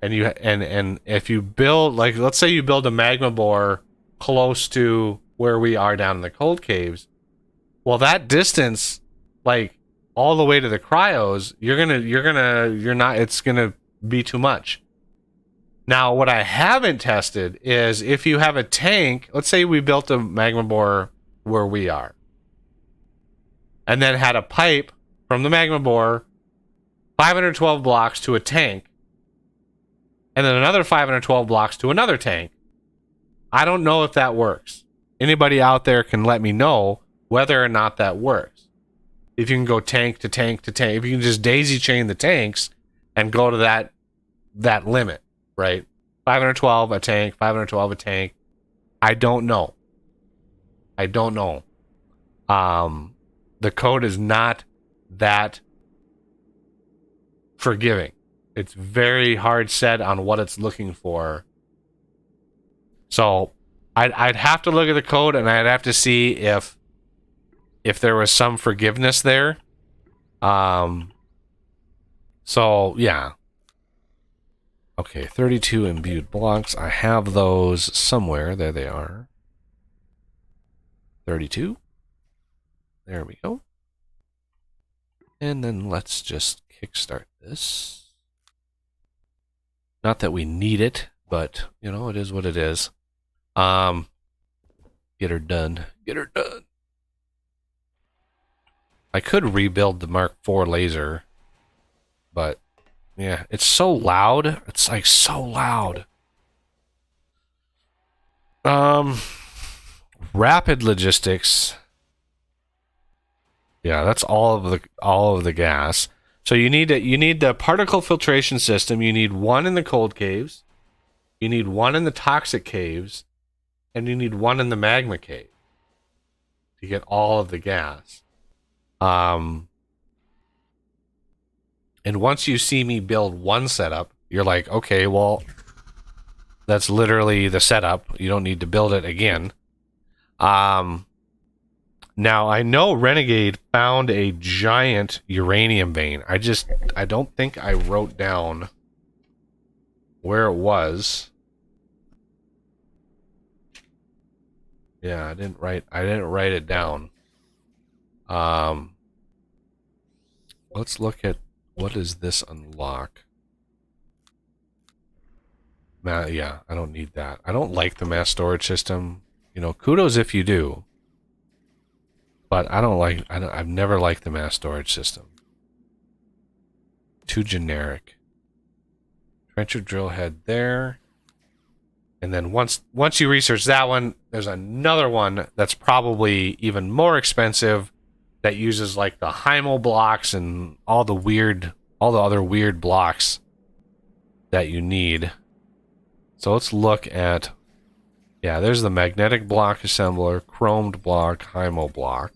And if you build, like, let's say you build a magma bore close to where we are down in the cold caves, well, that distance, like all the way to the cryos, it's gonna be too much. Now, what I haven't tested is if you have a tank, let's say we built a magma bore where we are, and then had a pipe from the magma bore 512 blocks to a tank, and then another 512 blocks to another tank. I don't know if that works. Anybody out there can let me know whether or not that works. If you can go tank to tank to tank, if you can just daisy chain the tanks and go to that limit, right? 512 a tank, 512 a tank. I don't know. The code is not that forgiving. It's very hard set on what it's looking for. So I'd have to look at the code and I'd have to see if there was some forgiveness there. So yeah. Okay, 32 imbued blocks. I have those somewhere. There they are. 32. There we go. And then let's just kickstart this. Not that we need it, but, you know, it is what it is. Get her done. Get her done. I could rebuild the Mark IV laser, but, yeah, it's so loud. It's, like, so loud. Rapid logistics. Yeah, that's all of the gas. So you need the particle filtration system. You need one in the cold caves. You need one in the toxic caves, and you need one in the magma cave to get all of the gas. And once you see me build one setup, you're like, okay, well, that's literally the setup. You don't need to build it again. Now, I know Renegade found a giant uranium vein. I don't think I wrote down where it was. Yeah, I didn't write it down. Let's look at what does this unlock. Yeah, I don't need that. I don't like the mass storage system. You know, kudos if you do. But I've never liked the mass storage system. Too generic. Trencher drill head there. And then once you research that one, there's another one that's probably even more expensive that uses like the Heimel blocks and all the other weird blocks that you need. So let's look at, yeah, there's the magnetic block assembler, chromed block, Heimel block.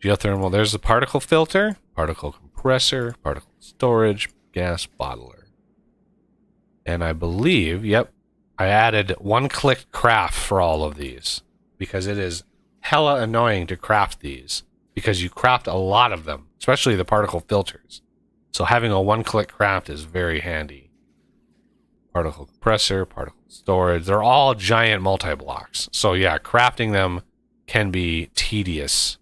Geothermal, there's the particle filter, particle compressor, particle storage, gas bottler. And I believe, yep, I added one-click craft for all of these because it is hella annoying to craft these because you craft a lot of them, especially the particle filters. So having a one-click craft is very handy. Particle compressor, particle storage, they're all giant multi-blocks. So yeah, crafting them can be tedious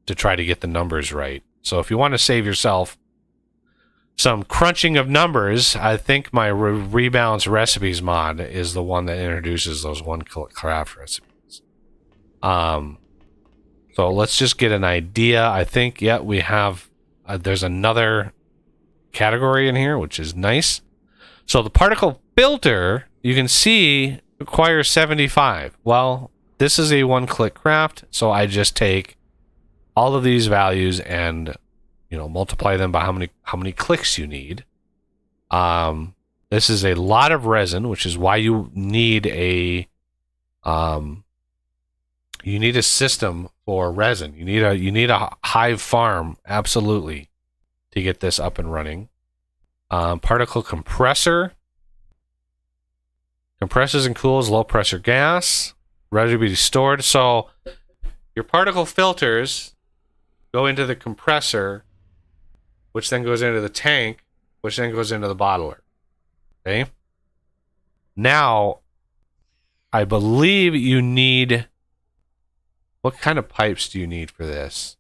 to try to get the numbers right. So if you want to save yourself some crunching of numbers, I think my rebalance recipes mod is the one that introduces those one-click craft recipes. So let's just get an idea. I think, yeah, we have, there's another category in here, which is nice. So the particle filter, you can see, requires 75. Well, this is a one-click craft, so I just take all of these values and, you know, multiply them by how many clicks you need. This is a lot of resin, which is why you need a system for resin. You need a hive farm, absolutely, to get this up and running. Particle compressor compresses and cools low pressure gas, ready to be stored. So your particle filters go into the compressor, which then goes into the tank, which then goes into the bottler. Okay. Now, I believe you need, what kind of pipes do you need for this?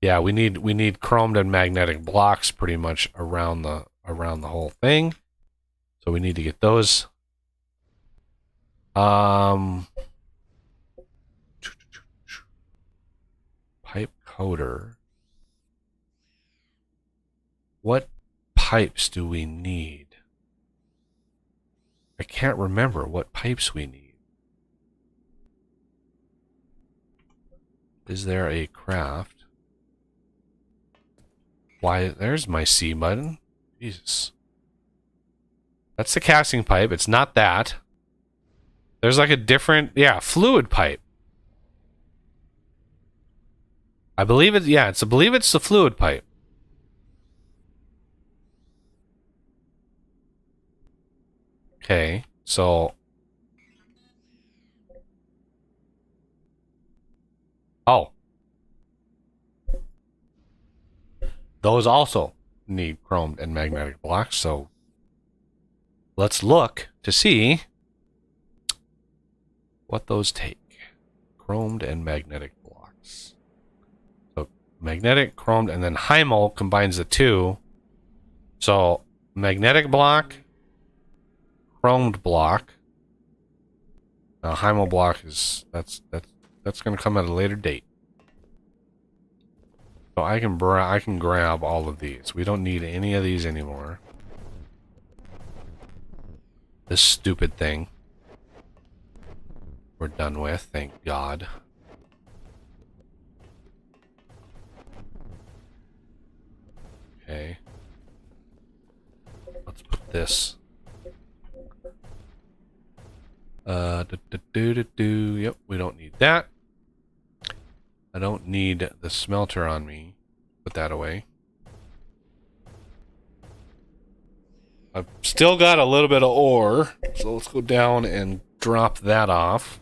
Yeah, we need chromed and magnetic blocks pretty much around the whole thing. So we need to get those. Pipe coder. What pipes do we need? I can't remember what pipes we need. Is there a craft? Why, there's my C button. Jesus. That's the casting pipe. It's not that. There's like a different, yeah, fluid pipe. I believe it, yeah, I believe it's the fluid pipe. Okay, so. Oh. Those also need chromed and magnetic blocks, so let's look to see what those take. Chromed and magnetic blocks. So magnetic, chromed, and then Heimel combines the two. So magnetic block, chromed block. Now Heimel block is that's going to come at a later date. So I can grab all of these. We don't need any of these anymore. This stupid thing we're done with, thank God. Okay. Let's put this. Yep, we don't need that. I don't need the smelter on me. Put that away. I've still got a little bit of ore, so let's go down and drop that off.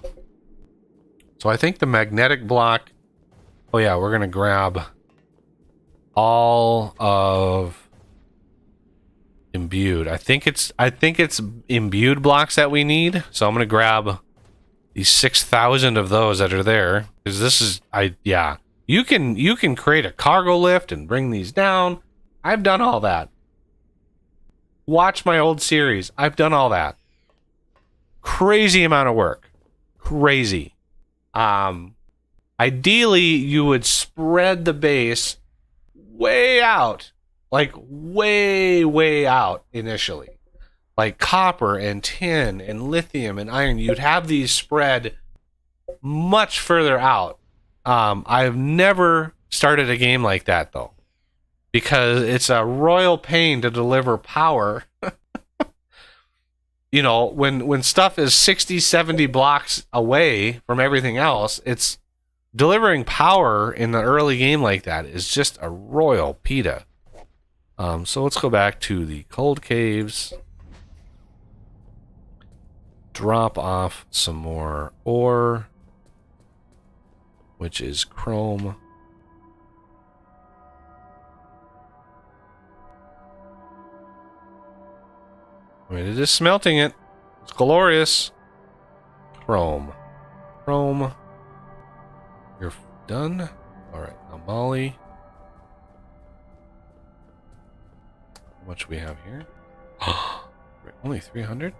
So I think the magnetic block, oh yeah, we're gonna grab all of imbued. I think it's imbued blocks that we need. So I'm gonna grab these 6,000 of those that are there, because this is, yeah, you can create a cargo lift and bring these down. I've done all that. Watch my old series. I've done all that. Crazy amount of work. Crazy. Ideally, you would spread the base way out. Like way, way out initially. Like copper and tin and lithium and iron. You'd have these spread much further out. I've never started a game like that, though. Because it's a royal pain to deliver power. You know, when stuff is 60, 70 blocks away from everything else, it's delivering power in the early game like that is just a royal pita. So let's go back to the cold caves. Drop off some more ore, which is chrome. I mean, it is smelting it. It's glorious. Chrome. Chrome. You're done? Alright, now Molly. How much we have here? Only 300?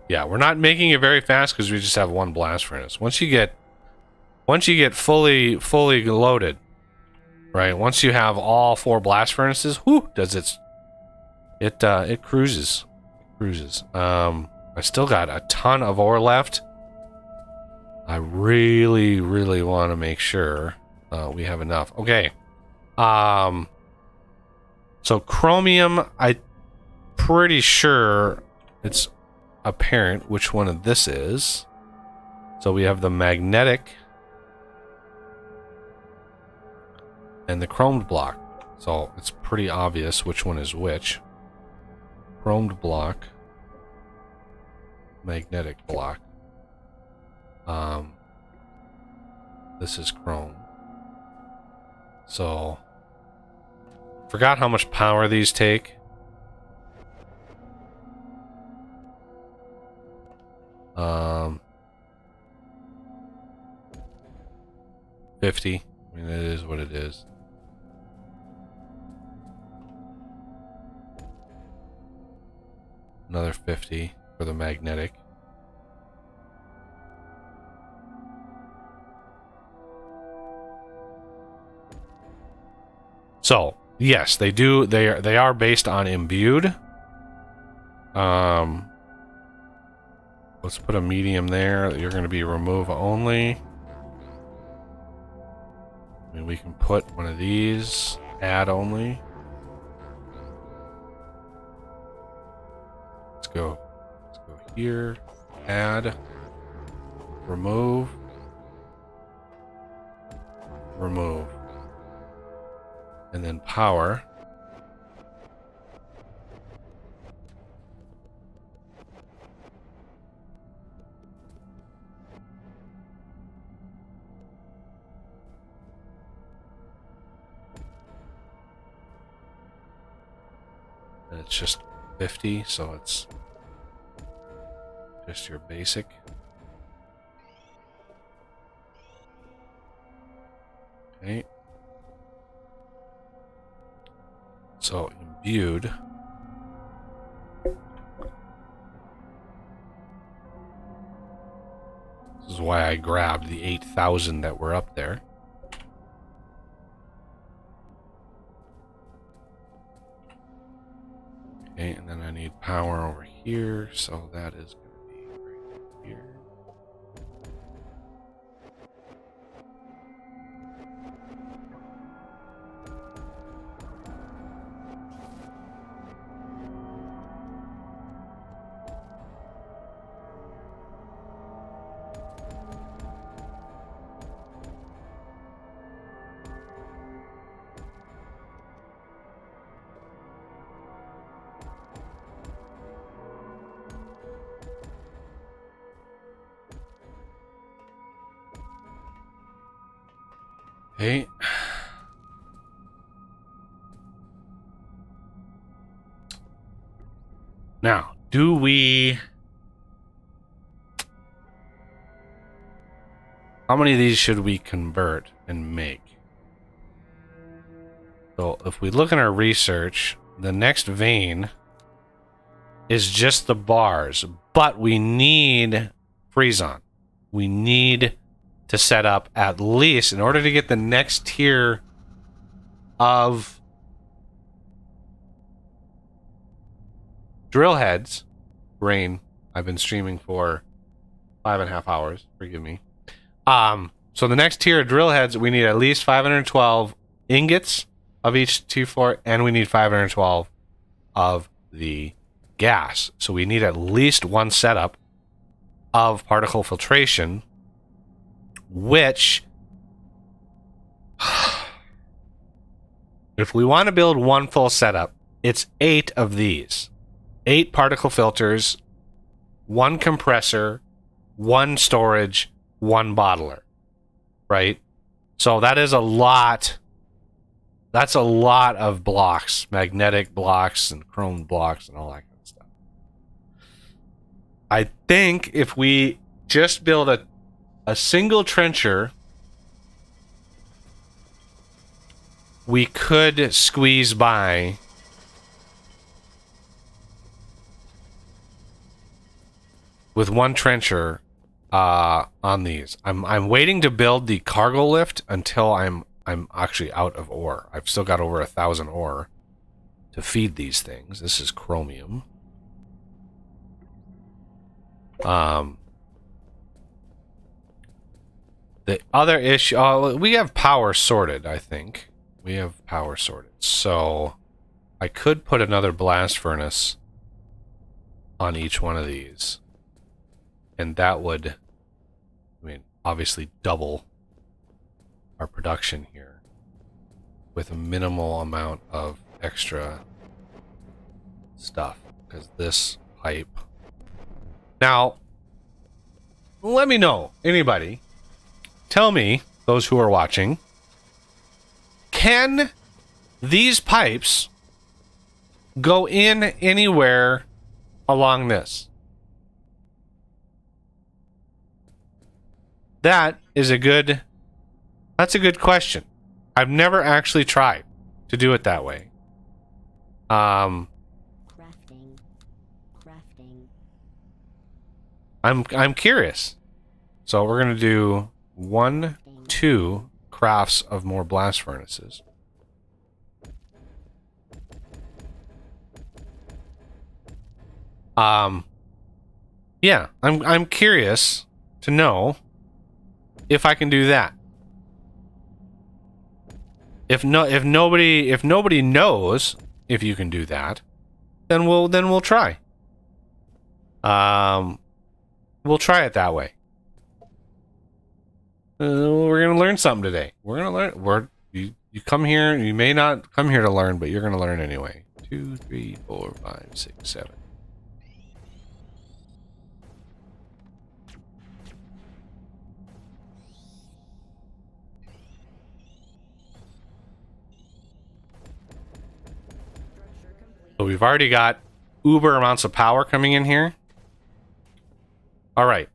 Yeah, we're not making it very fast because we just have one blast furnace. Once you get fully loaded, right? Once you have all 4 blast furnaces, whoo, it cruises. I still got a ton of ore left. I really, really want to make sure we have enough. Okay. So chromium, I'm pretty sure it's apparent which one of this is. So we have the magnetic and the chromed block. So it's pretty obvious which one is which. Chromed block, magnetic block. This is chrome. So forgot how much power these take. Um, 50. I mean, it is what it is. Another 50 for the magnetic. So, yes, they do. They are based on imbued. Let's put a medium there. You're going to be remove only. I mean, we can put one of these, add only. Let's go here, add, remove, and then power. And it's just 50, so it's just your basic. Okay. So imbued. This is why I grabbed the 8,000 that were up there. Okay, and then I need power over here, so that is going to be right here. Okay. Now, do we... How many of these should we convert and make? So if we look in our research, the next vein is just the bars, but we need freeze-on. We need to set up at least, in order to get the next tier of drill heads. Rain, I've been streaming for 5.5 hours. Forgive me. So the next tier of drill heads, we need at least 512 ingots of each T4, and we need 512 of the gas. So we need at least one setup of particle filtration, which, if we want to build one full setup, it's 8 of these. 8 particle filters, 1 compressor, 1 storage, 1 bottler. Right? So that is a lot. That's a lot of blocks, magnetic blocks and chrome blocks and all that kind of stuff. I think if we just build a single trencher, we could squeeze by with one trencher on these. I'm waiting to build the cargo lift until I'm actually out of ore. I've still got over 1,000 ore to feed these things. This is chromium. The other issue, we have power sorted, I think. We have power sorted. So I could put another blast furnace on each one of these. And that would, I mean, obviously double our production here with a minimal amount of extra stuff. Because this pipe... Now, let me know, anybody, tell me, those who are watching, can these pipes go in anywhere along this? That's a good question. I've never actually tried to do it that way. Crafting. I'm curious. So we're gonna do 1, 2 crafts of more blast furnaces. Yeah, I'm curious to know if I can do that. If nobody knows if you can do that, then we'll try. We'll try it that way. We're gonna learn something today. We're gonna learn. You come here. You may not come here to learn, but you're gonna learn anyway. 2, 3, 4, 5, 6, 7. So we've already got uber amounts of power coming in here. All right.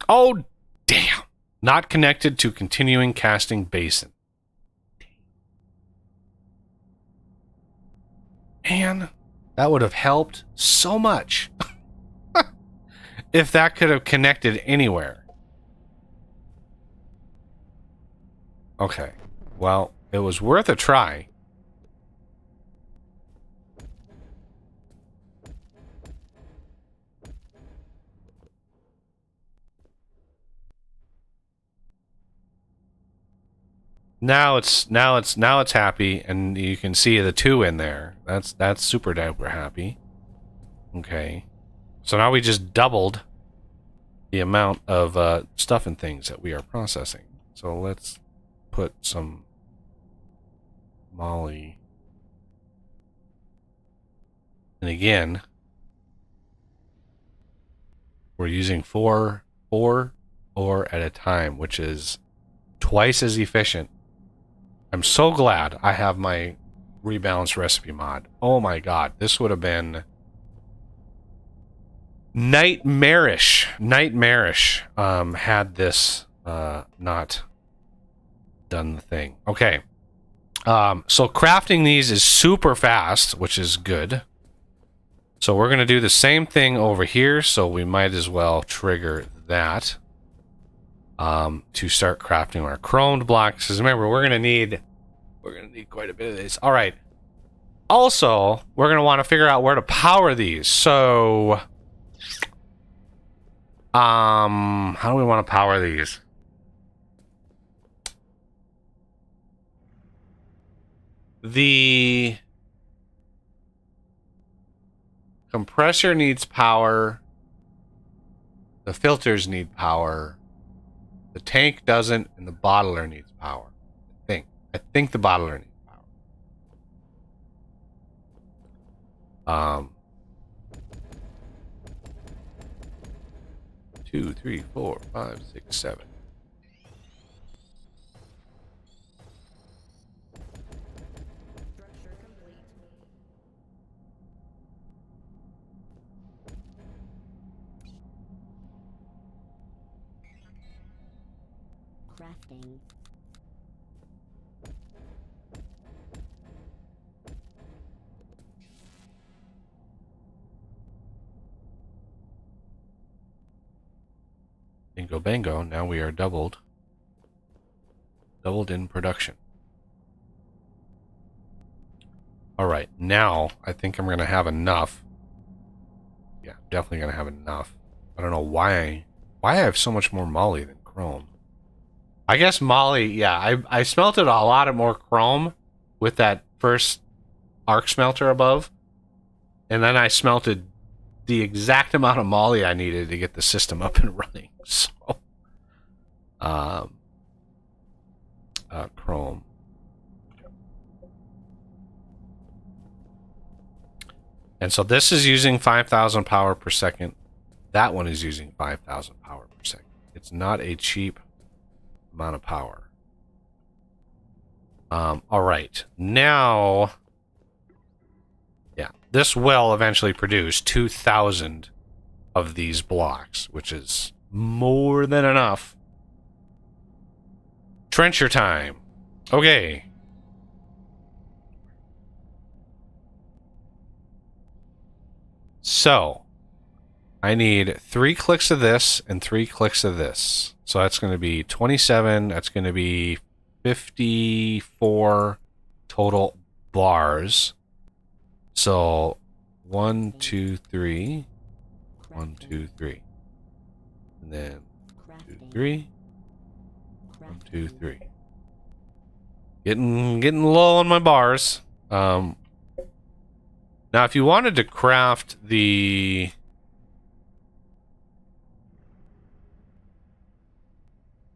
Oh, damn. Not connected to continuing casting basin. Man, that would have helped so much. If that could have connected anywhere. Okay. Well, it was worth a try. Now it's happy, and you can see the 2 in there. That's super duper happy. Okay, so now we just doubled the amount of stuff and things that we are processing. So let's put some moly, and again, we're using 4 ore at a time, which is twice as efficient. I'm so glad I have my rebalance recipe mod. Oh my god, this would have been nightmarish had this not done the thing. Okay, So crafting these is super fast, which is good. So we're going to do the same thing over here, so we might as well trigger that to start crafting our chromed blocks. Because remember, we're going to need quite a bit of this. All right. Also, we're going to want to figure out where to power these. So, how do we want to power these? The compressor needs power. The filters need power. The tank doesn't, and the bottler needs power. I think the bottler needs power. 2, 3, 4, 5, 6, 7. Structure complete. Crafting. Bingo bango, now we are doubled in production. Alright, now I think I'm going to have enough. Yeah, definitely going to have enough. I don't know why I have so much more moly than chrome. I guess moly, yeah, I smelted a lot more chrome with that first arc smelter above. And then I smelted the exact amount of moly I needed to get the system up and running. So, chrome. And so this is using 5,000 power per second. That one is using 5,000 power per second. It's not a cheap amount of power. All right. Now, yeah, this will eventually produce 2,000 of these blocks, which is more than enough. Trencher time. Okay. So, I need 3 clicks of this and 3 clicks of this. So that's going to be 27. That's going to be 54 total bars. So 1, 2, 3. 1, 2, 3. And then 2, 3. 1, 2, 3. Getting low on my bars. Now, if you wanted to craft the...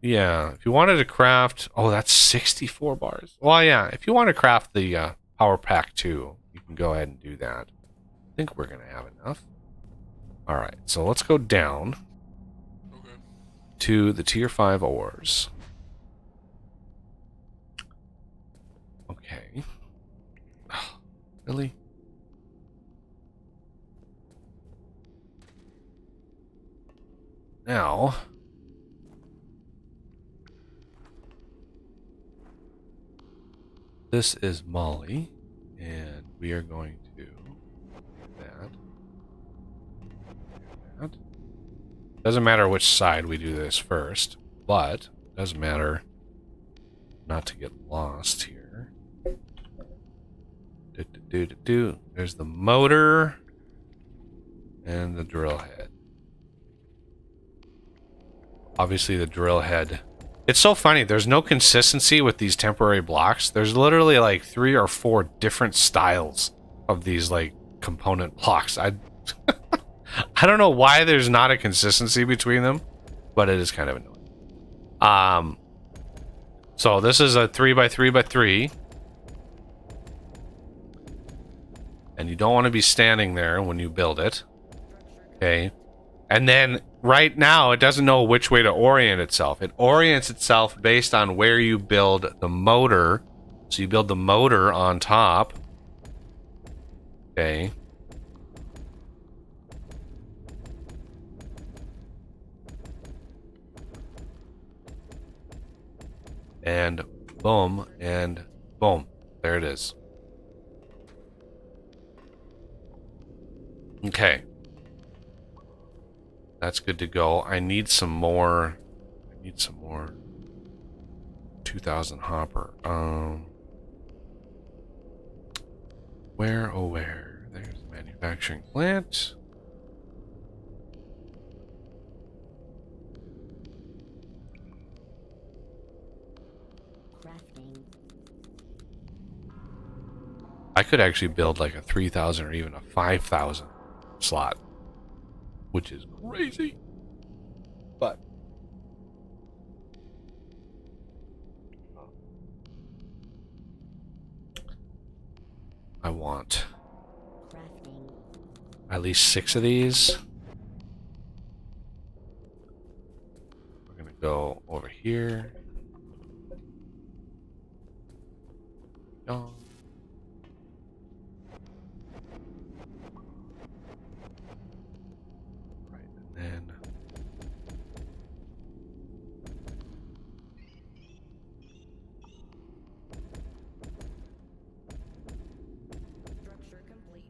Yeah, if you wanted to craft... Oh, that's 64 bars. Well, yeah, if you want to craft the Power Pack 2, you can go ahead and do that. I think we're going to have enough. Alright, so let's go down to the Tier 5 ores. Okay. Really? Now... This is Molly, and we are going to do that. Doesn't matter which side we do this first, but it does matter not to get lost here. There's the motor and the drill head. Obviously the drill head. It's so funny, there's no consistency with these temporary blocks. There's literally like 3 or 4 different styles of these like component blocks. I don't know why there's not a consistency between them, but it is kind of annoying. So this is a 3x3x3. And you don't want to be standing there when you build it. Okay. And then right now, it doesn't know which way to orient itself. It orients itself based on where you build the motor. So you build the motor on top. Okay. And boom, and boom. There it is. Okay. That's good to go. I need some more. 2000 hopper. Where, oh where? There's the manufacturing plant. Crafting. I could actually build like a 3000 or even a 5000 slot, which is crazy. But I want Crafting. at least 6 of these. We're gonna go over here. Go. Right, and then Structure complete.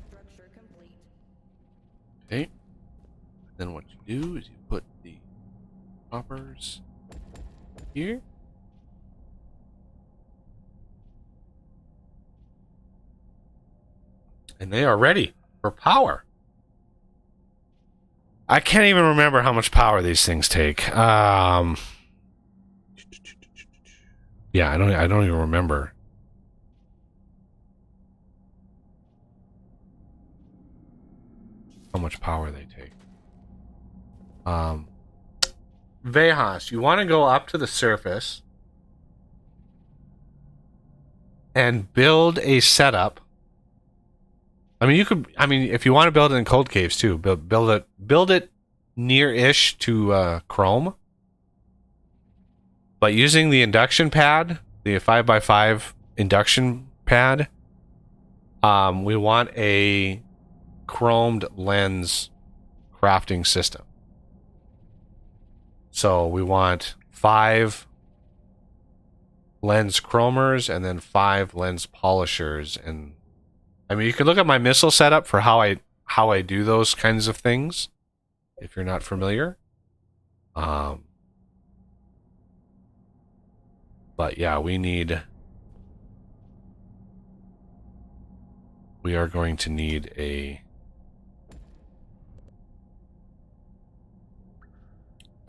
Structure complete. okay. Then what you do is you put the hoppers here. And they are ready for power. I can't even remember how much power these things take. Yeah, I don't even remember. How much power they take. Vejas, you want to go up to the surface and build a setup. I mean, if you want to build it in cold caves too, build it near-ish to Chrome. But using the induction pad, the 5x5 induction pad, we want a chromed lens crafting system. So we want 5 lens chromers and then 5 lens polishers. And I mean, you can look at my missile setup for how I do those kinds of things if you're not familiar. But yeah, we are going to need a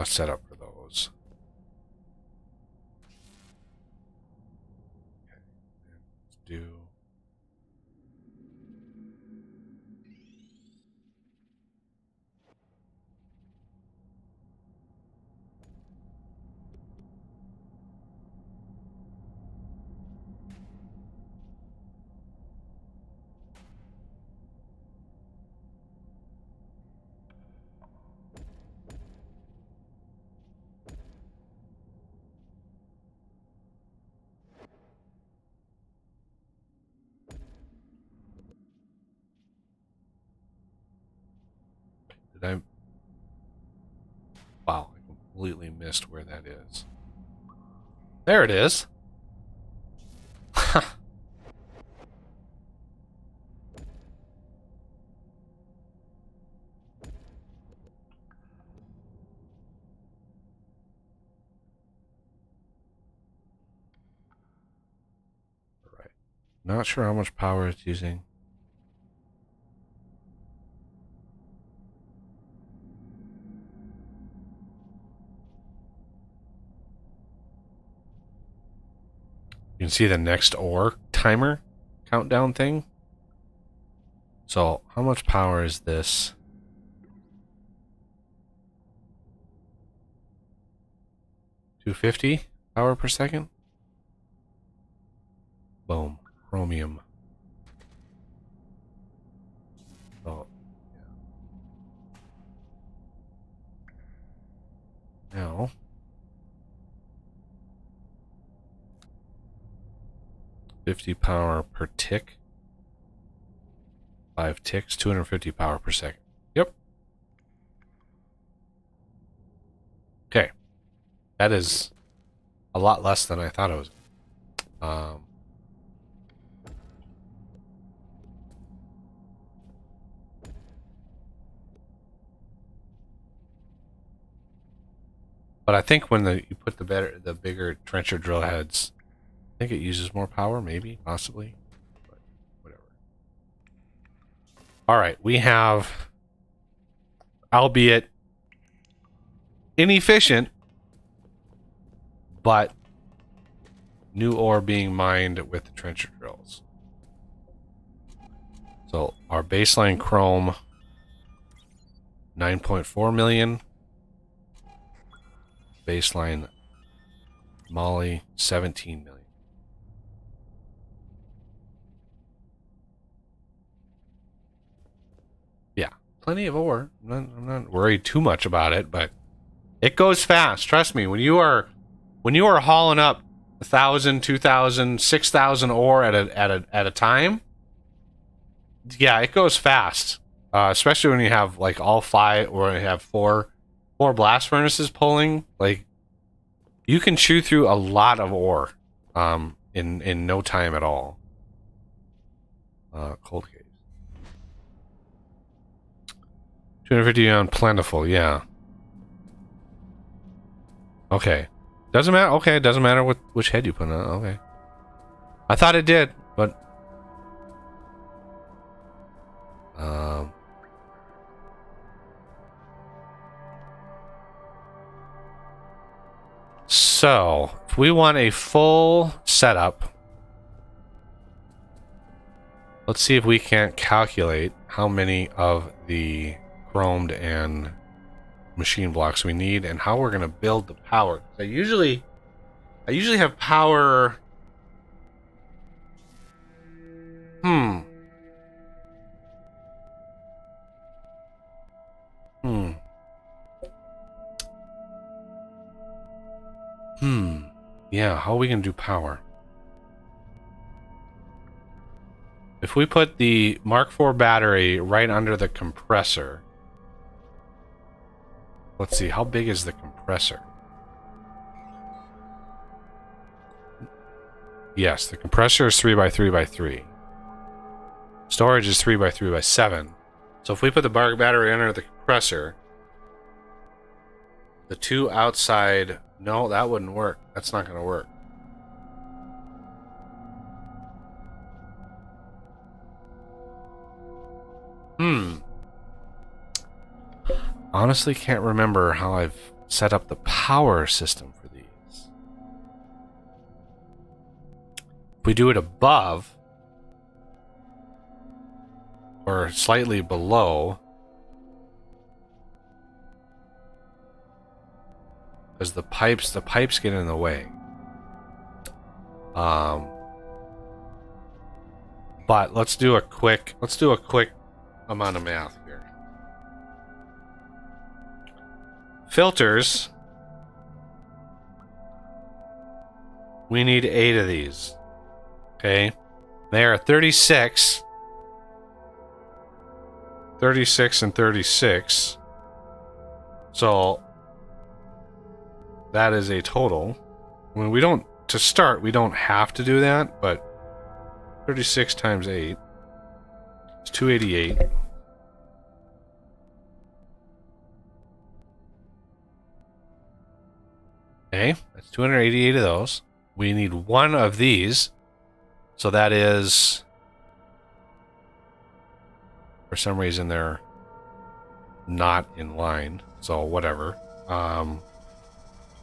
setup for those. Okay, let's do. Did I? Wow, I completely missed where that is. There it is. Right. Not sure how much power it's using. You can see the next ore timer countdown thing. So, how much power is this? 250 power per second? Boom. Chromium. Oh. Yeah. Now. 50 power per tick. 5 ticks, 250 power per second. Yep. Okay. That is a lot less than I thought it was. But I think when you put the bigger trencher drill heads, I think it uses more power, maybe, possibly. But whatever. All right, we have, albeit inefficient, but new ore being mined with the trencher drills. So our baseline chrome, 9.4 million. Baseline moly, 17 million. Yeah, plenty of ore. I'm not worried too much about it, but it goes fast. Trust me. When you are hauling up 1,000, 2,000, 6,000 ore at a time, yeah, it goes fast. Especially when you have like all 5 or you have 4 blast furnaces pulling. Like, you can chew through a lot of ore in no time at all. Cold case. 250 on plentiful, yeah. Okay. Doesn't matter. Okay, it doesn't matter which head you put on. Okay. I thought it did, but so if we want a full setup, let's see if we can't calculate how many of the chromed and machine blocks we need and how we're going to build the power. I usually have power. Yeah, how are we going to do power? If we put the Mark IV battery right under the compressor. Let's see, how big is the compressor? Yes, the compressor is 3x3x3. Storage is 3x3x7. So if we put the battery under the compressor, the 2 outside, no, that wouldn't work. That's not going to work. Honestly, can't remember how I've set up the power system for these. If we do it above or slightly below, because the pipes get in the way. But let's do a quick amount of math here. Filters. We need 8 of these. Okay. They are 36. 36 and 36. So that is a total. When we don't, to start, we don't have to do that, but 36 times 8 is 288. Okay, that's 288 of those. We need 1 of these. So that is, for some reason, they're not in line. So whatever.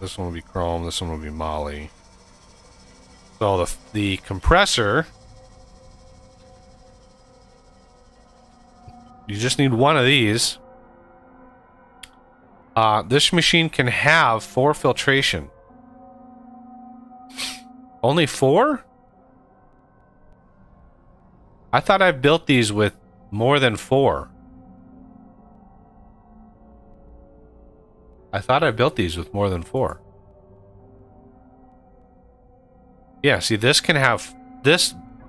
This one will be chrome. This one will be moly. So the compressor, you just need 1 of these. This machine can have 4 filtration. Only 4? I thought I built these with more than 4. I thought I built these with more than 4. Yeah, see, this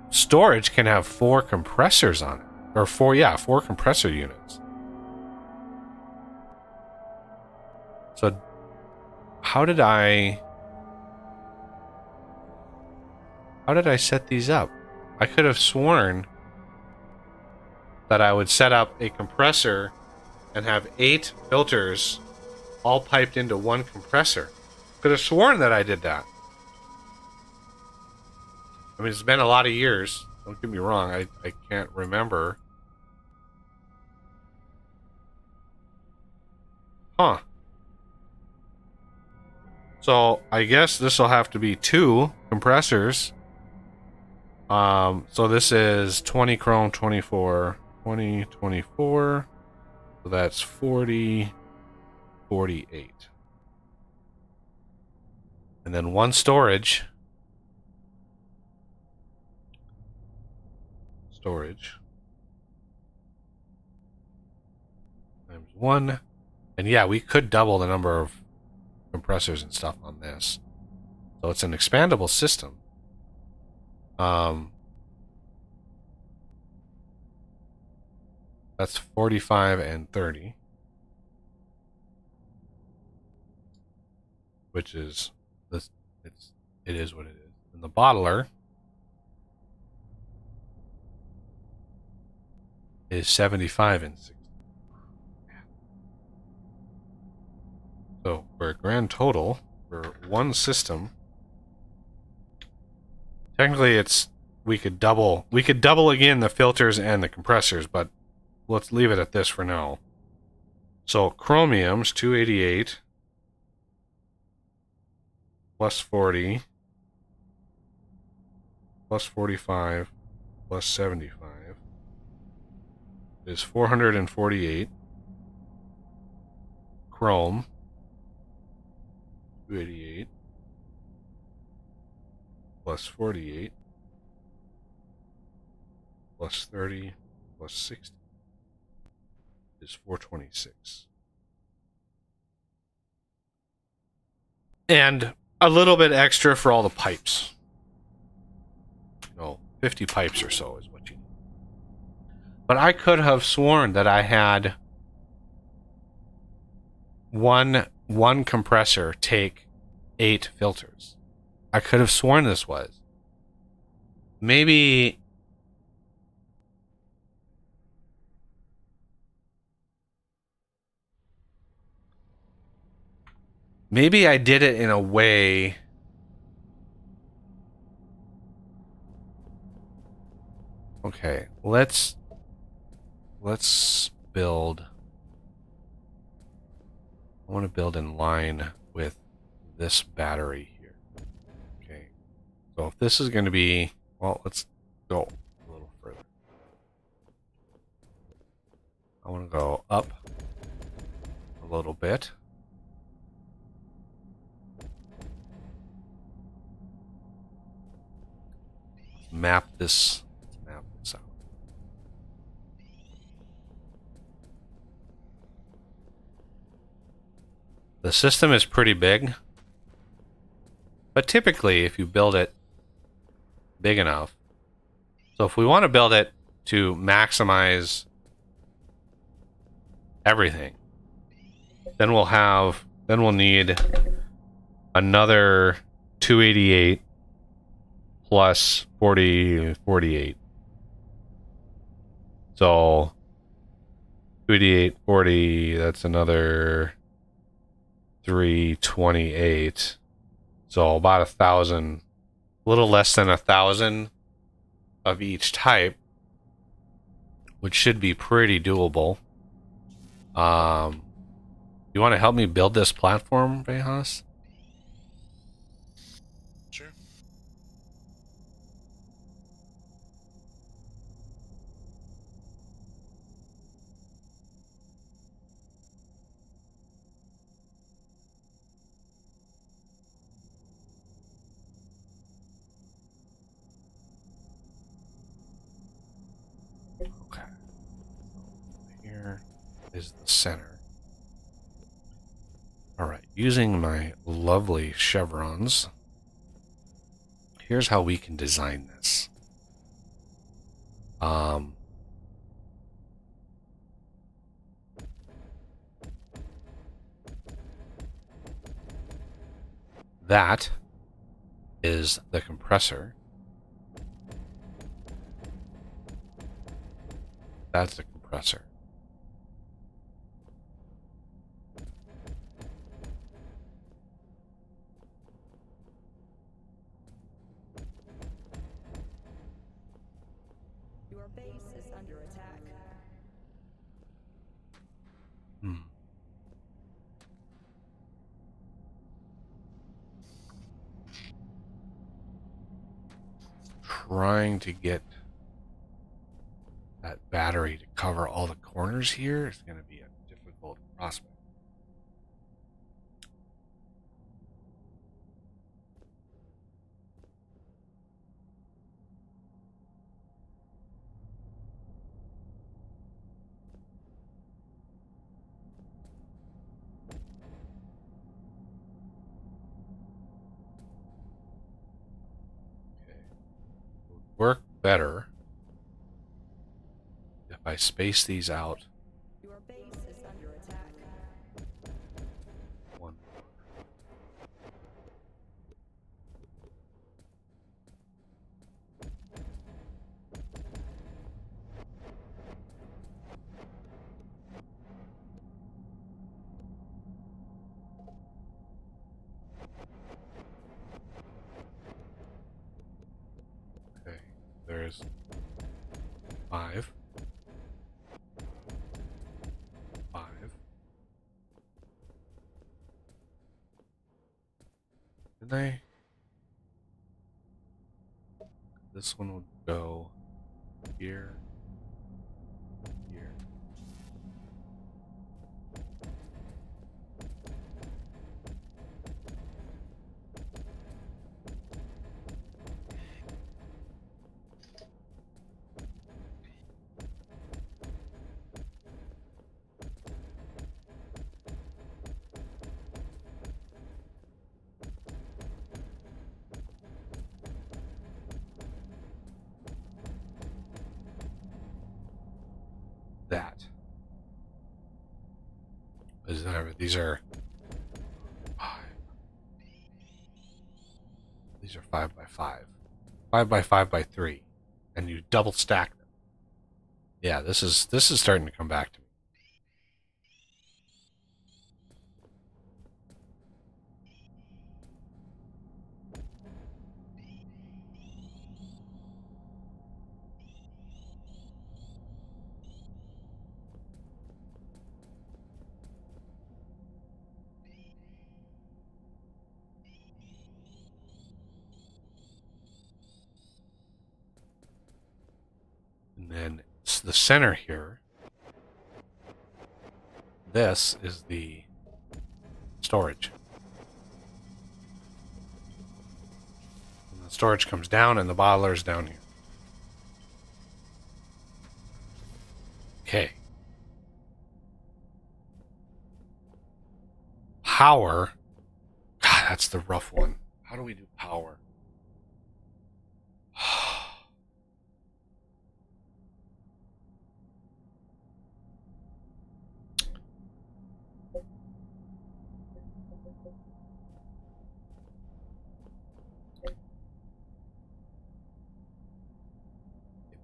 storage can have 4 compressors on it. Or 4 compressor units. So how did I set these up? I could have sworn that I would set up a compressor and have 8 filters all piped into one compressor. Could have sworn that I did that. I mean, it's been a lot of years. Don't get me wrong. I can't remember. Huh. So I guess this will have to be 2 compressors. So this is 20 chrome, 24, 20, 24. So that's 40, 48. And then 1 storage. Times 1. And yeah, we could double the number of compressors and stuff on this. So it's an expandable system. That's 45 and 30. Which is this, it is what it is. And the bottler is 75 and 60. So for a grand total for one system, technically we could double again the filters and the compressors, but let's leave it at this for now. So chromium's 288 plus 40 plus 45 plus 75 is 448. Chrome 288 plus 48 plus 30 plus 60 is 426. And a little bit extra for all the pipes. 50 pipes or so is what you need. But I could have sworn that I had one compressor take 8 filters. I could have sworn this was. Maybe I did it in a way okay, let's build. I want to build in line with this battery here. Okay. So if this is going to be, well, let's go a little further. I want to go up a little bit. Map this out. The system is pretty big, but typically if you build it big enough, so if we want to build it to maximize everything, then we'll need another 288 plus 48. So 288, 40, that's another 328. So about 1,000, a little less than 1,000 of each type, which should be pretty doable. You want to help me build this platform, Vejas? Sure. Okay. Here is the center. Alright, using my lovely chevrons, here's how we can design this. That is the compressor. That's the compressor. Your base is under attack. Hmm. Trying to get that battery to cover all the corners here is going to be a difficult prospect. Okay. It would work better if I space these out Your base is under attack. one. Okay, there's 5. 5. Didn't I? This one would go here. Here. That. These are 5. These are 5 by 5. 5 by 5 by 3. And you double stack them. Yeah, this is starting to come back to me. And then it's the center here. This is the storage. And the storage comes down and the bottler is down here. Okay. Power. God, that's the rough one. How do we do power?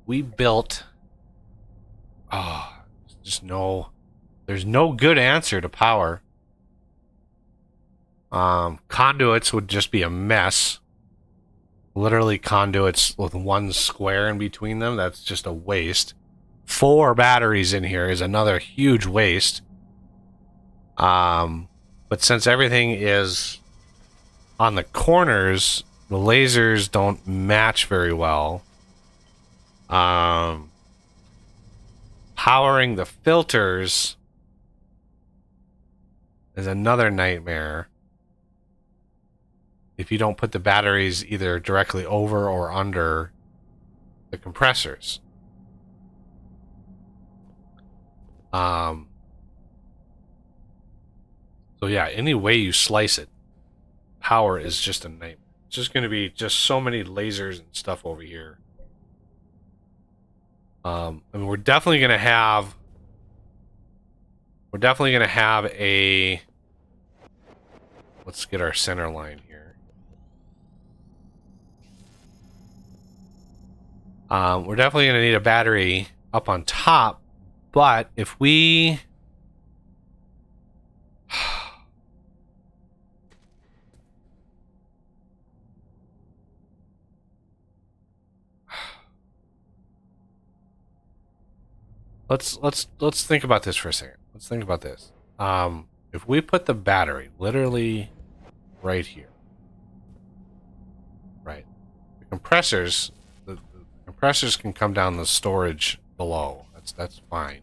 We built there's no good answer to power. Conduits would just be a mess. Literally conduits with one square in between them. That's just a waste. 4 batteries in here is another huge waste. But since everything is on the corners, the lasers don't match very well. Powering the filters is another nightmare if you don't put the batteries either directly over or under the compressors. So yeah, any way you slice it, power is just a nightmare. It's just going to be just so many lasers and stuff over here. I mean, we're definitely going to have a, let's get our center line here. We're definitely going to need a battery up on top, but if we... Let's think about this for a second. Let's think about this. If we put the battery literally right here, right? The compressors can come down the storage below. That's fine.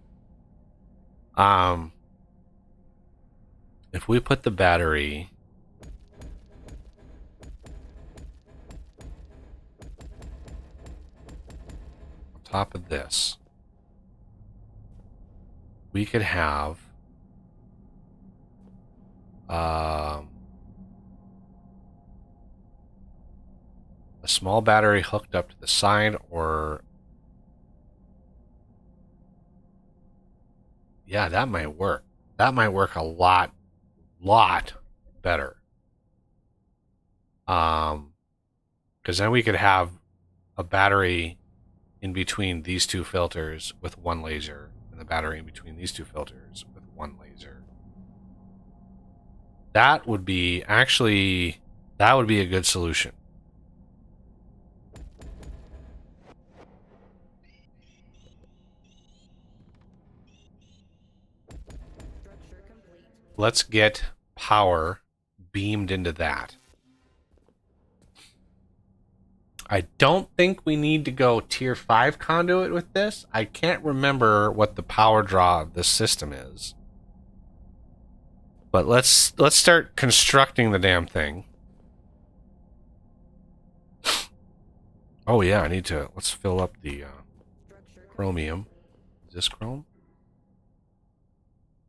If we put the battery on top of this, we could have a small battery hooked up to the side, or yeah, that might work. That might work a lot better. Because then we could have a battery in between these two filters with one laser, and the battery in between these two filters with one laser. That would be a good solution. Structure complete. Let's get power beamed into that. I don't think we need to go tier 5 conduit with this. I can't remember what the power draw of this system is. But let's start constructing the damn thing. Oh yeah, let's fill up the Structure chromium. Is this chrome?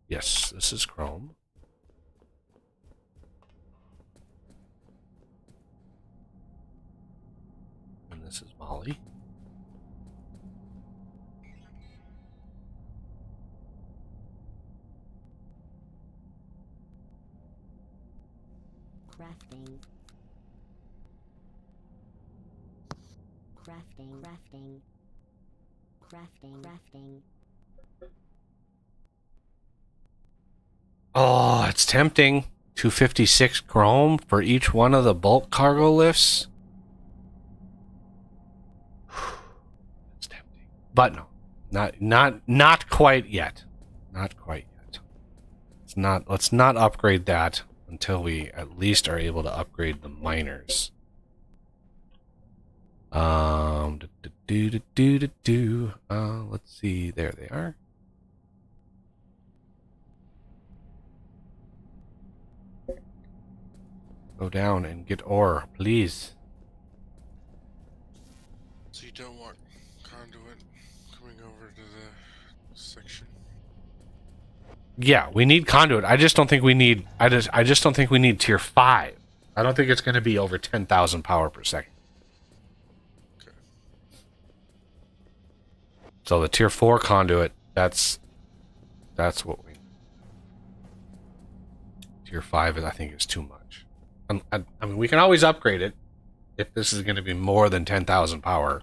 Yes, this is chrome. And this is Molly. Crafting. Crafting. Crafting. Crafting. Crafting. Oh, it's tempting. 256 chrome for each one of the bulk cargo lifts. It's tempting. But no. Not quite yet. Not quite yet. Let's not upgrade that until we at least are able to upgrade the miners. Let's see. There they are. Go down and get ore, please. So you don't want conduit coming over to the section? Yeah, we need conduit. I just don't think we need. I just don't think we need tier 5. I don't think it's going to be over 10,000 power per second. Okay. So the tier 4 conduit, that's what we. Tier 5 is, I think, is too much. I mean, we can always upgrade it if this is going to be more than 10,000 power,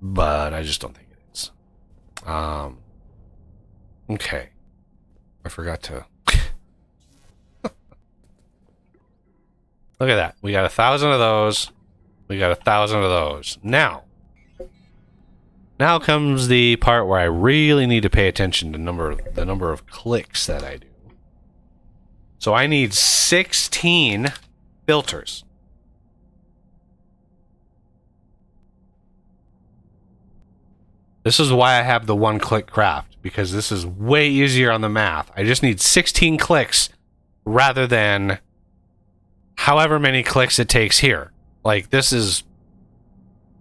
but I just don't think it is. Okay. I forgot to... Look at that. We got 1,000 of those. We got 1,000 of those. Now comes the part where I really need to pay attention to the number of clicks that I do. So I need 16 filters. This is why I have the one-click craft, because this is way easier on the math. I just need 16 clicks rather than however many clicks it takes here. Like, this is...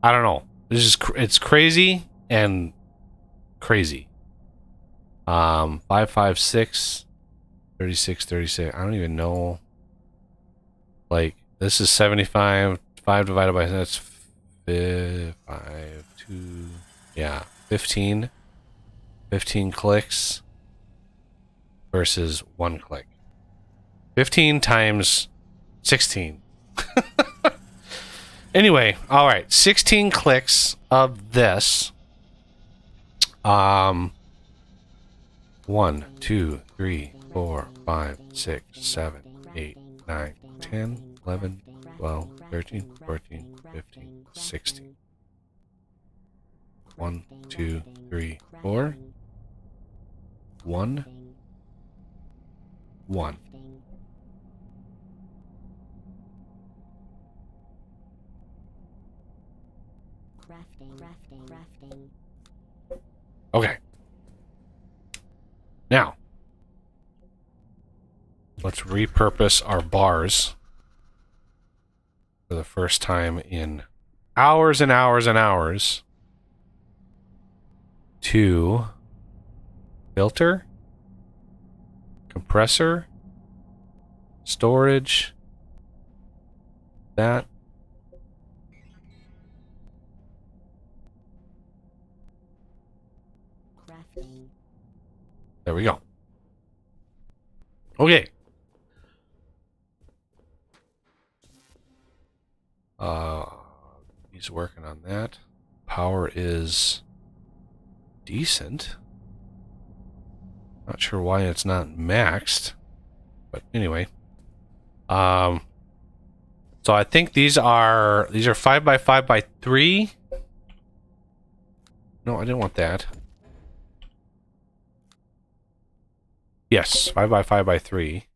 I don't know. It's crazy and crazy. 556... 36, 36. I don't even know. Like, this is 75. 5 divided by... That's 5, 2... Yeah, 15. 15 clicks versus 1 click. 15 times 16. Anyway, all right, 16 clicks of this. 1, 2, 3, 4, 5, 6, 7, 8, 9, 10, 11, 12, 13, 14, 15, 16. 1, 2, 3, 4. 1, 1. Crafting. Okay. Now, let's repurpose our bars for the first time in hours and hours and hours to filter, compressor, storage, that. There we go. Okay. He's working on that. Power is decent. Not sure why it's not maxed, but anyway. So I think these are 5 by 5 by 3. No, I didn't want that. Yes, 5 by 5 by 3.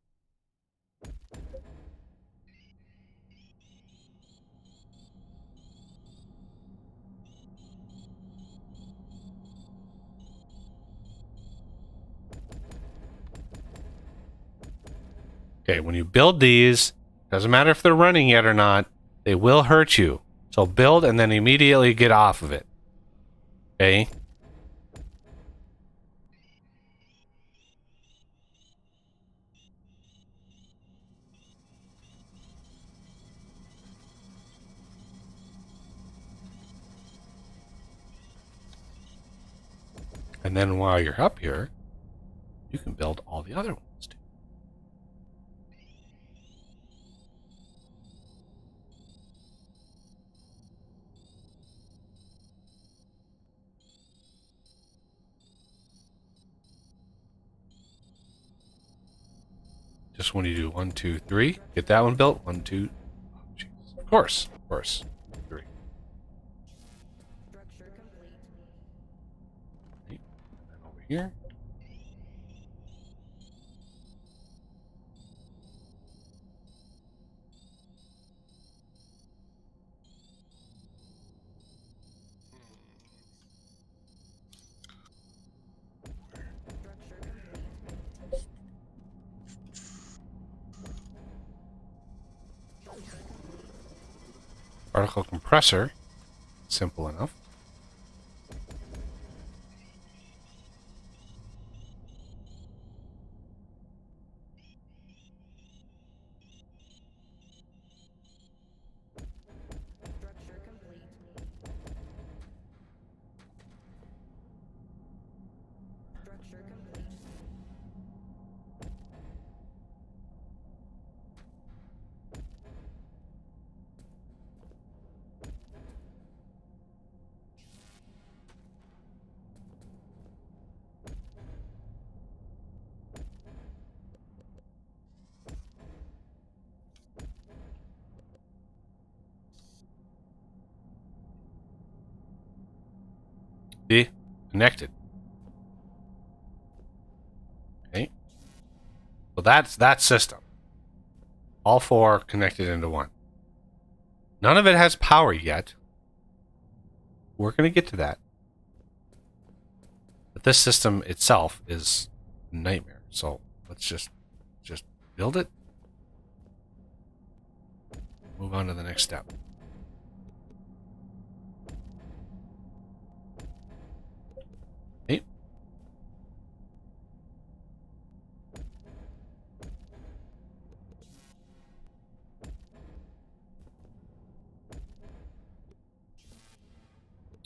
Okay, when you build these, doesn't matter if they're running yet or not, they will hurt you. So build and then immediately get off of it. Okay? And then while you're up here, you can build all the other ones too. Just when you do 1, 2, 3, get that one built. 1, 2. Oh, jeez. Of course. 3. Structure complete. And then over here. Structure complete. Particle compressor. Simple enough. Structure complete. Structure complete. See? Connected. Okay. So that's that system. All 4 connected into one. None of it has power yet. We're going to get to that. But this system itself is a nightmare. So let's just build it. Move on to the next step. Okay.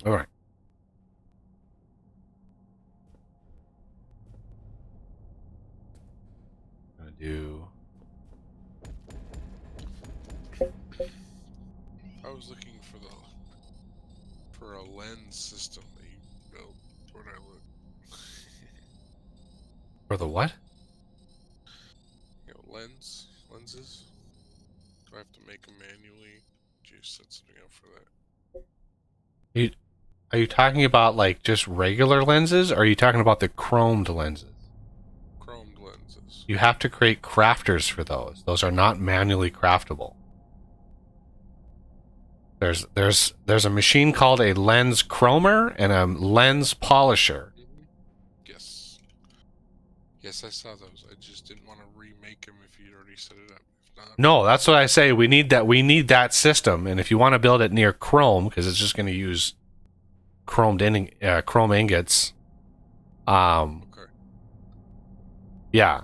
All right. I'm going to do I was looking for a lens system that you built. Where'd I look? For the what? You know, lenses. Do I have to make them manually? Just set something up for that. Are you talking about like just regular lenses, or are you talking about the chromed lenses? Chromed lenses. You have to create crafters for those. Those are not manually craftable. There's a machine called a lens chromer and a lens polisher. Yes. Yes, I saw those. I just didn't want to remake them if you'd already set it up. If not, No, that's what I say. We need that system, and if you want to build it near chrome, because it's just going to use chrome ingots. okay. Yeah.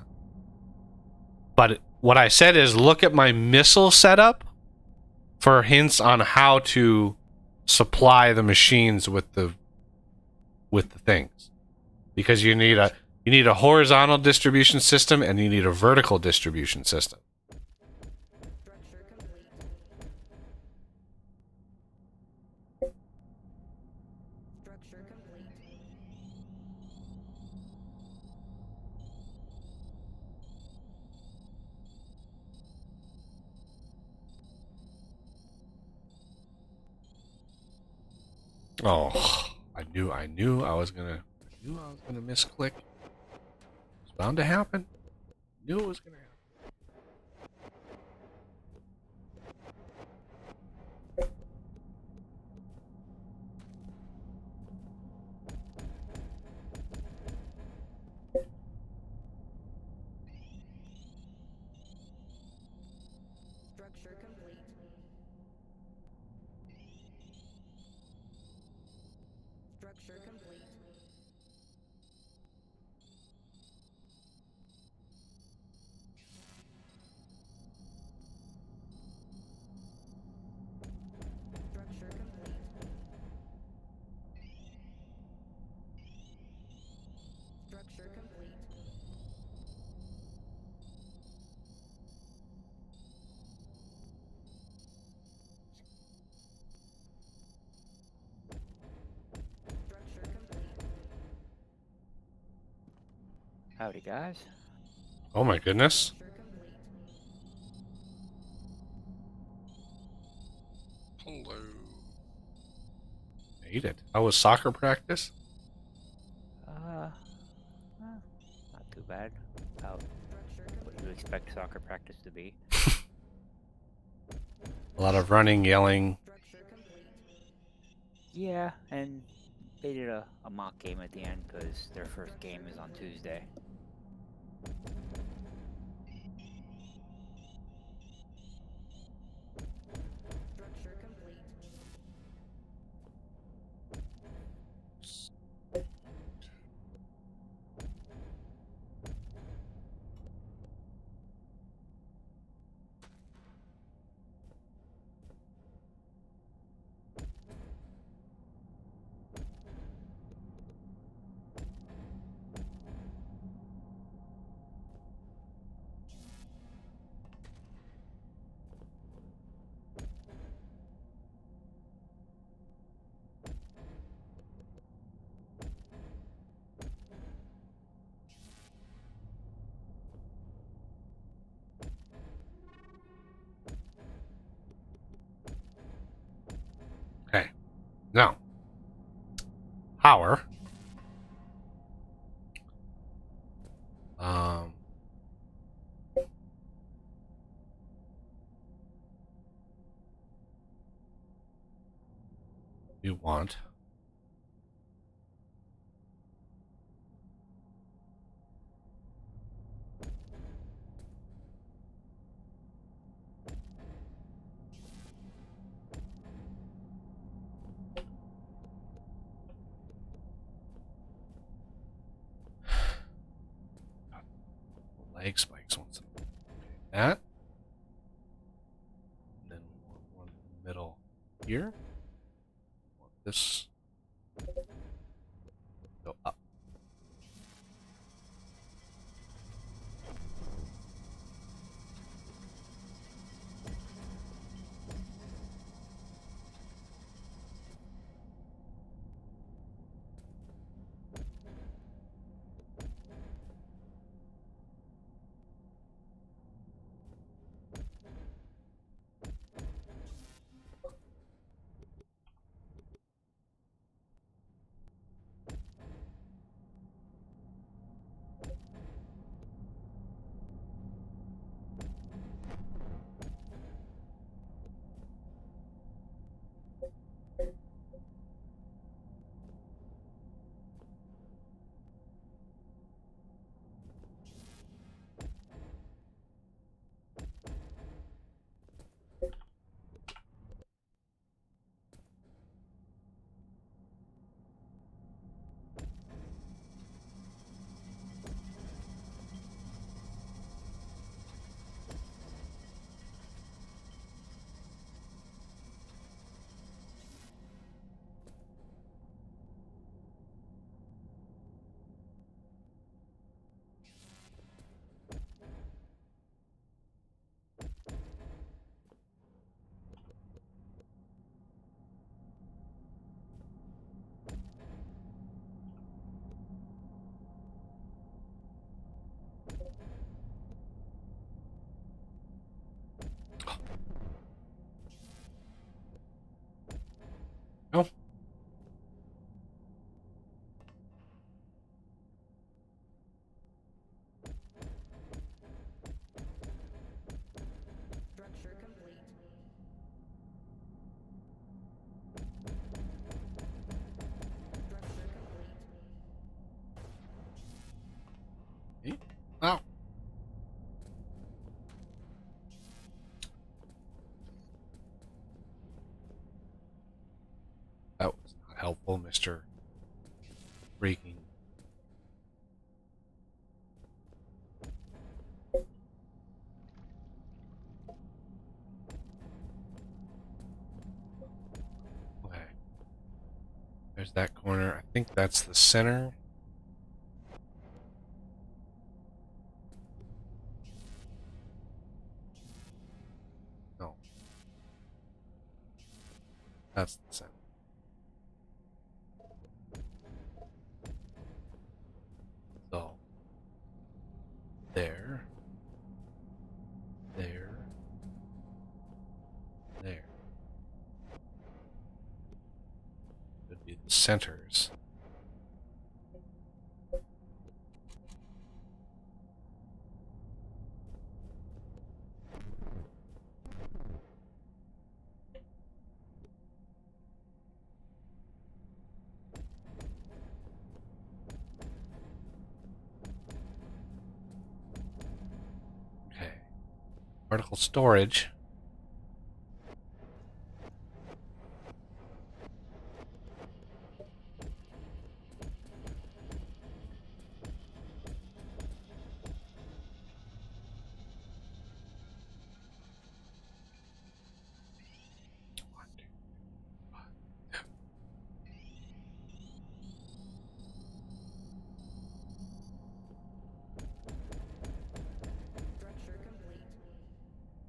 But what I said is look at my missile setup for hints on how to supply the machines with the things, because you need a horizontal distribution system and you need a vertical distribution system. Structure complete. Structure complete. Oh, I knew I was gonna misclick. It's bound to happen. Knew it was gonna happen. Structure complete. Structure complete. Structure complete. Structure complete. Structure complete. Howdy, guys. Oh my goodness. Structure complete. Hello. Hate it. How was soccer practice? Not too bad. About Structure what complete. you expect soccer practice to be. A lot of running, yelling. Structure complete. Yeah, and they did a mock game at the end because their first game is on Tuesday. Structure complete. Okay. Now, power. We want leg spikes once. That. Then one in the middle here. Want this go up. helpful, Mr. Freaking. Okay. There's that corner. I think that's the center. No. That's the center. So, there, there, there. Would be the centers. Okay. Particle storage. Structure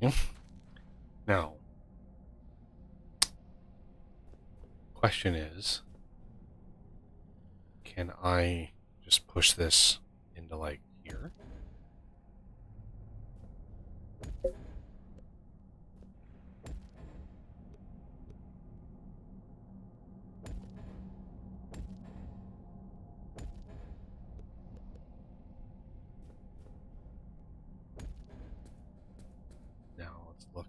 complete. Now, question is, can I just push this into like here? Now let's look.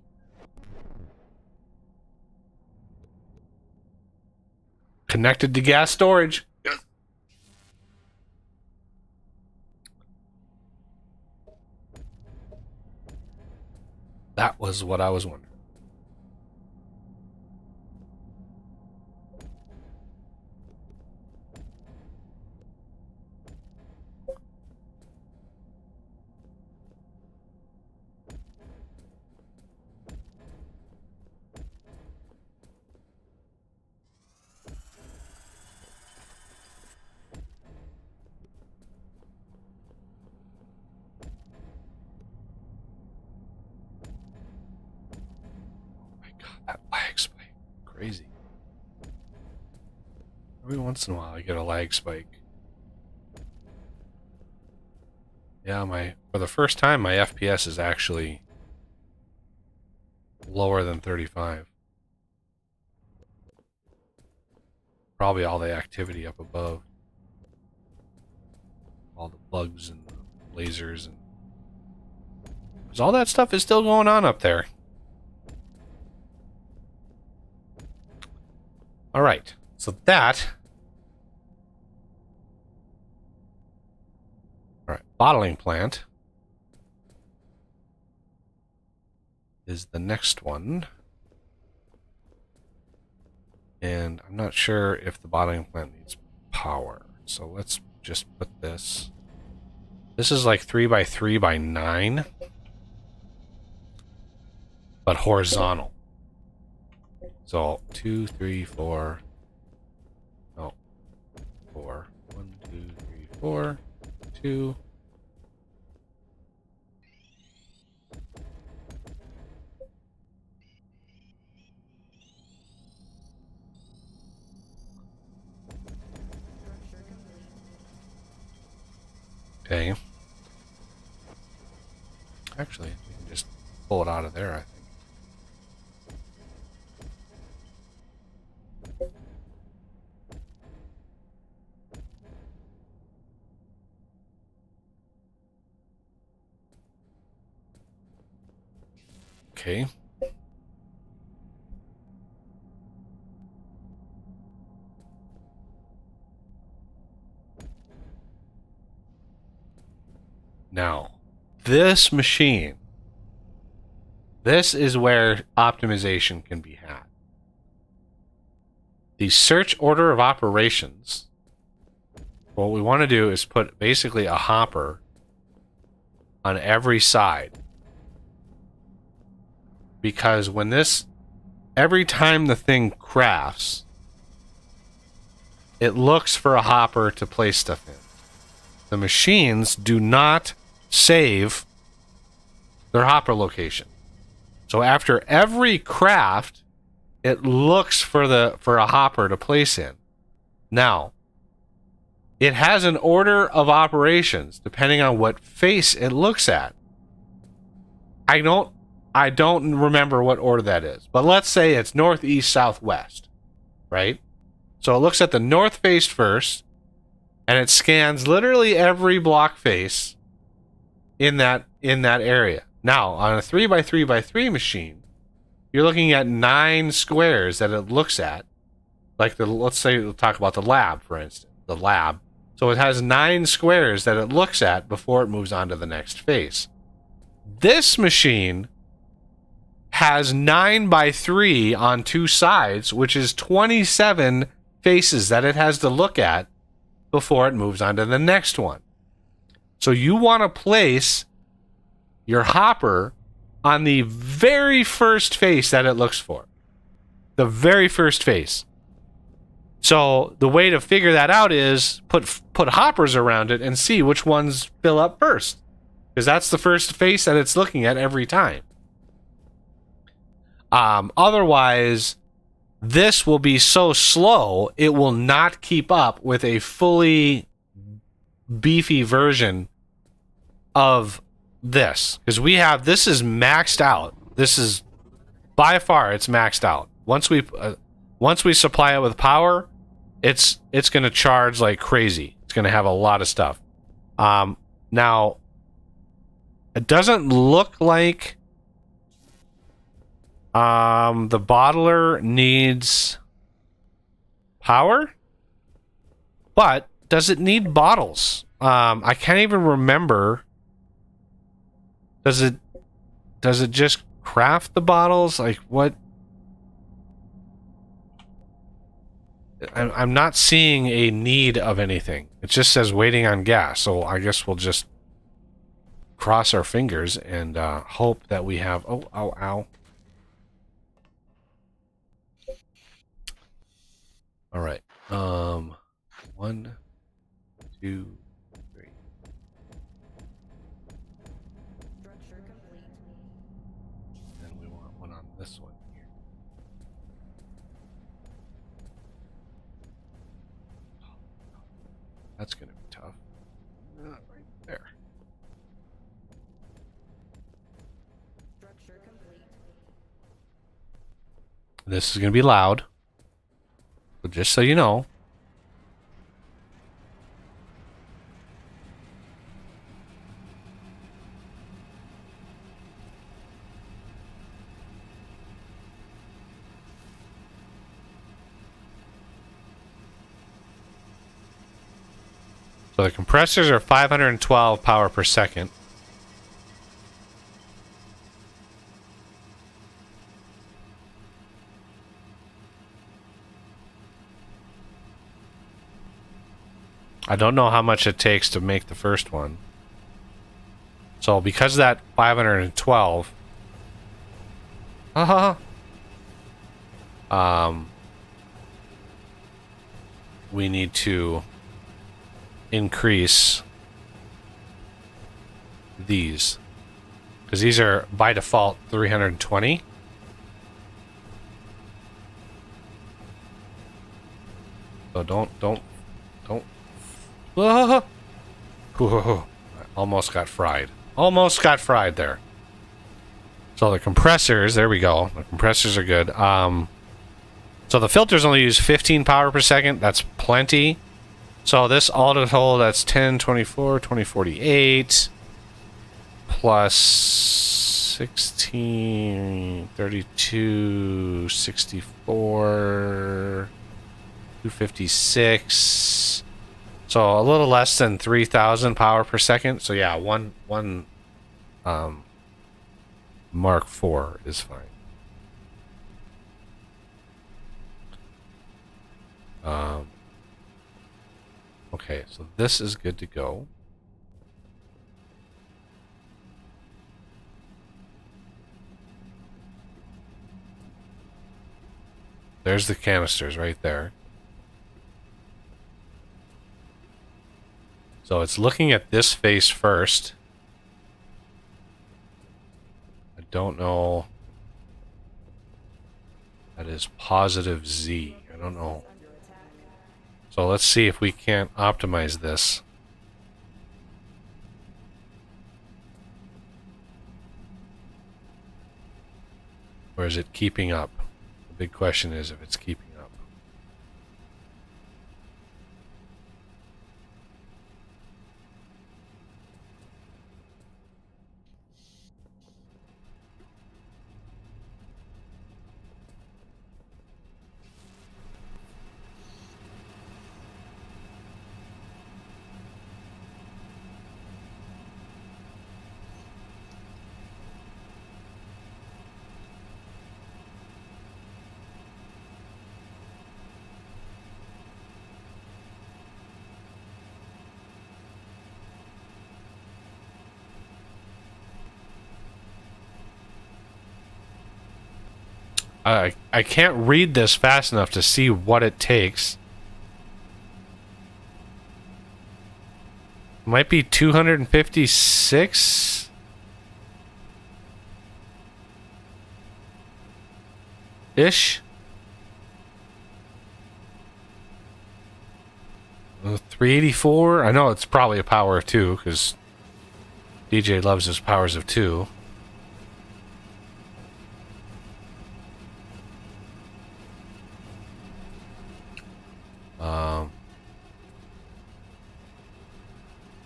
Connected to gas storage. Yes. That was what I was wondering. That lag spike. Crazy. Every once in a while I get a lag spike. Yeah, for the first time my FPS is actually lower than 35. Probably all the activity up above. All the bugs and the lasers and... 'cause all that stuff is still going on up there. Alright, so that... Alright, bottling plant is the next one. And I'm not sure if the bottling plant needs power. So let's just put this... This is like 3x3x9. But horizontal. So 2, 3, 4. No. 4. 1, 2, 3, 4. 2. Structure complete. Okay. Actually, we can just pull it out of there, I think. Okay. Now, this machine, this is where optimization can be had. the search order of operations, what we want to do is put basically a hopper on every side. Because every time the thing crafts, it looks for a hopper to place stuff in. The machines do not save their hopper location. So after every craft, it looks for a hopper to place in. Now, it has an order of operations depending on what face it looks at. I don't remember what order that is, but let's say it's northeast, southwest, right? So it looks at the north face first, and it scans literally every block face in that area. Now, on a 3x3x3 machine, you're looking at 9 squares that it looks at. Like let's say we'll talk about the lab, for instance. The lab. So it has 9 squares that it looks at before it moves on to the next face. This machine has 9x3 on 2 sides, which is 27 faces that it has to look at before it moves on to the next one. So you want to place your hopper on the very first face that it looks for. The very first face. So the way to figure that out is put hoppers around it and see which ones fill up first. Because that's the first face that it's looking at every time. Otherwise, this will be so slow, it will not keep up with a fully beefy version of this. Because this is maxed out. This is, by far, it's maxed out. Once we supply it with power, it's going to charge like crazy. It's going to have a lot of stuff. Now, it doesn't look like the bottler needs power, but does it need bottles? I can't even remember. Does it just craft the bottles? Like what? I'm not seeing a need of anything. It just says waiting on gas. So I guess we'll just cross our fingers and hope that we have. Oh, ow, ow. All right. 1, 2, 3. Structure complete. And we want one on this one here. That's going to be tough. Right there. Structure complete. This is going to be loud. But just so you know. So the compressors are 512 power per second. I don't know how much it takes to make the first one. So because of that 512, we need to increase these, because these are by default 320. So don't. I almost got fried. Almost got fried there. So the compressors, there we go. The compressors are good. So the filters only use 15 power per second. That's plenty. So this all total, that's 10, 24, 2048 plus 16, 32, 64, 256. So a little less than 3,000 power per second. So yeah, one Mark IV is fine. Okay, so this is good to go. There's the canisters right there. So it's looking at this face first. I don't know. That is positive Z. I don't know. So let's see if we can't optimize this. Or is it keeping up? The big question is if it's keeping up. I can't read this fast enough to see what it takes. Might be 256 ish. 384. I know it's probably a power of 2 because DJ loves his powers of 2.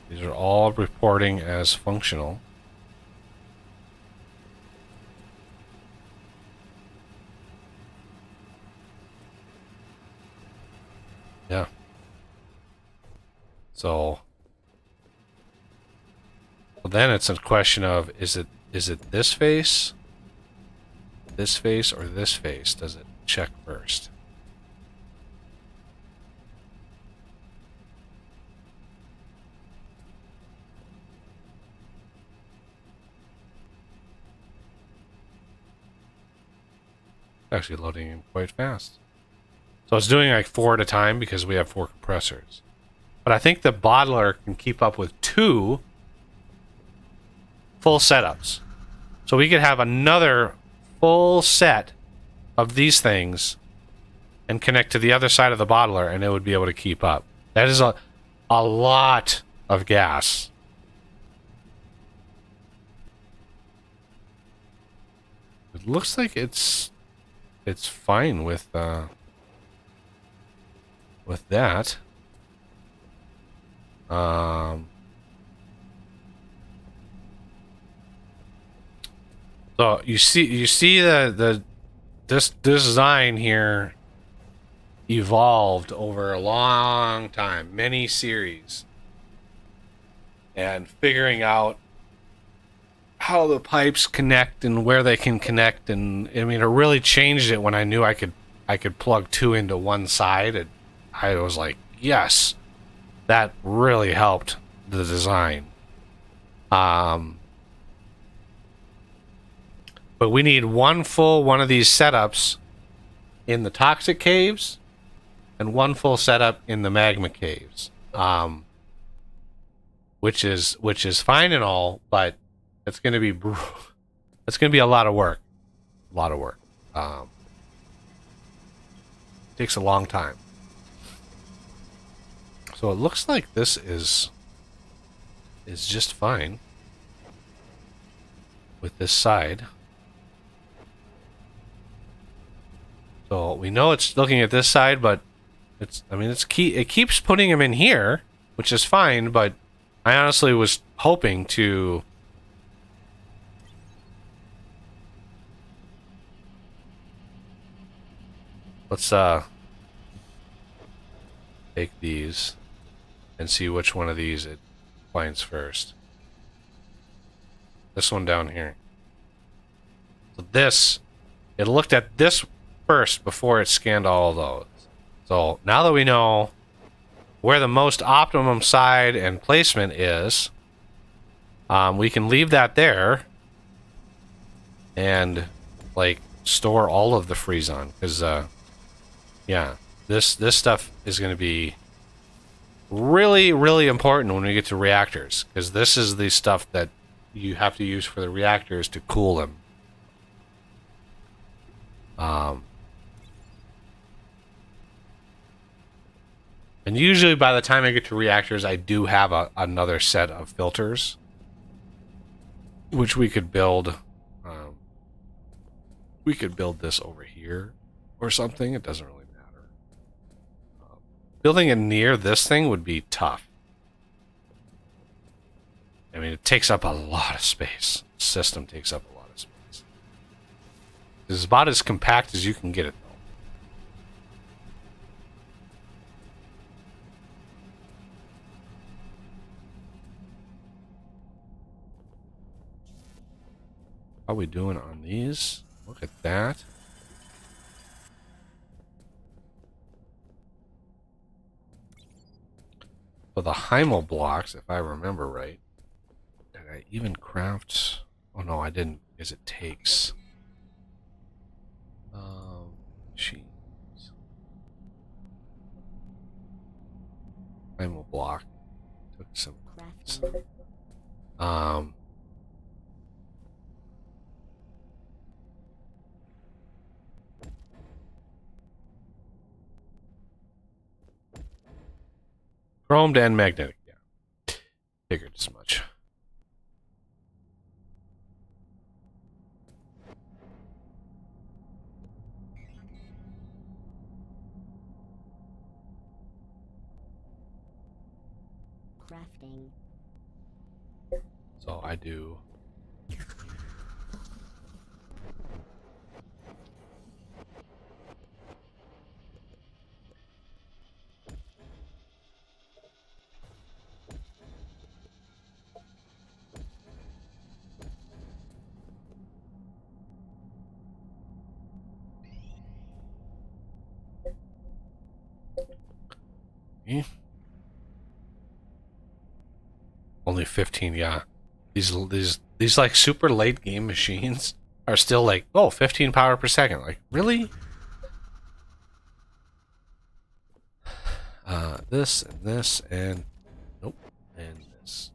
These are all reporting as functional. Yeah. So well, then it's a question of is it this face, or this face? Does it check first? Actually loading in quite fast. So it's doing like 4 at a time because we have 4 compressors. But I think the bottler can keep up with 2 full setups. So we could have another full set of these things and connect to the other side of the bottler and it would be able to keep up. That is a lot of gas. It looks like it's fine with that. So you see this design here evolved over a long time, many series, and figuring out how the pipes connect and where they can connect, and I mean it really changed it when I knew I could plug 2 into one side, and I was like, yes, that really helped the design. But we need one full one of these setups in the toxic caves and one full setup in the magma caves, which is fine and all, but it's going to be a lot of work. Takes a long time. So it looks like this is just fine with this side. So we know it's looking at this side, but it keeps putting him in here, which is fine, but I honestly was hoping to let's take these and see which one of these it finds first. This one down here. So it looked at this first before it scanned all of those. So now that we know where the most optimum side and placement is, we can leave that there and like store all of the Freezon, because yeah, this stuff is going to be really, really important when we get to reactors, because this is the stuff that you have to use for the reactors to cool them. And usually by the time I get to reactors, I do have another set of filters, which we could build. We could build this over here or something. It doesn't really matter. Building it near this thing would be tough. I mean, it takes up a lot of space. The system takes up a lot of space. It's about as compact as you can get it, though. How are we doing on these? Look at that. So the Heimel blocks, if I remember right, did I even craft? Oh no, I didn't, because it takes machines. Heimel block took some Crafting. chromed and magnetic, yeah. Figured as much. Crafting. So I do. Only 15, yeah. These like super late game machines are still like, oh, 15 power per second. Like, really? This and this and nope, and this.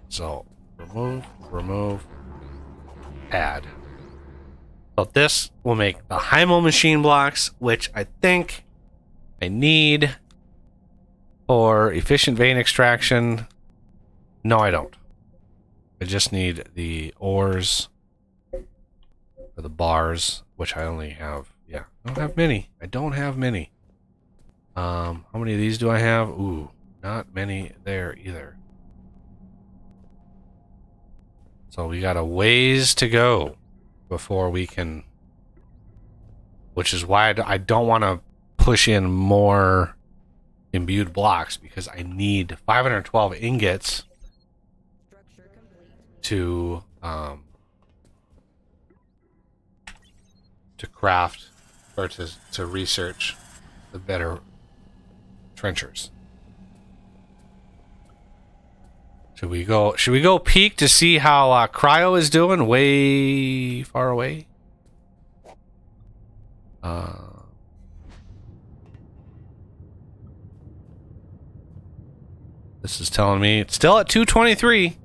So remove, add. So this will make the Heimel machine blocks, which I think I need for efficient vein extraction. No, I don't. I just need the ores for the bars, which I only have. Yeah, I don't have many. I don't have many. How many of these do I have? Ooh, not many there either. So we got a ways to go before we can, which is why I don't want to push in more imbued blocks, because I need 512 ingots Structure complete. to craft or to research the better trenchers. Should we go peek to see how Cryo is doing way far away? This is telling me it's still at 223.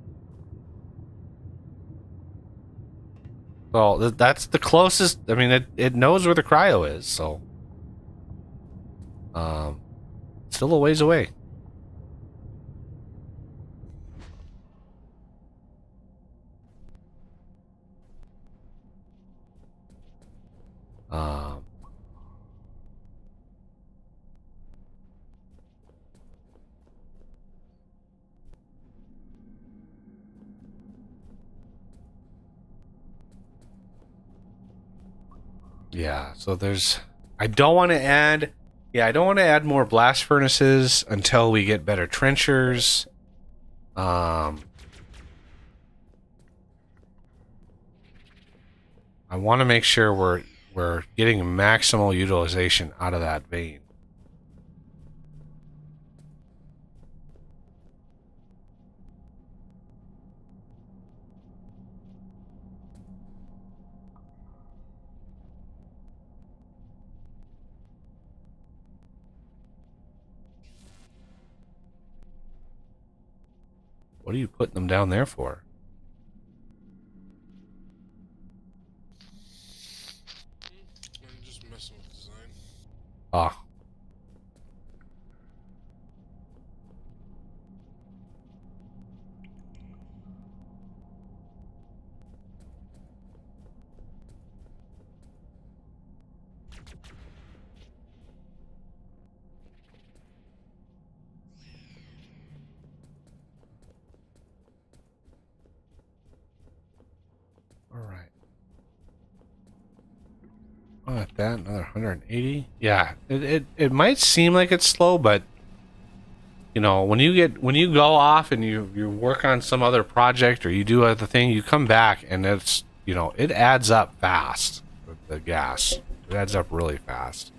Well, that's the closest. I mean, it knows where the Cryo is, so still a ways away. Yeah, so there's. I don't want to add. Yeah, I don't want to add more blast furnaces until we get better trenchers. I want to make sure we're getting maximal utilization out of that vein. What are you putting them down there for? I'm just messing with design. Ah. All right. Oh, at that, another 180. Yeah, it might seem like it's slow, but you know, when you go off and you work on some other project or you do other thing, you come back and it's, you know, it adds up fast. The gas, it adds up really fast.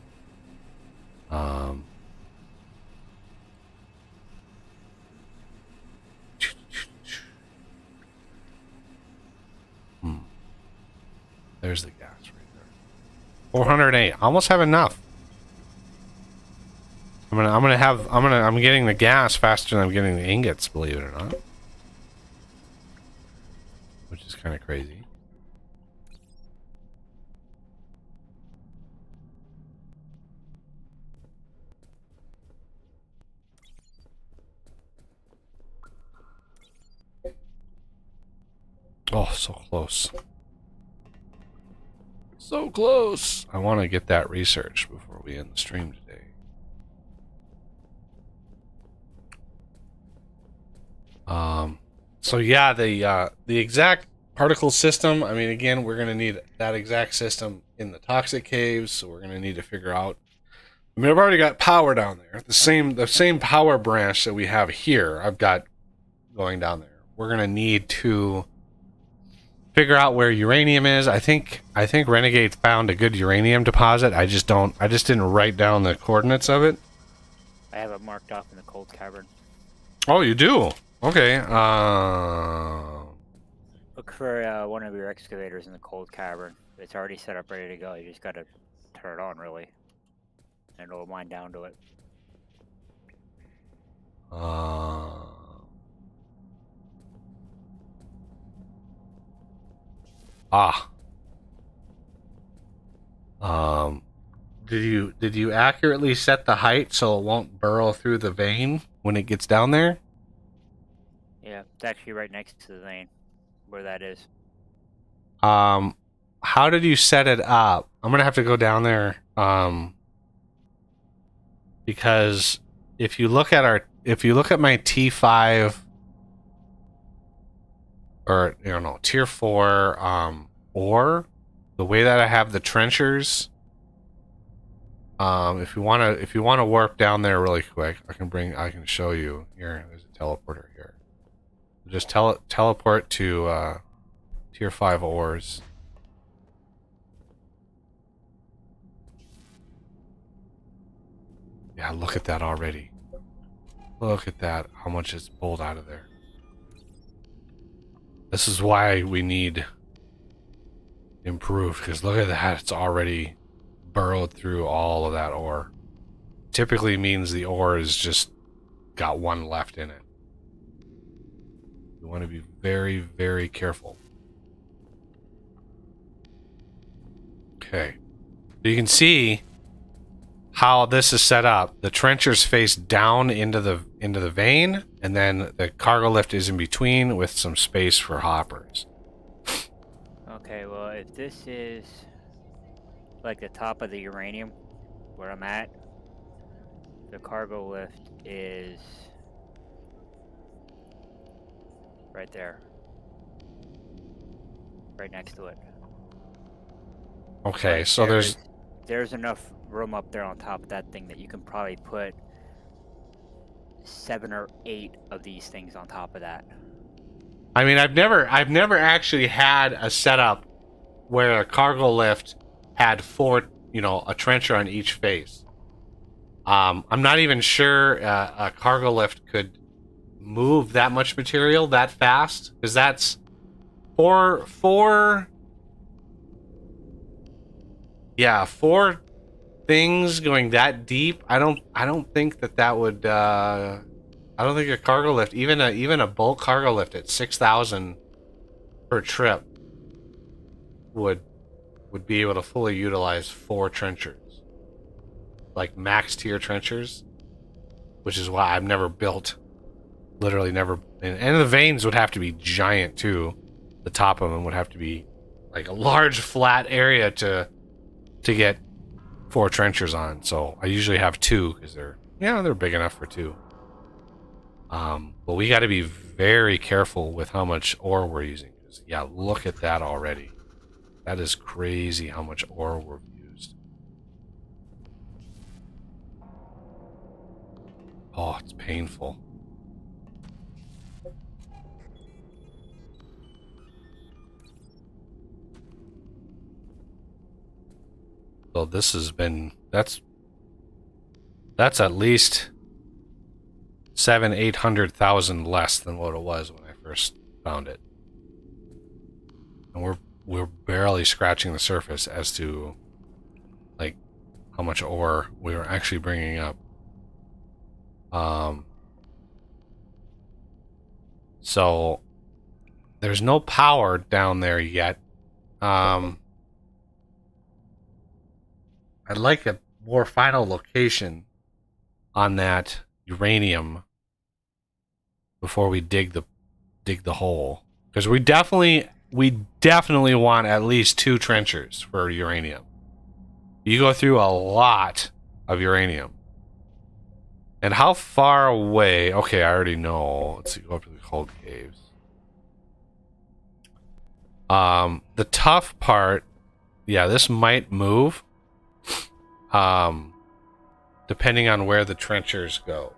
There's the gas right there. 408. Almost have enough. I'm getting the gas faster than I'm getting the ingots, believe it or not. Which is kind of crazy. Oh, so close. So close. I want to get that research before we end the stream today. So yeah, the exact particle system, I mean, again, we're going to need that exact system in the toxic caves, so we're going to need to figure out. I mean, I've already got power down there. The same power branch that we have here, I've got going down there. We're going to need to figure out where uranium is. I think Renegade found a good uranium deposit. I just didn't write down the coordinates of it. I have it marked off in the cold cavern. Oh, you do? Okay. Look for one of your excavators in the cold cavern. It's already set up, ready to go. You just gotta turn it on, really, and it'll wind down to it. Did you accurately set the height so it won't burrow through the vein when it gets down there? Yeah, it's actually right next to the vein, where that is. How did you set it up? I'm gonna have to go down there, because if you look at my T5 or tier 4 ore, the way that I have the trenchers, if you wanna warp down there really quick, I can show you. Here, there's a teleporter here. Just teleport to tier 5 ores. Yeah, look at that already. Look at that, how much is pulled out of there. This is why we need improved, because look at that, it's already burrowed through all of that ore. Typically means the ore is just got one left in it. You want to be very, very careful. Okay. You can see how this is set up. The trenchers face down into the vein, and then the cargo lift is in between with some space for hoppers. Okay, well, if this is like the top of the uranium, where I'm at, the cargo lift is right there. Right next to it. Okay, But so there's enough room up there on top of that thing that you can probably put 7 or 8 of these things on top of that. I mean, I've never actually had a setup where a cargo lift had 4, a trencher on each face. I'm not even sure a cargo lift could move that much material that fast, because that's four things going that deep. I don't think that would I don't think a cargo lift, even a bulk cargo lift at 6,000 per trip, would be able to fully utilize 4 trenchers, like max tier trenchers, which is why I've never built, literally never. And the veins would have to be giant too. The top of them would have to be like a large flat area to get 4 trenchers on. So I usually have 2 because they're big enough for 2. But we got to be very careful with how much ore we're using. Yeah, look at that already. That is crazy how much ore we've used. Oh, it's painful. So this has been, that's at least 700,000-800,000 less than what it was when I first found it. And we're barely scratching the surface as to like how much ore we were actually bringing up. So there's no power down there yet. I'd like a more final location on that uranium before we dig the hole, because we definitely want at least 2 trenchers for uranium. You go through a lot of uranium. And how far away? Okay, I already know. Let's see, go up to the cold caves. The tough part, yeah, this might move. Depending on where the trenchers go.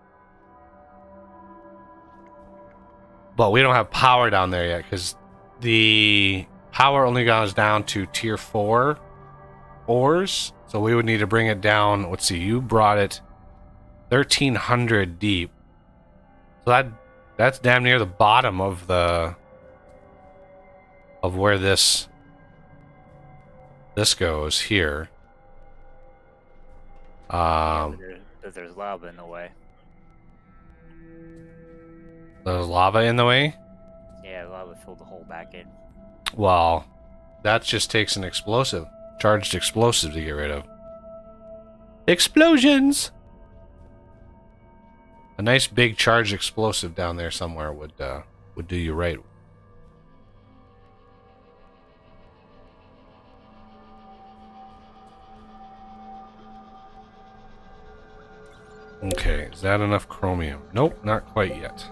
But we don't have power down there yet because the power only goes down to tier 4 ores. So we would need to bring it down. Let's see, you brought it 1,300 deep. So that's damn near the bottom of where this goes here. There's lava in the way. There's lava in the way? Yeah, lava filled the hole back in. Well, that just takes an explosive. Charged explosive to get rid of. Explosions! A nice big charged explosive down there somewhere would do you right. Okay, is that enough chromium? Nope, not quite yet.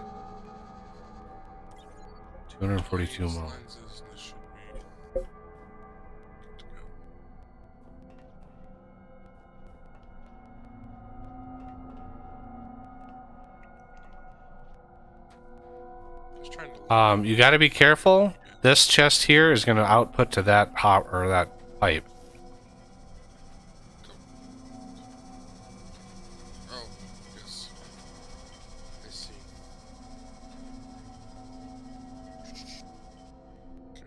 242 more. Lenses, this should be good to go. Just trying to You got to be careful. This chest here is going to output to that hop or that pipe. Oh, yes. I see. Okay.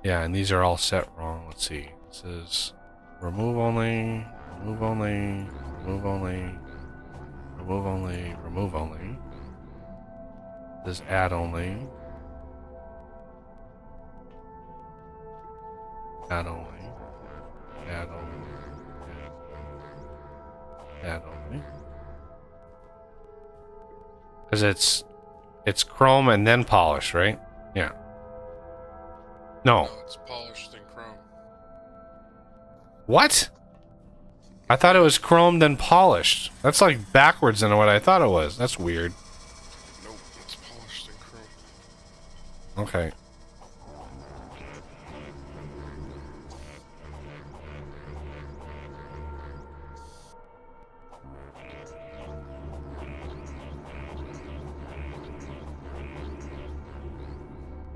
Yeah, and these are all set wrong. Let's see. This is remove only, remove only, remove only, remove only, remove only. This is add only. Add only. Add only. Add only. Because it's chrome and then polish, right? Yeah. No. No, it's polished and chrome. What? I thought it was chrome then polished. That's like backwards than what I thought it was. That's weird. Nope, it's polished and chrome. Okay.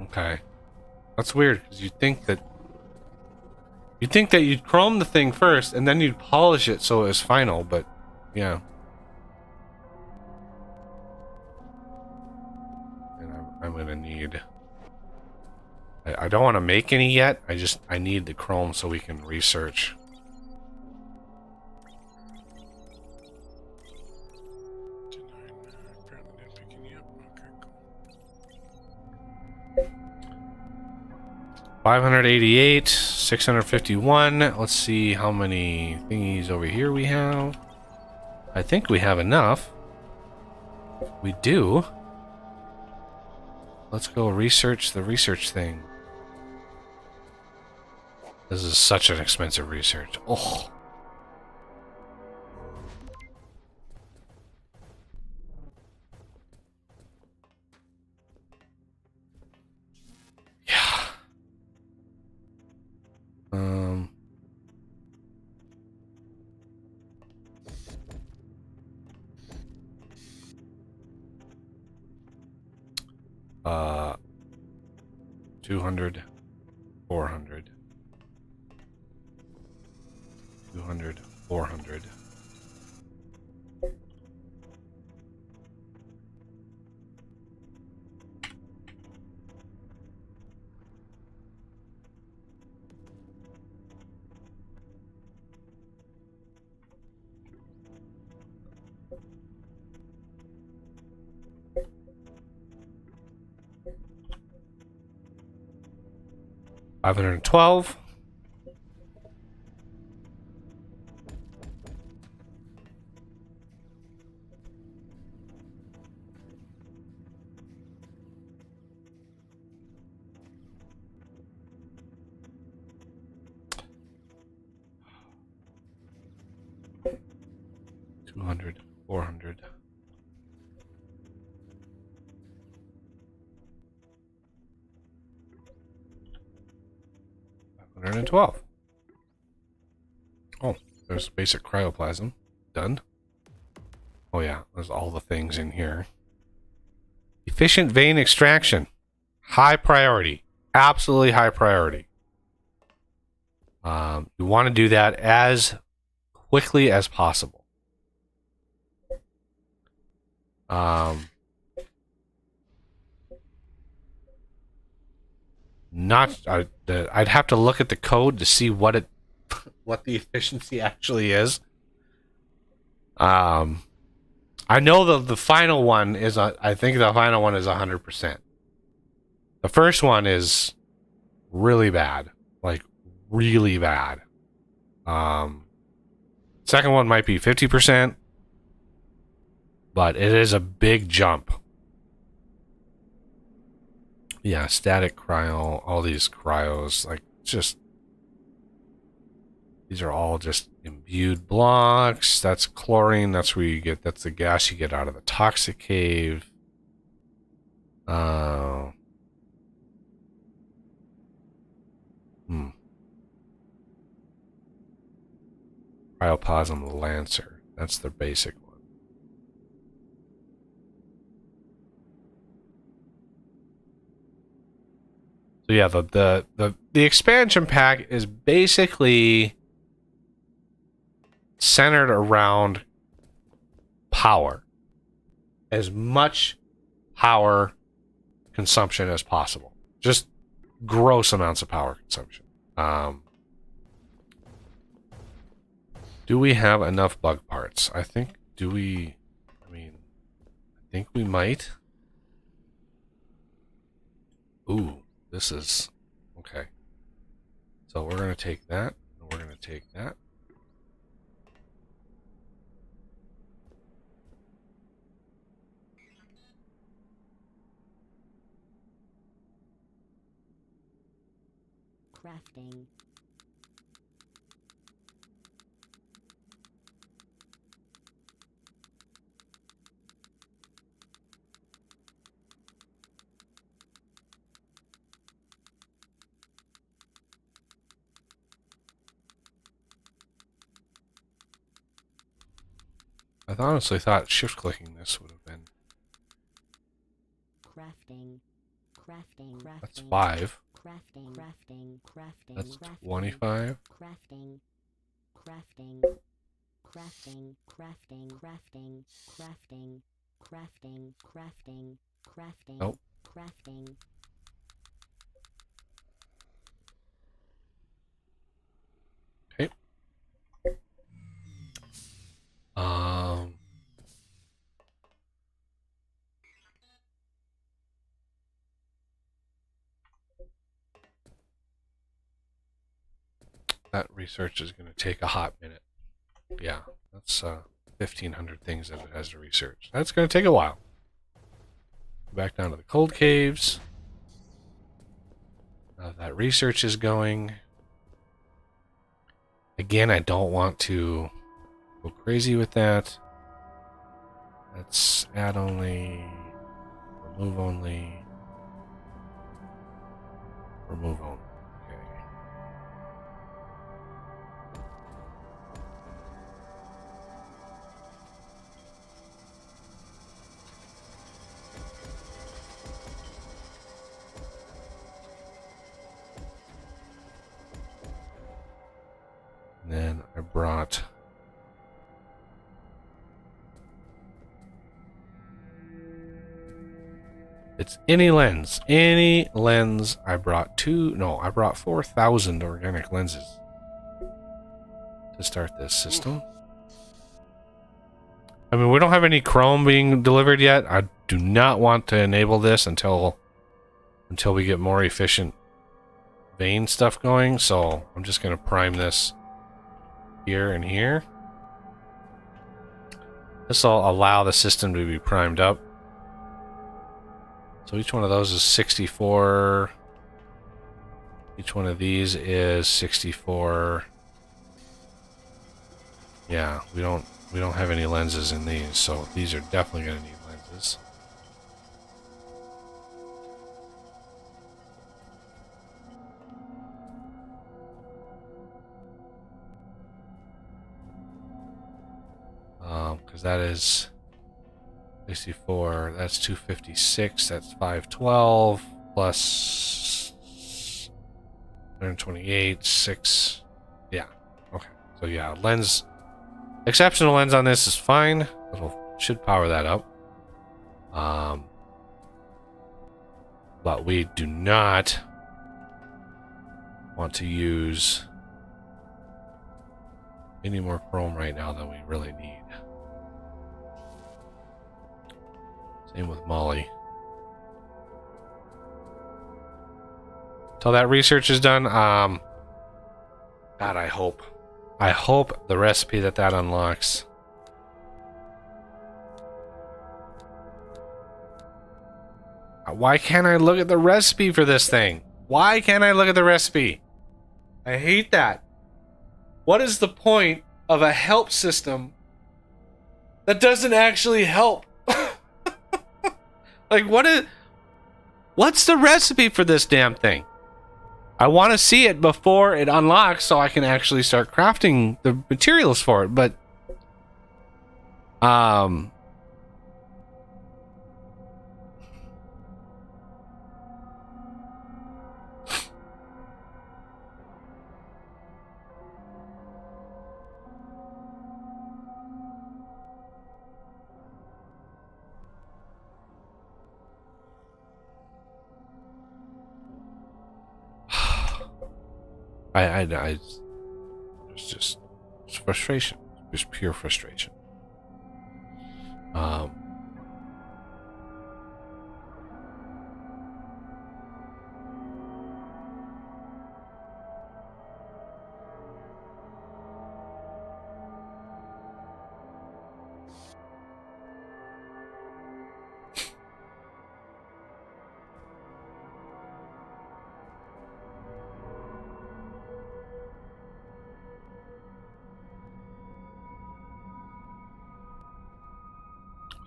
Okay. That's weird because you'd think that you'd chrome the thing first and then you'd polish it so it was final, but yeah. And I'm gonna need I don't want to make any yet. I need the chrome so we can research. Apparently didn't pick any up. Okay, cool. 588, 651. Let's see how many thingies over here we have. I think we have enough. We do. Let's go research the research thing. This is such an expensive research. Oh. Yeah. 200, 400. 200, 400. $512. $200, 400. $512. Oh, there's basic cryoplasm. Done. Oh yeah, there's all the things in here. Efficient vein extraction. High priority. Absolutely high priority. You want to do that as quickly as possible. I'd have to look at the code to see what the efficiency actually is. I know the final one is I think the final one is 100%. The first one is really bad, like really bad. Second one might be 50%, but it is a big jump. Yeah, static cryo, all these cryos, like just these are all just imbued blocks. That's chlorine. That's where you get. That's the gas you get out of the toxic cave. Cryoplasm Lancer. That's the basic one. So yeah, the expansion pack is basically centered around power. As much power consumption as possible. Just gross amounts of power consumption. Do we have enough bug parts? I think, I think we might. Ooh, this is, okay. So we're going to take that, and we're going to take that. Crafting. I honestly thought shift clicking this would have been. Crafting. That's 5. Crafting. That's 25. Crafting. Nope. Crafting. That research is going to take a hot minute. Yeah, that's 1,500 things that it has to research. That's going to take a while. Back down to the cold caves. That research is going. Again, I don't want to go crazy with that. Let's add only, remove only, remove only. Okay. And then I brought it's any lens. Any lens. I brought 4,000 organic lenses to start this system. I mean, we don't have any chrome being delivered yet. I do not want to enable this until we get more efficient vein stuff going. So I'm just going to prime this here and here. This will allow the system to be primed up. So each one of those is 64. Each one of these is 64. Yeah, we don't have any lenses in these, so these are definitely going to need lenses. Because that is 64, that's 256, that's 512, plus 128, 6, yeah, okay. So yeah, lens, exceptional lens on this is fine. Should power that up. But we do not want to use any more chrome right now than we really need. Same with Molly. Till that research is done, God, I hope the recipe that unlocks. Why can't I look at the recipe for this thing? Why can't I look at the recipe? I hate that. What is the point of a help system that doesn't actually help? Like, what's the recipe for this damn thing? I want to see it before it unlocks so I can actually start crafting the materials for it, but it's frustration, just pure frustration.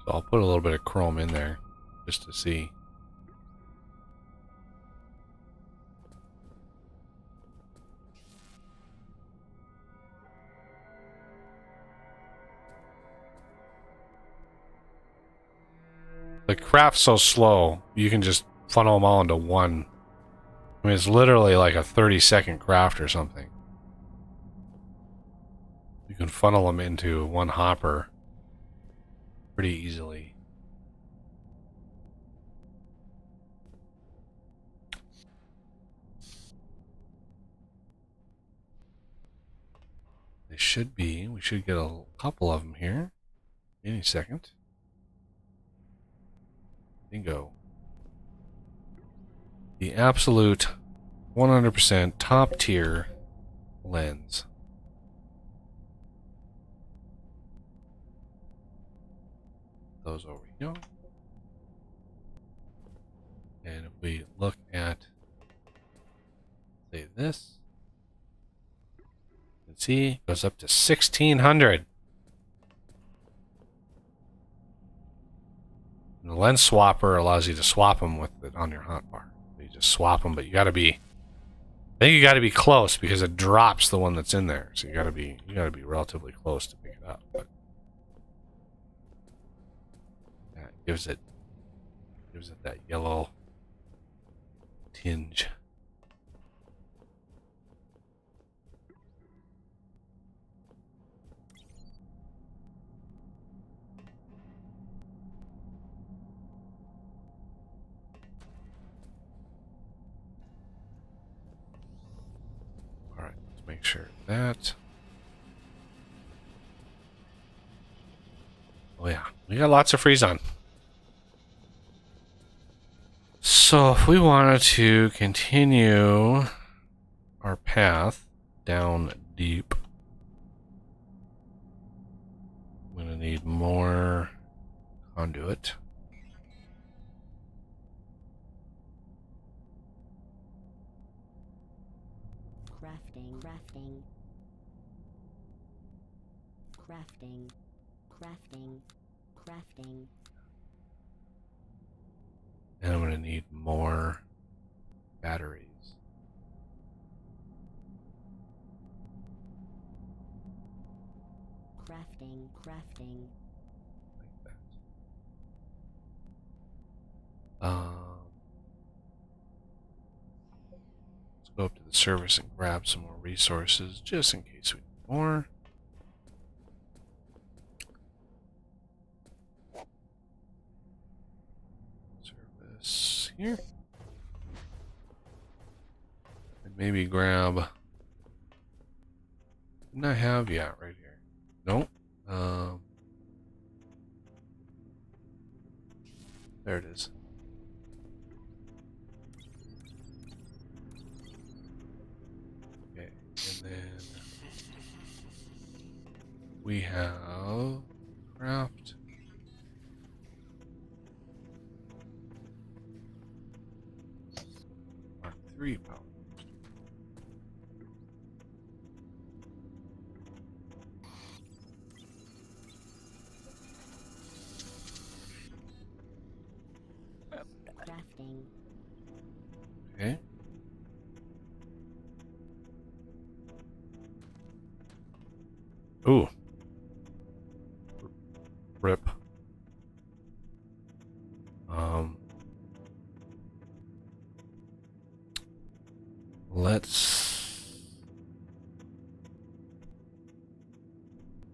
So I'll put a little bit of chrome in there just to see. The craft's so slow, you can just funnel them all into one. I mean, it's literally like a 30-second craft or something. You can funnel them into one hopper pretty easily. They should be. We should get a couple of them here any second. Bingo. The absolute 100% top tier lens. Those over here. And if we look at, say, this, you can see it goes up to 1600. And the lens swapper allows you to swap them with it on your hotbar. You just swap them, but you got to be, I think you got to be close because it drops the one that's in there. So you got to be relatively close to pick it up. But yeah, it gives it that yellow tinge. All right, let's make sure that. Oh yeah, we got lots of freeze on. So if we wanted to continue our path down deep, I'm going to need more conduit. Crafting, crafting. Crafting, crafting, crafting. And I'm going to need more batteries. Crafting, crafting. Like that. Let's go up to the service and grab some more resources just in case we need more. Service here. And maybe grab. Didn't I have? Yeah, right here. Nope. There it is. Okay, and then we have craft. Mark 3 power. Crafting. Okay. Ooh. Rip. Let's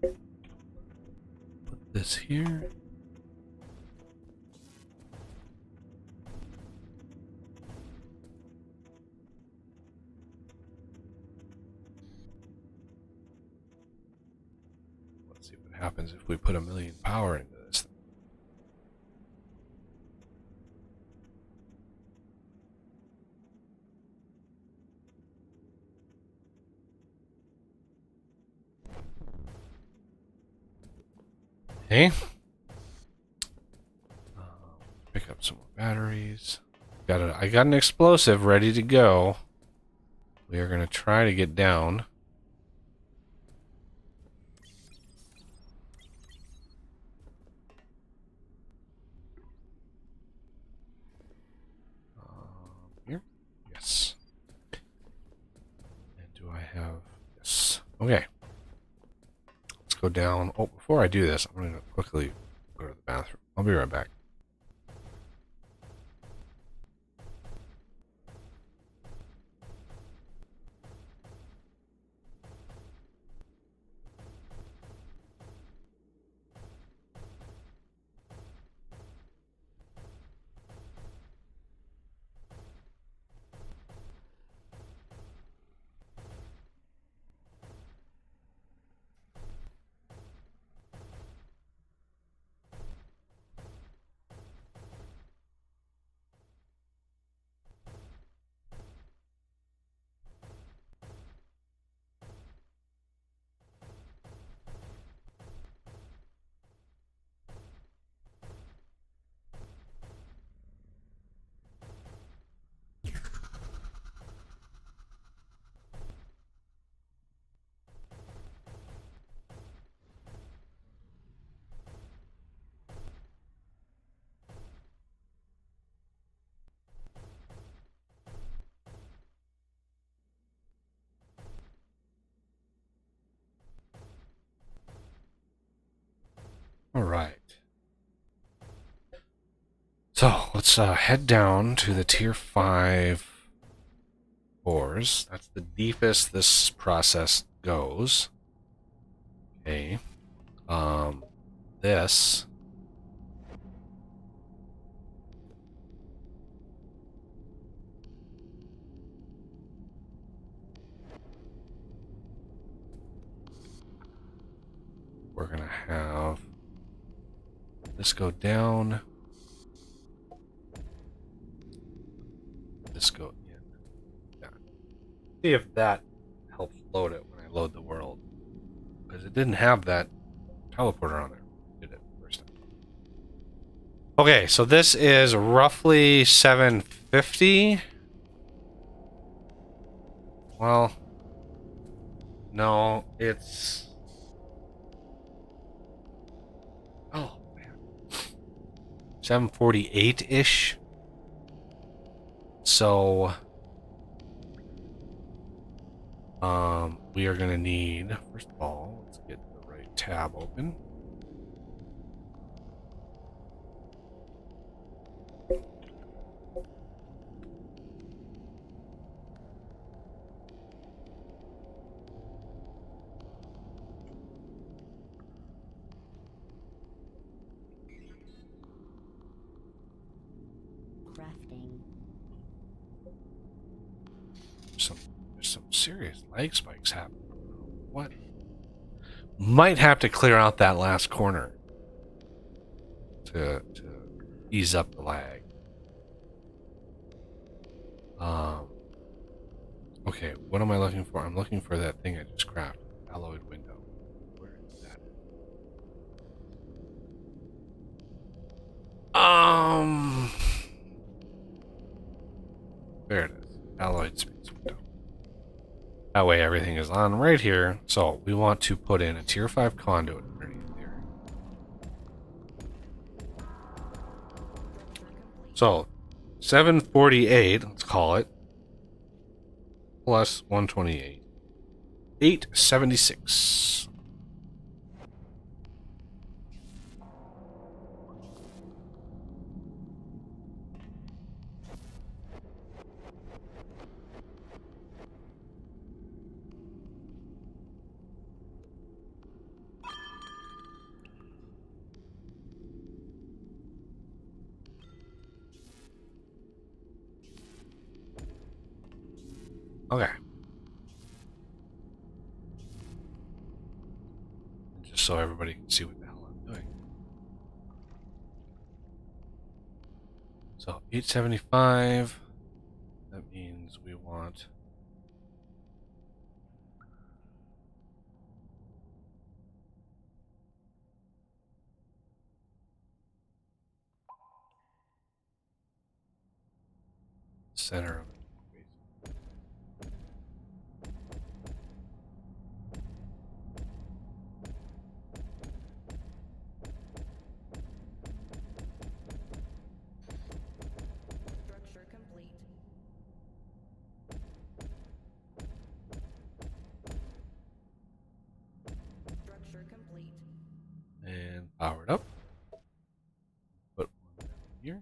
put this here. Let's see what happens if we put 1,000,000 power into this thing. Okay. Pick up some more batteries. I got an explosive ready to go. We are going to try to get down. Here? Yes. And do I have... Yes. Okay. Let's go down. Oh, before I do this, I'm going to quickly go to the bathroom. I'll be right back. All right. So let's head down to the tier 5 ores. That's the deepest this process goes. Okay. This. We're gonna have this go down. This go in. Yeah. See if that helps load it when I load the world. Because it didn't have that teleporter on there. Did it first time. Okay, so this is roughly 750. Well, no, it's... Oh, man. 748-ish. So, we are going to need, first of all, let's get the right tab open. Crafting. There's some serious lag spikes happening. What? Might have to clear out that last corner to ease up the lag. Okay, what am I looking for? I'm looking for that thing I just crafted. Alloyed window. Where is that? There it is. Alloyed space window. That way everything is on right here. So we want to put in a tier 5 conduit underneath there. So 748, let's call it, plus 128. 876. Okay. Just so everybody can see what the hell I'm doing. So 875. That means we want center of it. Structure complete. Structure complete. And power it up. Put one down here.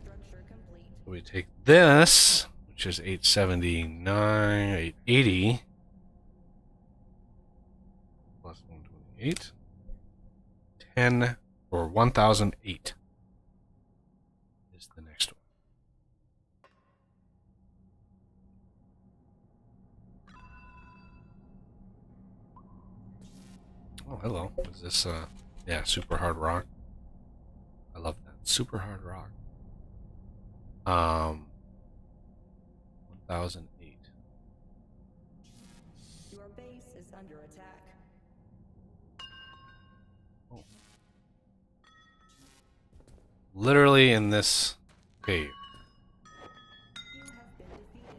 Structure complete. So we take this, which is 879, 880, plus 128, 10, or 1008 is the next one. Oh, hello. Is this, yeah, super hard rock? I love that. Super hard rock. 1008. Your base is under attack. Oh. Literally in this cave. You have been defeated.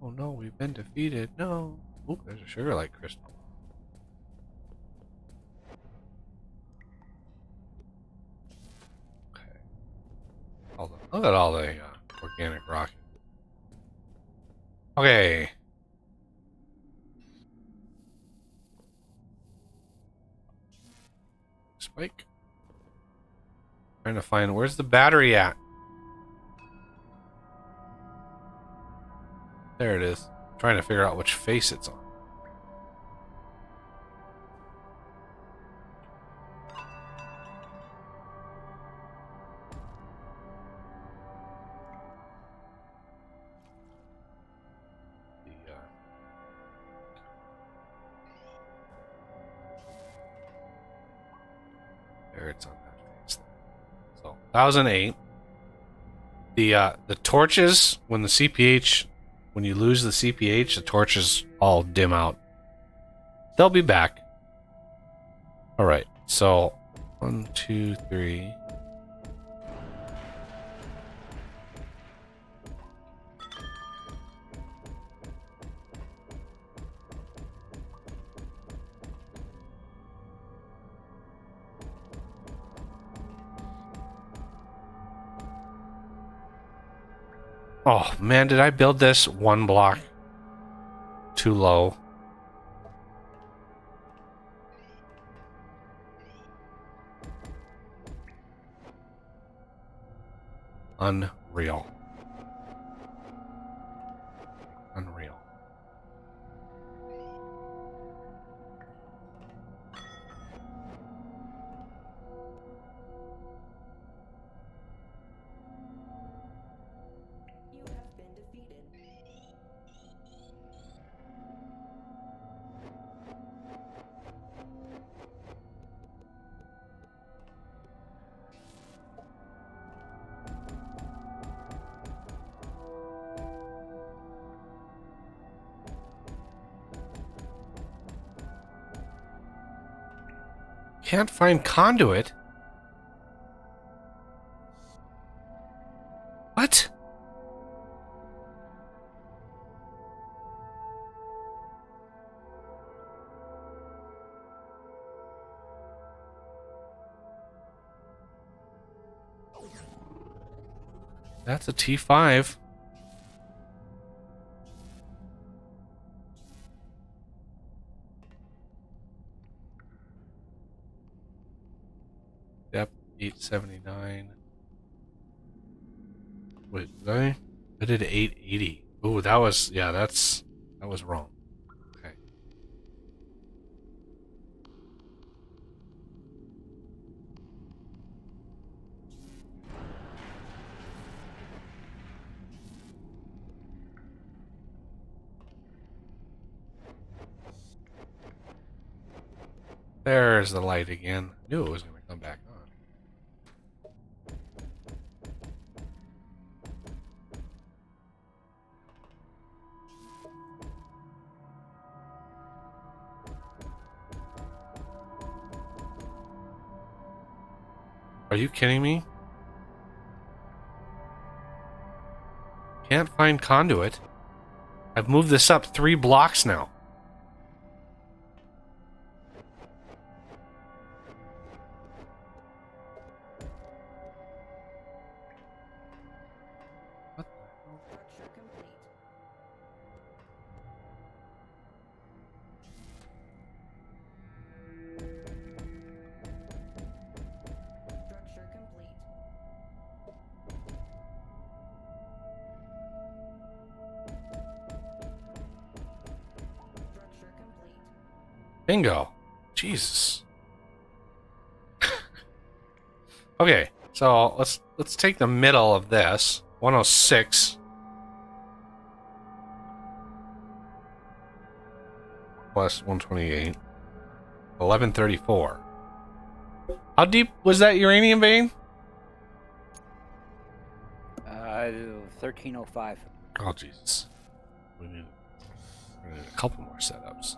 Oh no, we've been defeated. No. Oh, there's a sugar light crystal. Okay. Look at all the organic rock. Okay. Spike. Trying to find where's the battery at? There it is. Trying to figure out which face it's on. There it's on that face. So 1008. The torches when you lose the CPH, the torches all dim out. They'll be back. All right. So 1, 2, 3. Oh man, did I build this one block too low? Unreal. Unreal. You have been defeated. Can't find conduit. What? That's a T5. Depth 879. Wait, did I? I did 880. Ooh, that was that was wrong. Okay. There's the light again. Knew it was going to come back on. Are you kidding me? Can't find conduit. I've moved this up 3 blocks now. What the hell? Structure complete. Structure complete. Structure complete. Bingo. Jesus. Okay, so let's take the middle of this. 106 plus 128. 1134. How deep was that uranium vein? 1305. Oh Jesus. We need a couple more setups.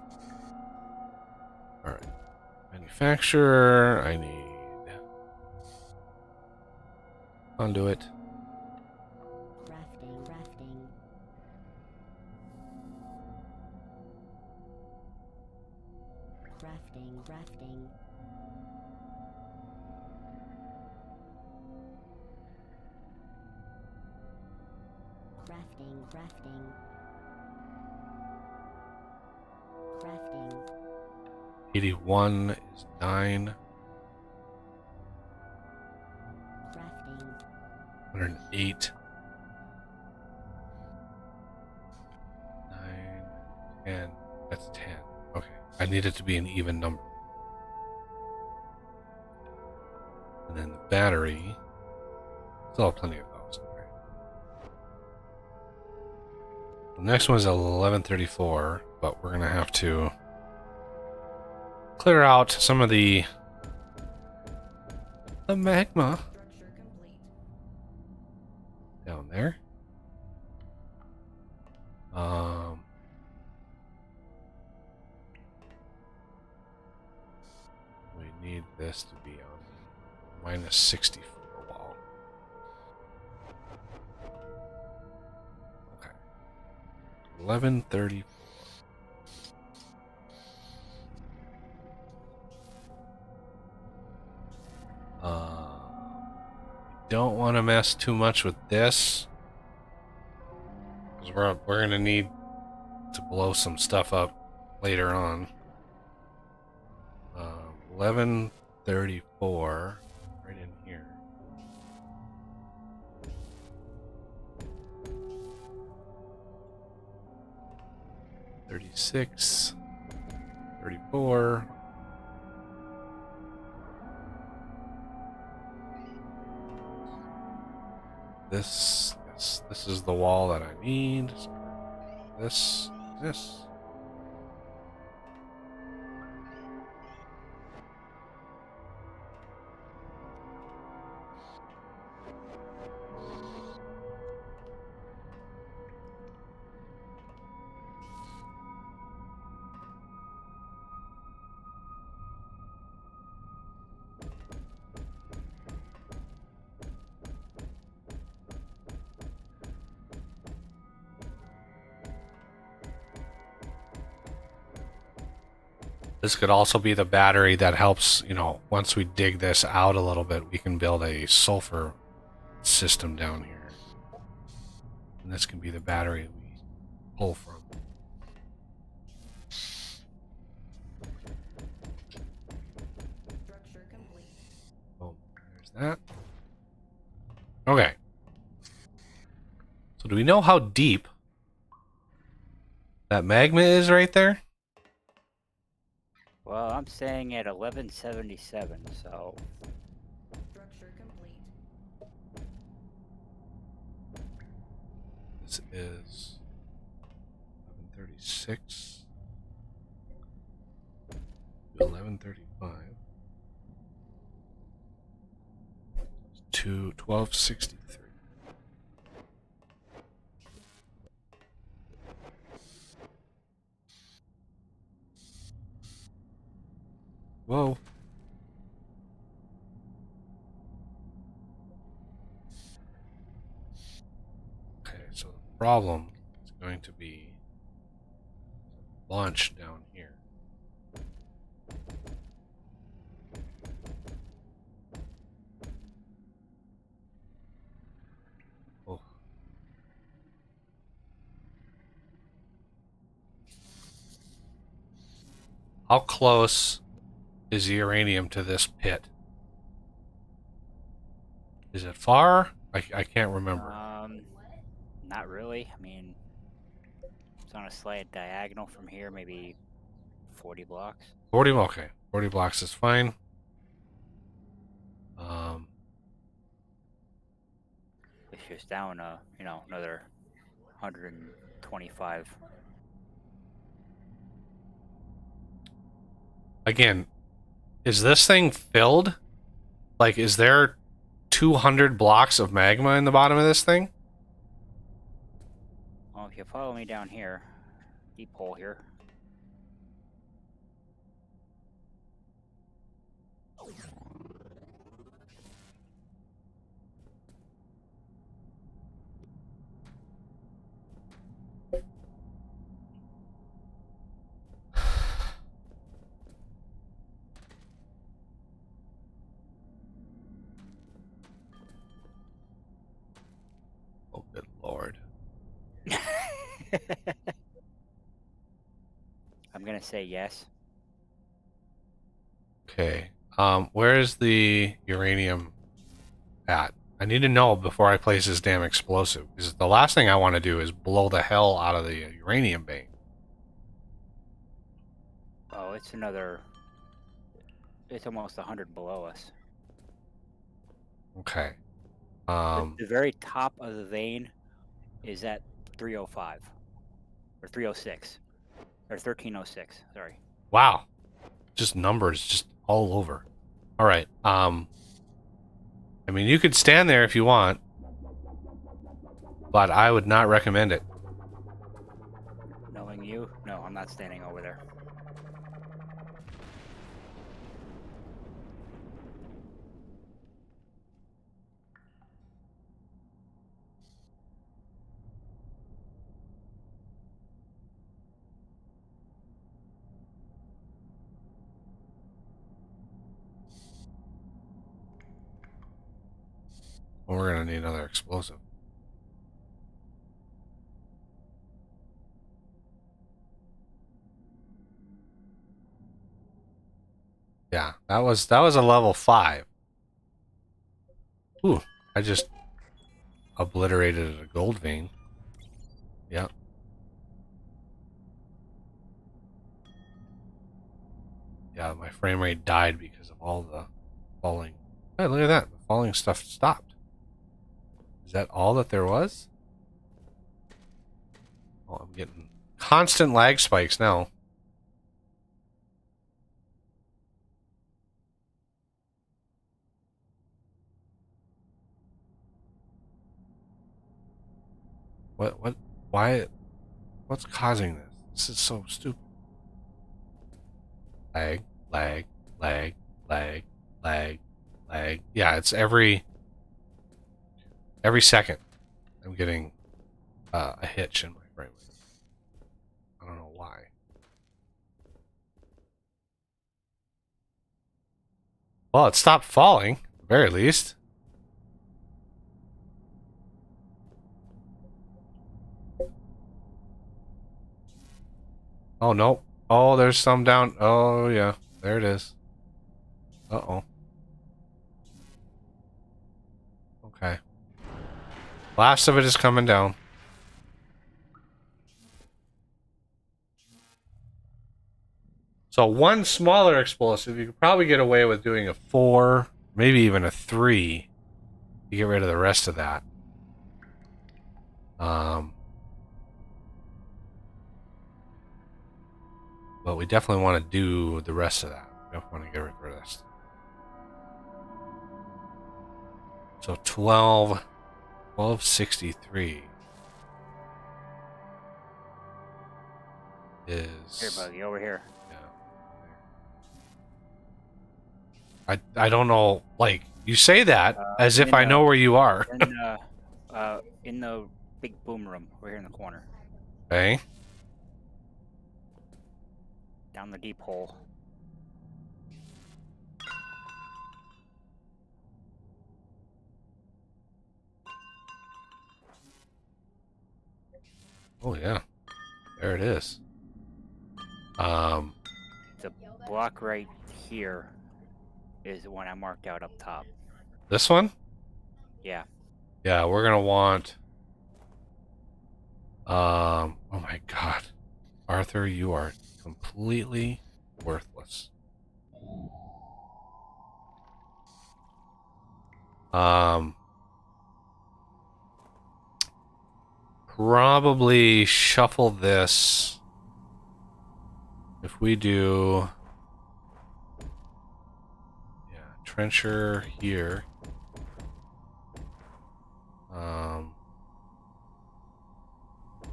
Alright. Manufacturer, I need conduit. Crafting, crafting. Crafting, crafting. Crafting, crafting. 81 is 9. Crafting. 108. 9, 10. That's 10. Okay. I need it to be an even number. And then the battery. Still have plenty of those. Okay. The next one is 1134, but we're going to have to clear out some of the magma Structure complete. down there. We need this to be on minus 64 wall. Okay. 1130. Don't want to mess too much with this, because we're gonna need to blow some stuff up later on. 1134, right in here. $36, $34. This is the wall that I need. This. This could also be the battery that helps, once we dig this out a little bit, we can build a sulfur system down here. And this can be the battery we pull from. Structure complete. Oh, there's that. Okay. So do we know how deep that magma is right there? Well, I'm saying at 1177, so Structure complete. This is 1136. 1135. To 1263. Whoa. Okay, so the problem is going to be launch down here. Oh. How close is the uranium to this pit? Is it far? I can't remember. not really. I mean, it's on a slight diagonal from here, maybe 40 blocks. 40, okay. 40 blocks is fine. It's just down, another 125. Again, is this thing filled? Like, is there 200 blocks of magma in the bottom of this thing? Well, if you follow me down here, deep hole here. Oh, good lord. I'm gonna say yes. Okay. Where is the uranium at? I need to know before I place this damn explosive, because the last thing I want to do is blow the hell out of the uranium bank. Oh, it's another. It's almost 100 below us. Okay. The very top of the vein is at 305 or 306 or 1306. Sorry. Wow. Just numbers just all over. All right. I mean, you could stand there if you want, but I would not recommend it. Knowing you, no, I'm not standing over there. We're gonna need another explosive. Yeah, that was a level 5. Ooh, I just obliterated a gold vein. Yep. Yeah, my frame rate died because of all the falling. Hey, look at that. The falling stuff stopped. Is that all that there was? Oh, I'm getting constant lag spikes now. What, why, what's causing this? This is so stupid. Lag, lag, lag, lag, lag, lag. Yeah, it's every second I'm getting a hitch in my frame rate. I don't know why. Well, it stopped falling, at the very least. Oh, no. Oh, there's some down. Oh, yeah. There it is. Uh-oh. Okay. Last of it is coming down. So one smaller explosive, you could probably get away with doing a 4, maybe even a 3. You get rid of the rest of that. But we definitely want to do the rest of that. We definitely want to get rid of this. So 1263 is... Here, Buggy, over here. Yeah. I don't know, like, you say that as if I know where you are. In the big boom room, we're here in the corner. Okay. Down the deep hole. Oh yeah, there it is. The block right here is the one I marked out up top. This one? Yeah. Yeah, we're gonna want. Oh my God, Arthur, you are completely worthless. Probably shuffle this. If we do, yeah, trencher here.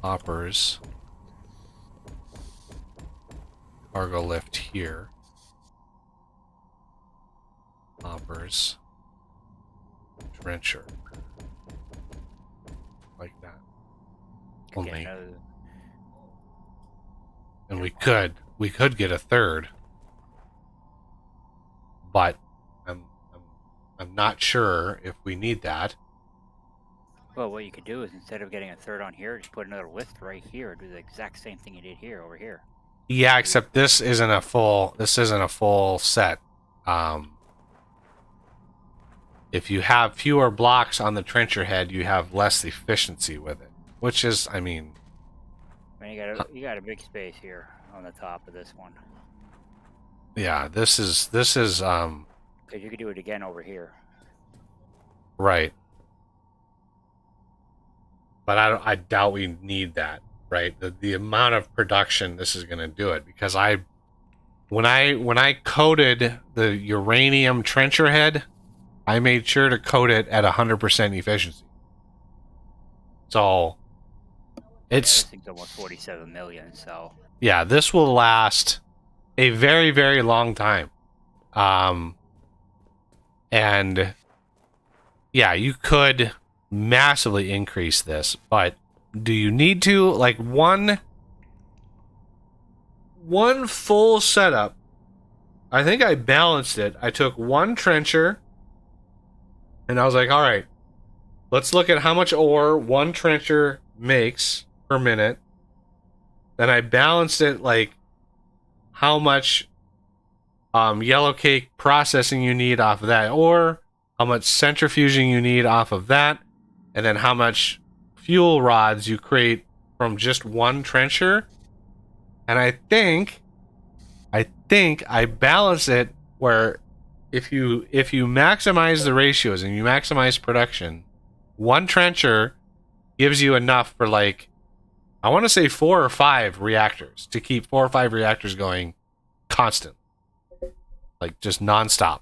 Hoppers. Cargo lift here. Hoppers. Trencher. Like that. Could get Only. another- And we could get a third. But I'm not sure if we need that. Well, what you could do is instead of getting a third on here, just put another lift right here. Do the exact same thing you did here over here. Yeah, except this isn't a full set. If you have fewer blocks on the trencher head, you have less efficiency with it. Which is, I mean, You got a big space here on the top of this one. yeah, this is Because you could do it again over here. right. But I doubt we need that, right? The amount of production this is going to do it, because when I coated the uranium trencher head, I made sure to coat it at 100% efficiency. So This thing's almost 47 million, so yeah, this will last a very, very long time. And yeah, you could massively increase this, but do you need to? Like one full setup, I think I balanced it. I took one trencher and I was like, all right, let's look at how much ore one trencher makes per minute. Then I balanced it like how much yellow cake processing you need off of that ore, how much centrifuging you need off of that, and then how much fuel rods you create from just one trencher. And I think I balance it where if you maximize the ratios and you maximize production, one trencher gives you enough for, like, I want to say 4 or 5 reactors, to keep 4 or 5 reactors going constant, like just nonstop.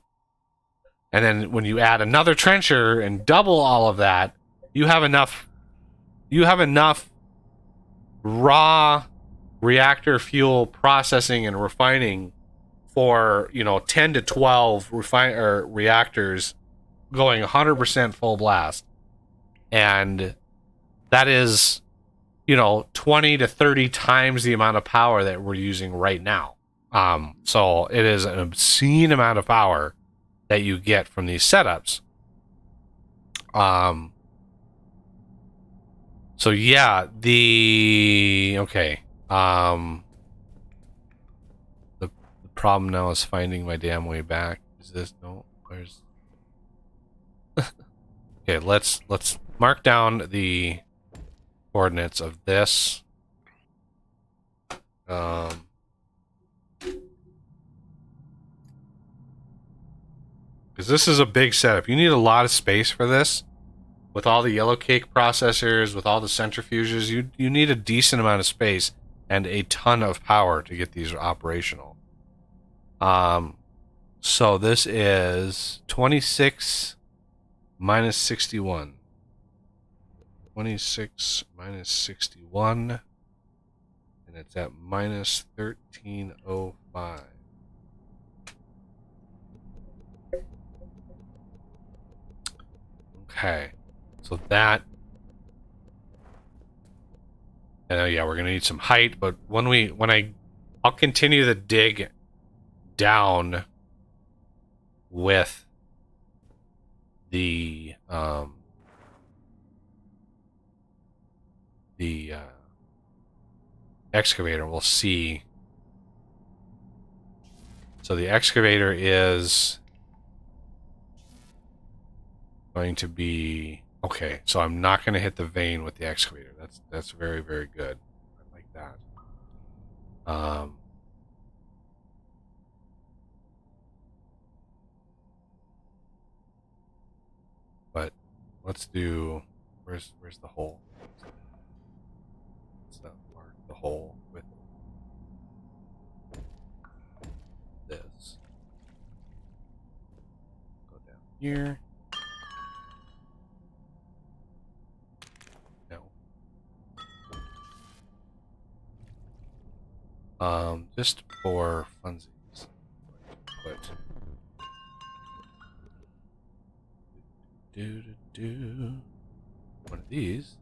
And then when you add another trencher and double all of that, you have enough raw reactor fuel processing and refining for, 10 to 12 reactors going 100% full blast. And that is, 20 to 30 times the amount of power that we're using right now. So it is an obscene amount of power that you get from these setups. So yeah, the problem now is finding my damn way back. Is this where's okay, let's mark down the coordinates of this. Because this is a big setup. You need a lot of space for this. With all the yellow cake processors, with all the centrifuges, you need a decent amount of space and a ton of power to get these operational. So this is 26 minus 61. 26 minus 61, and it's at minus 1305. Okay, so that, and yeah, we're gonna need some height, but I'll continue the dig down with the excavator. We'll see. So the excavator is going to be okay. So I'm not going to hit the vein with the excavator. That's very, very good. I like that. But let's do. Where's the hole? Let's mark the hole with this. Go down here. No. Just for funsies. Put. One of these.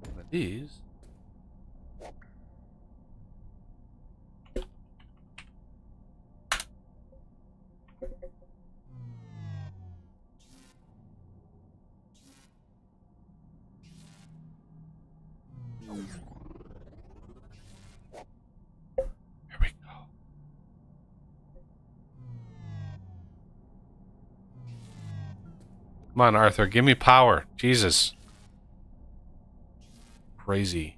One of these. Here we go. Come on, Arthur, give me power. Jesus. Crazy.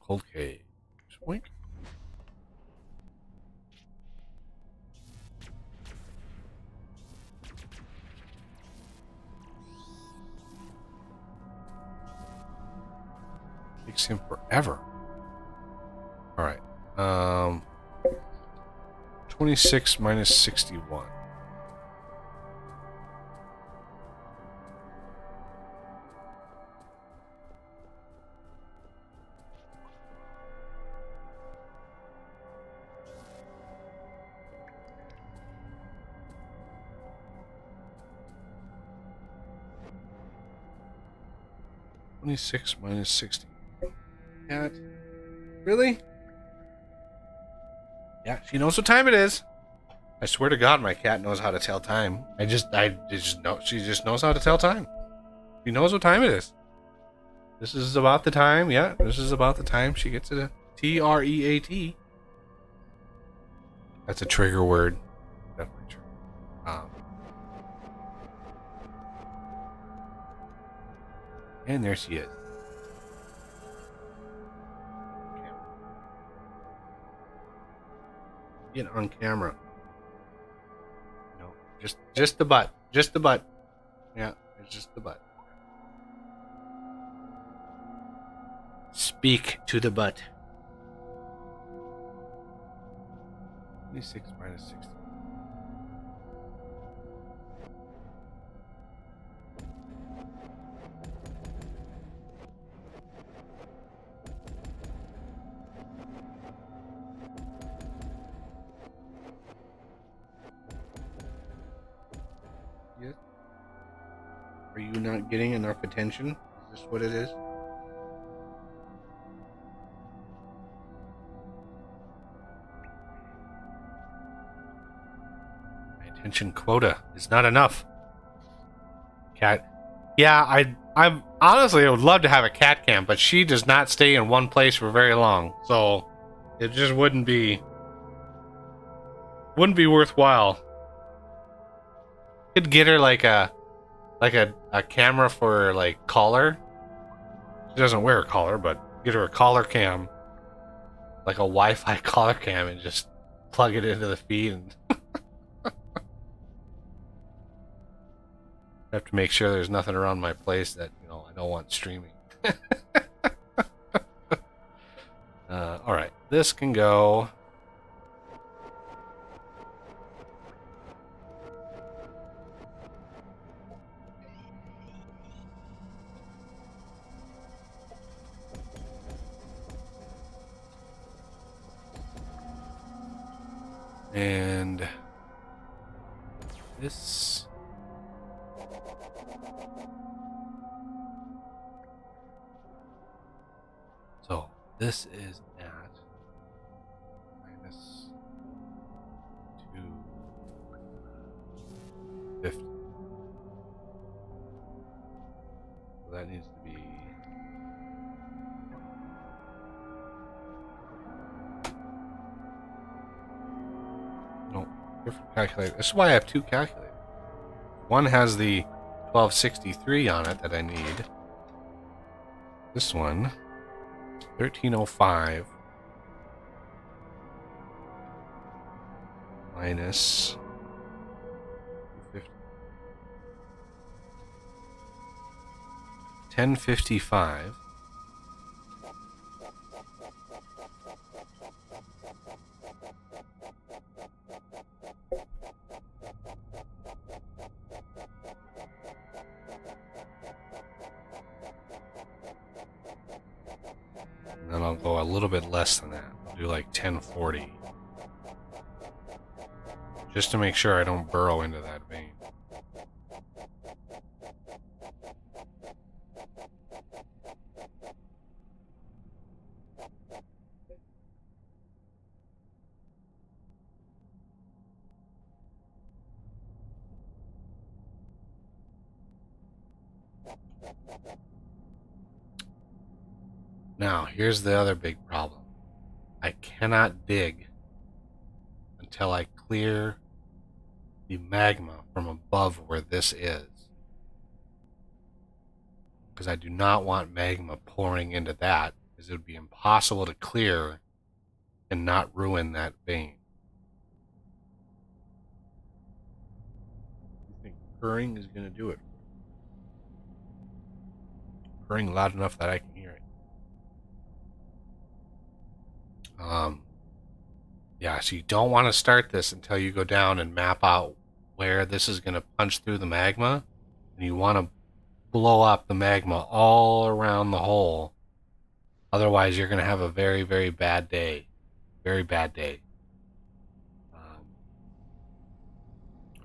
Cold cage. Wait. Takes him forever. All right. 26 minus 61. Six minus 60. Cat. Really? Yeah, she knows what time it is. I swear to God, my cat knows how to tell time. I just know. She just knows how to tell time. She knows what time it is. This is about the time. Yeah, this is about the time she gets a TREAT. That's a trigger word. Definitely true. And there she is. Get on camera. No, just the butt. Just the butt. Yeah, it's just the butt. Speak to the butt. 26 minus 60. Yes. Are you not getting enough attention? Is this what it is? Attention quota is not enough. Cat. Yeah, I'm honestly, I would love to have a cat cam, but she does not stay in one place for very long, so it just wouldn't be worthwhile. Could get her like a camera for like collar. She doesn't wear a collar, but get her a collar cam, like a Wi-Fi collar cam, and just plug it into the feed and have to make sure there's nothing around my place that, you know, I don't want streaming. All right, this can go. And this. So this is at minus 250. So that needs to be. No, different calculator. This is why I have two calculators. One has the 1263 on it that I need. This one. 1305 minus 250. 1055 and then I'll go a little bit less than that. I'll do like 1040. Just to make sure I don't burrow into that vein. Now, here's the other big problem. I cannot dig until I clear the magma from above where this is. Because I do not want magma pouring into that, because it would be impossible to clear and not ruin that vein. You think purring is going to do it? Purring loud enough that I can hear it. Yeah, so you don't want to start this until you go down and map out where this is going to punch through the magma. And you want to blow up the magma all around the hole. Otherwise, you're going to have a very, very bad day. Very bad day.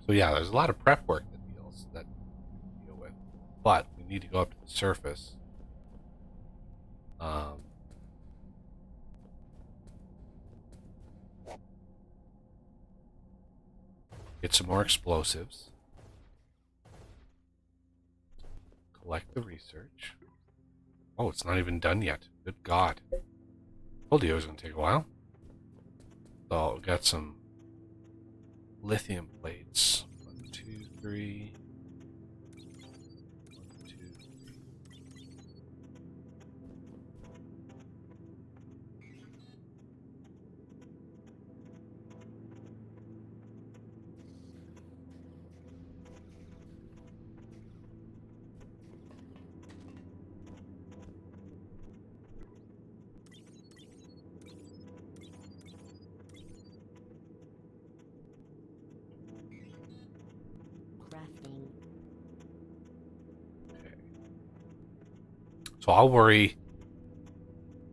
So yeah, there's a lot of prep work that we deal with. But we need to go up to the surface. Get some more explosives. Collect the research. Oh, it's not even done yet. Good God. Told you it was going to take a while. So, we got some lithium plates. 1, 2, 3. 1, 2, 3. Crafting. So I'll worry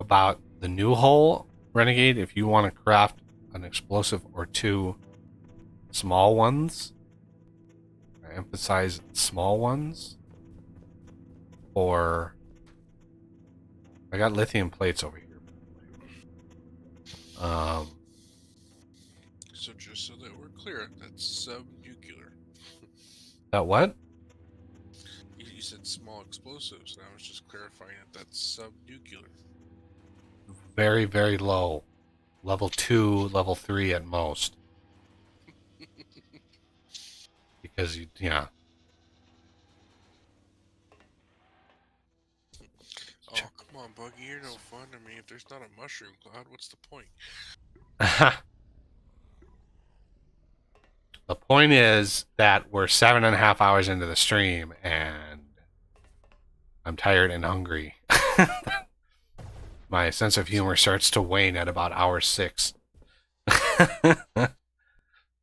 about the new hole, Renegade, if you want to craft an explosive or two small ones. I emphasize small ones. Or I got lithium plates over here. So just so that we're clear, that's sub-nuclear. That what? You said small explosives, and I was just clarifying that that's sub-nuclear. Very, very low. Level 2, level 3 at most. Because, yeah. Oh, come on, Buggy, you're no fun. I mean, if there's not a mushroom cloud, what's the point? The point is that we're 7.5 hours into the stream, and I'm tired and hungry. My sense of humor starts to wane at about hour 6.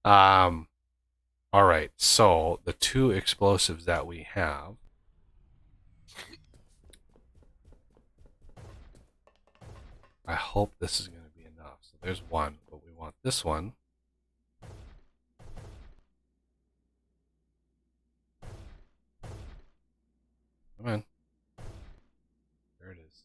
All right, so the two explosives that we have. I hope this is going to be enough. So there's one, but we want this one. Come on. There it is.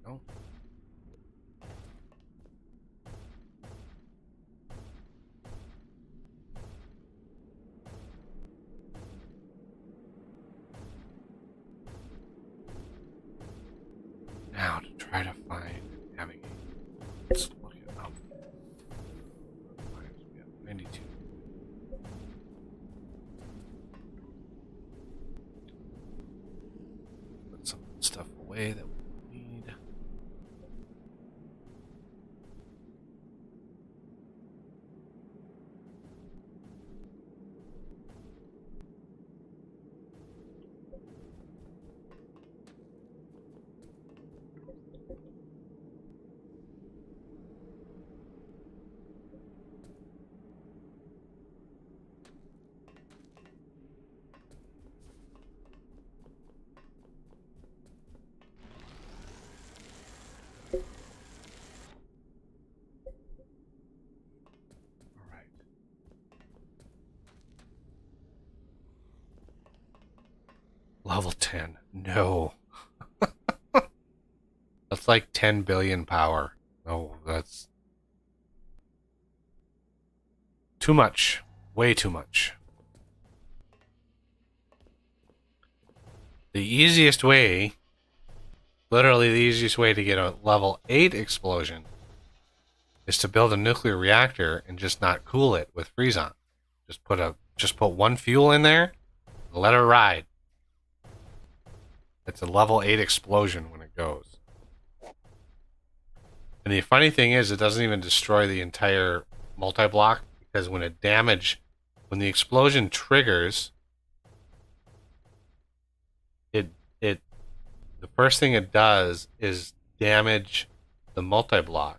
No. Now to try to find and navigate. Let's look it up. We have 92. Put some stuff away that we need. Level 10. No. That's like 10 billion power. No, that's too much. Way too much. The easiest way, literally the easiest way to get a level 8 explosion is to build a nuclear reactor and just not cool it with freeze-on. Just put one fuel in there and let it ride. It's a level 8 explosion when it goes. And the funny thing is, it doesn't even destroy the entire multi-block, because when the explosion triggers, the first thing it does is damage the multi-block.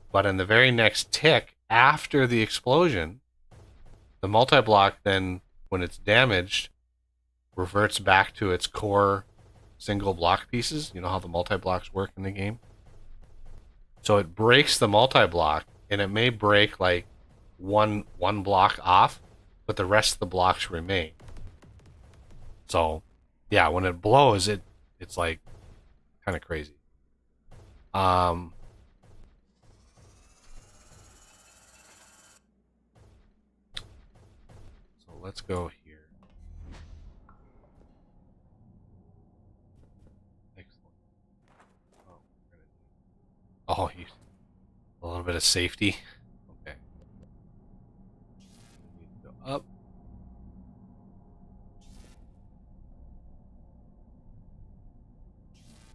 But in the very next tick after the explosion, the multi-block then, when it's damaged, reverts back to its core single block pieces. You know how the multi-blocks work in the game? So it breaks the multi-block, and it may break like one block off, but the rest of the blocks remain. So yeah, when it blows, it's like kind of crazy. So let's go here. Excellent. Oh, a little bit of safety. Okay. We need to go up.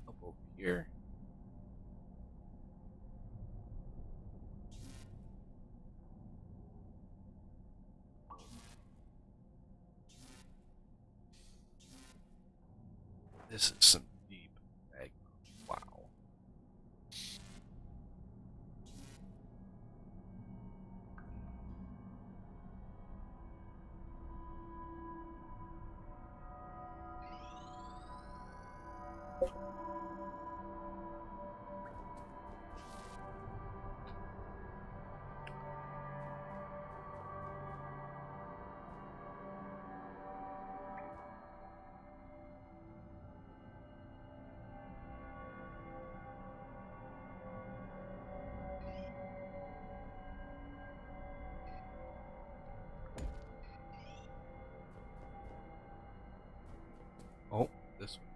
Up over here. This is some deep magma. Wow. Oh, this one.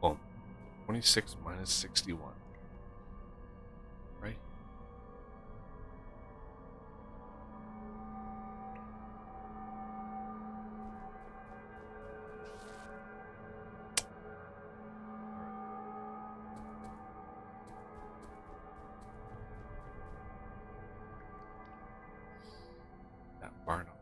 Boom. 26 minus 61. Right? Not far enough.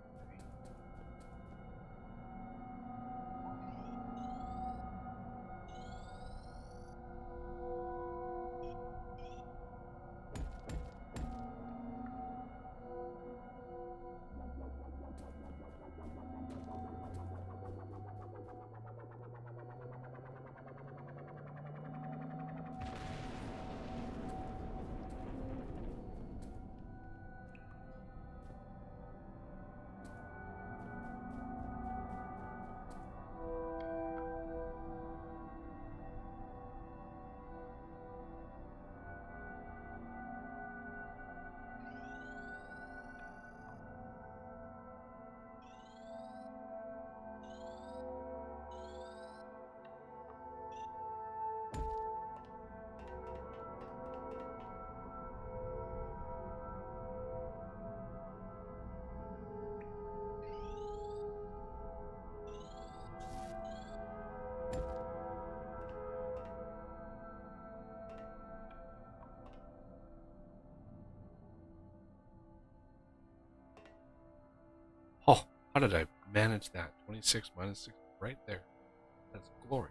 Oh, how did I manage that? 26 minus 6, right there. That's glorious.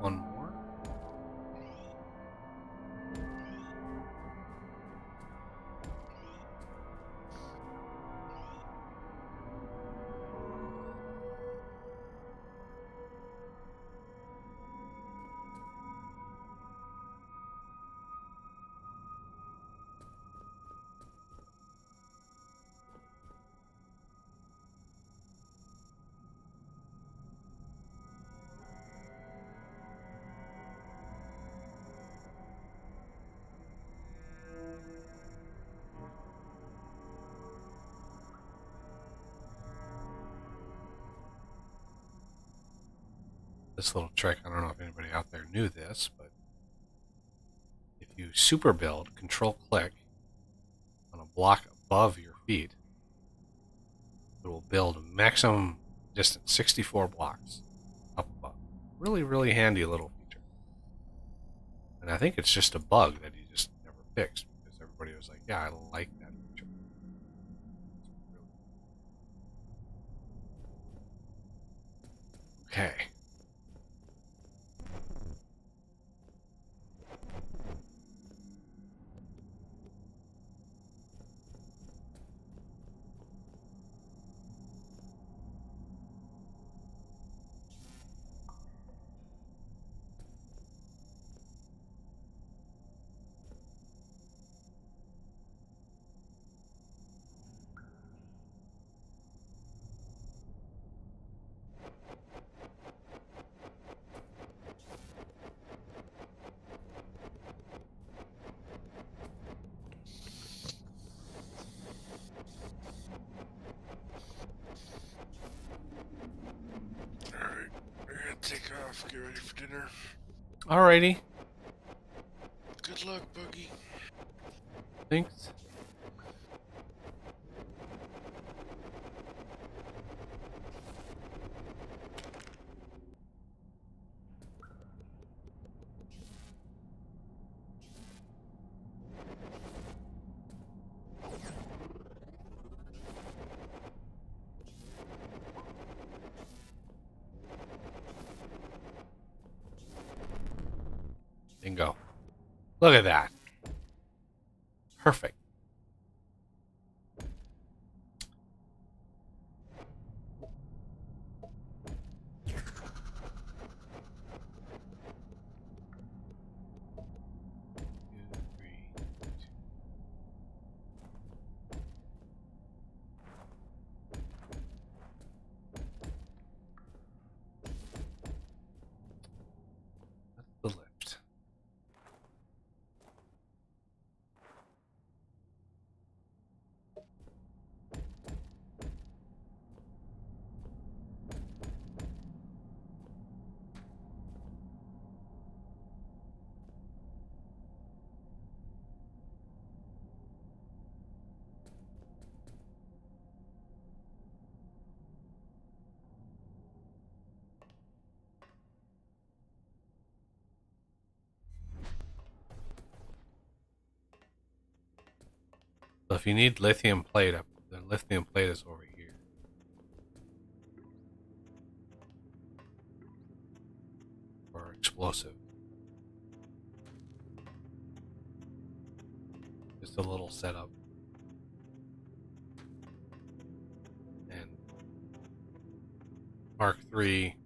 One more. This little trick, I don't know if anybody out there knew this, but if you super build, control click on a block above your feet, it will build maximum distance 64 blocks up above. Really, really handy little feature. And I think it's just a bug that he just never fixed because everybody was like, yeah, I like that feature. Okay. Alright, we're gonna take off, get ready for dinner. Alrighty. Good luck, Buggy. Thanks. Bingo. Look at that. Perfect. That's the lift. So if you need lithium plate, the lithium plate is over here. For explosive. Just a little setup. And Mark III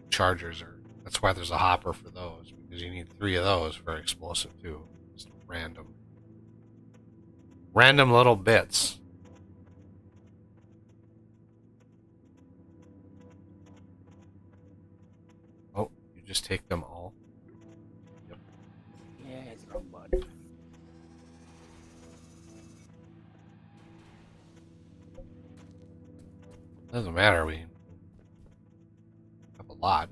chargers are, that's why there's a hopper for those, because you need 3 of those for explosive too. Just random little bits. Oh, you just take them all. Yep. Yeah, it's wrong button. Doesn't matter, we have a lot.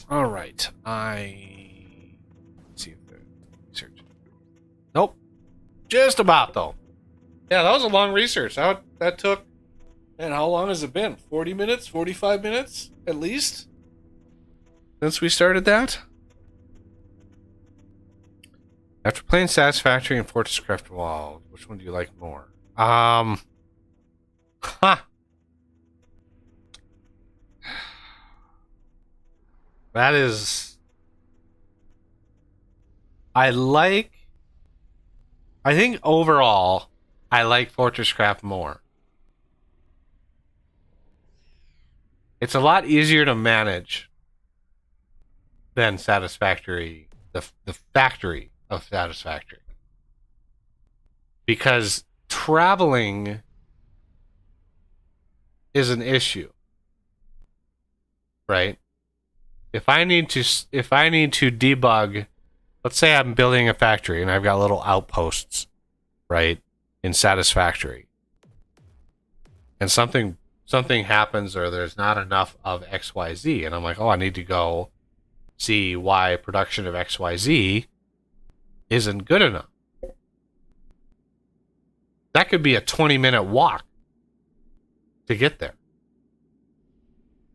Alright, let's see if the research. Nope. Just about though. Yeah, that was a long research. That took, and how long has it been? 40 minutes? 45 minutes? At least? Since we started that? After playing Satisfactory and FortressCraft Wild, which one do you like more? That is... I think overall, I like FortressCraft more. It's a lot easier to manage than Satisfactory, the factory of Satisfactory. Because traveling is an issue, right? If I need to debug, let's say I'm building a factory and I've got little outposts, right, in Satisfactory, and something happens or there's not enough of XYZ, and I'm like, oh, I need to go see why production of XYZ isn't good enough. That could be a 20-minute walk to get there.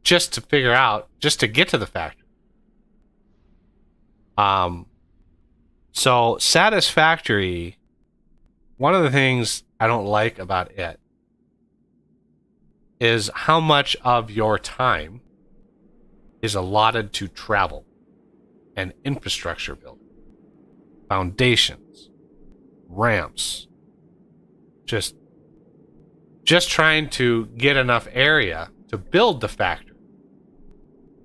Just to figure out, just to get to the factory. So Satisfactory, one of the things I don't like about it is how much of your time is allotted to travel and infrastructure building, foundations, ramps, just trying to get enough area to build the factory.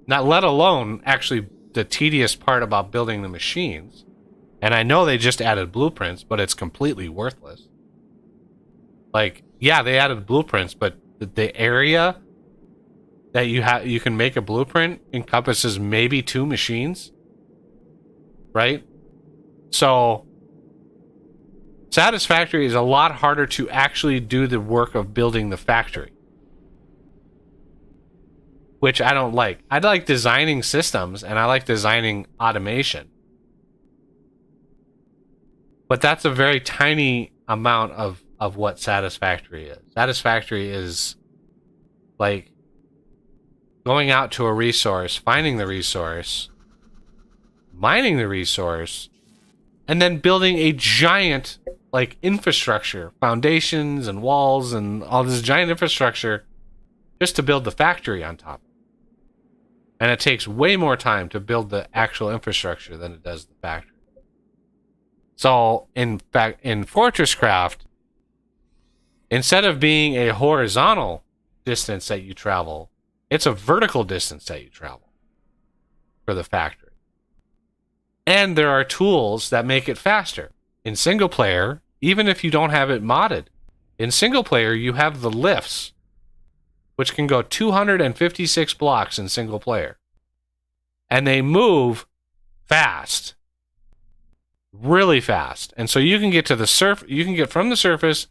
Not let alone actually the tedious part about building the machines. And I know they just added blueprints, but it's completely worthless. Like, yeah, they added blueprints, but the area that you can make a blueprint encompasses maybe 2 machines, right? So Satisfactory is a lot harder to actually do the work of building the factory, which I don't like. I like designing systems and I like designing automation, but that's a very tiny amount of what Satisfactory is. Satisfactory is like going out to a resource, finding the resource, mining the resource, and then building a giant like infrastructure, foundations and walls and all this giant infrastructure just to build the factory on top. And it takes way more time to build the actual infrastructure than it does the factory. So in fact, in FortressCraft, instead of being a horizontal distance that you travel, it's a vertical distance that you travel for the factory. And there are tools that make it faster. In single player, even if you don't have it modded, in single player, you have the lifts, which can go 256 blocks in single player. And they move fast. Really fast. And so you can get to the you can get from the surface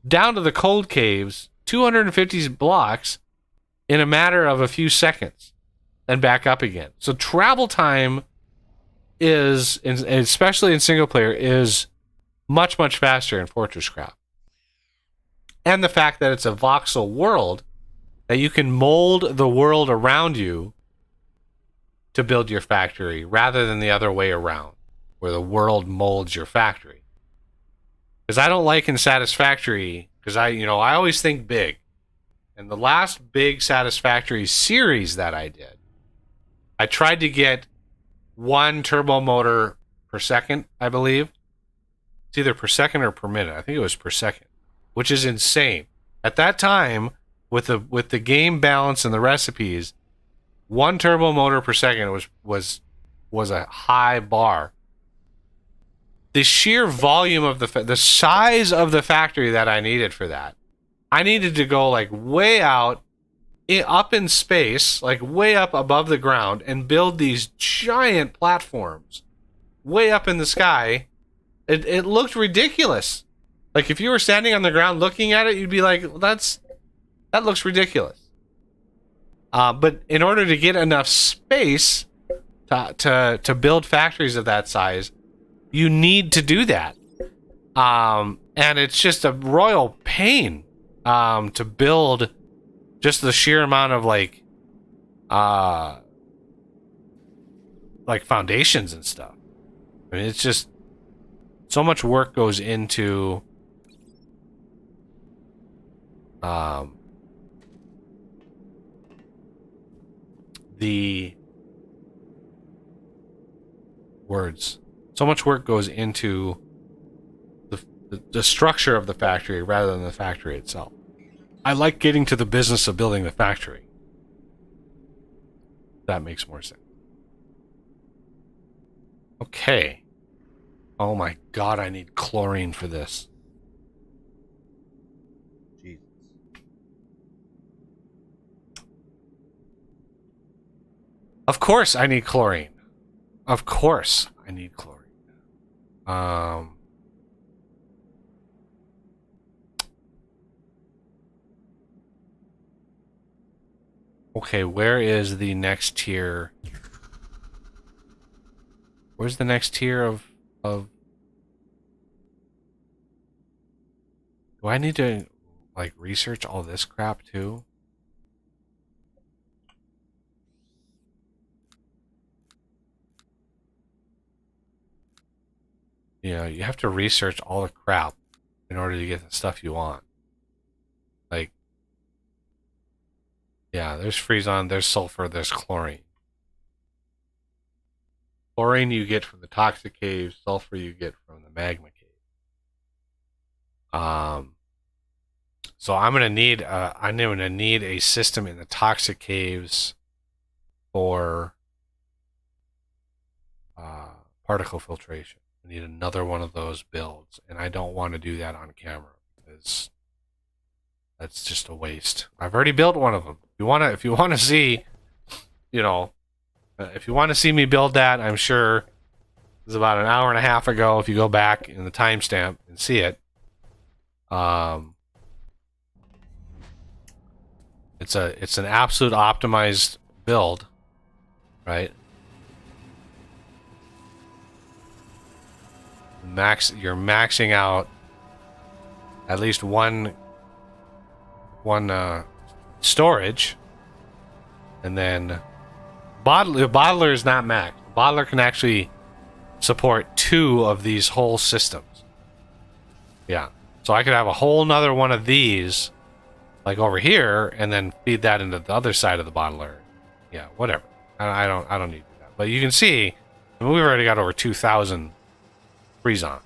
down to the cold caves, 250 blocks in a matter of a few seconds, and back up again. So travel time is, especially in single player, is much faster in FortressCraft. And the fact that it's a voxel world, that you can mold the world around you to build your factory rather than the other way around, where the world molds your factory. Because I don't like in Satisfactory, because I always think big. And the last big Satisfactory series that I did, I tried to get 1 turbo motor per second, I believe. It's either per second or per minute. I think it was per second, which is insane. At that time, with the game balance and the recipes, 1 turbo motor per second was a high bar. The sheer volume of the size of the factory that I needed for that, I needed to go like way out, up in space, like way up above the ground, and build these giant platforms way up in the sky. It looked ridiculous. Like if you were standing on the ground looking at it, you'd be like, that looks ridiculous. But in order to get enough space to build factories of that size, you need to do that. And it's just a royal pain to build just the sheer amount of like foundations and stuff. I mean, it's just so much work goes into the words. So much work goes into the structure of the factory rather than the factory itself. I like getting to the business of building the factory. That makes more sense. Okay. Oh my god, I need chlorine for this. Jesus. Of course I need chlorine. Of course I need chlorine. Okay, where is the next tier? Where's the next tier of do I need to like research all this crap too? You know, you have to research all the crap in order to get the stuff you want. Like, yeah, there's freon, there's sulfur, there's chlorine. Chlorine you get from the toxic caves, sulfur you get from the magma cave. So I'm gonna need a system in the toxic caves for particle filtration. I need another one of those builds, and I don't want to do that on camera because that's just a waste. I've already built one of them. If you wanna see, you know, if you want to see me build that, I'm sure it was about an hour and a half ago. If you go back in the timestamp and see it, it's an absolute optimized build, right? You're maxing out at least one storage, and then bottler is not maxed. Bottler can actually support 2 of these whole systems. Yeah, so I could have a whole nother one of these, like over here, and then feed that into the other side of the bottler. Yeah, whatever. I don't need to do that. But you can see, I mean, we've already got over 2,000 freon.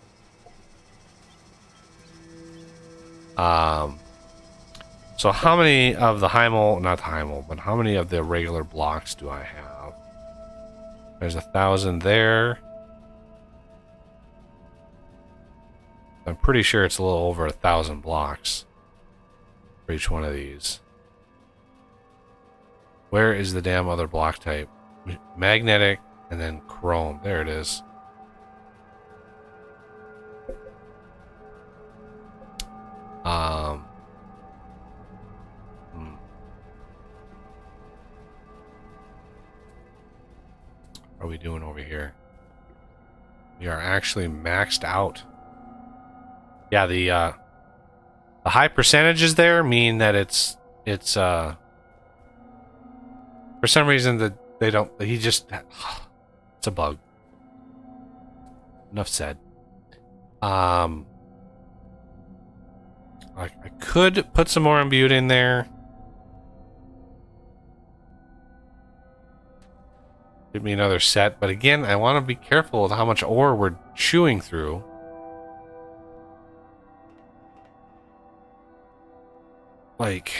So how many of the not the Heimel, but how many of the regular blocks do I have? There's 1,000 there. I'm pretty sure it's a little over 1,000 blocks for each one of these. Where is the damn other block type? Magnetic and then chrome. There it is. What are we doing over here? We are actually maxed out. Yeah, the high percentages there mean that it's for some reason that they don't. It's a bug. Enough said. I could put some more imbued in there. Give me another set, but again, I want to be careful with how much ore we're chewing through. Like,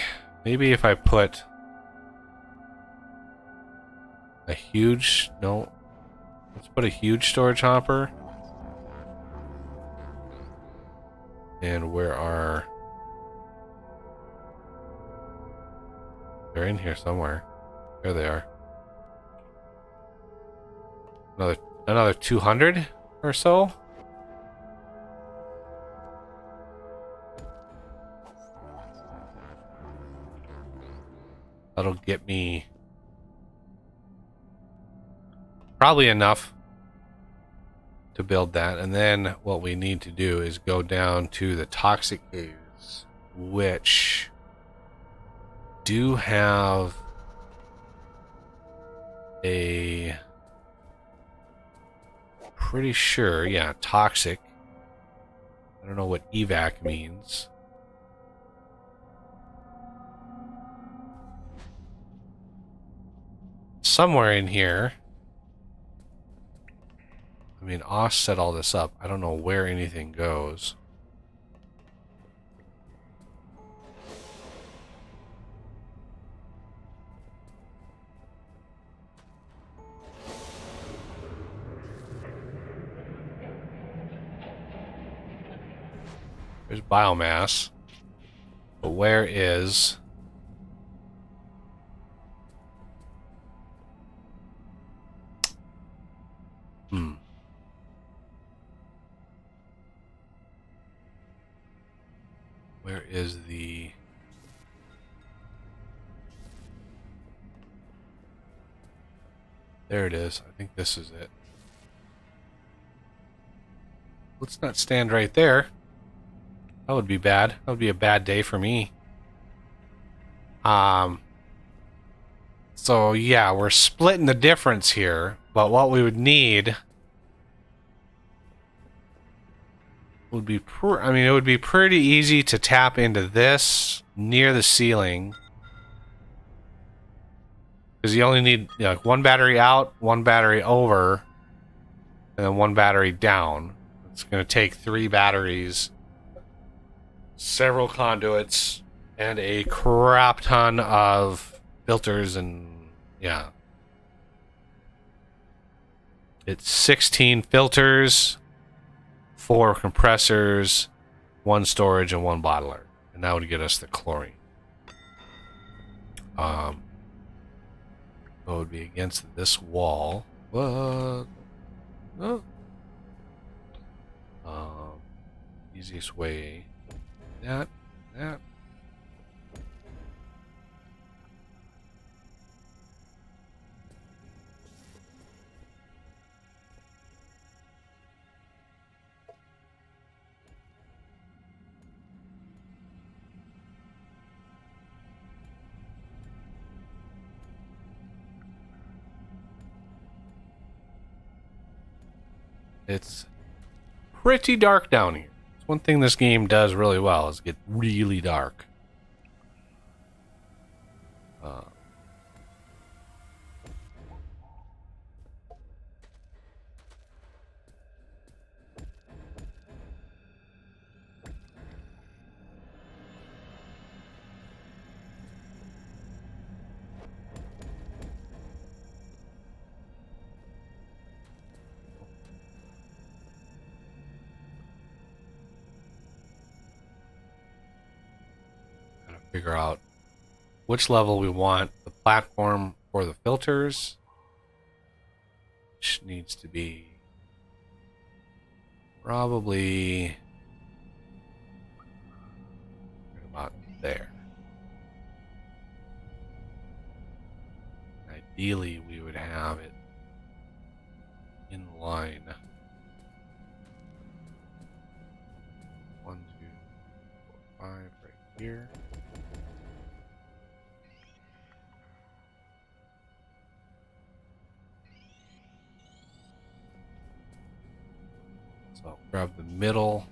maybe if I put a huge... No. Let's put a huge storage hopper. And where are... They're in here somewhere. There they are. Another 200 or so. That'll get me probably enough to build that. And then what we need to do is go down to the toxic caves, which do have a... Pretty sure, yeah, toxic. I don't know what evac means. Somewhere in here. I mean, Osh set all this up. I don't know where anything goes. There's biomass. But where is... Where is the... There it is. I think this is it. Let's not stand right there. That would be bad. That would be a bad day for me. So yeah, we're splitting the difference here, but what we would need would be it would be pretty easy to tap into this near the ceiling. Because you only need like one battery out, one battery over, and then one battery down. It's going to take 3 batteries, several conduits, and a crap ton of filters and yeah. It's 16 filters, 4 compressors, 1 storage, and 1 bottler. And that would get us the chlorine. So it would be against this wall. What? Oh. Easiest way. That. It's pretty dark down here. It's one thing this game does really well is get really dark. Figure out which level we want the platform for the filters, which needs to be probably right about there. Ideally, we would have it in line. 1, 2, 4, 5 right here. So grab the middle.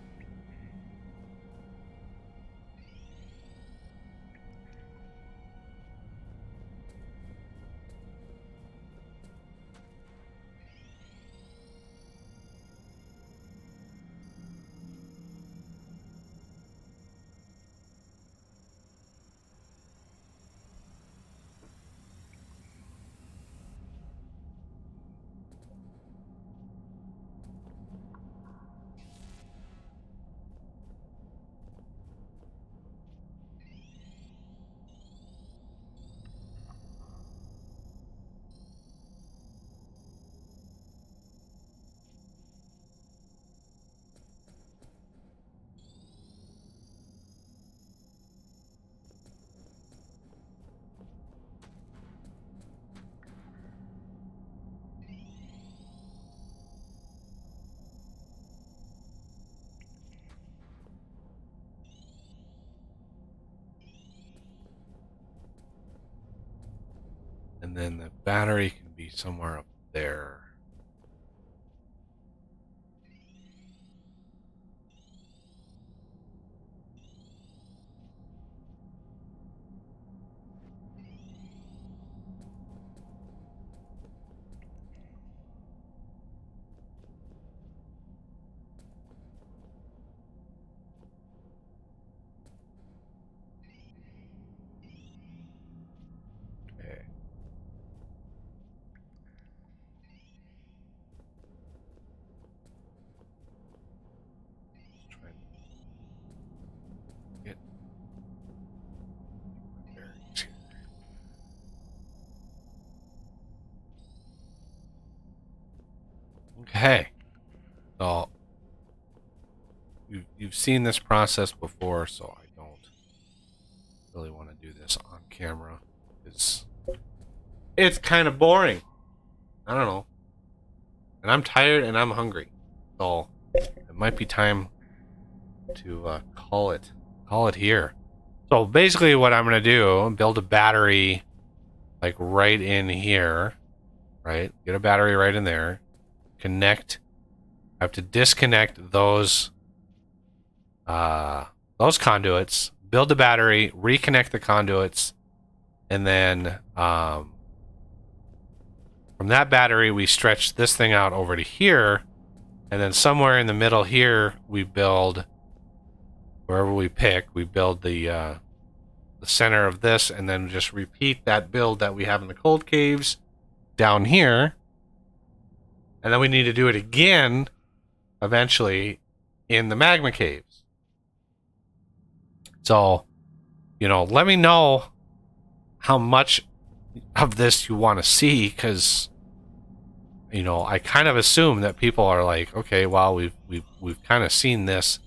And then the battery can be somewhere up there. hey, so you've seen this process before, so I don't really want to do this on camera. It's kind of boring. I don't know. And I'm tired and I'm hungry. So it might be time to call it here. So basically what I'm going to do, build a battery like right in here, right? Get a battery right in there. Connect. I have to disconnect those conduits, build the battery, reconnect the conduits, and then from that battery we stretch this thing out over to here, and then somewhere in the middle here we build, wherever we pick, we build the center of this, and then just repeat that build that we have in the cold caves down here, and then we need to do it again eventually in the magma caves. So, you know, let me know how much of this you want to see, because, you know, I kind of assume that people are like, okay, well, we've kind of seen this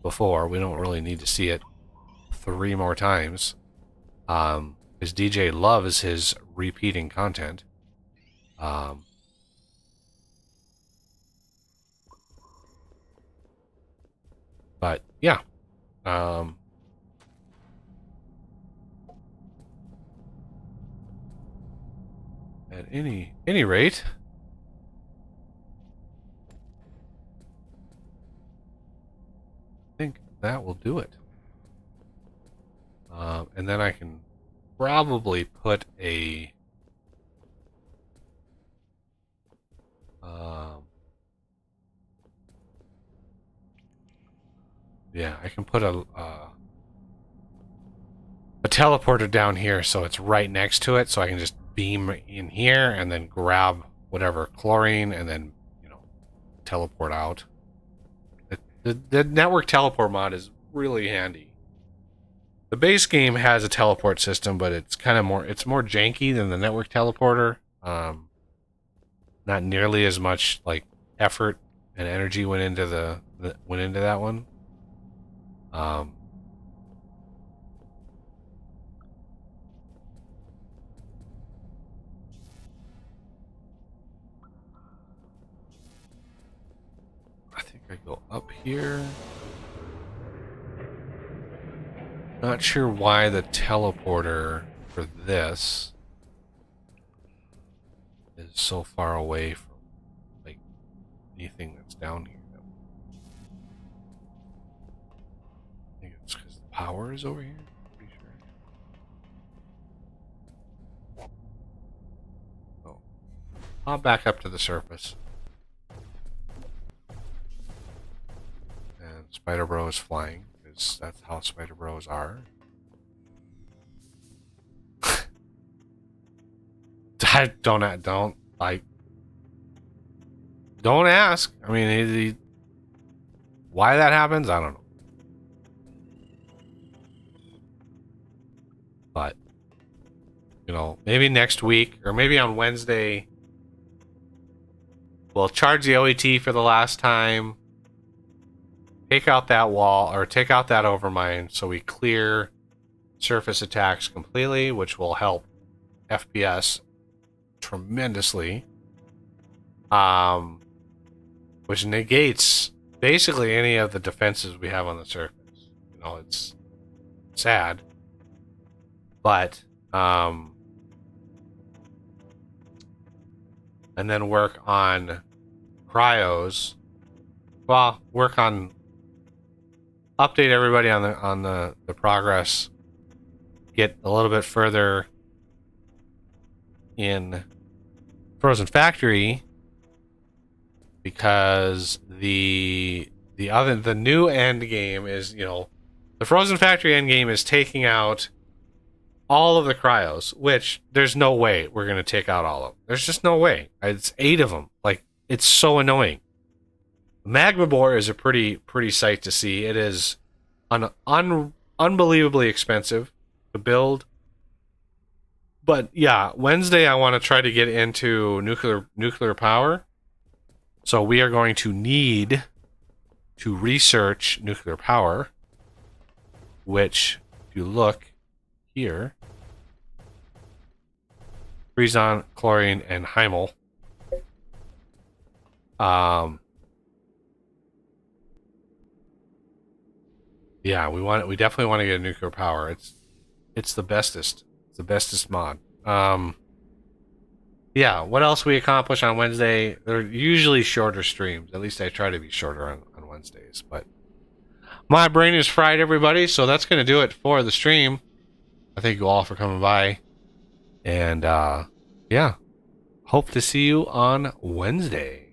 before. We don't really need to see it 3 more times. Because DJ loves his repeating content. But yeah. At any rate, I think that will do it. And then I can probably put a yeah, I can put a teleporter down here so it's right next to it, so I can just beam in here and then grab whatever chlorine and then, you know, teleport out. The network teleport mod is really handy. The base game has a teleport system, but it's kind of more janky than the network teleporter. Not nearly as much like effort and energy went into that one. I think I go up here. Not sure why the teleporter for this is so far away from like anything that's down here. I think it's because the power is over here. Pretty sure. Oh, I'll back up to the surface. And Spider Bro is flying. That's how Spider Bros are. Don't ask. I mean, why that happens, I don't know. But, you know, maybe next week or maybe on Wednesday, we'll charge the OET for the last time. Take out that wall, or take out that overmine, so we clear surface attacks completely, which will help FPS tremendously. Which negates basically any of the defenses we have on the surface. You know, it's sad. But, and then work on cryos. Well, work on update everybody on the progress, get a little bit further in Frozen Factory, because the new end game is, you know, the Frozen Factory end game is taking out all of the cryos, which there's no way we're going to take out all of them. There's just no way. It's 8 of them. Like, it's so annoying. Magma Bore is a pretty sight to see. It is unbelievably expensive to build. But yeah, Wednesday I want to try to get into nuclear power. So we are going to need to research nuclear power, which, if you look here, Freon, chlorine, and Heimel. Yeah, we definitely want to get a nuclear power. It's the bestest. It's the bestest mod. Yeah, what else we accomplish on Wednesday? They're usually shorter streams. At least I try to be shorter on Wednesdays. But my brain is fried, everybody. So that's going to do it for the stream. I thank you all for coming by. And yeah, hope to see you on Wednesday.